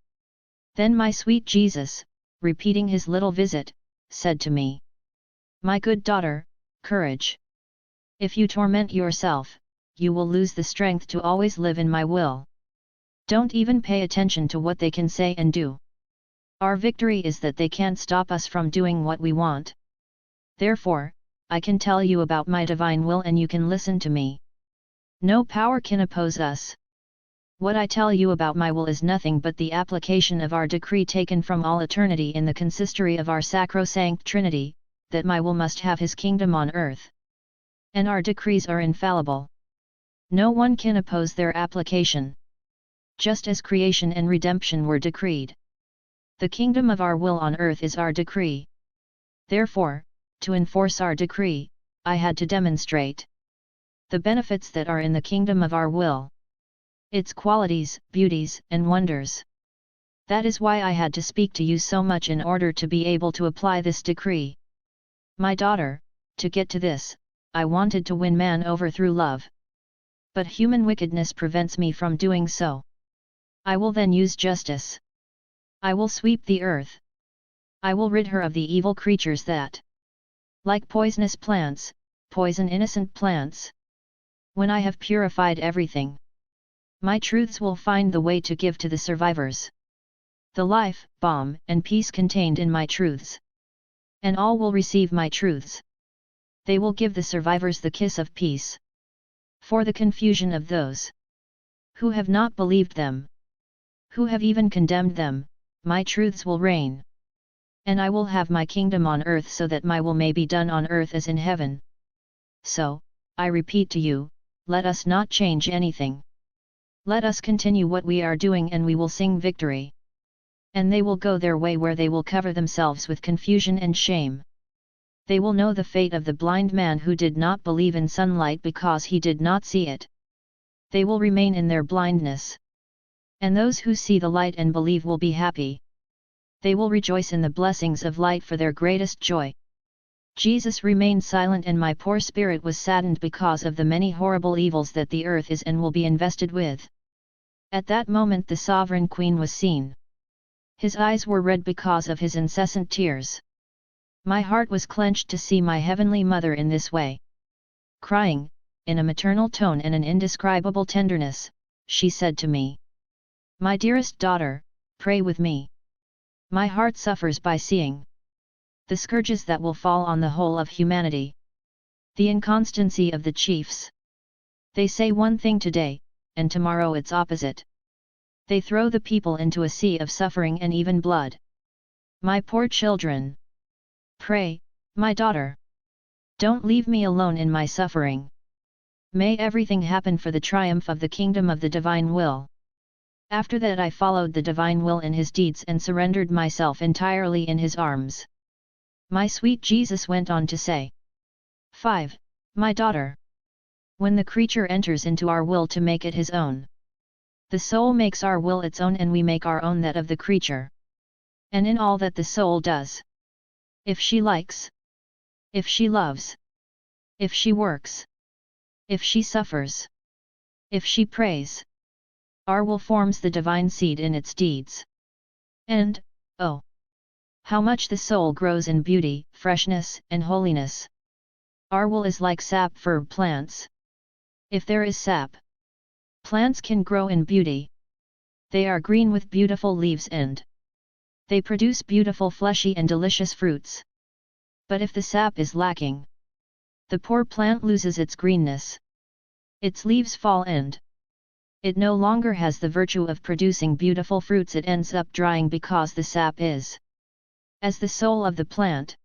Then my sweet Jesus, repeating his little visit, said to me, "My good daughter, courage. If you torment yourself, you will lose the strength to always live in my will. Don't even pay attention to what they can say and do. Our victory is that they can't stop us from doing what we want. Therefore, I can tell you about my divine will and you can listen to me. No power can oppose us. What I tell you about my will is nothing but the application of our decree taken from all eternity in the consistory of our sacrosanct Trinity, that my will must have his kingdom on earth. And our decrees are infallible. No one can oppose their application. Just as creation and redemption were decreed. The kingdom of our will on earth is our decree. Therefore, to enforce our decree, I had to demonstrate the benefits that are in the kingdom of our will. Its qualities, beauties, and wonders. That is why I had to speak to you so much in order to be able to apply this decree. My daughter, to get to this, I wanted to win man over through love. But human wickedness prevents me from doing so. I will then use justice. I will sweep the earth. I will rid her of the evil creatures that, like poisonous plants, poison innocent plants. When I have purified everything, my truths will find the way to give to the survivors the life, balm, and peace contained in my truths. And all will receive my truths. They will give the survivors the kiss of peace. For the confusion of those who have not believed them, who have even condemned them, my truths will reign. And I will have my kingdom on earth so that my will may be done on earth as in heaven. So, I repeat to you, let us not change anything. Let us continue what we are doing and we will sing victory. And they will go their way where they will cover themselves with confusion and shame. They will know the fate of the blind man who did not believe in sunlight because he did not see it. They will remain in their blindness. And those who see the light and believe will be happy. They will rejoice in the blessings of light for their greatest joy. Jesus remained silent and my poor spirit was saddened because of the many horrible evils that the earth is and will be invested with. At that moment the sovereign queen was seen. His eyes were red because of his incessant tears. My heart was clenched to see my heavenly mother in this way. Crying, in a maternal tone and an indescribable tenderness, she said to me, "My dearest daughter, pray with me. My heart suffers by seeing the scourges that will fall on the whole of humanity. The inconstancy of the chiefs. They say one thing today, and tomorrow its opposite. They throw the people into a sea of suffering and even blood. My poor children. Pray, my daughter. Don't leave me alone in my suffering. May everything happen for the triumph of the kingdom of the divine will." After that I followed the divine will in his deeds and surrendered myself entirely in his arms. My sweet Jesus went on to say. 5. My daughter. When the creature enters into our will to make it his own, the soul makes our will its own and we make our own that of the creature. And in all that the soul does, if she likes, if she loves, if she works, if she suffers, if she prays, our will forms the divine seed in its deeds. And, oh, how much the soul grows in beauty, freshness, and holiness. Our will is like sap for plants. If there is sap, plants can grow in beauty. They are green with beautiful leaves and they produce beautiful fleshy and delicious fruits. But if the sap is lacking, the poor plant loses its greenness. Its leaves fall and it no longer has the virtue of producing beautiful fruits. It ends up drying because the sap is as the soul of the plant,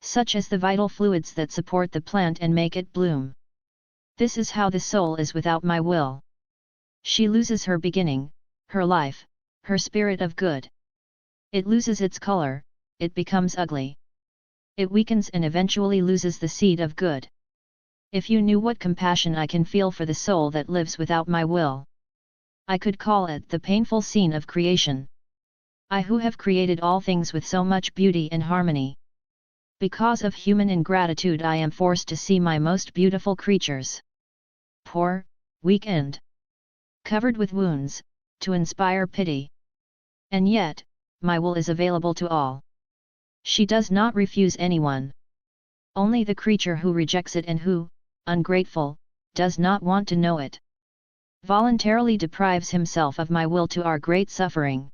such as the vital fluids that support the plant and make it bloom. This is how the soul is without my will. She loses her beginning, her life, her spirit of good. It loses its color, it becomes ugly. It weakens and eventually loses the seed of good. If you knew what compassion I can feel for the soul that lives without my will, I could call it the painful scene of creation. I who have created all things with so much beauty and harmony. Because of human ingratitude I am forced to see my most beautiful creatures poor, weak and covered with wounds, to inspire pity. And yet, my will is available to all. She does not refuse anyone. Only the creature who rejects it and who, ungrateful, does not want to know it. Voluntarily deprives himself of my will to our great suffering.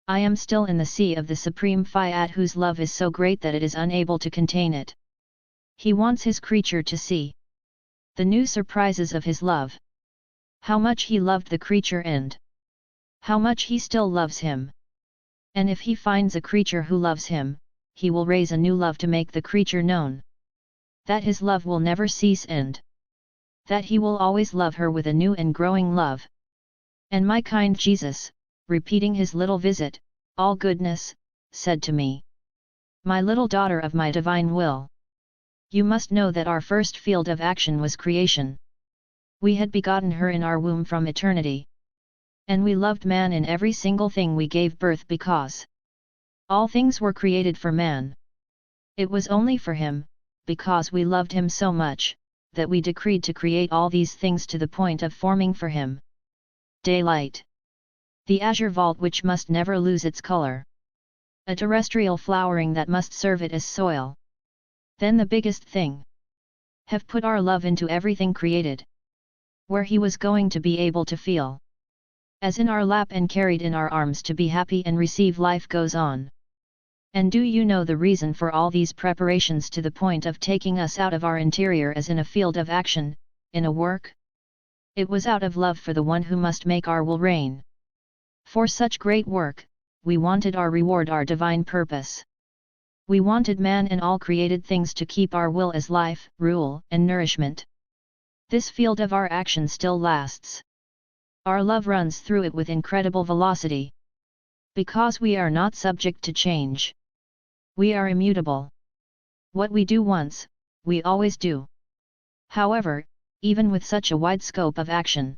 I am still in the sea of the supreme Fiat whose love is so great that it is unable to contain it. He wants his creature to see the new surprises of his love. How much he loved the creature and how much he still loves him. And if he finds a creature who loves him, he will raise a new love to make the creature known that his love will never cease and that he will always love her with a new and growing love. And my kind Jesus, repeating his little visit, all goodness, said to me, my little daughter of my divine will, you must know that our first field of action was creation. We had begotten her in our womb from eternity. And we loved man in every single thing we gave birth because all things were created for man. It was only for him, because we loved him so much, that we decreed to create all these things to the point of forming for him daylight, the azure vault which must never lose its color, a terrestrial flowering that must serve it as soil. Then the biggest thing, have put our love into everything created, where he was going to be able to feel as in our lap and carried in our arms to be happy and receive life goes on. And do you know the reason for all these preparations to the point of taking us out of our interior as in a field of action, in a work? It was out of love for the one who must make our will reign. For such great work, we wanted our reward, our divine purpose. We wanted man and all created things to keep our will as life, rule, and nourishment. This field of our action still lasts. Our love runs through it with incredible velocity. Because we are not subject to change. We are immutable. What we do once, we always do. However, even with such a wide scope of action,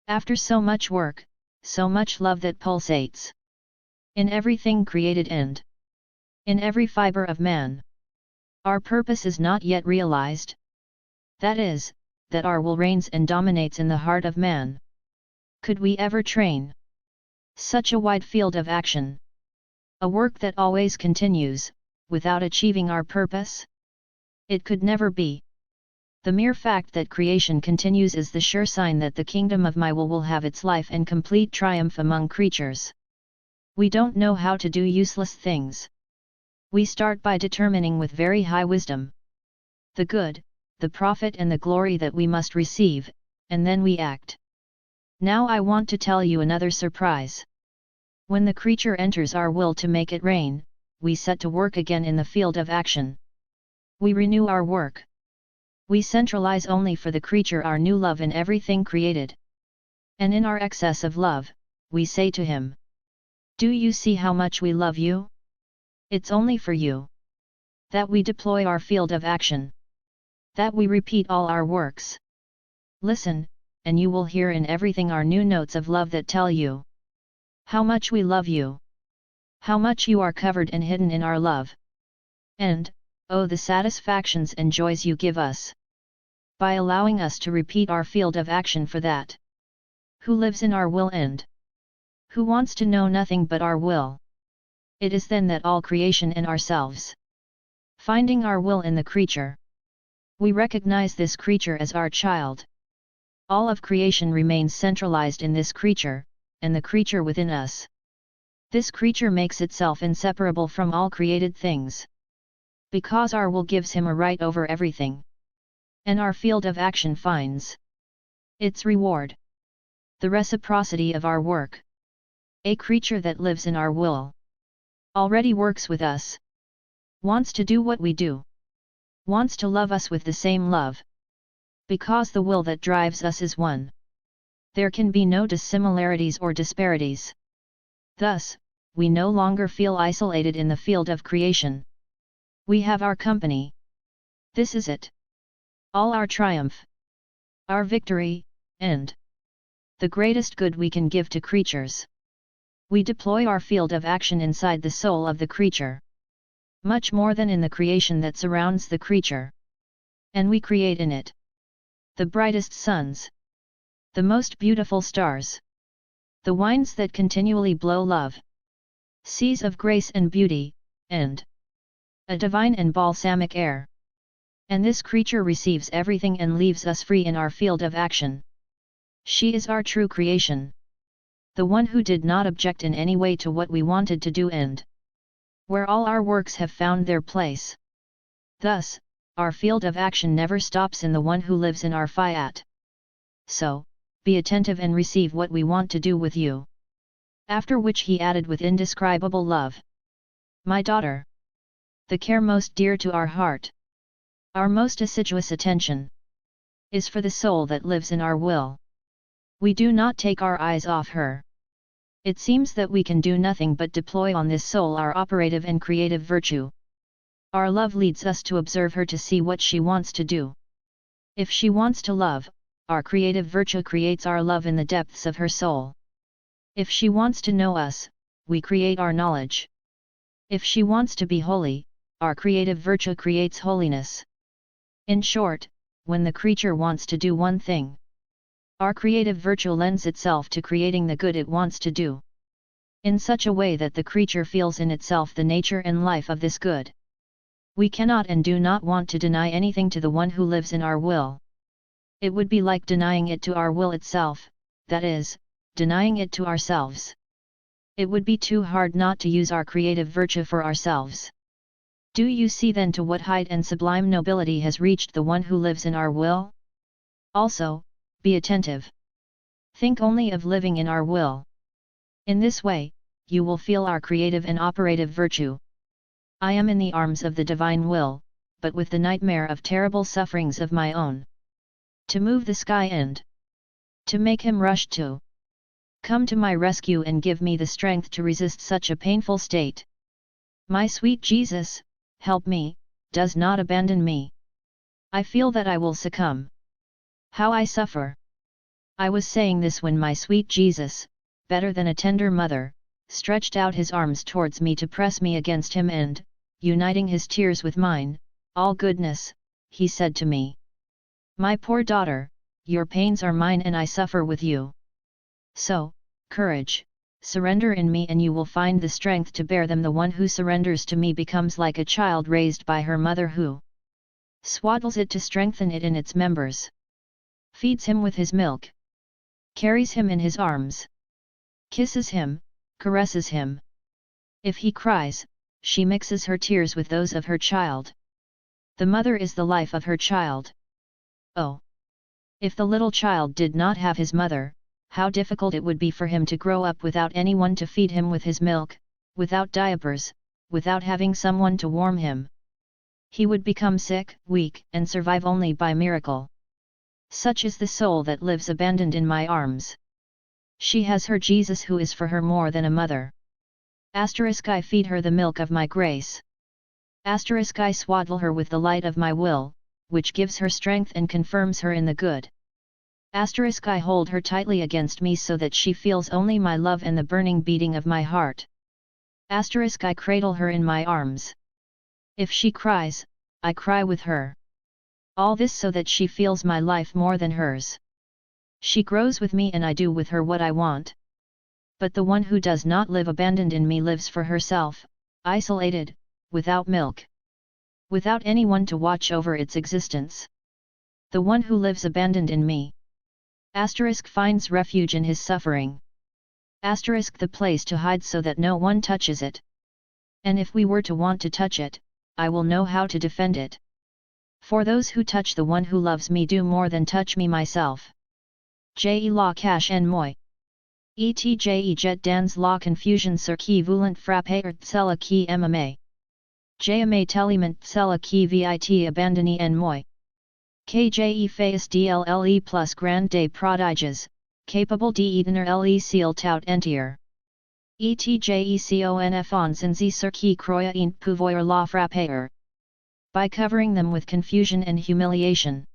after so much work, so much love that pulsates in everything created and in every fiber of man, our purpose is not yet realized. That is, that our will reigns and dominates in the heart of man. Could we ever train such a wide field of action? A work that always continues, without achieving our purpose? It could never be. The mere fact that creation continues is the sure sign that the kingdom of my will have its life and complete triumph among creatures. We don't know how to do useless things. We start by determining with very high wisdom the good, the profit and the glory that we must receive, and then we act. Now I want to tell you another surprise. When the creature enters our will to make it reign, we set to work again in the field of action. We renew our work. We centralize only for the creature our new love in everything created. And in our excess of love, we say to him, do you see how much we love you? It's only for you that we deploy our field of action, that we repeat all our works. Listen, and you will hear in everything our new notes of love that tell you how much we love you, how much you are covered and hidden in our love. And, oh, the satisfactions and joys you give us by allowing us to repeat our field of action for that who lives in our will and who wants to know nothing but our will. It is then that all creation and ourselves, finding our will in the creature, we recognize this creature as our child. All of creation remains centralized in this creature, and the creature within us. This creature makes itself inseparable from all created things. Because our will gives him a right over everything. And our field of action finds its reward. The reciprocity of our work. A creature that lives in our will already works with us. Wants to do what we do. Wants to love us with the same love. Because the will that drives us is one. There can be no dissimilarities or disparities. Thus, we no longer feel isolated in the field of creation. We have our company. This is it. All our triumph. Our victory, and the greatest good we can give to creatures. We deploy our field of action inside the soul of the creature. Much more than in the creation that surrounds the creature. And we create in it the brightest suns, the most beautiful stars, the winds that continually blow love, seas of grace and beauty, and a divine and balsamic air. And this creature receives everything and leaves us free in our field of action. She is our true creation. The one who did not object in any way to what we wanted to do and where all our works have found their place. Thus, our field of action never stops in the one who lives in our Fiat. So, be attentive and receive what we want to do with you. After which he added with indescribable love. My daughter. The care most dear to our heart. Our most assiduous attention. Is for the soul that lives in our will. We do not take our eyes off her. It seems that we can do nothing but deploy on this soul our operative and creative virtue. Our love leads us to observe her to see what she wants to do. If she wants to love, our creative virtue creates our love in the depths of her soul. If she wants to know us, we create our knowledge. If she wants to be holy, our creative virtue creates holiness. In short, when the creature wants to do one thing, our creative virtue lends itself to creating the good it wants to do, in such a way that the creature feels in itself the nature and life of this good. We cannot and do not want to deny anything to the one who lives in our will. It would be like denying it to our will itself, that is, denying it to ourselves. It would be too hard not to use our creative virtue for ourselves. Do you see then to what height and sublime nobility has reached the one who lives in our will? Also, be attentive. Think only of living in our will. In this way, you will feel our creative and operative virtue. I am in the arms of the divine will, but with the nightmare of terrible sufferings of my own. To move the sky and to make him rush to come to my rescue and give me the strength to resist such a painful state. My sweet Jesus, help me, does not abandon me. I feel that I will succumb. How I suffer! I was saying this when my sweet Jesus, better than a tender mother, stretched out his arms towards me to press me against him and, uniting his tears with mine, all goodness, he said to me. My poor daughter, your pains are mine and I suffer with you. So, courage, surrender in me and you will find the strength to bear them. The one who surrenders to me becomes like a child raised by her mother who swaddles it to strengthen it in its members, feeds him with his milk, carries him in his arms, kisses him, caresses him. If he cries, she mixes her tears with those of her child. The mother is the life of her child. Oh! If the little child did not have his mother, how difficult it would be for him to grow up without anyone to feed him with his milk, without diapers, without having someone to warm him. He would become sick, weak, and survive only by miracle. Such is the soul that lives abandoned in my arms. She has her Jesus who is for her more than a mother. I feed her the milk of my grace. I swaddle her with the light of my will, which gives her strength and confirms her in the good. I hold her tightly against me so that she feels only my love and the burning beating of my heart. I cradle her in my arms. If she cries, I cry with her. All this so that she feels my life more than hers. She grows with me and I do with her what I want. But the one who does not live abandoned in me lives for herself, isolated, without milk, without anyone to watch over its existence. The one who lives abandoned in me finds refuge in his suffering. The place to hide so that no one touches it. And if we were to want to touch it, I will know how to defend it. For those who touch the one who loves me do more than touch me myself. Je la cache en moi. Etje jet dans la confusion sur qui voulant frapper cela qui mma. Je tellement cela qui vit abandonné en moi. KJE fais DLLE plus grand des prodiges, capable d'etenir le ciel tout entier. Etjec onsenzi sur qui croient en pouvoir la frapper. By covering them with confusion and humiliation.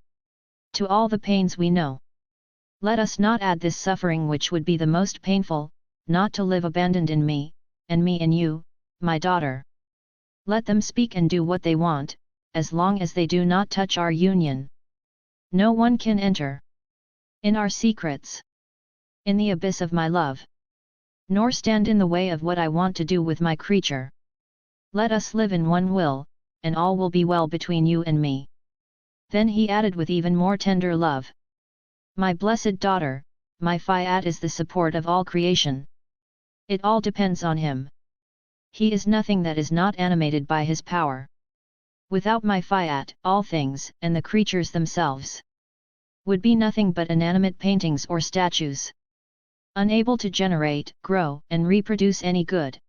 To all the pains we know. Let us not add this suffering which would be the most painful, not to live abandoned in me, and me in you, my daughter. Let them speak and do what they want, as long as they do not touch our union. No one can enter in our secrets, in the abyss of my love, nor stand in the way of what I want to do with my creature. Let us live in one will, and all will be well between you and me. Then he added with even more tender love, "My blessed daughter, my Fiat is the support of all creation. It all depends on him. He is nothing that is not animated by his power. Without my Fiat, all things, and the creatures themselves, would be nothing but inanimate paintings or statues, unable to generate, grow, and reproduce any good.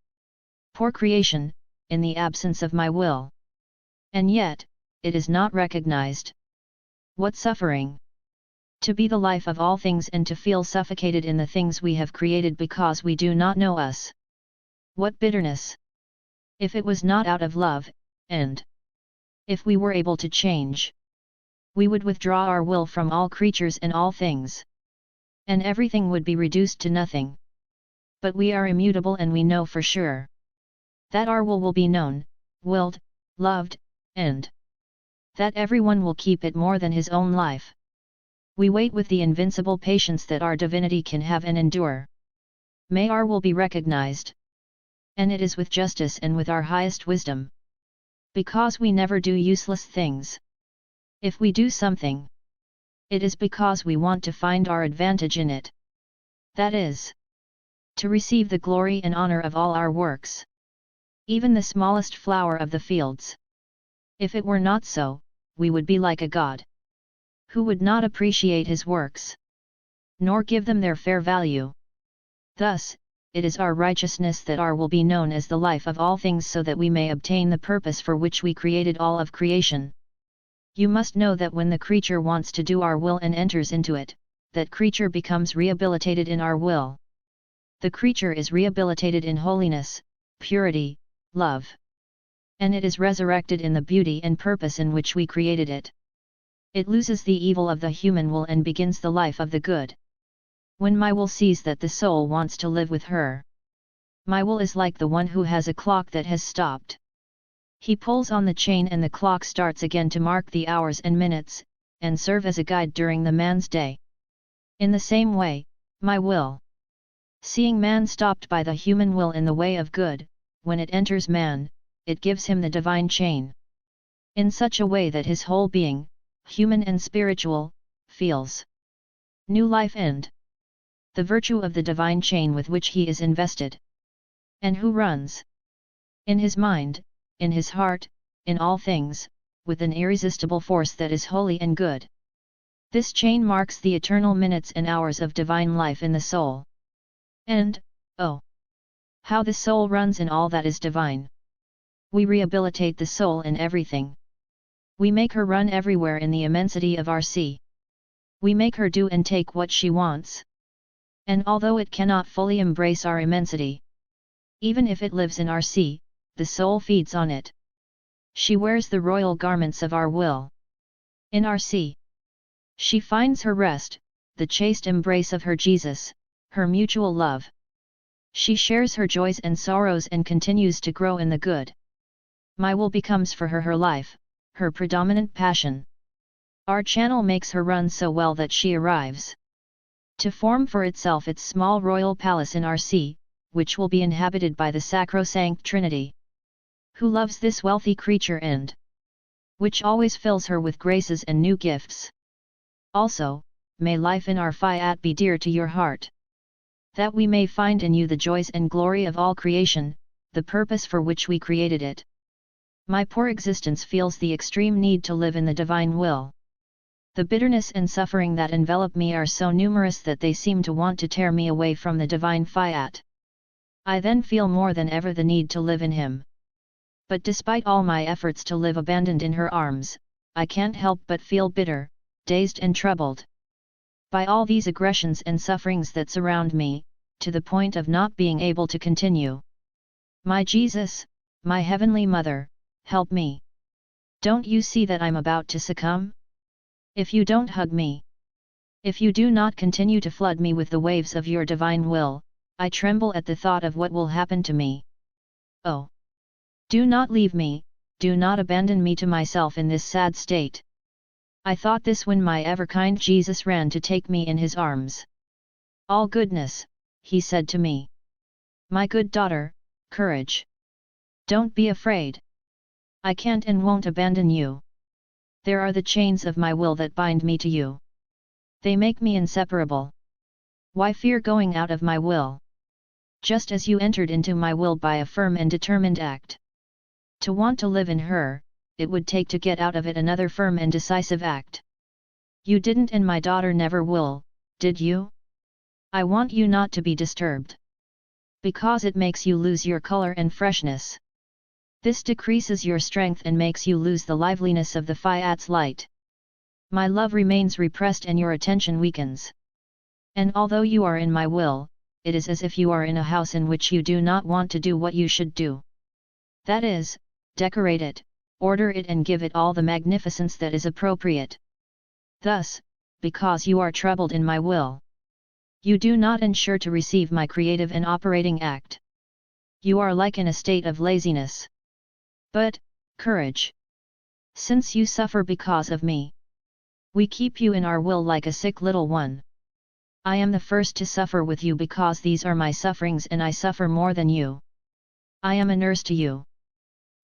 Poor creation, in the absence of my will. And yet, it is not recognized. What suffering! To be the life of all things and to feel suffocated in the things we have created because we do not know us. What bitterness! If it was not out of love, and if we were able to change, we would withdraw our will from all creatures and all things, and everything would be reduced to nothing. But we are immutable, and we know for sure that our will be known, willed, loved, and that everyone will keep it more than his own life. We wait with the invincible patience that our divinity can have and endure. May our will be recognized. And it is with justice and with our highest wisdom. Because we never do useless things. If we do something, it is because we want to find our advantage in it. That is, to receive the glory and honor of all our works. Even the smallest flower of the fields. If it were not so, we would be like a god, who would not appreciate his works, nor give them their fair value. Thus, it is our righteousness that our will be known as the life of all things, so that we may obtain the purpose for which we created all of creation. You must know that when the creature wants to do our will and enters into it, that creature becomes rehabilitated in our will. The creature is rehabilitated in holiness, purity, love. And it is resurrected in the beauty and purpose in which we created it. It loses the evil of the human will and begins the life of the good. When my will sees that the soul wants to live with her, my will is like the one who has a clock that has stopped. He pulls on the chain and the clock starts again to mark the hours and minutes, and serve as a guide during the man's day. In the same way, my will, seeing man stopped by the human will in the way of good, when it enters man, it gives him the divine chain. In such a way that his whole being, human and spiritual, feels new life and the virtue of the divine chain with which he is invested. And who runs in his mind, in his heart, in all things, with an irresistible force that is holy and good. This chain marks the eternal minutes and hours of divine life in the soul. And, oh, how the soul runs in all that is divine! We rehabilitate the soul in everything. We make her run everywhere in the immensity of our sea. We make her do and take what she wants. And although it cannot fully embrace our immensity, even if it lives in our sea, the soul feeds on it. She wears the royal garments of our will. In our sea, she finds her rest, the chaste embrace of her Jesus, her mutual love. She shares her joys and sorrows and continues to grow in the good. My will becomes for her her life, her predominant passion. Our channel makes her run so well that she arrives to form for itself its small royal palace in our sea, which will be inhabited by the sacrosanct Trinity, who loves this wealthy creature and which always fills her with graces and new gifts. Also, may life in our Fiat be dear to your heart, that we may find in you the joys and glory of all creation, the purpose for which we created it. My poor existence feels the extreme need to live in the divine will. The bitterness and suffering that envelop me are so numerous that they seem to want to tear me away from the divine Fiat. I then feel more than ever the need to live in him. But despite all my efforts to live abandoned in her arms, I can't help but feel bitter, dazed and troubled by all these aggressions and sufferings that surround me, to the point of not being able to continue. My Jesus, my Heavenly Mother, help me. Don't you see that I'm about to succumb? If you don't hug me, if you do not continue to flood me with the waves of your divine will, I tremble at the thought of what will happen to me. Oh! Do not leave me, do not abandon me to myself in this sad state. I thought this when my ever-kind Jesus ran to take me in his arms. All goodness, he said to me. My good daughter, courage. Don't be afraid. I can't and won't abandon you. There are the chains of my will that bind me to you. They make me inseparable. Why fear going out of my will? Just as you entered into my will by a firm and determined act. To want to live in her, it would take to get out of it another firm and decisive act. You didn't, and my daughter never will, did you? I want you not to be disturbed. Because it makes you lose your color and freshness. This decreases your strength and makes you lose the liveliness of the Fiat's light. My love remains repressed and your attention weakens. And although you are in my will, it is as if you are in a house in which you do not want to do what you should do. That is, decorate it, order it and give it all the magnificence that is appropriate. Thus, because you are troubled in my will, you do not ensure to receive my creative and operating act. You are like in a state of laziness. But, courage! Since you suffer because of me, we keep you in our will like a sick little one. I am the first to suffer with you because these are my sufferings and I suffer more than you. I am a nurse to you.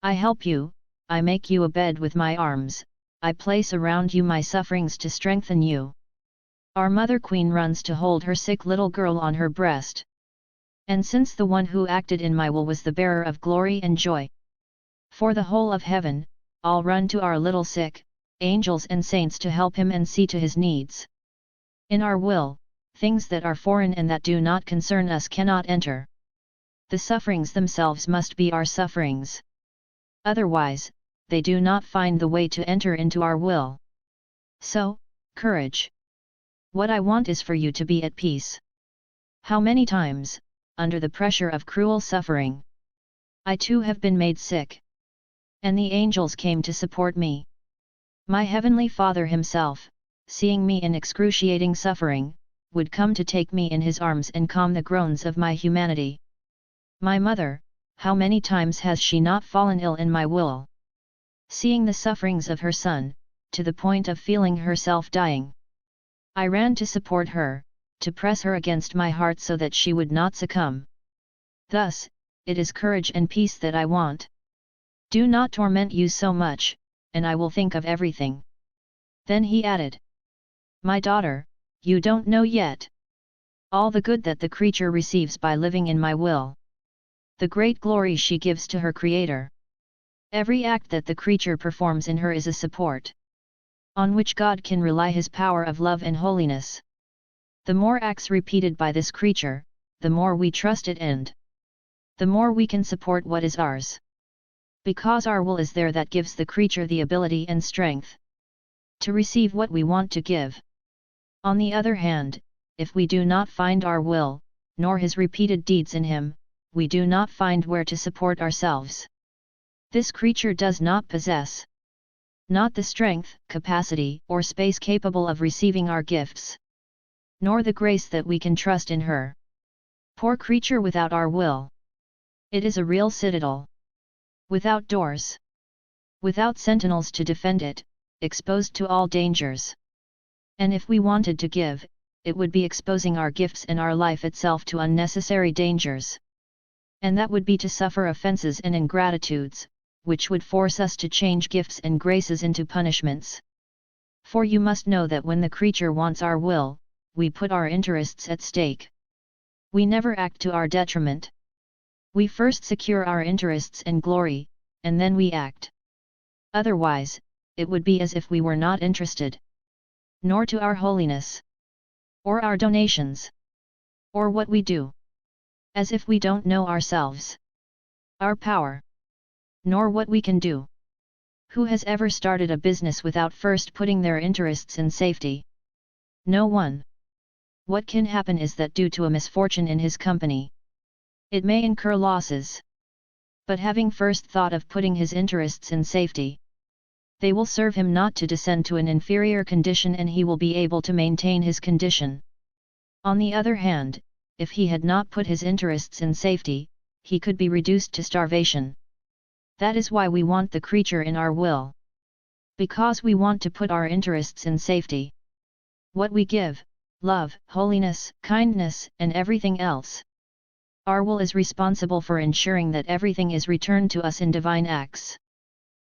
I help you, I make you a bed with my arms, I place around you my sufferings to strengthen you. Our mother queen runs to hold her sick little girl on her breast. And since the one who acted in my will was the bearer of glory and joy for the whole of heaven, all run to our little sick, angels and saints to help him and see to his needs. In our will, things that are foreign and that do not concern us cannot enter. The sufferings themselves must be our sufferings. Otherwise, they do not find the way to enter into our will. So, courage! What I want is for you to be at peace. How many times, under the pressure of cruel suffering, I too have been made sick. And the angels came to support me. My heavenly Father himself, seeing me in excruciating suffering, would come to take me in his arms and calm the groans of my humanity. My mother, how many times has she not fallen ill in my will? Seeing the sufferings of her son, to the point of feeling herself dying, I ran to support her, to press her against my heart so that she would not succumb. Thus, it is courage and peace that I want. Do not torment you so much, and I will think of everything. Then he added, my daughter, you don't know yet all the good that the creature receives by living in my will. The great glory she gives to her Creator. Every act that the creature performs in her is a support, on which God can rely his power of love and holiness. The more acts repeated by this creature, the more we trust it and the more we can support what is ours. Because our will is there that gives the creature the ability and strength to receive what we want to give. On the other hand, if we do not find our will, nor his repeated deeds in him, we do not find where to support ourselves. This creature does not possess not the strength, capacity, or space capable of receiving our gifts, nor the grace that we can trust in her. Poor creature without our will! It is a real citadel, without doors, without sentinels to defend it, exposed to all dangers. And if we wanted to give, it would be exposing our gifts and our life itself to unnecessary dangers. And that would be to suffer offenses and ingratitudes, which would force us to change gifts and graces into punishments. For you must know that when the creature wants our will, we put our interests at stake. We never act to our detriment. We first secure our interests and glory, and then we act. Otherwise, it would be as if we were not interested, nor to our holiness, or our donations, or what we do. As if we don't know ourselves, our power, nor what we can do. Who has ever started a business without first putting their interests in safety? No one. What can happen is that due to a misfortune in his company, it may incur losses. But having first thought of putting his interests in safety, they will serve him not to descend to an inferior condition and he will be able to maintain his condition. On the other hand, if he had not put his interests in safety, he could be reduced to starvation. That is why we want the creature in our will. Because we want to put our interests in safety. What we give, love, holiness, kindness, and everything else. Our will is responsible for ensuring that everything is returned to us in divine acts.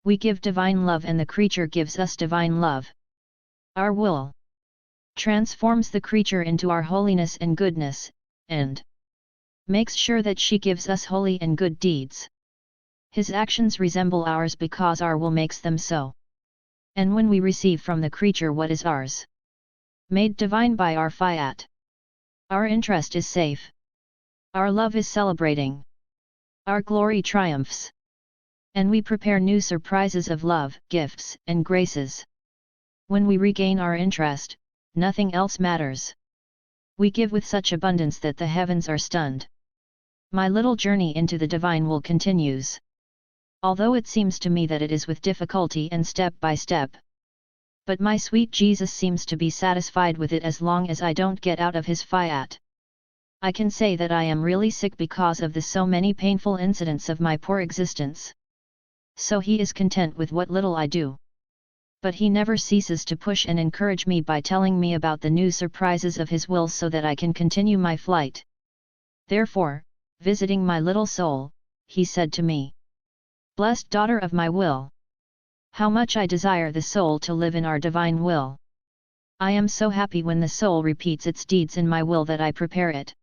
We give divine love and the creature gives us divine love. Our will transforms the creature into our holiness and goodness, and makes sure that she gives us holy and good deeds. His actions resemble ours because our will makes them so. And when we receive from the creature what is ours, made divine by our Fiat, our interest is safe. Our love is celebrating. Our glory triumphs. And we prepare new surprises of love, gifts, and graces. When we regain our interest, nothing else matters. We give with such abundance that the heavens are stunned. My little journey into the divine will continues. Although it seems to me that it is with difficulty and step by step. But my sweet Jesus seems to be satisfied with it as long as I don't get out of his Fiat. I can say that I am really sick because of the so many painful incidents of my poor existence. So he is content with what little I do. But he never ceases to push and encourage me by telling me about the new surprises of his will so that I can continue my flight. Therefore, visiting my little soul, he said to me, "Blessed daughter of my will! How much I desire the soul to live in our divine will! I am so happy when the soul repeats its deeds in my will that I prepare it.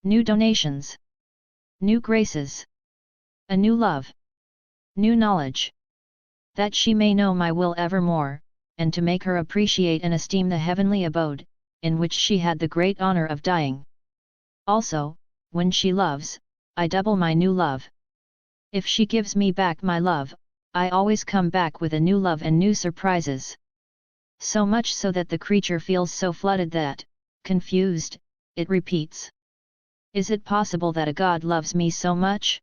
New donations, new graces, a new love, new knowledge, that she may know my will evermore, and to make her appreciate and esteem the heavenly abode, in which she had the great honor of dying. Also, when she loves, I double my new love. If she gives me back my love, I always come back with a new love and new surprises. So much so that the creature feels so flooded that, confused, it repeats, 'Is it possible that a God loves me so much?'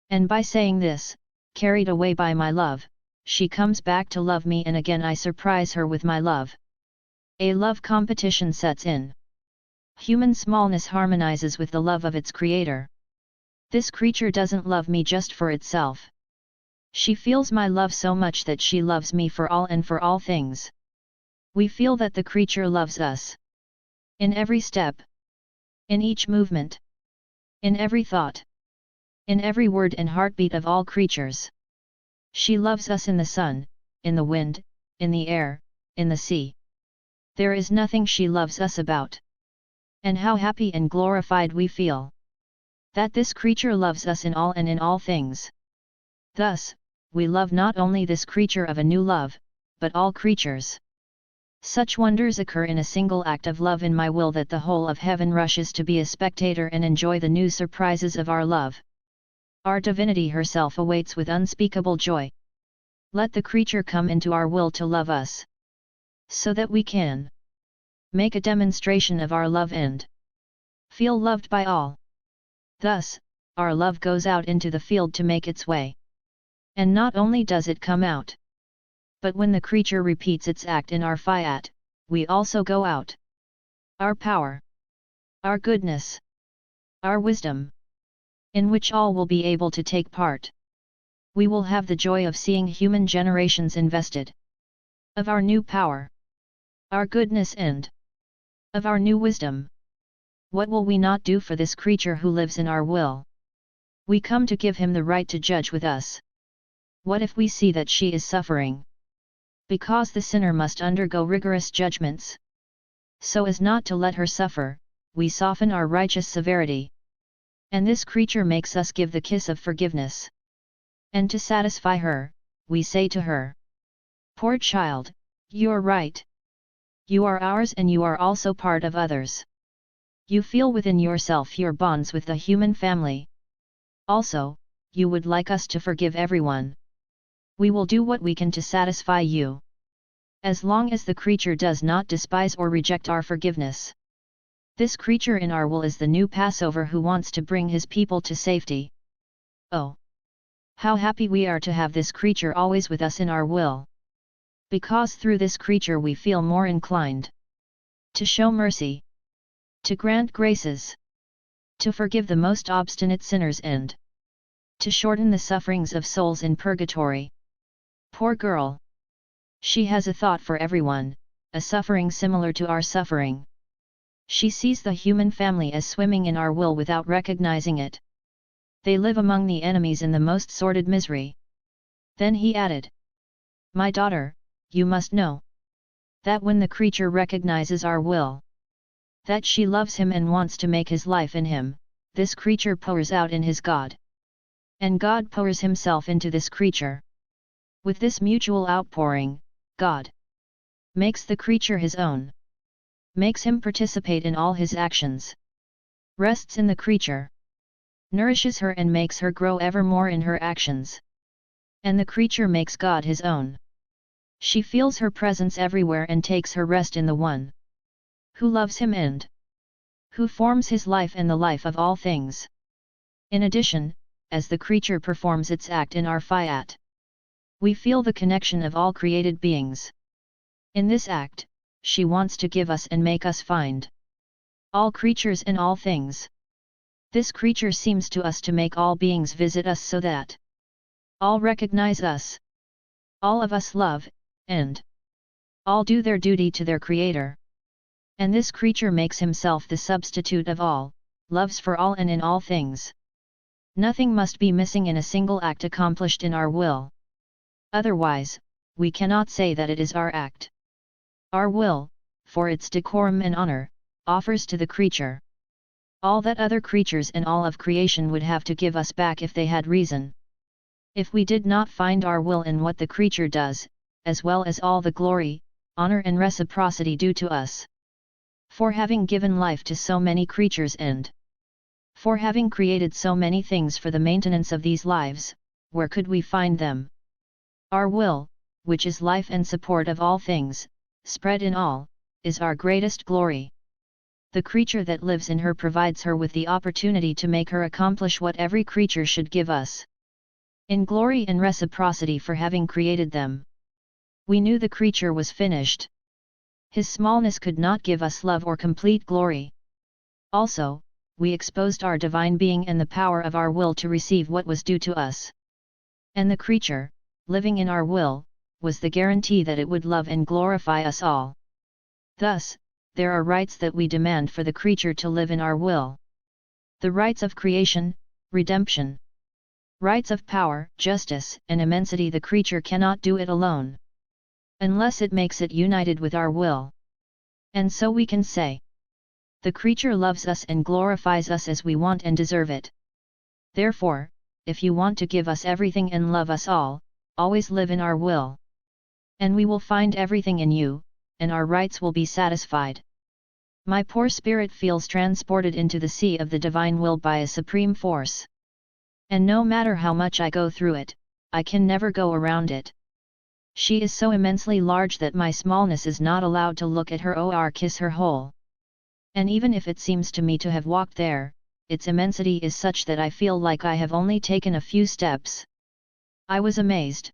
And by saying this, carried away by my love, she comes back to love me, and again I surprise her with my love. A love competition sets in. Human smallness harmonizes with the love of its creator. This creature doesn't love me just for itself. She feels my love so much that she loves me for all and for all things. We feel that the creature loves us. In every step. In each movement. In every thought. In every word and heartbeat of all creatures. She loves us in the sun, in the wind, in the air, in the sea. There is nothing she loves us about. And how happy and glorified we feel. That this creature loves us in all and in all things. Thus, we love not only this creature of a new love, but all creatures. Such wonders occur in a single act of love in my will that the whole of heaven rushes to be a spectator and enjoy the new surprises of our love. Our divinity herself awaits with unspeakable joy. Let the creature come into our will to love us, so that we can make a demonstration of our love and feel loved by all. Thus, our love goes out into the field to make its way. And not only does it come out, but when the creature repeats its act in our Fiat, we also go out. Our power, our goodness, our wisdom, in which all will be able to take part. We will have the joy of seeing human generations invested of our new power, our goodness, and of our new wisdom. What will we not do for this creature who lives in our will? We come to give him the right to judge with us. What if we see that she is suffering? Because the sinner must undergo rigorous judgments. So as not to let her suffer, we soften our righteous severity. And this creature makes us give the kiss of forgiveness. And to satisfy her, we say to her, "Poor child, you're right. You are ours and you are also part of others. You feel within yourself your bonds with the human family. Also, you would like us to forgive everyone. We will do what we can to satisfy you. As long as the creature does not despise or reject our forgiveness. This creature in our will is the new Passover who wants to bring his people to safety. Oh! How happy we are to have this creature always with us in our will. Because through this creature we feel more inclined to show mercy, to grant graces, to forgive the most obstinate sinners and to shorten the sufferings of souls in purgatory. Poor girl! She has a thought for everyone, a suffering similar to our suffering. She sees the human family as swimming in our will without recognizing it. They live among the enemies in the most sordid misery. Then he added, "My daughter, you must know that when the creature recognizes our will, that she loves him and wants to make his life in him, this creature pours out in his God. And God pours himself into this creature. With this mutual outpouring, God makes the creature his own, makes him participate in all his actions, rests in the creature, nourishes her and makes her grow ever more in her actions. And the creature makes God his own. She feels her presence everywhere and takes her rest in the one who loves him and who forms his life and the life of all things. In addition, as the creature performs its act in our Fiat, we feel the connection of all created beings. In this act, she wants to give us and make us find all creatures and all things. This creature seems to us to make all beings visit us so that all recognize us, all of us love, and all do their duty to their Creator. And this creature makes himself the substitute of all, loves for all and in all things. Nothing must be missing in a single act accomplished in our will. Otherwise, we cannot say that it is our act. Our will, for its decorum and honor, offers to the creature all that other creatures and all of creation would have to give us back if they had reason. If we did not find our will in what the creature does, as well as all the glory, honor and reciprocity due to us, for having given life to so many creatures and for having created so many things for the maintenance of these lives, where could we find them? Our will, which is life and support of all things, spread in all, is our greatest glory. The creature that lives in her provides her with the opportunity to make her accomplish what every creature should give us in glory and reciprocity for having created them. We knew the creature was finished. His smallness could not give us love or complete glory. Also, we exposed our divine being and the power of our will to receive what was due to us. And the creature, living in our will, was the guarantee that it would love and glorify us all. Thus, there are rights that we demand for the creature to live in our will. The rights of creation, redemption. Rights of power, justice, and immensity. The creature cannot do it alone, unless it makes it united with our will. And so we can say, the creature loves us and glorifies us as we want and deserve it. Therefore, if you want to give us everything and love us all, always live in our will. And we will find everything in you, and our rights will be satisfied. My poor spirit feels transported into the sea of the divine will by a supreme force. And no matter how much I go through it, I can never go around it. She is so immensely large that my smallness is not allowed to look at her or kiss her whole. And even if it seems to me to have walked there, its immensity is such that I feel like I have only taken a few steps. I was amazed.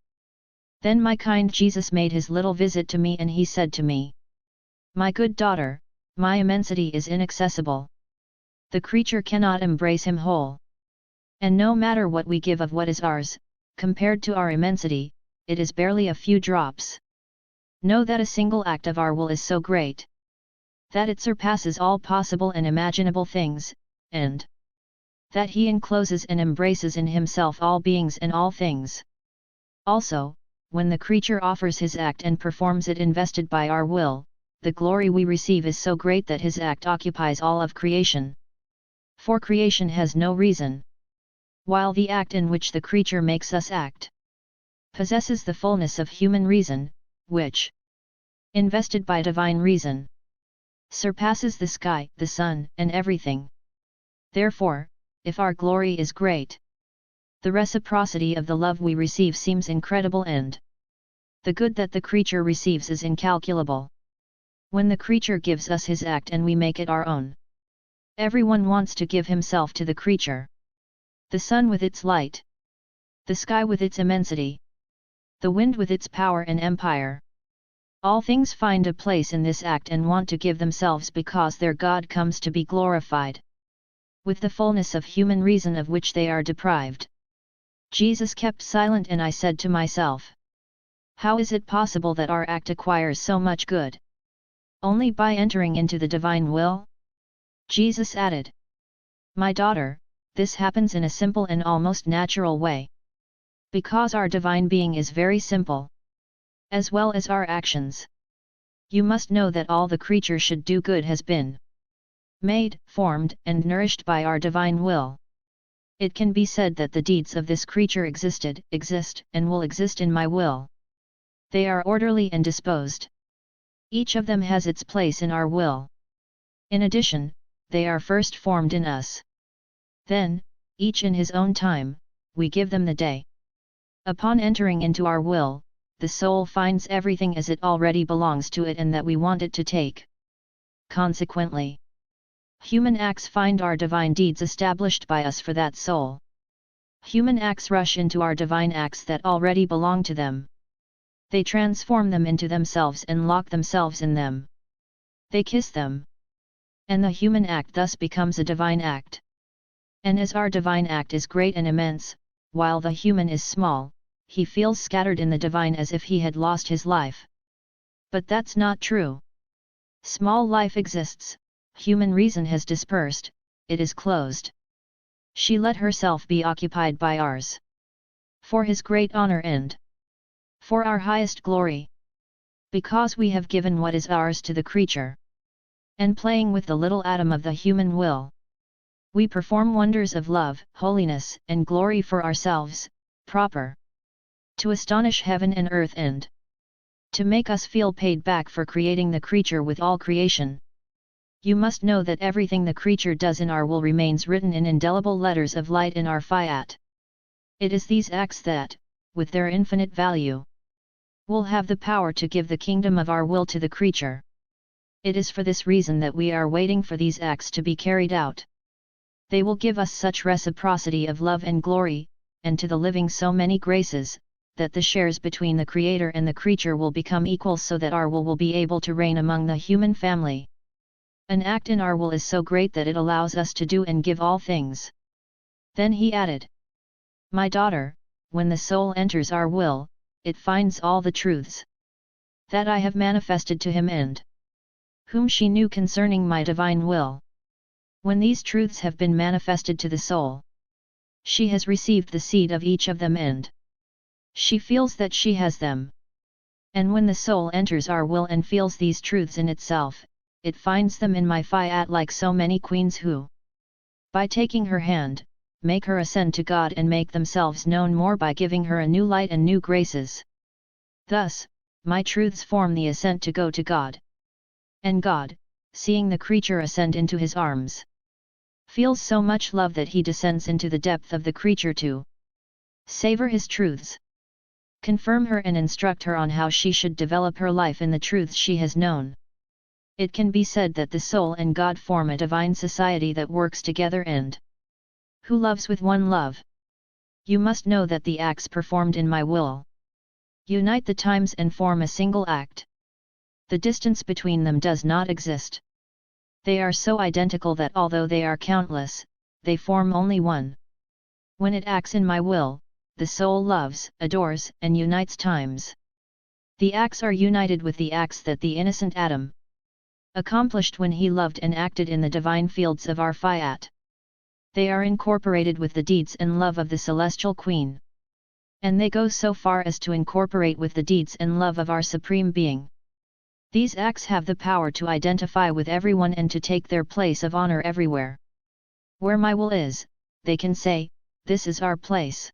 Then my kind Jesus made his little visit to me and he said to me, "My good daughter, my immensity is inaccessible. The creature cannot embrace him whole. And no matter what we give of what is ours, compared to our immensity, it is barely a few drops. Know that a single act of our will is so great that it surpasses all possible and imaginable things, and that he encloses and embraces in himself all beings and all things. Also, when the creature offers his act and performs it invested by our will, the glory we receive is so great that his act occupies all of creation. For creation has no reason, while the act in which the creature makes us act possesses the fullness of human reason, which, invested by divine reason, surpasses the sky, the sun, and everything. Therefore, if our glory is great, the reciprocity of the love we receive seems incredible and the good that the creature receives is incalculable. When the creature gives us his act and we make it our own, everyone wants to give himself to the creature. The sun with its light, the sky with its immensity, the wind with its power and empire. All things find a place in this act and want to give themselves because their God comes to be glorified, with the fullness of human reason of which they are deprived. Jesus kept silent and I said to myself, how is it possible that our act acquires so much good? Only by entering into the divine will? Jesus added, my daughter, this happens in a simple and almost natural way. Because our divine being is very simple, as well as our actions. You must know that all the creature should do good has been made, formed, and nourished by our divine will. It can be said that the deeds of this creature existed, exist, and will exist in my will. They are orderly and disposed. Each of them has its place in our will. In addition, they are first formed in us. Then, each in his own time, we give them the day. Upon entering into our will, the soul finds everything as it already belongs to it and that we want it to take. Consequently, human acts find our divine deeds established by us for that soul. Human acts rush into our divine acts that already belong to them. They transform them into themselves and lock themselves in them. They kiss them. And the human act thus becomes a divine act. And as our divine act is great and immense, while the human is small, he feels scattered in the divine as if he had lost his life. But that's not true. Small life exists, human reason has dispersed, it is closed. She let herself be occupied by ours. For his great honor and for our highest glory. Because we have given what is ours to the creature. And playing with the little atom of the human will, we perform wonders of love, holiness, and glory for ourselves, proper to astonish heaven and earth and to make us feel paid back for creating the creature with all creation. You must know that everything the creature does in our will remains written in indelible letters of light in our Fiat. It is these acts that, with their infinite value, will have the power to give the kingdom of our will to the creature. It is for this reason that we are waiting for these acts to be carried out. They will give us such reciprocity of love and glory, and to the living so many graces, that the shares between the Creator and the creature will become equal so that our will be able to reign among the human family. An act in our will is so great that it allows us to do and give all things. Then he added, "My daughter, when the soul enters our will, it finds all the truths that I have manifested to him and whom she knew concerning my divine will. When these truths have been manifested to the soul, she has received the seed of each of them and she feels that she has them. And when the soul enters our will and feels these truths in itself, it finds them in my Fiat like so many queens who, by taking her hand, make her ascend to God and make themselves known more by giving her a new light and new graces. Thus, my truths form the ascent to go to God. And God, seeing the creature ascend into his arms, feels so much love that he descends into the depth of the creature to savor his truths, confirm her and instruct her on how she should develop her life in the truths she has known. It can be said that the soul and God form a divine society that works together and who loves with one love. You must know that the acts performed in my will unite the times and form a single act. The distance between them does not exist. They are so identical that although they are countless, they form only one. When it acts in my will, the soul loves, adores, and unites times. The acts are united with the acts that the innocent Adam accomplished when he loved and acted in the divine fields of our Fiat. They are incorporated with the deeds and love of the celestial Queen. And they go so far as to incorporate with the deeds and love of our Supreme Being. These acts have the power to identify with everyone and to take their place of honor everywhere. Where my will is, they can say, "This is our place."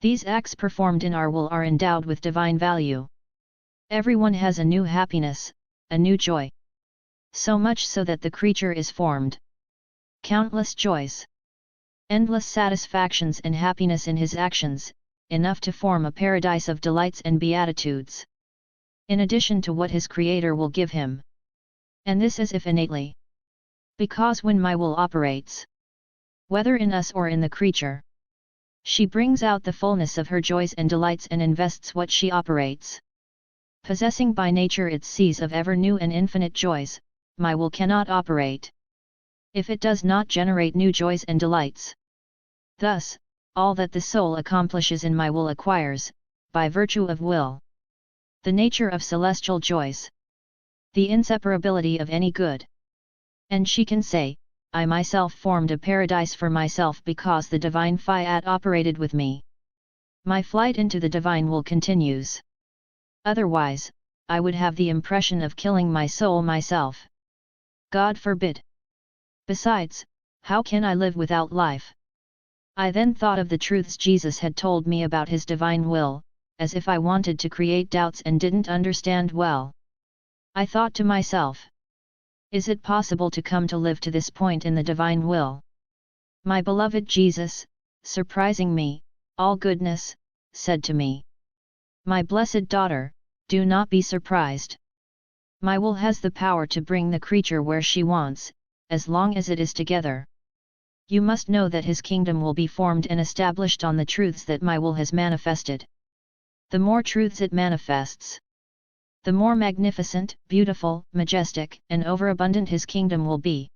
These acts performed in our will are endowed with divine value. Everyone has a new happiness, a new joy. So much so that the creature is formed countless joys, endless satisfactions and happiness in his actions, enough to form a paradise of delights and beatitudes, in addition to what his Creator will give him. And this as if innately. Because when my will operates, whether in us or in the creature, she brings out the fullness of her joys and delights and invests what she operates. Possessing by nature its seas of ever new and infinite joys, my will cannot operate if it does not generate new joys and delights. Thus, all that the soul accomplishes in my will acquires, by virtue of will, the nature of celestial joys, the inseparability of any good. And she can say, "I myself formed a paradise for myself because the divine Fiat operated with me." my flight into the divine will continues. Otherwise, I would have the impression of killing my soul myself. God forbid. Besides, how can I live without life? I then thought of the truths Jesus had told me about his divine will, as if I wanted to create doubts and didn't understand well. I thought to myself, is it possible to come to live to this point in the divine will? My beloved Jesus, surprising me, all goodness, said to me, my blessed daughter, do not be surprised. My will has the power to bring the creature where she wants, as long as it is together. You must know that his kingdom will be formed and established on the truths that my will has manifested. The more truths it manifests, the more magnificent, beautiful, majestic, and overabundant his kingdom will be.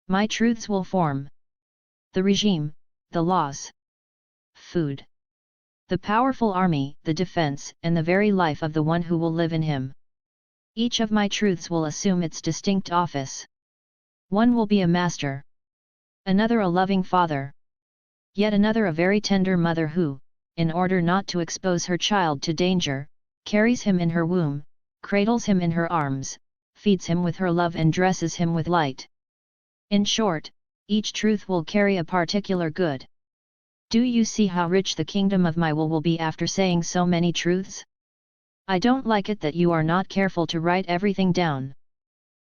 My truths will form the regime, the laws, food, the powerful army, the defense, and the very life of the one who will live in him. Each of my truths will assume its distinct office. One will be a master, another a loving father, yet another a very tender mother who, in order not to expose her child to danger, carries him in her womb, cradles him in her arms, feeds him with her love and dresses him with light. In short, each truth will carry a particular good. Do you see how rich the kingdom of my will be after saying so many truths? I don't like it that you are not careful to write everything down.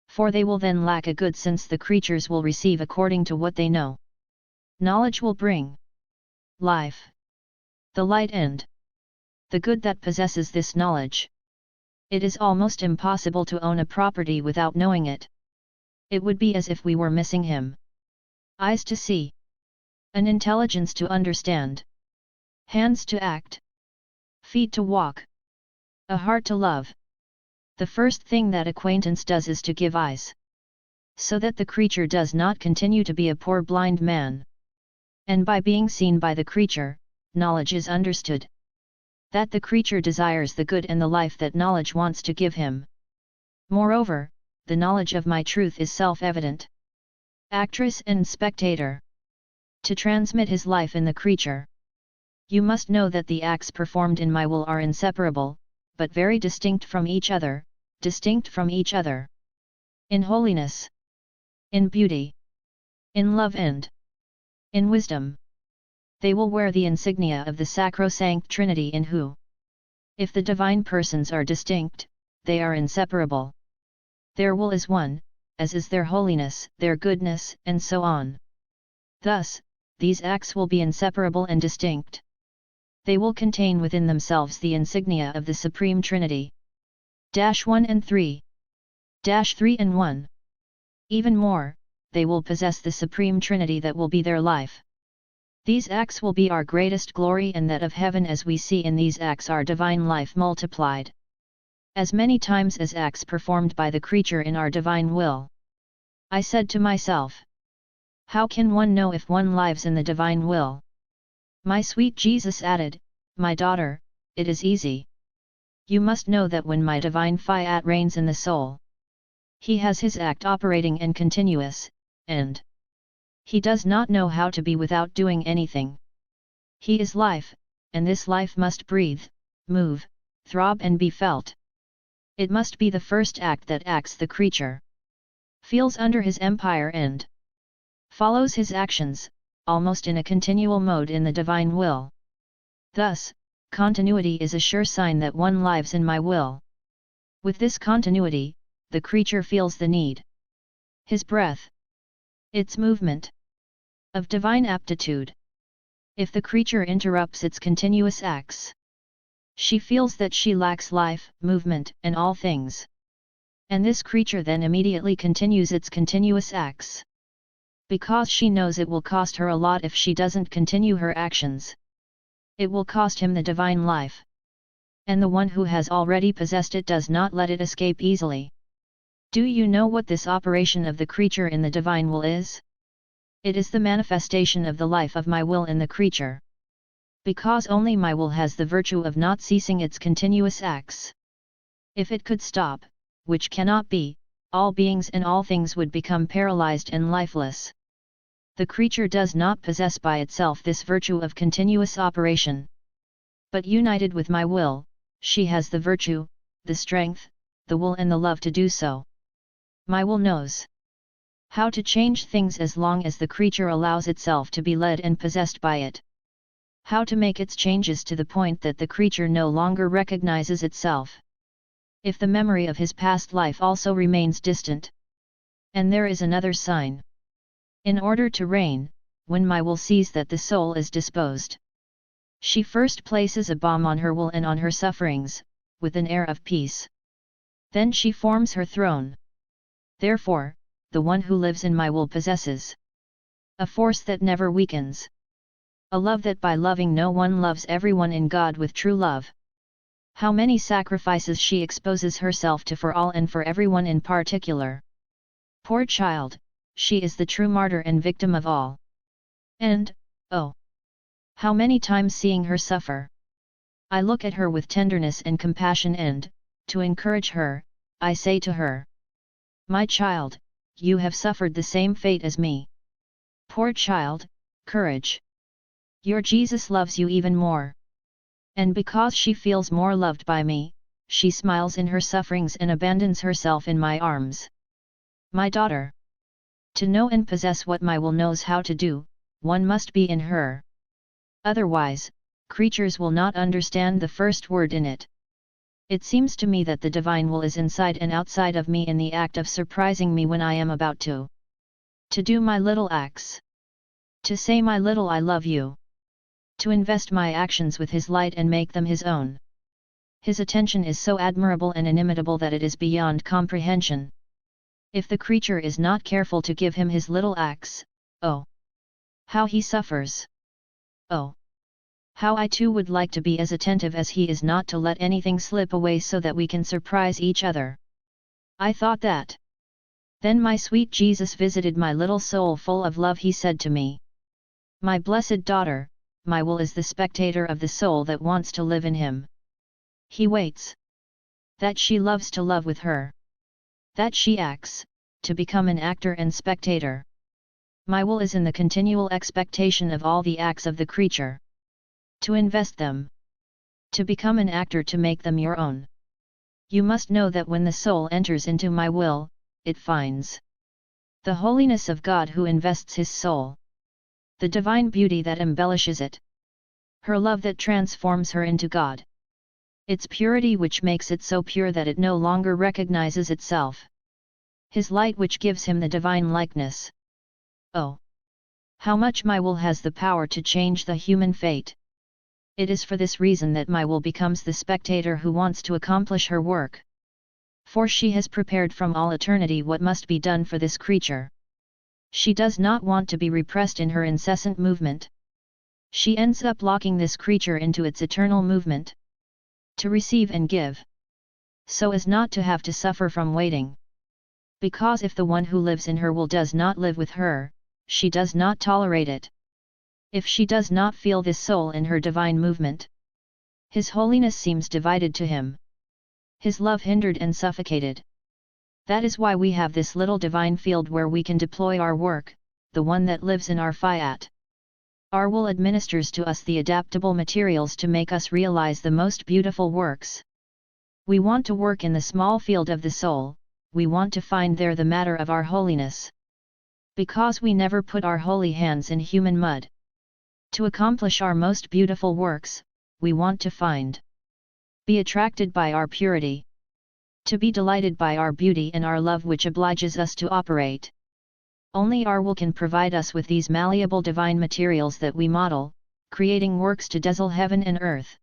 For they will then lack a good, since the creatures will receive according to what they know. Knowledge will bring life, the light, and the good that possesses this knowledge. It is almost impossible to own a property without knowing it. It would be as if we were missing him. Eyes to see, an intelligence to understand, hands to act, feet to walk, a heart to love. The first thing that acquaintance does is to give eyes, so that the creature does not continue to be a poor blind man. And by being seen by the creature, knowledge is understood. That the creature desires the good and the life that knowledge wants to give him. Moreover, the knowledge of my truth is self-evident. Actress and spectator. To transmit his life in the creature, you must know that the acts performed in my will are inseparable, but very distinct from each other, in holiness, in beauty, in love, and in wisdom. They will wear the insignia of the sacrosanct Trinity, in who, if the divine persons are distinct, they are inseparable. Their will is one, as is their holiness, their goodness, and so on. Thus, these acts will be inseparable and distinct. They will contain within themselves the insignia of the Supreme Trinity. 1 and 3. 3 and 1. Even more, they will possess the Supreme Trinity that will be their life. These acts will be our greatest glory and that of heaven, as we see in these acts our divine life multiplied. As many times as acts performed by the creature in our divine will. I said to myself, how can one know if one lives in the divine will? My sweet Jesus added, my daughter, it is easy. You must know that when my divine Fiat reigns in the soul, he has his act operating and continuous, and he does not know how to be without doing anything. He is life, and this life must breathe, move, throb, and be felt. It must be the first act that acts the creature, feels under his empire, and follows his actions, almost in a continual mode in the divine will. Thus, continuity is a sure sign that one lives in my will. With this continuity, the creature feels the need, his breath, its movement, of divine aptitude. If the creature interrupts its continuous acts, she feels that she lacks life, movement, and all things. And this creature then immediately continues its continuous acts, because she knows it will cost her a lot if she doesn't continue her actions. It will cost him the divine life. And the one who has already possessed it does not let it escape easily. Do you know what this operation of the creature in the divine will is? It is the manifestation of the life of my will in the creature. Because only my will has the virtue of not ceasing its continuous acts. If it could stop, which cannot be, all beings and all things would become paralyzed and lifeless. The creature does not possess by itself this virtue of continuous operation. But united with my will, she has the virtue, the strength, the will and the love to do so. My will knows how to change things as long as the creature allows itself to be led and possessed by it. How to make its changes to the point that the creature no longer recognizes itself. If the memory of his past life also remains distant. And there is another sign. In order to reign, when my will sees that the soul is disposed, she first places a bomb on her will and on her sufferings, with an air of peace. Then she forms her throne. Therefore, the one who lives in my will possesses a force that never weakens. A love that by loving no one loves everyone in God with true love. How many sacrifices she exposes herself to for all and for everyone in particular. Poor child, she is the true martyr and victim of all. And, oh, how many times seeing her suffer, I look at her with tenderness and compassion and, to encourage her, I say to her, my child, you have suffered the same fate as me. Poor child, courage. Your Jesus loves you even more. And because she feels more loved by me, she smiles in her sufferings and abandons herself in my arms. My daughter. To know and possess what my will knows how to do, one must be in her. Otherwise, creatures will not understand the first word in it. It seems to me that the divine will is inside and outside of me in the act of surprising me when I am about to do my little acts. To say my little I love you. To invest my actions with his light and make them his own. His attention is so admirable and inimitable that it is beyond comprehension. If the creature is not careful to give him his little acts, oh, how he suffers! Oh, how I too would like to be as attentive as he is not to let anything slip away so that we can surprise each other. I thought that. Then my sweet Jesus visited my little soul full of love. He said to me, my blessed daughter, my will is the spectator of the soul that wants to live in him. He waits. That she loves to love with her. That she acts, to become an actor and spectator. My will is in the continual expectation of all the acts of the creature. To invest them. To become an actor, to make them your own. You must know that when the soul enters into my will, it finds the holiness of God who invests his soul. The divine beauty that embellishes it. Her love that transforms her into God. Its purity which makes it so pure that it no longer recognizes itself. His light which gives him the divine likeness. Oh! How much my will has the power to change the human fate! It is for this reason that my will becomes the spectator who wants to accomplish her work. For she has prepared from all eternity what must be done for this creature. She does not want to be repressed in her incessant movement. She ends up locking this creature into its eternal movement. To receive and give. So as not to have to suffer from waiting. Because if the one who lives in her will does not live with her, she does not tolerate it. If she does not feel this soul in her divine movement, his holiness seems divided to him. His love hindered and suffocated. That is why we have this little divine field where we can deploy our work, the one that lives in our Fiat. Our will administers to us the adaptable materials to make us realize the most beautiful works. We want to work in the small field of the soul, we want to find there the matter of our holiness. Because we never put our holy hands in human mud. To accomplish our most beautiful works, we want to find. Be attracted by our purity. To be delighted by our beauty and our love which obliges us to operate. Only our will can provide us with these malleable divine materials that we model, creating works to dazzle heaven and earth.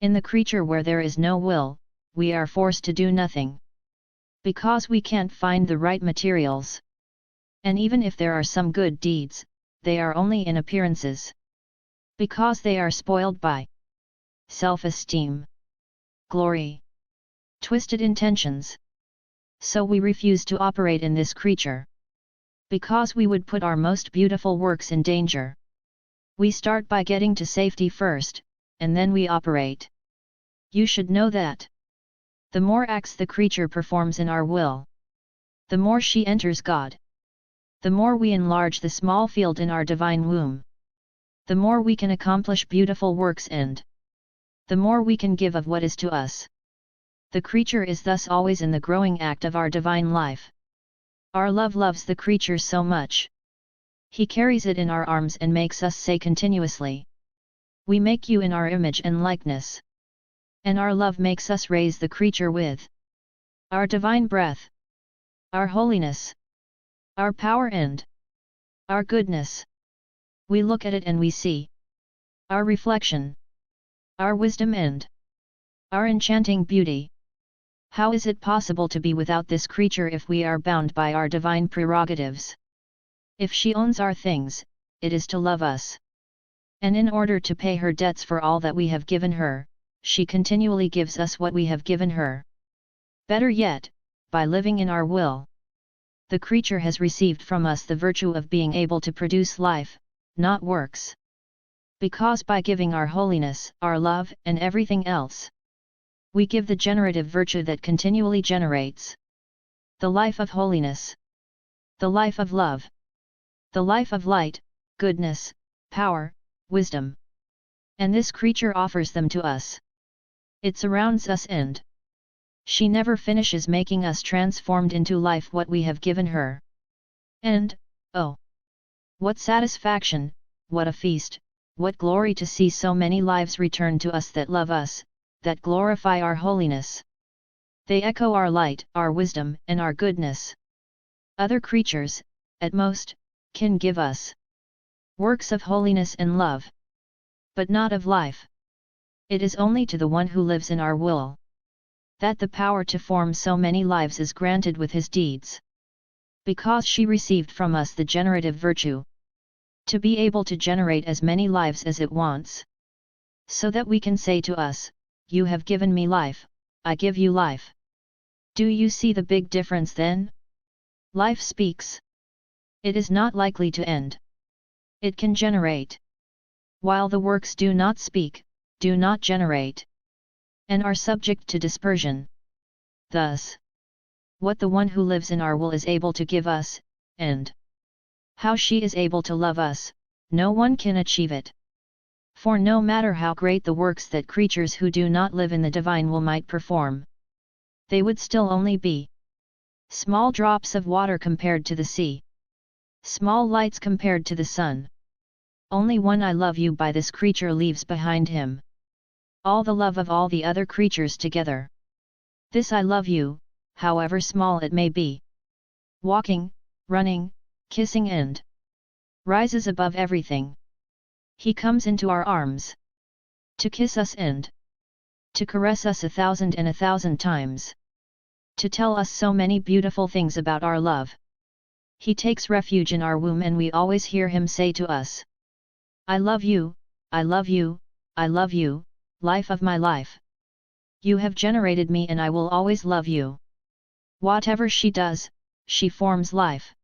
In the creature where there is no will, we are forced to do nothing. Because we can't find the right materials. And even if there are some good deeds, they are only in appearances. Because they are spoiled by self-esteem, glory, twisted intentions. So we refuse to operate in this creature. Because we would put our most beautiful works in danger. We start by getting to safety first, and then we operate. You should know that. The more acts the creature performs in our will, the more she enters God. The more we enlarge the small field in our divine womb, the more we can accomplish beautiful works and the more we can give of what is to us. The creature is thus always in the growing act of our divine life. Our love loves the creature so much. He carries it in our arms and makes us say continuously, "We make you in our image and likeness." And our love makes us raise the creature with our divine breath, our holiness, our power and our goodness. We look at it and we see our reflection, our wisdom and our enchanting beauty. How is it possible to be without this creature if we are bound by our divine prerogatives? If she owns our things, it is to love us. And in order to pay her debts for all that we have given her, she continually gives us what we have given her. Better yet, by living in our will, the creature has received from us the virtue of being able to produce life, not works. Because by giving our holiness, our love, and everything else, we give the generative virtue that continually generates the life of holiness, the life of love, the life of light, goodness, power, wisdom. And this creature offers them to us. It surrounds us and she never finishes making us transformed into life what we have given her. And, oh, what satisfaction, what a feast, what glory to see so many lives return to us that love us, that glorify our holiness. They echo our light, our wisdom, and our goodness. Other creatures, at most, can give us works of holiness and love, but not of life. It is only to the one who lives in our will that the power to form so many lives is granted with his deeds. Because she received from us the generative virtue, to be able to generate as many lives as it wants, so that we can say to us, "You have given me life, I give you life." Do you see the big difference then? Life speaks. It is not likely to end. It can generate. While the works do not speak, do not generate, and are subject to dispersion. Thus, what the one who lives in our will is able to give us, and how she is able to love us, no one can achieve it. For no matter how great the works that creatures who do not live in the divine will might perform, they would still only be small drops of water compared to the sea, small lights compared to the sun. Only one "I love you" by this creature leaves behind him all the love of all the other creatures together. This "I love you," however small it may be, walking, running, kissing and rises above everything. He comes into our arms to kiss us and to caress us 1,000 and 1,000 times, to tell us so many beautiful things about our love. He takes refuge in our womb and we always hear him say to us, "I love you, I love you, I love you, life of my life. You have generated me and I will always love you." Whatever she does, she forms life.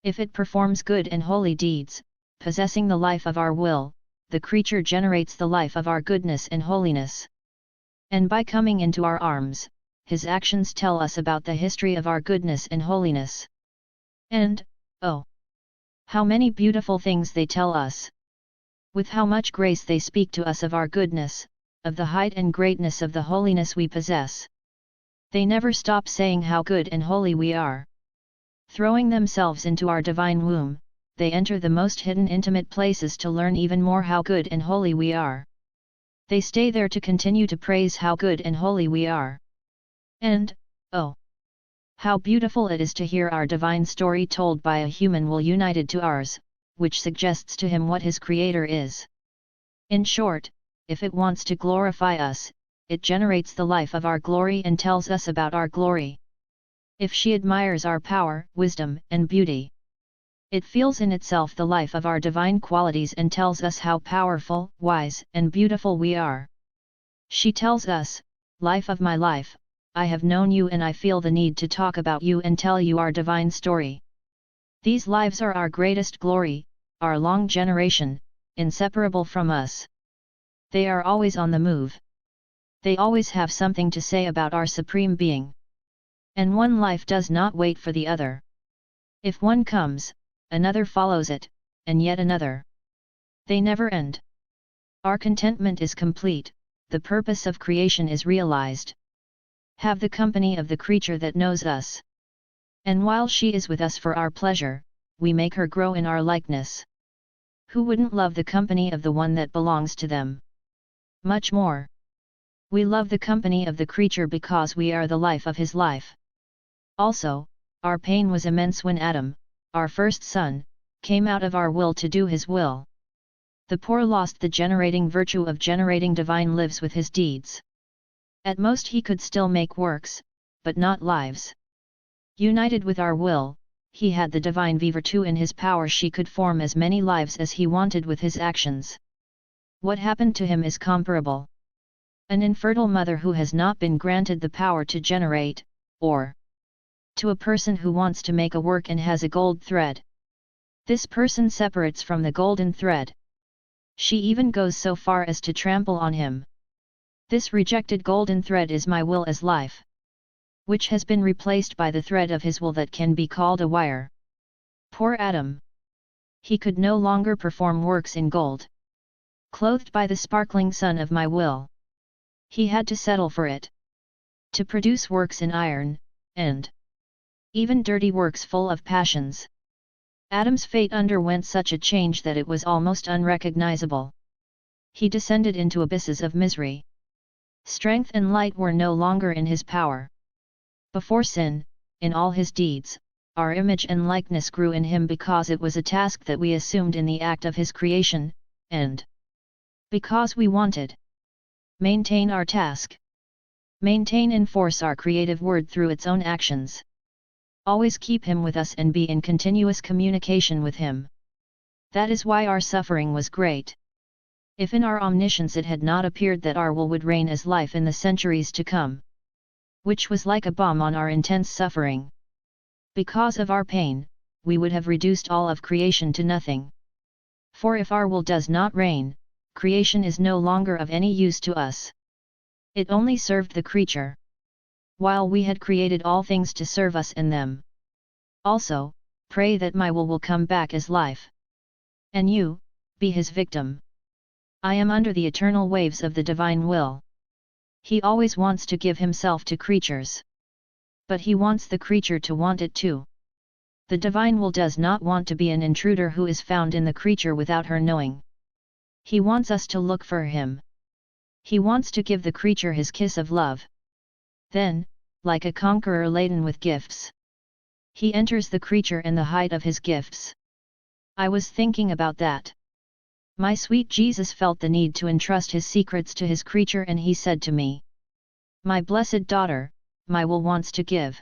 If it performs good and holy deeds, possessing the life of our will, the creature generates the life of our goodness and holiness. And by coming into our arms, his actions tell us about the history of our goodness and holiness. And, oh, how many beautiful things they tell us! With how much grace they speak to us of our goodness, of the height and greatness of the holiness we possess. They never stop saying how good and holy we are. Throwing themselves into our divine womb, they enter the most hidden intimate places to learn even more how good and holy we are. They stay there to continue to praise how good and holy we are. And, oh, how beautiful it is to hear our divine story told by a human will united to ours, which suggests to him what his Creator is. In short, if it wants to glorify us, it generates the life of our glory and tells us about our glory. If she admires our power, wisdom, and beauty, it feels in itself the life of our divine qualities and tells us how powerful, wise, and beautiful we are. She tells us, "Life of my life, I have known you and I feel the need to talk about you and tell you our divine story. These lives are our greatest glory, our long generation, inseparable from us. They are always on the move. They always have something to say about our Supreme Being. And one life does not wait for the other. If one comes, another follows it, and yet another. They never end. Our contentment is complete, the purpose of creation is realized. Have the company of the creature that knows us. And while she is with us for our pleasure, we make her grow in our likeness. Who wouldn't love the company of the one that belongs to them? Much more. We love the company of the creature because we are the life of his life. Also, our pain was immense when Adam, our first son, came out of our will to do his will. The poor lost the generating virtue of generating divine lives with his deeds. At most he could still make works, but not lives. United with our will, he had the divine virtue in his power. She could form as many lives as he wanted with his actions. What happened to him is comparable. An infertile mother who has not been granted the power to generate, or to a person who wants to make a work and has a gold thread. This person separates from the golden thread. She even goes so far as to trample on him. This rejected golden thread is my will as life, which has been replaced by the thread of his will that can be called a wire. Poor Adam! He could no longer perform works in gold, clothed by the sparkling sun of my will. He had to settle for it, to produce works in iron, and even dirty works full of passions. Adam's fate underwent such a change that it was almost unrecognizable. He descended into abysses of misery. Strength and light were no longer in his power. Before sin, in all his deeds, our image and likeness grew in him because it was a task that we assumed in the act of his creation, and because we wanted maintain our task. Maintain and force our creative word through its own actions. Always keep him with us and be in continuous communication with him. That is why our suffering was great. If in our omniscience it had not appeared that our will would reign as life in the centuries to come, which was like a balm on our intense suffering. Because of our pain, we would have reduced all of creation to nothing. For if our will does not reign, creation is no longer of any use to us. It only served the creature, while we had created all things to serve us and them. Also, pray that my will come back as life. And you, be his victim. I am under the eternal waves of the divine will. He always wants to give himself to creatures. But he wants the creature to want it too. The divine will does not want to be an intruder who is found in the creature without her knowing. He wants us to look for him. He wants to give the creature his kiss of love. Then, like a conqueror laden with gifts, he enters the creature in the height of his gifts. I was thinking about that. My sweet Jesus felt the need to entrust his secrets to his creature, and he said to me, "My blessed daughter, my will wants to give.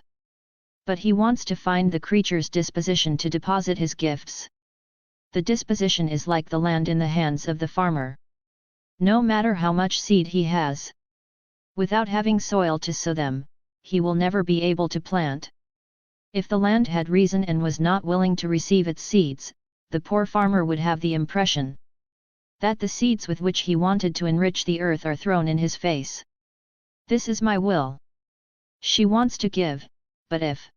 But he wants to find the creature's disposition to deposit his gifts. The disposition is like the land in the hands of the farmer. No matter how much seed he has, without having soil to sow them, he will never be able to plant. If the land had reason and was not willing to receive its seeds, the poor farmer would have the impression that the seeds with which he wanted to enrich the earth are thrown in his face. This is my will. She wants to give, but if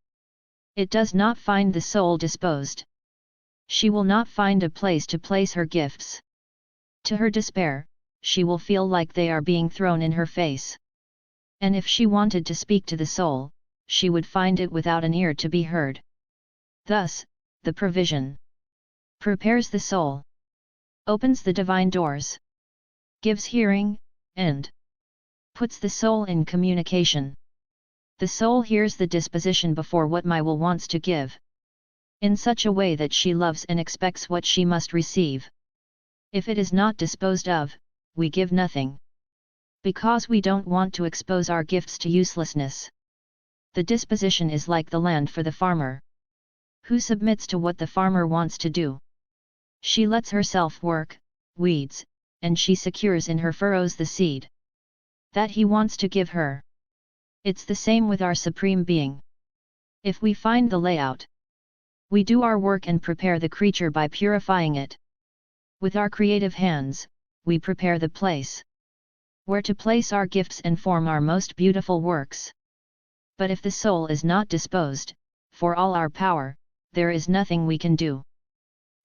it does not find the soul disposed, she will not find a place to place her gifts. To her despair, she will feel like they are being thrown in her face. And if she wanted to speak to the soul, she would find it without an ear to be heard. Thus, the provision prepares the soul, opens the divine doors, gives hearing, and puts the soul in communication. The soul hears the disposition before what my will wants to give, in such a way that she loves and expects what she must receive. If it is not disposed of, we give nothing, because we don't want to expose our gifts to uselessness. The disposition is like the land for the farmer, who submits to what the farmer wants to do. She lets herself work, weeds, and she secures in her furrows the seed that he wants to give her. It's the same with our Supreme Being. If we find the layout, we do our work and prepare the creature by purifying it. With our creative hands, we prepare the place where to place our gifts and form our most beautiful works. But if the soul is not disposed, for all our power, there is nothing we can do,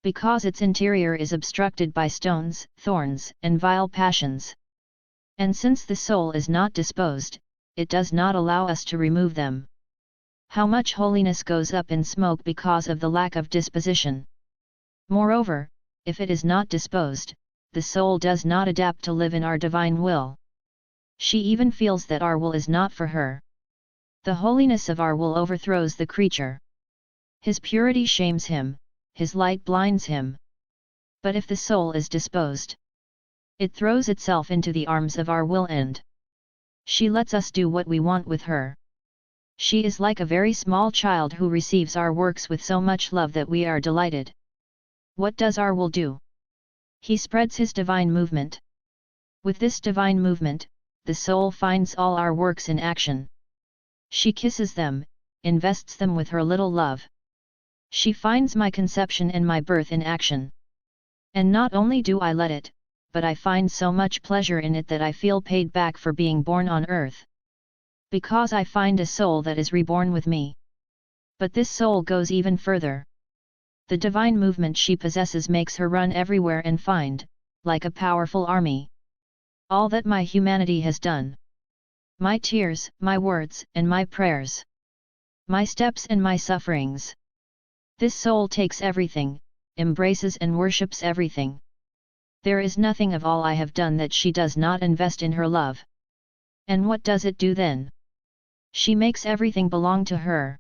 because its interior is obstructed by stones, thorns, and vile passions. And since the soul is not disposed, it does not allow us to remove them. How much holiness goes up in smoke because of the lack of disposition! Moreover, if it is not disposed, the soul does not adapt to live in our divine will. She even feels that our will is not for her. The holiness of our will overthrows the creature. His purity shames him, his light blinds him. But if the soul is disposed, it throws itself into the arms of our will and she lets us do what we want with her. She is like a very small child who receives our works with so much love that we are delighted. What does our will do? He spreads his divine movement. With this divine movement, the soul finds all our works in action. She kisses them, invests them with her little love. She finds my conception and my birth in action. And not only do I let it, but I find so much pleasure in it that I feel paid back for being born on earth. Because I find a soul that is reborn with me. But this soul goes even further. The divine movement she possesses makes her run everywhere and find, like a powerful army, all that my humanity has done. My tears, my words, and my prayers. My steps and my sufferings. This soul takes everything, embraces and worships everything. There is nothing of all I have done that she does not invest in her love. And what does it do then? She makes everything belong to her.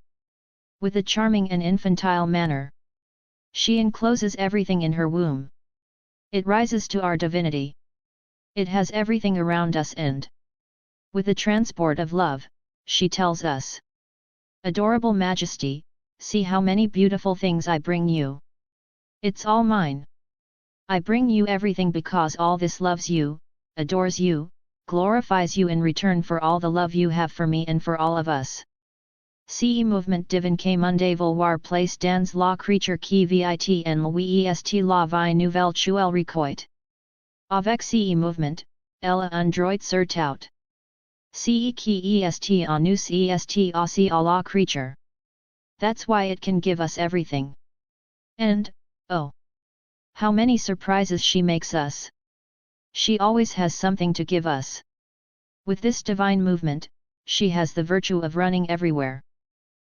With a charming and infantile manner, she encloses everything in her womb. It rises to our divinity. It has everything around us and, with a transport of love, she tells us, "Adorable Majesty, see how many beautiful things I bring you. It's all mine. I bring you everything because all this loves you, adores you, glorifies you in return for all the love you have for me and for all of us." Ce mouvement divin que monde vouloir place dans la créature qui vit en lui est la vie nouvelle qu'elle recueille. Avec ce mouvement, elle a un droit sur tout. Ce qui est en nous est aussi à la créature. That's why it can give us everything. And, oh, how many surprises she makes us! She always has something to give us. With this divine movement, she has the virtue of running everywhere.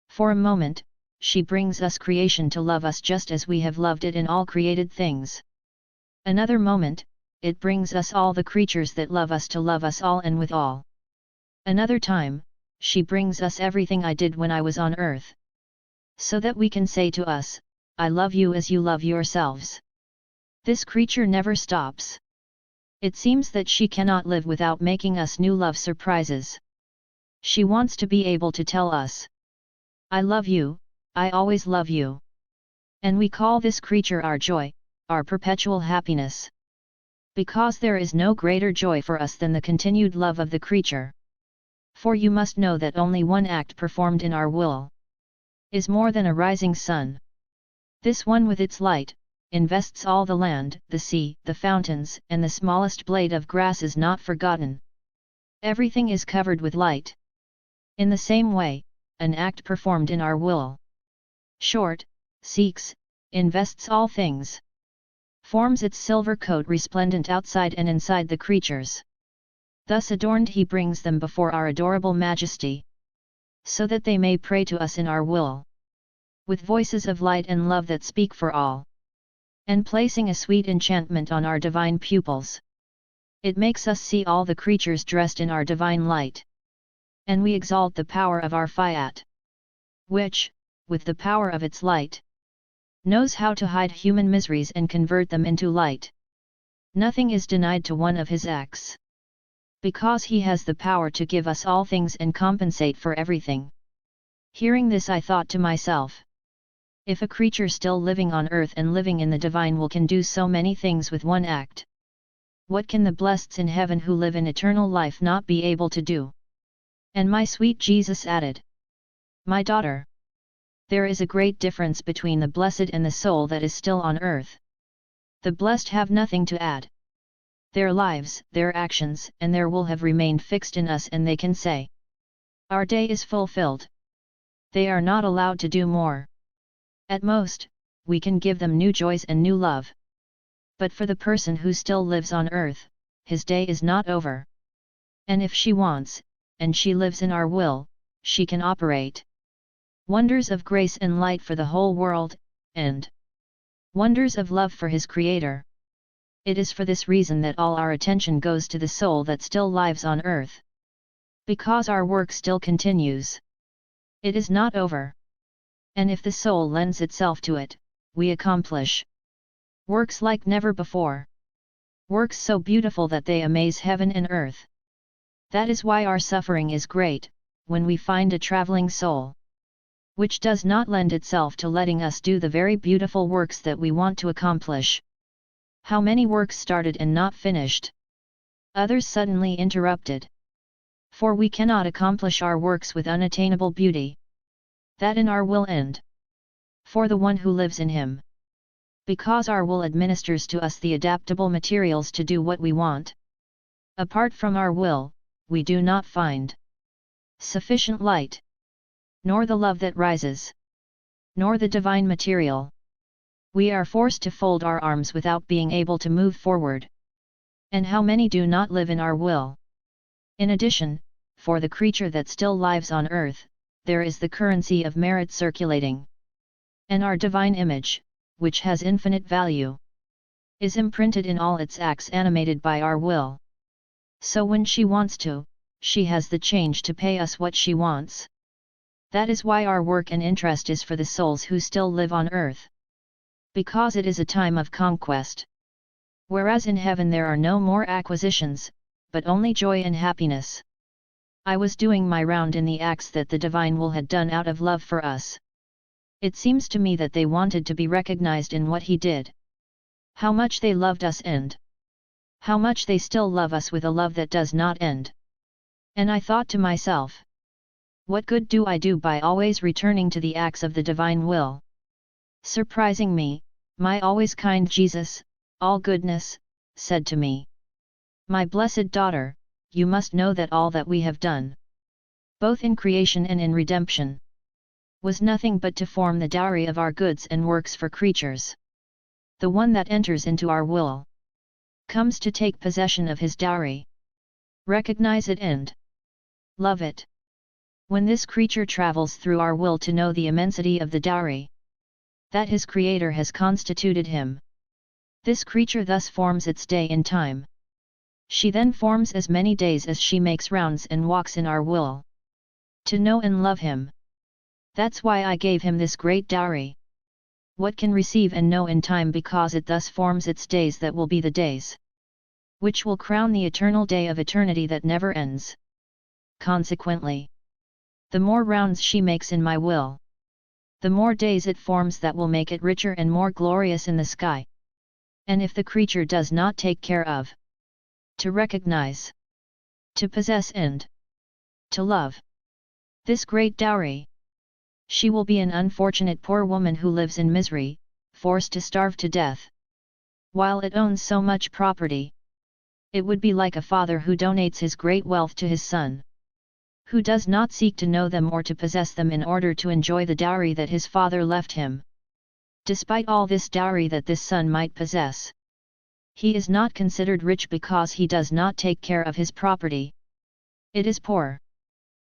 For a moment, she brings us creation to love us just as we have loved it in all created things. Another moment, it brings us all the creatures that love us to love us all and with all. Another time, she brings us everything I did when I was on earth. So that we can say to us, "I love you as you love yourselves." This creature never stops. It seems that she cannot live without making us new love surprises. She wants to be able to tell us, "I love you, I always love you." And we call this creature our joy, our perpetual happiness. Because there is no greater joy for us than the continued love of the creature. For you must know that only one act performed in our will is more than a rising sun. This one with its light, invests all the land, the sea, the fountains, and the smallest blade of grass is not forgotten. Everything is covered with light. In the same way, an act performed in our will, short, seeks, invests all things, forms its silver coat resplendent outside and inside the creatures. Thus adorned he brings them before our adorable Majesty, so that they may pray to us in our will, with voices of light and love that speak for all. And placing a sweet enchantment on our divine pupils, it makes us see all the creatures dressed in our divine light. And we exalt the power of our Fiat, which, with the power of its light, knows how to hide human miseries and convert them into light. Nothing is denied to one of his acts, because he has the power to give us all things and compensate for everything. Hearing this, I thought to myself, if a creature still living on earth and living in the divine will can do so many things with one act, what can the blesseds in heaven who live in eternal life not be able to do? And my sweet Jesus added, "My daughter, there is a great difference between the blessed and the soul that is still on earth. The blessed have nothing to add. Their lives, their actions, and their will have remained fixed in us, and they can say, 'Our day is fulfilled.' They are not allowed to do more. At most, we can give them new joys and new love. But for the person who still lives on earth, his day is not over. And if she wants, and she lives in our will, she can operate wonders of grace and light for the whole world, and wonders of love for his Creator. It is for this reason that all our attention goes to the soul that still lives on earth. Because our work still continues. It is not over. And if the soul lends itself to it, we accomplish works like never before. Works so beautiful that they amaze heaven and earth. That is why our suffering is great, when we find a traveling soul, which does not lend itself to letting us do the very beautiful works that we want to accomplish. How many works started and not finished? Others suddenly interrupted. For we cannot accomplish our works with unattainable beauty. That in our will end. For the one who lives in him. Because our will administers to us the adaptable materials to do what we want. Apart from our will, we do not find sufficient light, nor the love that rises, nor the divine material. We are forced to fold our arms without being able to move forward. And how many do not live in our will? In addition, for the creature that still lives on earth, there is the currency of merit circulating. And our divine image, which has infinite value, is imprinted in all its acts animated by our will. So when she wants to, she has the change to pay us what she wants. That is why our work and interest is for the souls who still live on earth. Because it is a time of conquest. Whereas in heaven there are no more acquisitions, but only joy and happiness. I was doing my round in the acts that the divine will had done out of love for us. It seems to me that they wanted to be recognized in what he did. How much they loved us and how much they still love us with a love that does not end. And I thought to myself, what good do I do by always returning to the acts of the divine will? Surprising me, my always kind Jesus, all goodness, said to me, my blessed daughter, you must know that all that we have done, both in creation and in redemption, was nothing but to form the dowry of our goods and works for creatures. The one that enters into our will comes to take possession of his dowry. Recognize it and love it. When this creature travels through our will to know the immensity of the dowry that his Creator has constituted him, this creature thus forms its day in time. She then forms as many days as she makes rounds and walks in our will to know and love him. That's why I gave him this great dowry. What can receive and know in time, because it thus forms its days that will be the days which will crown the eternal day of eternity that never ends. Consequently, the more rounds she makes in my will, the more days it forms that will make it richer and more glorious in the sky. And if the creature does not take care of, to recognize, to possess and to love this great dowry, she will be an unfortunate poor woman who lives in misery, forced to starve to death, while it owns so much property. It would be like a father who donates his great wealth to his son, who does not seek to know them or to possess them in order to enjoy the dowry that his father left him. Despite all this dowry that this son might possess, he is not considered rich because he does not take care of his property. It is poor.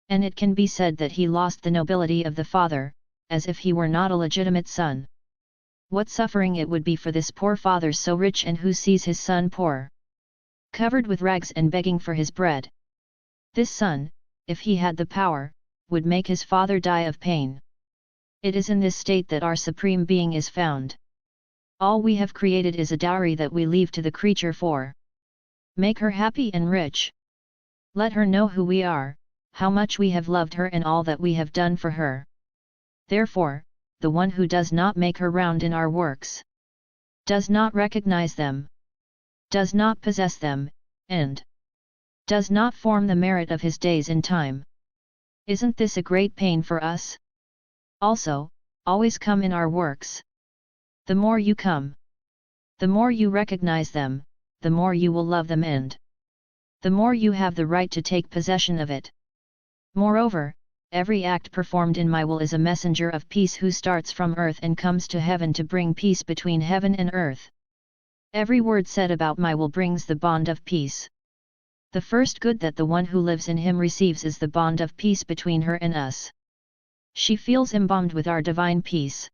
And it can be said that he lost the nobility of the father, as if he were not a legitimate son. What suffering it would be for this poor father so rich and who sees his son poor, covered with rags and begging for his bread. This son, if he had the power, would make his father die of pain. It is in this state that our Supreme Being is found. All we have created is a dowry that we leave to the creature for make her happy and rich. Let her know who we are, how much we have loved her and all that we have done for her. Therefore, the one who does not make her round in our works, does not recognize them, does not possess them, and does not form the merit of his days in time. Isn't this a great pain for us? Also, always come in our works. The more you come, the more you recognize them, the more you will love them and the more you have the right to take possession of it. Moreover, every act performed in my will is a messenger of peace who starts from earth and comes to heaven to bring peace between heaven and earth. Every word said about my will brings the bond of peace. The first good that the one who lives in him receives is the bond of peace between her and us. She feels embalmed with our divine peace.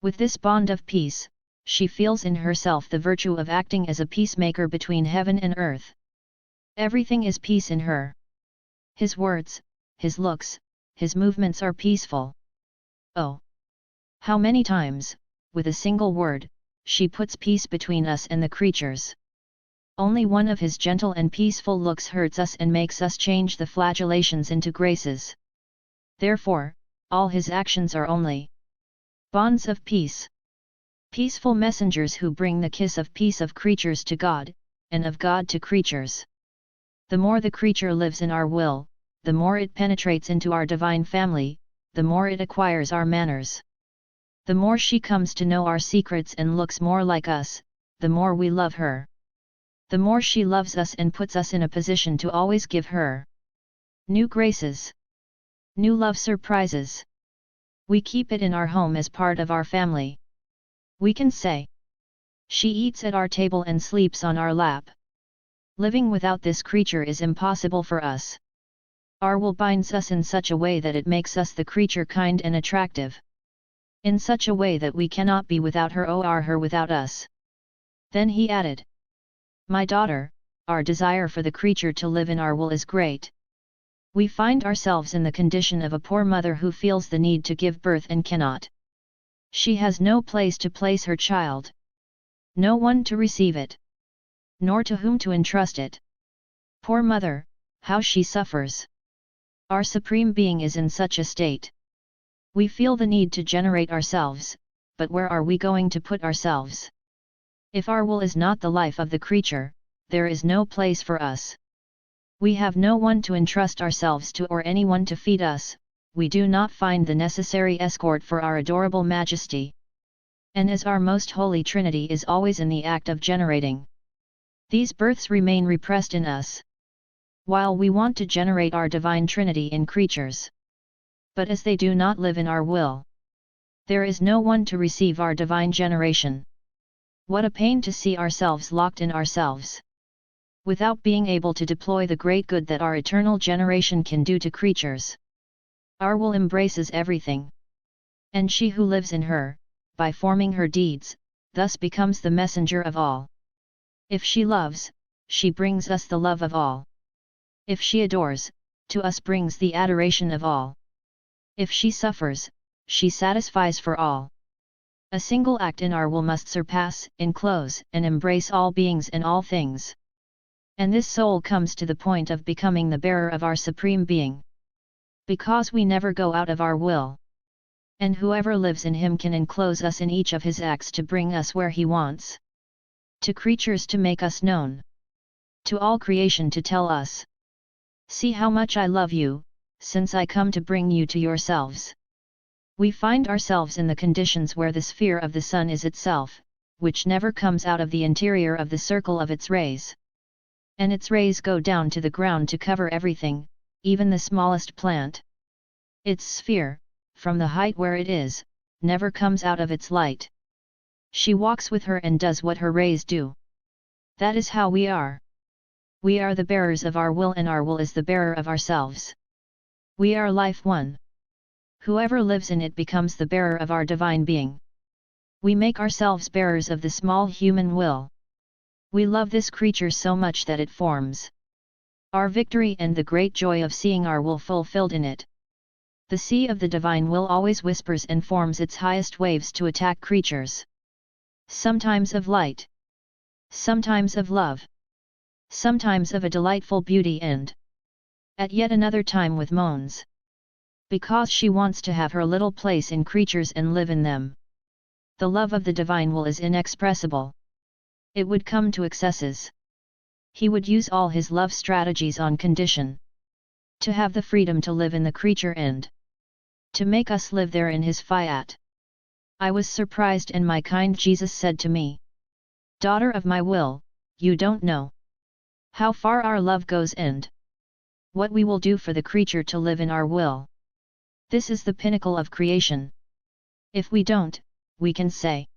With this bond of peace, she feels in herself the virtue of acting as a peacemaker between heaven and earth. Everything is peace in her. His words, his looks, his movements are peaceful. Oh! How many times, with a single word, she puts peace between us and the creatures. Only one of his gentle and peaceful looks hurts us and makes us change the flagellations into graces. Therefore, all his actions are only bonds of peace. Peaceful messengers who bring the kiss of peace of creatures to God, and of God to creatures. The more the creature lives in our will, the more it penetrates into our divine family, the more it acquires our manners. The more she comes to know our secrets and looks more like us, the more we love her. The more she loves us and puts us in a position to always give her new graces, new love surprises. We keep it in our home as part of our family. We can say, she eats at our table and sleeps on our lap. Living without this creature is impossible for us. Our will binds us in such a way that it makes us the creature kind and attractive. In such a way that we cannot be without her or her without us. Then he added, my daughter, our desire for the creature to live in our will is great. We find ourselves in the condition of a poor mother who feels the need to give birth and cannot. She has no place to place her child. No one to receive it. Nor to whom to entrust it. Poor mother, how she suffers. Our Supreme Being is in such a state. We feel the need to generate ourselves, but where are we going to put ourselves? If our will is not the life of the creature, there is no place for us. We have no one to entrust ourselves to or anyone to feed us, we do not find the necessary escort for our adorable Majesty. And as our most holy Trinity is always in the act of generating, these births remain repressed in us. While we want to generate our divine Trinity in creatures. But as they do not live in our will, there is no one to receive our divine generation. What a pain to see ourselves locked in ourselves. Without being able to deploy the great good that our eternal generation can do to creatures. Our will embraces everything. And she who lives in her, by forming her deeds, thus becomes the messenger of all. If she loves, she brings us the love of all. If she adores, to us brings the adoration of all. If she suffers, she satisfies for all. A single act in our will must surpass, enclose, and embrace all beings and all things. And this soul comes to the point of becoming the bearer of our Supreme Being. Because we never go out of our will. And whoever lives in him can enclose us in each of his acts to bring us where he wants. To creatures to make us known. To all creation to tell us. See how much I love you, since I come to bring you to yourselves. We find ourselves in the conditions where the sphere of the sun is itself, which never comes out of the interior of the circle of its rays. And its rays go down to the ground to cover everything, even the smallest plant. Its sphere, from the height where it is, never comes out of its light. She walks with her and does what her rays do. That is how we are. We are the bearers of our will and our will is the bearer of ourselves. We are life one. Whoever lives in it becomes the bearer of our divine being. We make ourselves bearers of the small human will. We love this creature so much that it forms our victory and the great joy of seeing our will fulfilled in it. The sea of the divine will always whispers and forms its highest waves to attack creatures. Sometimes of light. Sometimes of love. Sometimes of a delightful beauty and at yet another time with moans. Because she wants to have her little place in creatures and live in them. The love of the divine will is inexpressible. It would come to excesses. He would use all his love strategies on condition to have the freedom to live in the creature and to make us live there in his Fiat. I was surprised and my kind Jesus said to me, daughter of my will, you don't know how far our love goes and what we will do for the creature to live in our will. This is the pinnacle of creation. If we don't, we can say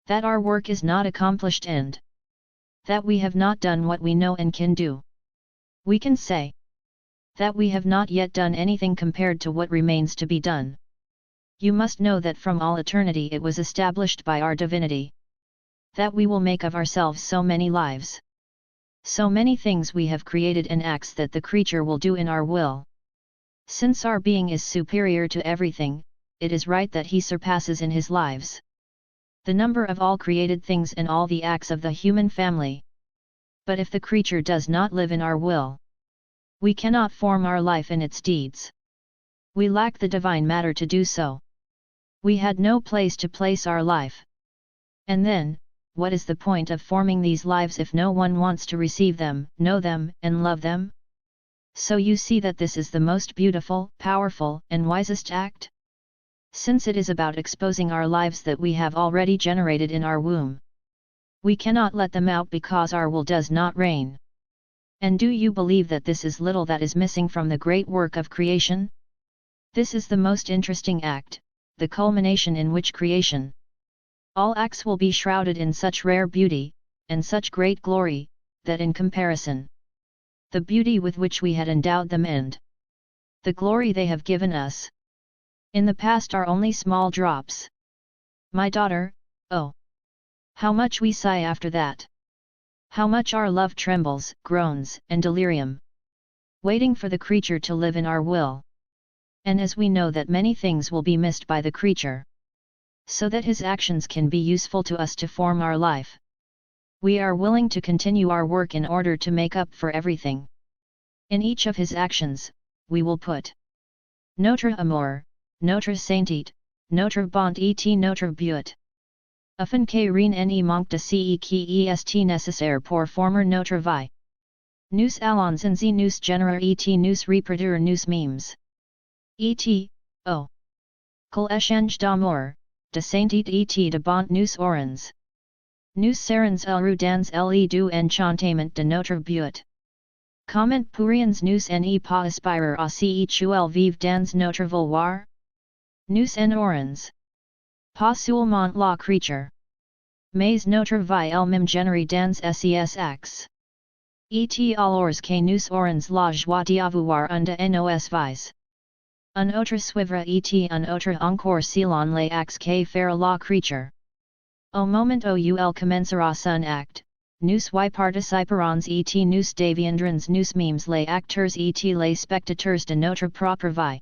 that our work is not accomplished and that we have not done what we know and can do. We can say that we have not yet done anything compared to what remains to be done. You must know that from all eternity it was established by our divinity that we will make of ourselves so many lives. So many things we have created and acts that the creature will do in our will. Since our being is superior to everything, it is right that he surpasses in his lives the number of all created things and all the acts of the human family. But if the creature does not live in our will, we cannot form our life in its deeds. We lack the divine matter to do so. We had no place to place our life. And then, what is the point of forming these lives if no one wants to receive them, know them, and love them? So you see that this is the most beautiful, powerful, and wisest act. Since it is about exposing our lives that we have already generated in our womb, we cannot let them out because our will does not reign. And do you believe that this is little that is missing from the great work of creation? This is the most interesting act, the culmination in which creation. All acts will be shrouded in such rare beauty, and such great glory, that in comparison, the beauty with which we had endowed them and the glory they have given us in the past are only small drops. My daughter, oh! How much we sigh after that! How much our love trembles, groans, and delirium, waiting for the creature to live in our will. And as we know that many things will be missed by the creature, so that his actions can be useful to us to form our life, we are willing to continue our work in order to make up for everything. In each of his actions, we will put notre amour, notre sainteté, notre bonté et notre but. Afin que rien ne manque de ce qui est nécessaire pour former notre vie. Nous allons ainsi nous générer et nous reproduire nous mêmes. Et, oh! Quel échange d'amour, de sainteté et de bonté nous aurons. Nous serons heureux dans le doux enchantement de notre but. Comment pourrions nous ne pas aspirer à ce qu'elle vive dans notre vouloir? Nous en aurons. Pas seulement la creature, mais notre vie elle-même générée dans ses actes. Et alors que nous aurons la joie d'avoir un de nos vies. Un autre suivra et un autre encore selon les actes que fera la creature. Au moment où elle commencera son acte, nous y participerons et nous deviendrons nous-mêmes les acteurs et les spectateurs de notre propre vie.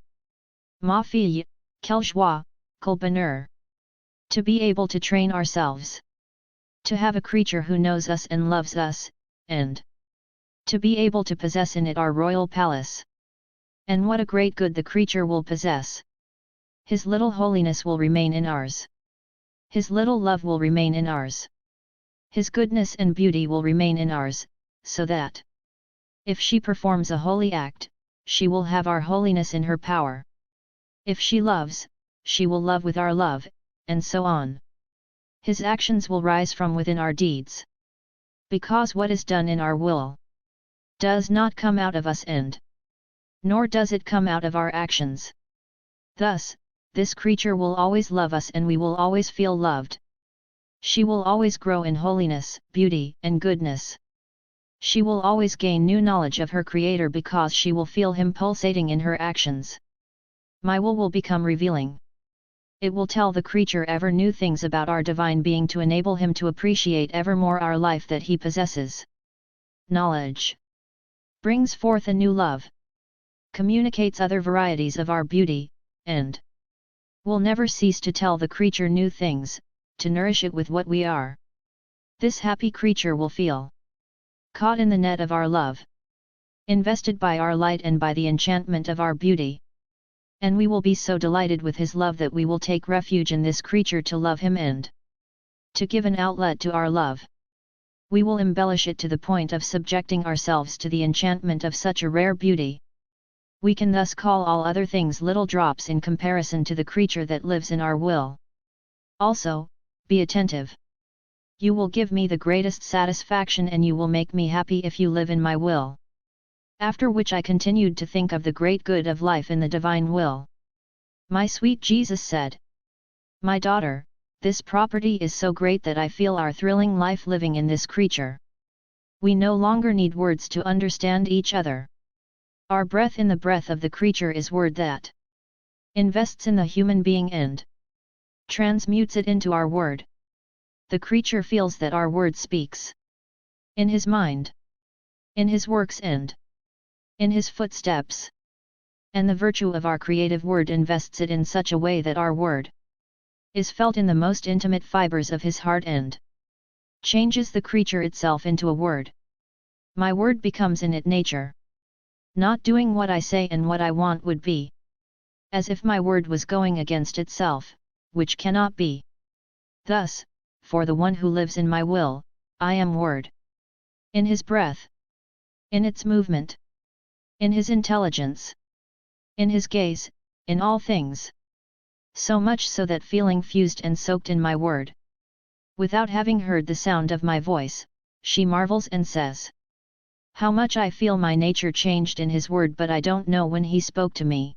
Ma fille, quelle joie, quel bonheur! To be able to train ourselves. To have a creature who knows us and loves us, and to be able to possess in it our royal palace. And what a great good the creature will possess! His little holiness will remain in ours. His little love will remain in ours. His goodness and beauty will remain in ours, so that if she performs a holy act, she will have our holiness in her power. If she loves, she will love with our love, and so on. His actions will rise from within our deeds. Because what is done in our will does not come out of us and nor does it come out of our actions. Thus, this creature will always love us and we will always feel loved. She will always grow in holiness, beauty, and goodness. She will always gain new knowledge of her Creator because she will feel Him pulsating in her actions. My will become revealing. It will tell the creature ever new things about our divine being to enable him to appreciate ever more our life that he possesses. Knowledge brings forth a new love, communicates other varieties of our beauty, and will never cease to tell the creature new things, to nourish it with what we are. This happy creature will feel caught in the net of our love, invested by our light and by the enchantment of our beauty. And we will be so delighted with his love that we will take refuge in this creature to love him and to give an outlet to our love. We will embellish it to the point of subjecting ourselves to the enchantment of such a rare beauty. We can thus call all other things little drops in comparison to the creature that lives in our will. Also, be attentive. You will give me the greatest satisfaction and you will make me happy if you live in my will. After which I continued to think of the great good of life in the divine will. My sweet Jesus said, "My daughter, this property is so great that I feel our thrilling life living in this creature. We no longer need words to understand each other. Our breath in the breath of the creature is word that invests in the human being and transmutes it into our word. The creature feels that our word speaks in his mind, in his works and in his footsteps. And the virtue of our creative word invests it in such a way that our word is felt in the most intimate fibers of his heart and changes the creature itself into a word. My word becomes in it nature. Not doing what I say and what I want would be as if my word was going against itself, which cannot be. Thus, for the one who lives in my will, I am word. In his breath, in its movement, in his intelligence, in his gaze, in all things. So much so that feeling fused and soaked in my word. Without having heard the sound of my voice, she marvels and says, how much I feel my nature changed in his word, but I don't know when he spoke to me.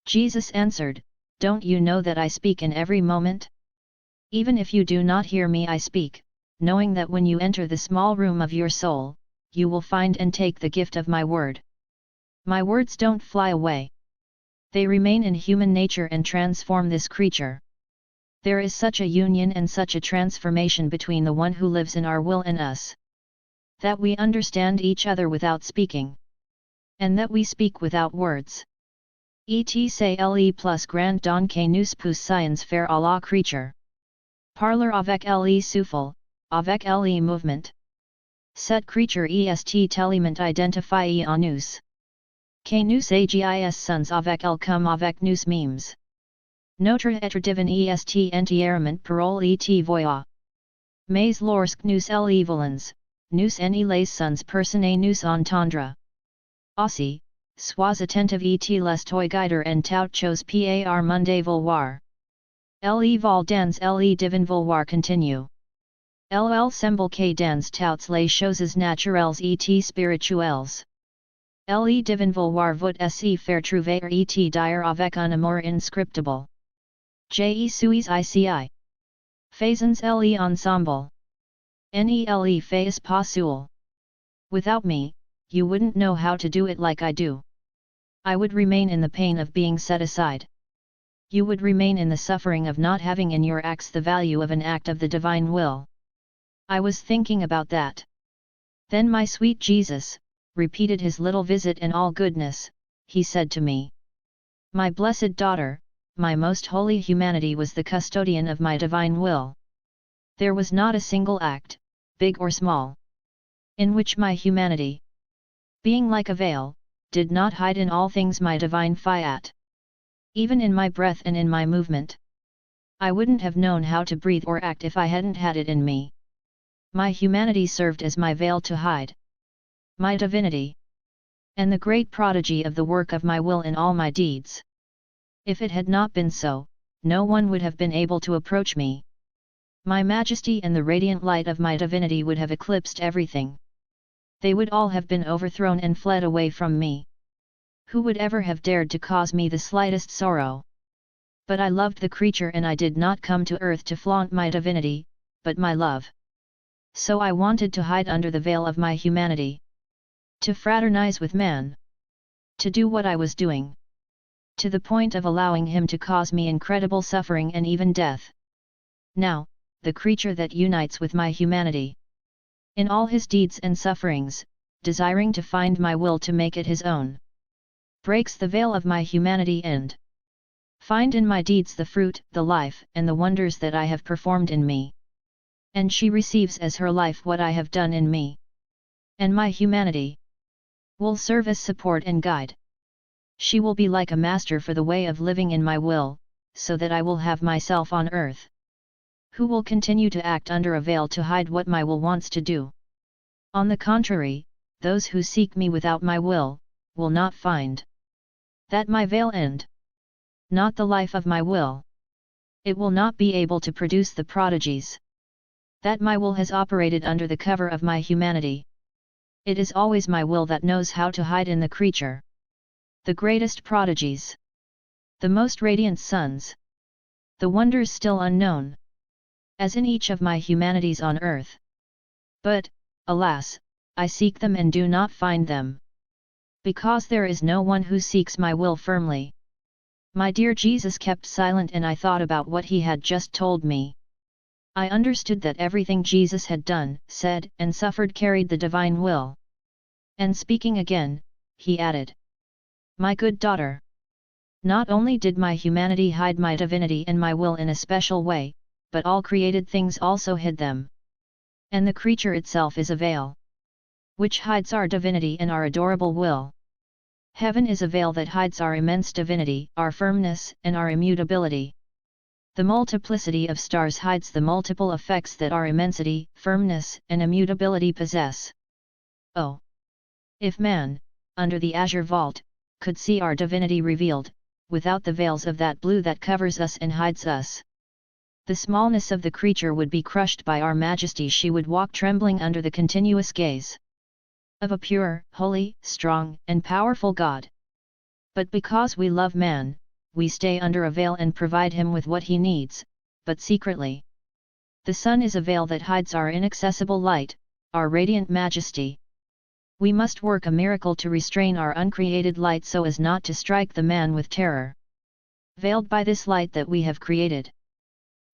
Jesus answered, don't you know that I speak in every moment? Even if you do not hear me I speak, knowing that when you enter the small room of your soul, you will find and take the gift of my word. My words don't fly away. They remain in human nature and transform this creature. There is such a union and such a transformation between the one who lives in our will and us, that we understand each other without speaking, and that we speak without words. Et say le plus grand don que nous puissions faire à la creature. Parler avec le souffle, avec le mouvement. Cette creature est tellement identifiée en nous, que nous agis sons avec elle comme avec nous mêmes. Notre être divin est entièrement parole et voix. Mais lorsque nous le voulons, nous en les sons personne nous entendre. Aussi, sois attentive et les toi guider en tout chose par monde vouloir. Le vol dans le divin vouloir continue. Le semble que dans toutes les choses naturelles et spirituelles. Le divin vouloir vous se faire trouver et dire avec un amour inscriptible. Je suis ici. Faisons le ensemble. Ne le fais pas seul. Without me, you wouldn't know how to do it like I do. I would remain in the pain of being set aside. You would remain in the suffering of not having in your acts the value of an act of the divine will. I was thinking about that. Then my sweet Jesus repeated his little visit in all goodness. He said to me, my blessed daughter, my most holy humanity was the custodian of my divine will. There was not a single act, big or small, in which my humanity, being like a veil, did not hide in all things my divine Fiat. Even in my breath and in my movement. I wouldn't have known how to breathe or act if I hadn't had it in me. My humanity served as my veil to hide my divinity, and the great prodigy of the work of my will in all my deeds. If it had not been so, no one would have been able to approach me. My majesty and the radiant light of my divinity would have eclipsed everything. They would all have been overthrown and fled away from me. Who would ever have dared to cause me the slightest sorrow? But I loved the creature and I did not come to earth to flaunt my divinity, but my love. So I wanted to hide under the veil of my humanity. To fraternize with man. To do what I was doing. To the point of allowing him to cause me incredible suffering and even death. Now, the creature that unites with my humanity, in all his deeds and sufferings, desiring to find my will to make it his own, breaks the veil of my humanity and find in my deeds the fruit, the life, and the wonders that I have performed in me. And she receives as her life what I have done in me. And my humanity will serve as support and guide. She will be like a master for the way of living in my will, so that I will have myself on earth. Who will continue to act under a veil to hide what my will wants to do? On the contrary, those who seek me without my will not find that my veil and not the life of my will. It will not be able to produce the prodigies that my will has operated under the cover of my humanity. It is always my will that knows how to hide in the creature the greatest prodigies, the most radiant suns, the wonders still unknown, as in each of my humanities on earth. But, alas, I seek them and do not find them. Because there is no one who seeks my will firmly. My dear Jesus kept silent and I thought about what he had just told me. I understood that everything Jesus had done, said, and suffered carried the divine will. And speaking again, he added, "My good daughter. Not only did my humanity hide my divinity and my will in a special way, but all created things also hid them. And the creature itself is a veil, which hides our divinity and our adorable will. Heaven is a veil that hides our immense divinity, our firmness, and our immutability. The multiplicity of stars hides the multiple effects that our immensity, firmness, and immutability possess. Oh! If man, under the azure vault, could see our divinity revealed, without the veils of that blue that covers us and hides us. The smallness of the creature would be crushed by our majesty. She would walk trembling under the continuous gaze of a pure, holy, strong, and powerful God. But because we love man, we stay under a veil and provide him with what he needs, but secretly. The sun is a veil that hides our inaccessible light, our radiant majesty. We must work a miracle to restrain our uncreated light so as not to strike the man with terror. Veiled by this light that we have created,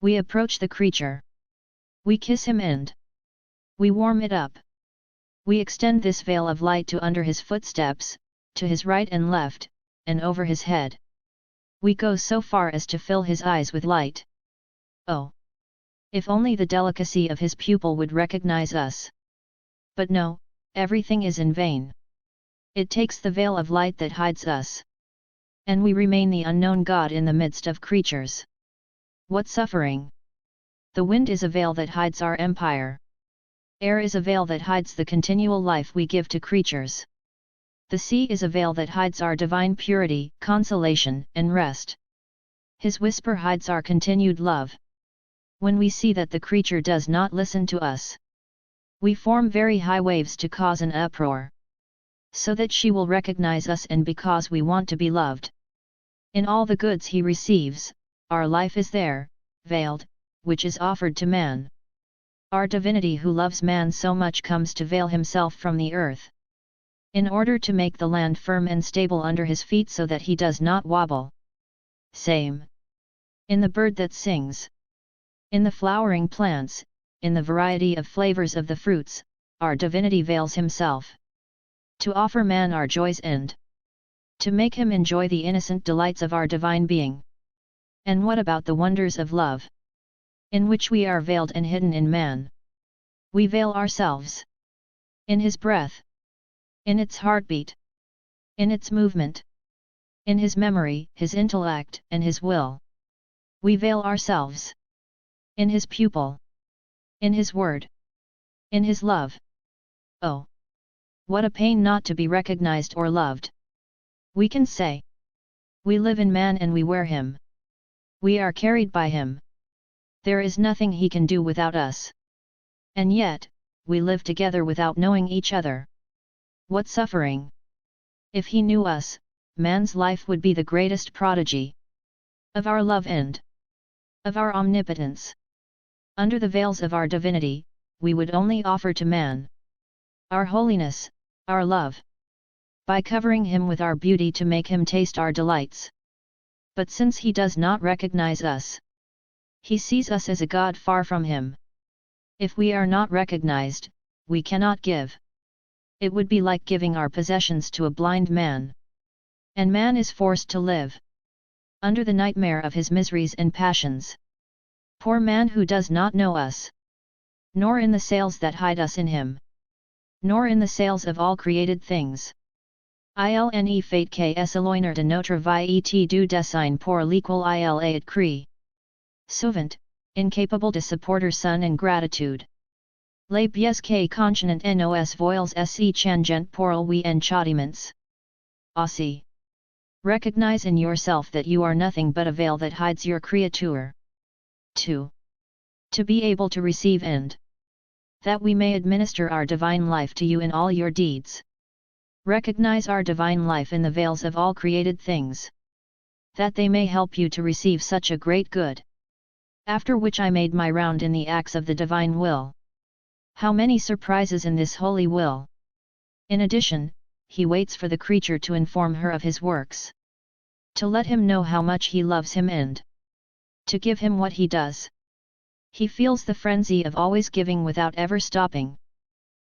we approach the creature. We kiss him and we warm it up. We extend this veil of light to under his footsteps, to his right and left, and over his head. We go so far as to fill his eyes with light. Oh! If only the delicacy of his pupil would recognize us. But no, everything is in vain. It takes the veil of light that hides us. And we remain the unknown God in the midst of creatures. What suffering! The wind is a veil that hides our empire. Air is a veil that hides the continual life we give to creatures. The sea is a veil that hides our divine purity, consolation, and rest. His whisper hides our continued love. When we see that the creature does not listen to us, we form very high waves to cause an uproar, so that she will recognize us, and because we want to be loved. In all the goods he receives, our life is there, veiled, which is offered to man. Our divinity who loves man so much comes to veil himself from the earth, in order to make the land firm and stable under his feet so that he does not wobble. Same. In the bird that sings, in the flowering plants, in the variety of flavors of the fruits, our divinity veils himself. To offer man our joys and to make him enjoy the innocent delights of our divine being. And what about the wonders of love, in which we are veiled and hidden in man? We veil ourselves in his breath, in its heartbeat, in its movement, in his memory, his intellect, and his will. We veil ourselves in his pupil, in his word, in his love. Oh! What a pain not to be recognized or loved. We can say, we live in man and we wear him. We are carried by him. There is nothing he can do without us. And yet, we live together without knowing each other. What suffering! If he knew us, man's life would be the greatest prodigy of our love and of our omnipotence. Under the veils of our divinity, we would only offer to man our holiness, our love, by covering him with our beauty to make him taste our delights. But since he does not recognize us, he sees us as a God far from him. If we are not recognized, we cannot give. It would be like giving our possessions to a blind man. And man is forced to live under the nightmare of his miseries and passions. Poor man who does not know us, nor in the sails that hide us in him, nor in the sails of all created things. Ilne fate ks eloiner de notre vie et du dessin pour l'équal ila et cri. Souvent, incapable de supporter son and gratitude. Les biais que continent nos voiles se changent pour lui en châtiments. Aussi. Recognize in yourself that you are nothing but a veil that hides your creature. 2. To be able to receive and that we may administer our divine life to you in all your deeds. Recognize our divine life in the veils of all created things, that they may help you to receive such a great good. After which I made my round in the acts of the divine will. How many surprises in this holy will! In addition, he waits for the creature to inform her of his works, to let him know how much he loves him and to give him what he does. He feels the frenzy of always giving without ever stopping,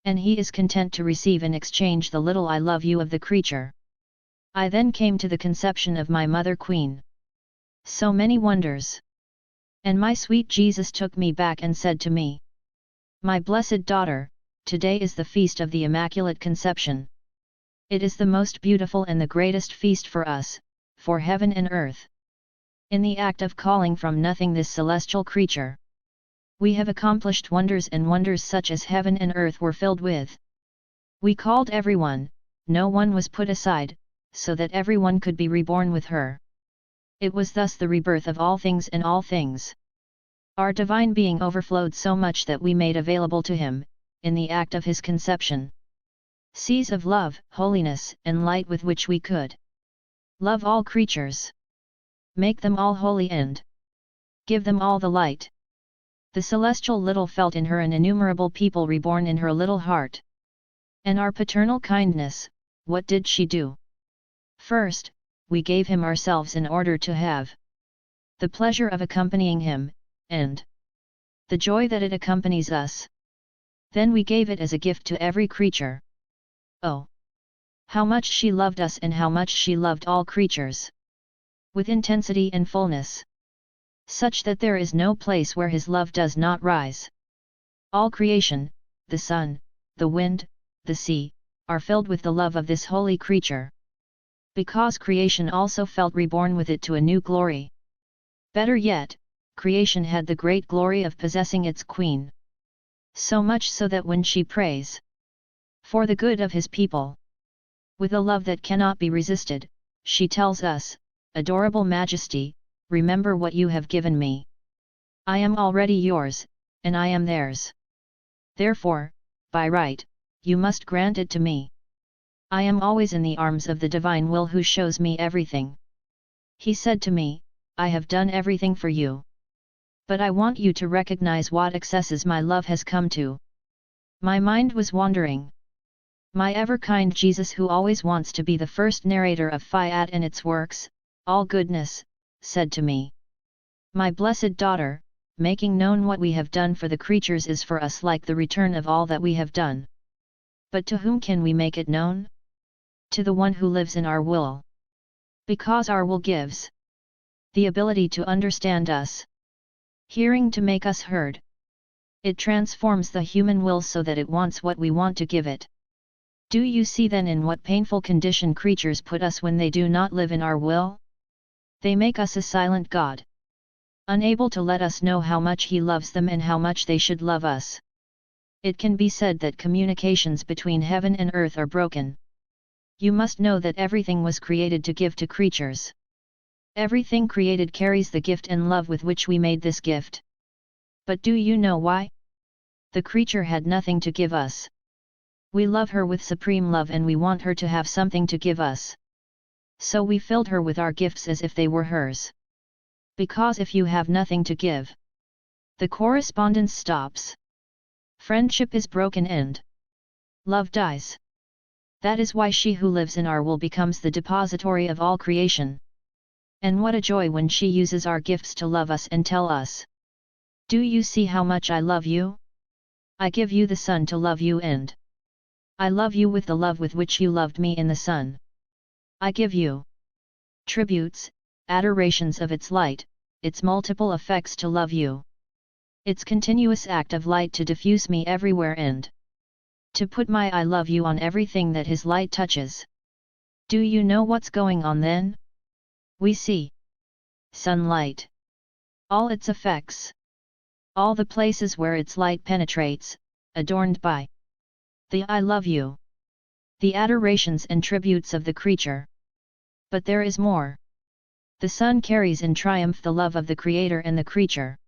and he is content to receive in exchange the little "I love you" of the creature. I then came to the conception of my Mother Queen. So many wonders! And my sweet Jesus took me back and said to me, "My blessed daughter, today is the feast of the Immaculate Conception. It is the most beautiful and the greatest feast for us, for heaven and earth. In the act of calling from nothing this celestial creature, we have accomplished wonders, and wonders such as heaven and earth were filled with. We called everyone, no one was put aside, so that everyone could be reborn with her. It was thus the rebirth of all things and all things. Our divine being overflowed so much that we made available to him, in the act of his conception, seas of love, holiness, and light with which we could love all creatures, make them all holy, and give them all the light. The celestial little felt in her an innumerable people reborn in her little heart. And our paternal kindness, what did she do? First, we gave him ourselves in order to have the pleasure of accompanying him, and the joy that it accompanies us. Then we gave it as a gift to every creature. Oh! How much she loved us, and how much she loved all creatures! With intensity and fullness, such that there is no place where his love does not rise. All creation, the sun, the wind, the sea, are filled with the love of this holy creature. Because creation also felt reborn with it to a new glory. Better yet, creation had the great glory of possessing its queen. So much so that when she prays for the good of his people, with a love that cannot be resisted, she tells us, "Adorable Majesty, remember what you have given me. I am already yours, and I am theirs. Therefore, by right, you must grant it to me. I am always in the arms of the divine will who shows me everything." He said to me, "I have done everything for you. But I want you to recognize what excesses my love has come to." My mind was wandering. My ever-kind Jesus, who always wants to be the first narrator of Fiat and its works, all goodness, said to me, "My blessed daughter, making known what we have done for the creatures is for us like the return of all that we have done. But to whom can we make it known? To the one who lives in our will. Because our will gives the ability to understand us, hearing to make us heard. It transforms the human will so that it wants what we want to give it. Do you see then in what painful condition creatures put us when they do not live in our will? They make us a silent God, unable to let us know how much he loves them and how much they should love us. It can be said that communications between heaven and earth are broken. You must know that everything was created to give to creatures. Everything created carries the gift and love with which we made this gift. But do you know why? The creature had nothing to give us. We love her with supreme love, and we want her to have something to give us. So we filled her with our gifts as if they were hers. Because if you have nothing to give, the correspondence stops. Friendship is broken and love dies. That is why she who lives in our will becomes the depository of all creation. And what a joy when she uses our gifts to love us and tell us, "Do you see how much I love you? I give you the sun to love you, and I love you with the love with which you loved me in the sun. I give you tributes, adorations of its light, its multiple effects to love you. Its continuous act of light to diffuse me everywhere and to put my I love you on everything that his light touches." Do you know what's going on then? We see sunlight, all its effects, all the places where its light penetrates, adorned by the I love you, the adorations and tributes of the creature. But there is more. The sun carries in triumph the love of the Creator and the creature.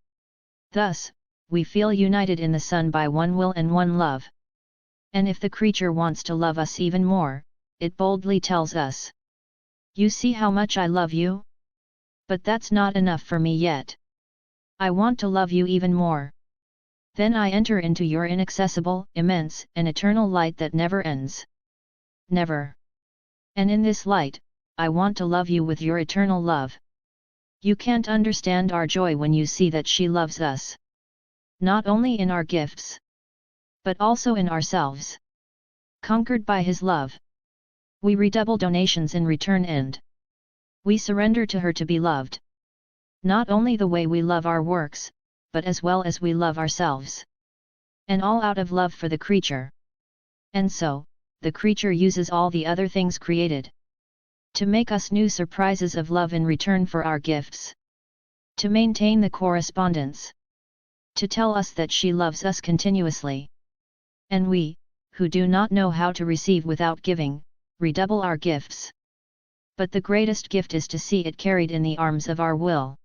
Thus, we feel united in the sun by one will and one love. And if the creature wants to love us even more, it boldly tells us, "You see how much I love you? But that's not enough for me yet. I want to love you even more. Then I enter into your inaccessible, immense, and eternal light that never ends. never. And in this light, I want to love you with your eternal love. You can't understand our joy when you see that she loves us. Not only in our gifts, but also in ourselves. Conquered by his love, we redouble donations in return and we surrender to her to be loved. Not only the way we love our works, but as well as we love ourselves. And all out of love for the creature. And so, the creature uses all the other things created to make us new surprises of love in return for our gifts. To maintain the correspondence. To tell us that she loves us continuously. And we, who do not know how to receive without giving, redouble our gifts. But the greatest gift is to see it carried in the arms of our will.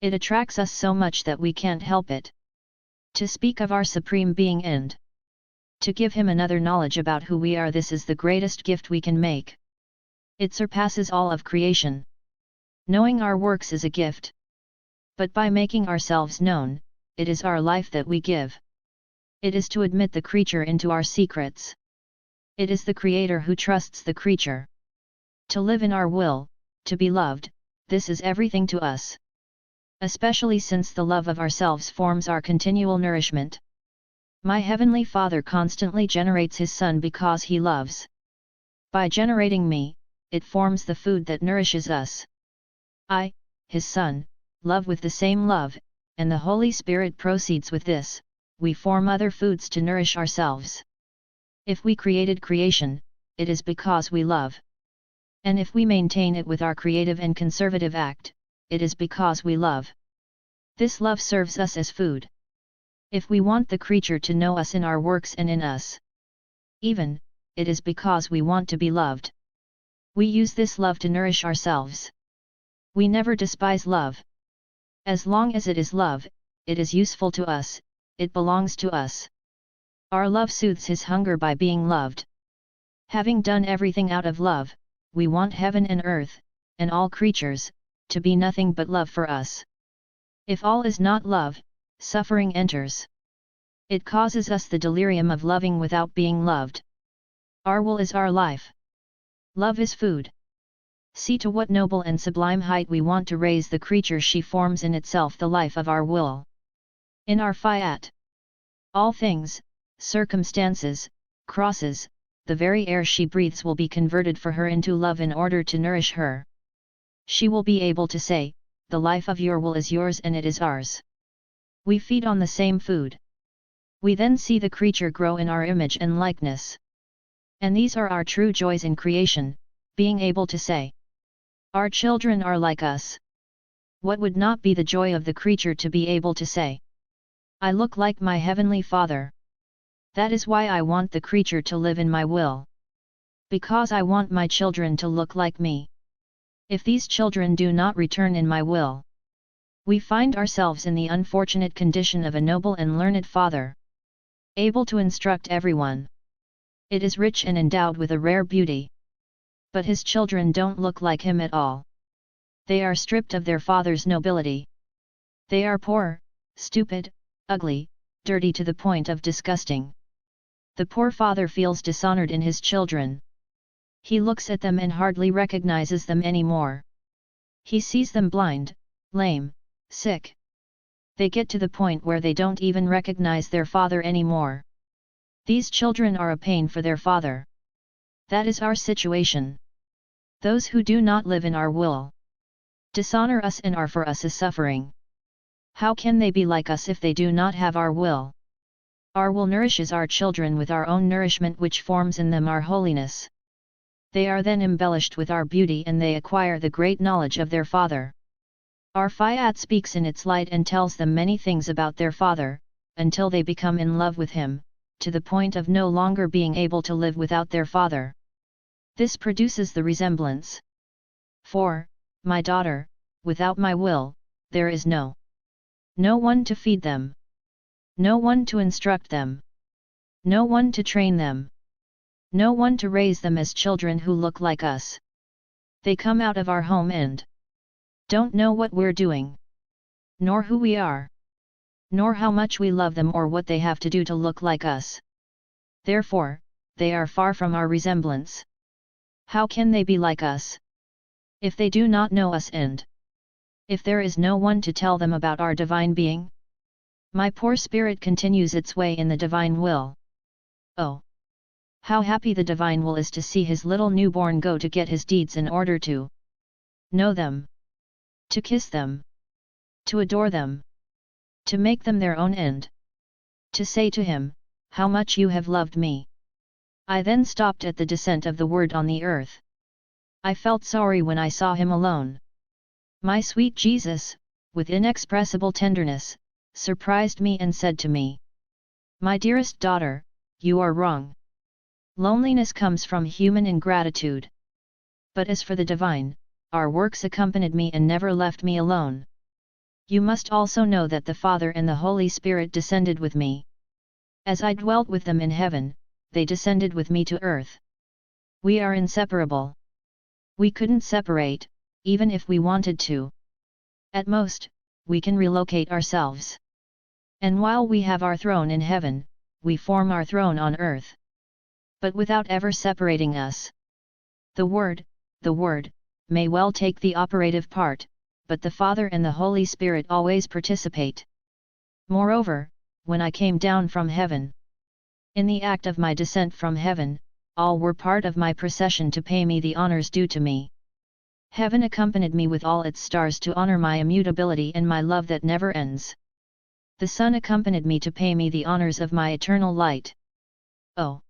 It attracts us so much that we can't help it. To speak of our Supreme Being and to give him another knowledge about who we are, this is the greatest gift we can make. It surpasses all of creation. Knowing our works is a gift. But by making ourselves known, it is our life that we give. It is to admit the creature into our secrets. It is the Creator who trusts the creature. To live in our will, to be loved, this is everything to us. Especially since the love of ourselves forms our continual nourishment. My Heavenly Father constantly generates His Son because He loves. By generating me, it forms the food that nourishes us. I, His Son, love with the same love, and the Holy Spirit proceeds with this. We form other foods to nourish ourselves. If we created creation, it is because we love. And if we maintain it with our creative and conservative act, it is because we love. This love serves us as food. If we want the creature to know us in our works and in us, even, it is because we want to be loved. We use this love to nourish ourselves. We never despise love. As long as it is love, it is useful to us, it belongs to us. Our love soothes his hunger by being loved. Having done everything out of love, we want heaven and earth, and all creatures, to be nothing but love for us. If all is not love, suffering enters. It causes us the delirium of loving without being loved. Our will is our life. Love is food. See to what noble and sublime height we want to raise the creature she forms in itself, the life of our will. In our Fiat, all things, circumstances, crosses, the very air she breathes will be converted for her into love in order to nourish her. She will be able to say, the life of your will is yours and it is ours. We feed on the same food. We then see the creature grow in our image and likeness. And these are our true joys in creation, being able to say, our children are like us. What would not be the joy of the creature to be able to say, I look like my Heavenly Father. That is why I want the creature to live in my will. Because I want my children to look like me. If these children do not return in my will, we find ourselves in the unfortunate condition of a noble and learned father, able to instruct everyone. It is rich and endowed with a rare beauty. But his children don't look like him at all. They are stripped of their father's nobility. They are poor, stupid, ugly, dirty to the point of disgusting. The poor father feels dishonored in his children. He looks at them and hardly recognizes them anymore. He sees them blind, lame, sick. They get to the point where they don't even recognize their father anymore. These children are a pain for their father. That is our situation. Those who do not live in our will dishonor us and are for us a suffering. How can they be like us if they do not have our will? Our will nourishes our children with our own nourishment, which forms in them our holiness. They are then embellished with our beauty and they acquire the great knowledge of their Father. Our Fiat speaks in its light and tells them many things about their Father, until they become in love with Him, to the point of no longer being able to live without their Father. This produces the resemblance. For, my daughter, without my will, there is no one to feed them. No one to instruct them. No one to train them. No one to raise them as children who look like us. They come out of our home and don't know what we're doing, nor who we are, nor how much we love them or what they have to do to look like us. Therefore, they are far from our resemblance. How can they be like us? If they do not know us and if there is no one to tell them about our divine being? My poor spirit continues its way in the divine will. Oh! How happy the divine will is to see his little newborn go to get his deeds in order to know them, to kiss them, to adore them, to make them their own and to say to him, "How much you have loved me." I then stopped at the descent of the Word on the earth. I felt sorry when I saw him alone. My sweet Jesus, with inexpressible tenderness, surprised me and said to me, "My dearest daughter, you are wrong. Loneliness comes from human ingratitude. But as for the divine, our works accompanied me and never left me alone. You must also know that the Father and the Holy Spirit descended with me. As I dwelt with them in heaven, they descended with me to earth. We are inseparable. We couldn't separate, even if we wanted to. At most, we can relocate ourselves. And while we have our throne in heaven, we form our throne on earth. But without ever separating us. The Word, may well take the operative part, but the Father and the Holy Spirit always participate. Moreover, when I came down from heaven, in the act of my descent from heaven, all were part of my procession to pay me the honors due to me. Heaven accompanied me with all its stars to honor my immutability and my love that never ends. The sun accompanied me to pay me the honors of my eternal light. Oh!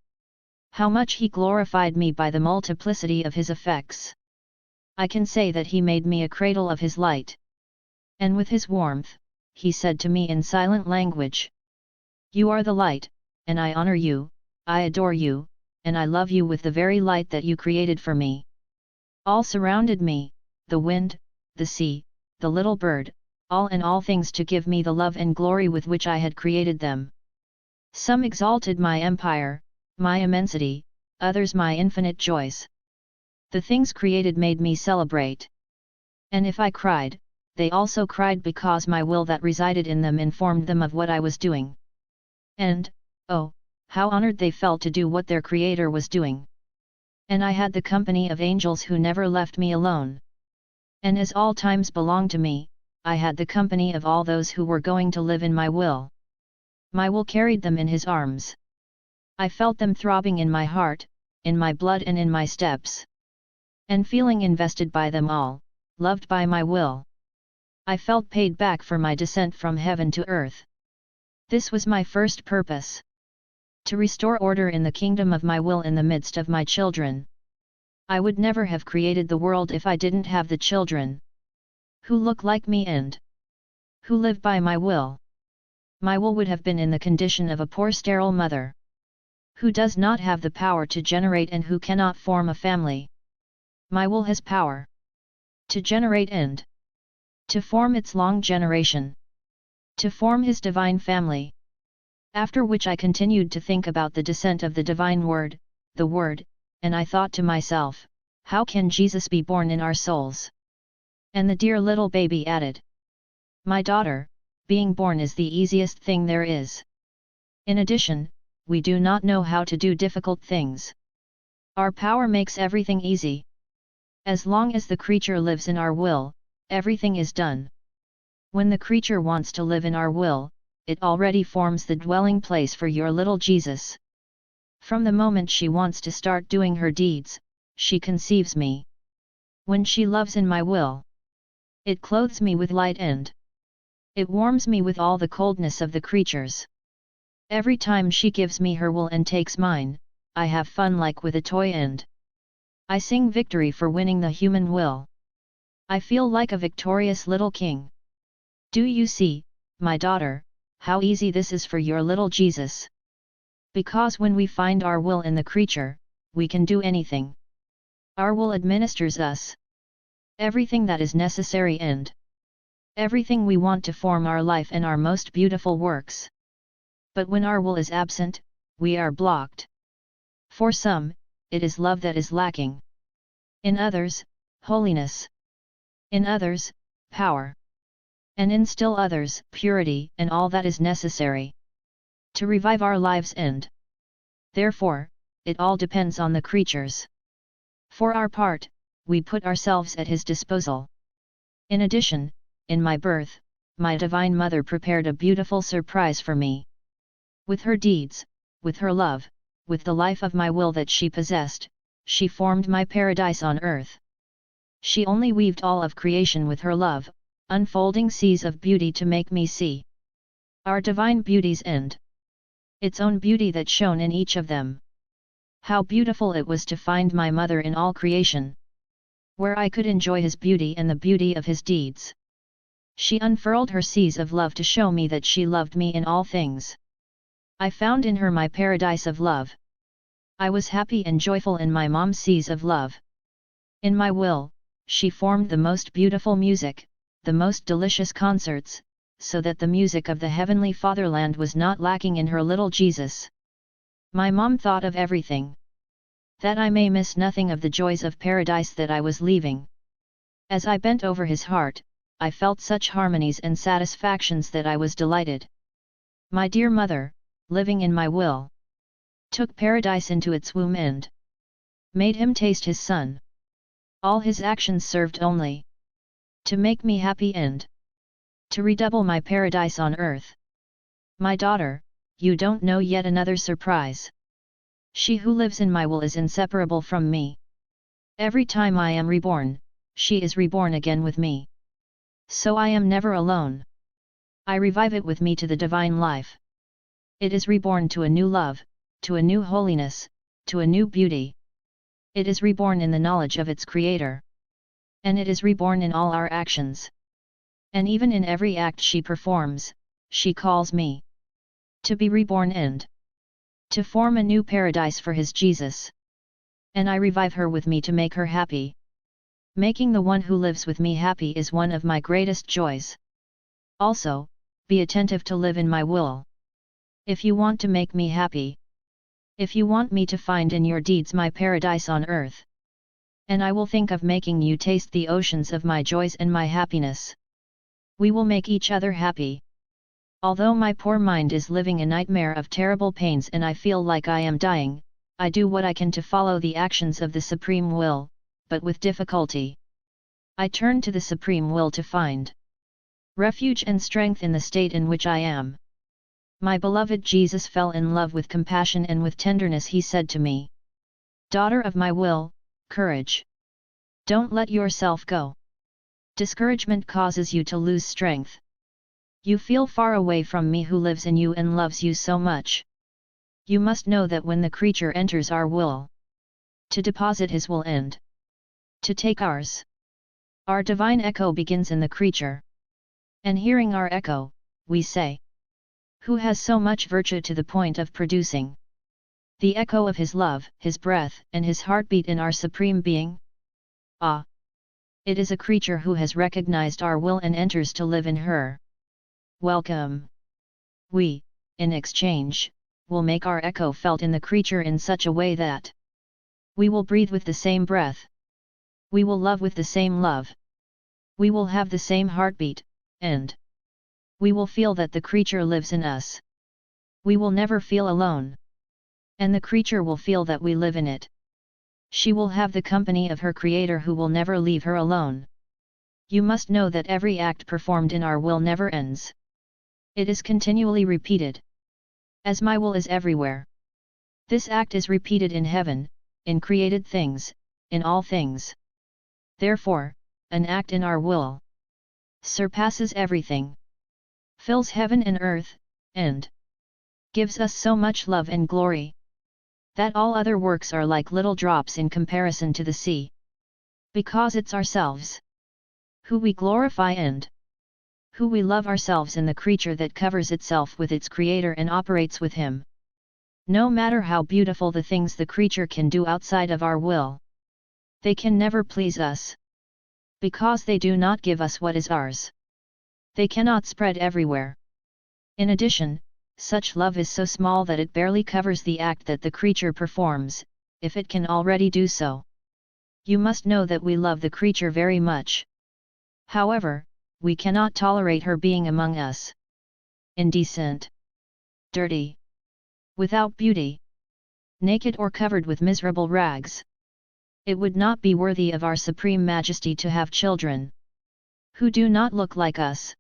How much he glorified me by the multiplicity of his effects! I can say that he made me a cradle of his light. And with his warmth, he said to me in silent language, "You are the light, and I honor you, I adore you, and I love you with the very light that you created for me." All surrounded me, the wind, the sea, the little bird, all and all things to give me the love and glory with which I had created them. Some exalted my empire, my immensity, others my infinite joys. The things created made me celebrate. And if I cried, they also cried because my will that resided in them informed them of what I was doing. And, oh, how honored they felt to do what their Creator was doing. And I had the company of angels who never left me alone. And as all times belonged to me, I had the company of all those who were going to live in my will. My will carried them in his arms. I felt them throbbing in my heart, in my blood and in my steps. And feeling invested by them all, loved by my will, I felt paid back for my descent from heaven to earth. This was my first purpose. To restore order in the kingdom of my will in the midst of my children. I would never have created the world if I didn't have the children who look like me and who live by my will. My will would have been in the condition of a poor sterile mother who does not have the power to generate and who cannot form a family. My will has power to generate and to form its long generation, to form his divine family. After which I continued to think about the descent of the divine Word, and I thought to myself, how can Jesus be born in our souls? And the dear little baby added, "My daughter, being born is the easiest thing there is. In addition, we do not know how to do difficult things. Our power makes everything easy. As long as the creature lives in our will, everything is done. When the creature wants to live in our will, it already forms the dwelling place for your little Jesus. From the moment she wants to start doing her deeds, she conceives me. When she loves in my will, it clothes me with light and it warms me with all the coldness of the creatures. Every time she gives me her will and takes mine, I have fun like with a toy and I sing victory for winning the human will. I feel like a victorious little king. Do you see, my daughter, how easy this is for your little Jesus? Because when we find our will in the creature, we can do anything. Our will administers us everything that is necessary and everything we want to form our life and our most beautiful works. But when our will is absent, we are blocked. For some, it is love that is lacking. In others, holiness. In others, power. And in still others, purity and all that is necessary to revive our lives and therefore, it all depends on the creatures. For our part, we put ourselves at his disposal. In addition, in my birth, my Divine Mother prepared a beautiful surprise for me. With her deeds, with her love, with the life of my will that she possessed, she formed my paradise on earth. She only weaved all of creation with her love, unfolding seas of beauty to make me see our divine beauty's end. Its own beauty that shone in each of them. How beautiful it was to find my mother in all creation, where I could enjoy his beauty and the beauty of his deeds. She unfurled her seas of love to show me that she loved me in all things. I found in her my paradise of love. I was happy and joyful in my mom's seas of love. In my will, she formed the most beautiful music, the most delicious concerts, so that the music of the heavenly fatherland was not lacking in her little Jesus. My mom thought of everything, that I may miss nothing of the joys of paradise that I was leaving. As I bent over his heart, I felt such harmonies and satisfactions that I was delighted. My dear mother, living in my will, took paradise into its womb and made him taste his son. All his actions served only to make me happy and to redouble my paradise on earth. My daughter, you don't know yet another surprise. She who lives in my will is inseparable from me. Every time I am reborn, she is reborn again with me. So I am never alone. I revive it with me to the divine life. It is reborn to a new love, to a new holiness, to a new beauty. It is reborn in the knowledge of its Creator. And it is reborn in all our actions. And even in every act she performs, she calls me to be reborn and to form a new paradise for his Jesus. And I revive her with me to make her happy. Making the one who lives with me happy is one of my greatest joys. Also, be attentive to live in my will. If you want to make me happy, if you want me to find in your deeds my paradise on earth, and I will think of making you taste the oceans of my joys and my happiness. We will make each other happy. Although my poor mind is living a nightmare of terrible pains and I feel like I am dying, I do what I can to follow the actions of the Supreme Will, but with difficulty. I turn to the Supreme Will to find refuge and strength in the state in which I am. My beloved Jesus fell in love with compassion and with tenderness. He said to me, "Daughter of my will, courage. Don't let yourself go. Discouragement causes you to lose strength. You feel far away from me who lives in you and loves you so much. You must know that when the creature enters our will, to deposit his will and to take ours, our divine echo begins in the creature. And hearing our echo, we say, who has so much virtue to the point of producing the echo of his love, his breath, and his heartbeat in our Supreme Being? Ah! It is a creature who has recognized our will and enters to live in her. Welcome! We, in exchange, will make our echo felt in the creature in such a way that we will breathe with the same breath. We will love with the same love. We will have the same heartbeat, and we will feel that the creature lives in us. We will never feel alone. And the creature will feel that we live in it. She will have the company of her Creator who will never leave her alone. You must know that every act performed in our will never ends. It is continually repeated. As my will is everywhere. This act is repeated in heaven, in created things, in all things. Therefore, an act in our will surpasses everything, fills heaven and earth, and gives us so much love and glory, that all other works are like little drops in comparison to the sea. Because it's ourselves who we glorify and who we love, ourselves in the creature that covers itself with its Creator and operates with Him. No matter how beautiful the things the creature can do outside of our will, they can never please us. Because they do not give us what is ours. They cannot spread everywhere. In addition, such love is so small that it barely covers the act that the creature performs, if it can already do so. You must know that we love the creature very much. However, we cannot tolerate her being among us. Indecent. Dirty. Without beauty. naked or covered with miserable rags. It would not be worthy of our Supreme Majesty to have children who do not look like us,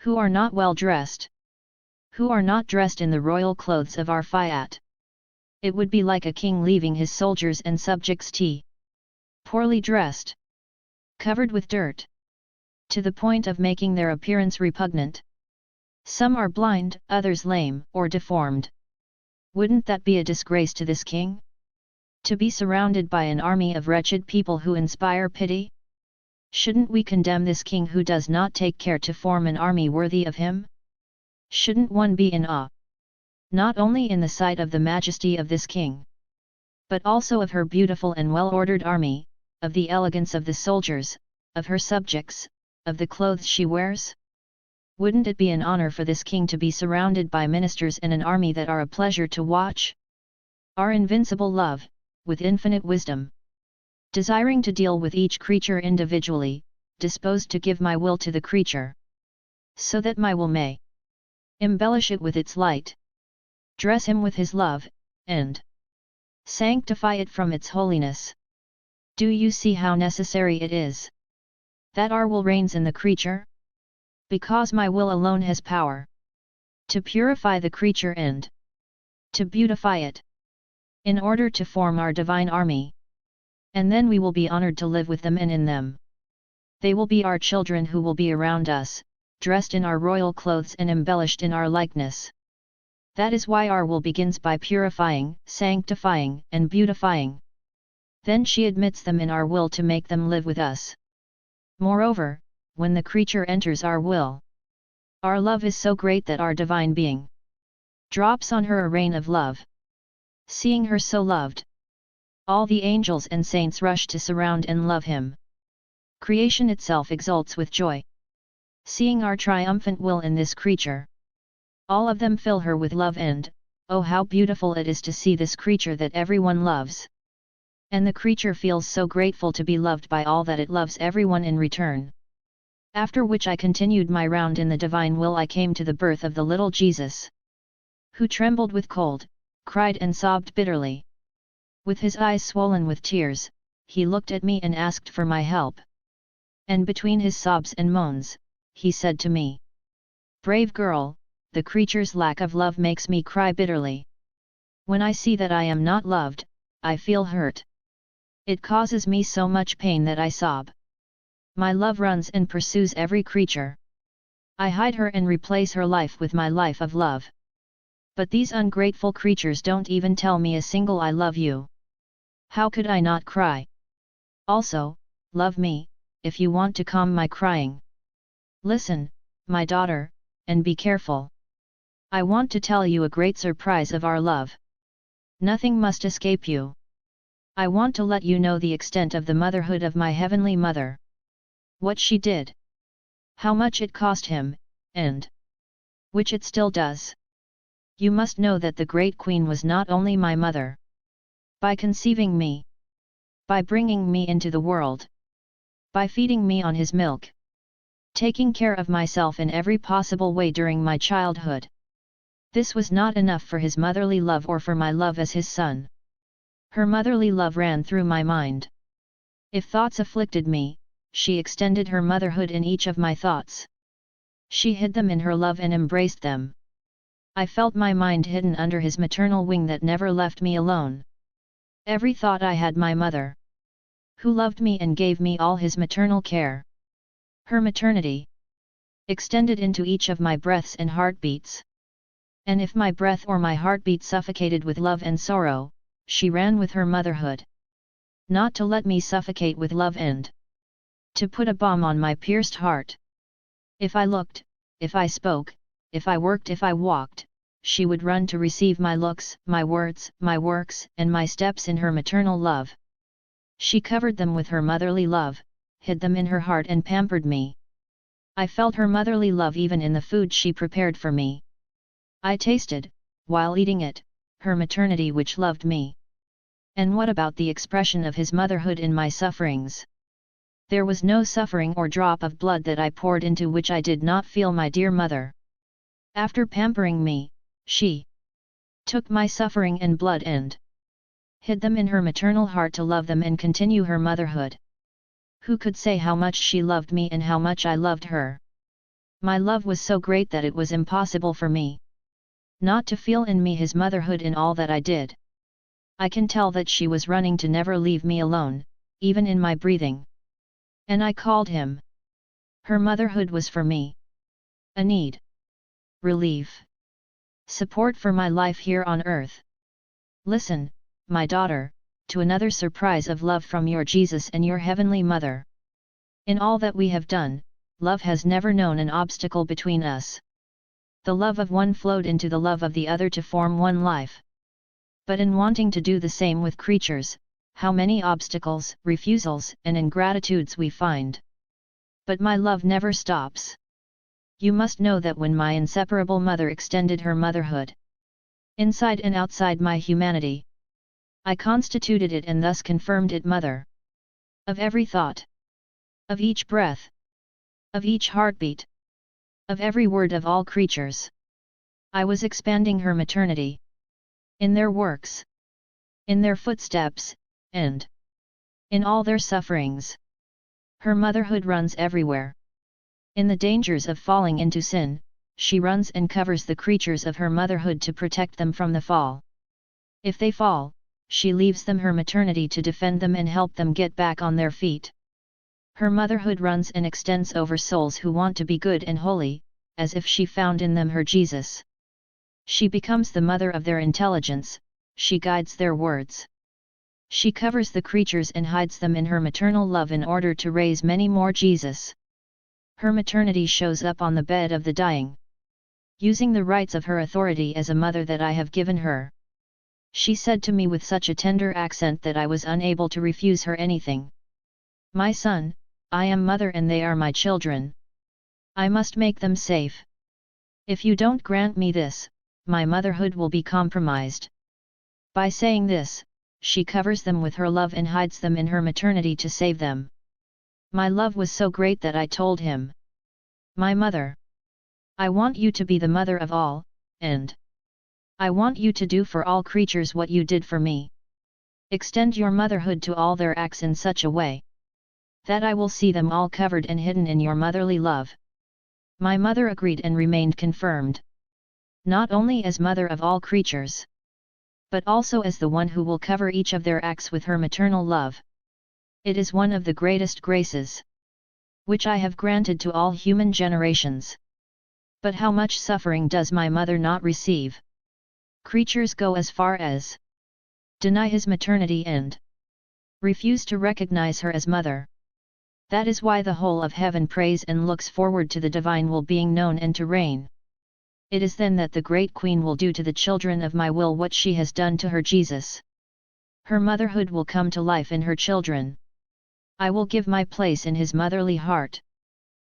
who are not well dressed, who are not dressed in the royal clothes of our Fiat. It would be like a king leaving his soldiers and subjects poorly dressed, covered with dirt, to the point of making their appearance repugnant. Some are blind, others lame or deformed. Wouldn't that be a disgrace to this king? To be surrounded by an army of wretched people who inspire pity? Shouldn't we condemn this king who does not take care to form an army worthy of him? Shouldn't one be in awe, not only in the sight of the majesty of this king, but also of her beautiful and well-ordered army, of the elegance of the soldiers, of her subjects, of the clothes she wears? Wouldn't it be an honor for this king to be surrounded by ministers and an army that are a pleasure to watch? Our invincible love, with infinite wisdom, desiring to deal with each creature individually, disposed to give my will to the creature, so that my will may embellish it with its light, dress him with his love, and sanctify it from its holiness. Do you see how necessary it is that our will reigns in the creature? Because my will alone has power to purify the creature and to beautify it, in order to form our divine army. And then we will be honored to live with them and in them. They will be our children who will be around us, dressed in our royal clothes and embellished in our likeness. That is why our will begins by purifying, sanctifying, and beautifying. Then she admits them in our will to make them live with us. Moreover, when the creature enters our will, our love is so great that our divine being drops on her a rain of love. Seeing her so loved, all the angels and saints rush to surround and love him. Creation itself exults with joy, seeing our triumphant will in this creature. All of them fill her with love and, oh how beautiful it is to see this creature that everyone loves. And the creature feels so grateful to be loved by all that it loves everyone in return. After which I continued my round in the divine will. I came to the birth of the little Jesus, who trembled with cold, cried and sobbed bitterly. With his eyes swollen with tears, he looked at me and asked for my help. And between his sobs and moans, he said to me, "Brave girl, the creature's lack of love makes me cry bitterly. When I see that I am not loved, I feel hurt. It causes me so much pain that I sob. My love runs and pursues every creature. I hide her and replace her life with my life of love. But these ungrateful creatures don't even tell me a single I love you. How could I not cry? Also, love me, if you want to calm my crying. Listen, my daughter, and be careful. I want to tell you a great surprise of our love. Nothing must escape you. I want to let you know the extent of the motherhood of my heavenly mother. What she did. How much it cost him, and which it still does. You must know that the great queen was not only my mother. By conceiving me, by bringing me into the world, by feeding me on his milk, taking care of myself in every possible way during my childhood. This was not enough for his motherly love or for my love as his son. Her motherly love ran through my mind. If thoughts afflicted me, she extended her motherhood in each of my thoughts. She hid them in her love and embraced them. I felt my mind hidden under his maternal wing that never left me alone. Every thought I had my mother, who loved me and gave me all his maternal care. Her maternity extended into each of my breaths and heartbeats. And if my breath or my heartbeat suffocated with love and sorrow, she ran with her motherhood. Not to let me suffocate with love and to put a bomb on my pierced heart. If I looked, if I spoke, if I worked, if I walked, she would run to receive my looks, my words, my works, and my steps in her maternal love. She covered them with her motherly love, hid them in her heart and pampered me. I felt her motherly love even in the food she prepared for me. I tasted, while eating it, her maternity which loved me. And what about the expression of his motherhood in my sufferings? There was no suffering or drop of blood that I poured into which I did not feel my dear mother. After pampering me, she took my suffering and blood and hid them in her maternal heart to love them and continue her motherhood. Who could say how much she loved me and how much I loved her? My love was so great that it was impossible for me not to feel in me his motherhood in all that I did. I can tell that she was running to never leave me alone, even in my breathing. And I called him. Her motherhood was for me a need, relief, support for my life here on earth. Listen, my daughter, to another surprise of love from your Jesus and your Heavenly Mother. In all that we have done, love has never known an obstacle between us. The love of one flowed into the love of the other to form one life. But in wanting to do the same with creatures, how many obstacles, refusals, and ingratitudes we find. But my love never stops. You must know that when my inseparable mother extended her motherhood inside and outside my humanity, I constituted it and thus confirmed it mother of every thought, of each breath, of each heartbeat, of every word of all creatures. I was expanding her maternity in their works, in their footsteps, and in all their sufferings. Her motherhood runs everywhere. In the dangers of falling into sin, she runs and covers the creatures of her motherhood to protect them from the fall. If they fall, she leaves them her maternity to defend them and help them get back on their feet. Her motherhood runs and extends over souls who want to be good and holy, as if she found in them her Jesus. She becomes the mother of their intelligence, she guides their words. She covers the creatures and hides them in her maternal love in order to raise many more Jesus. Her maternity shows up on the bed of the dying. Using the rights of her authority as a mother that I have given her, she said to me with such a tender accent that I was unable to refuse her anything. My son, I am mother and they are my children. I must make them safe. If you don't grant me this, my motherhood will be compromised. By saying this, she covers them with her love and hides them in her maternity to save them. My love was so great that I told him, my mother, I want you to be the mother of all, and I want you to do for all creatures what you did for me. Extend your motherhood to all their acts in such a way that I will see them all covered and hidden in your motherly love. My mother agreed and remained confirmed, not only as mother of all creatures, but also as the one who will cover each of their acts with her maternal love. It is one of the greatest graces which I have granted to all human generations. But how much suffering does my mother not receive? Creatures go as far as deny his maternity and refuse to recognize her as mother. That is why the whole of heaven prays and looks forward to the divine will being known and to reign. It is then that the great Queen will do to the children of my will what she has done to her Jesus. Her motherhood will come to life in her children. I will give my place in his motherly heart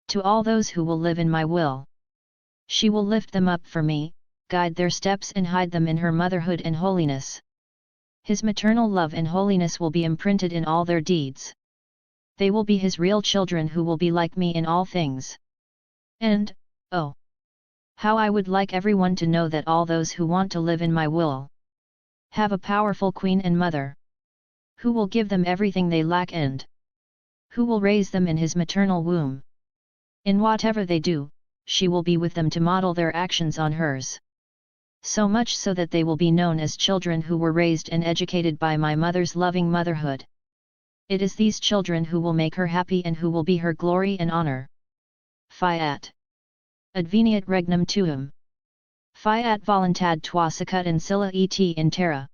to all those who will live in my will. She will lift them up for me, guide their steps and hide them in her motherhood and holiness. His maternal love and holiness will be imprinted in all their deeds. They will be his real children who will be like me in all things. And, oh, how I would like everyone to know that all those who want to live in my will have a powerful Queen and Mother, who will give them everything they lack and who will raise them in his maternal womb. In whatever they do, she will be with them to model their actions on hers. So much so that they will be known as children who were raised and educated by my mother's loving motherhood. It is these children who will make her happy and who will be her glory and honor. Fiat. Adveniat regnum tuum. Fiat voluntad tua sicut in scylla et in terra.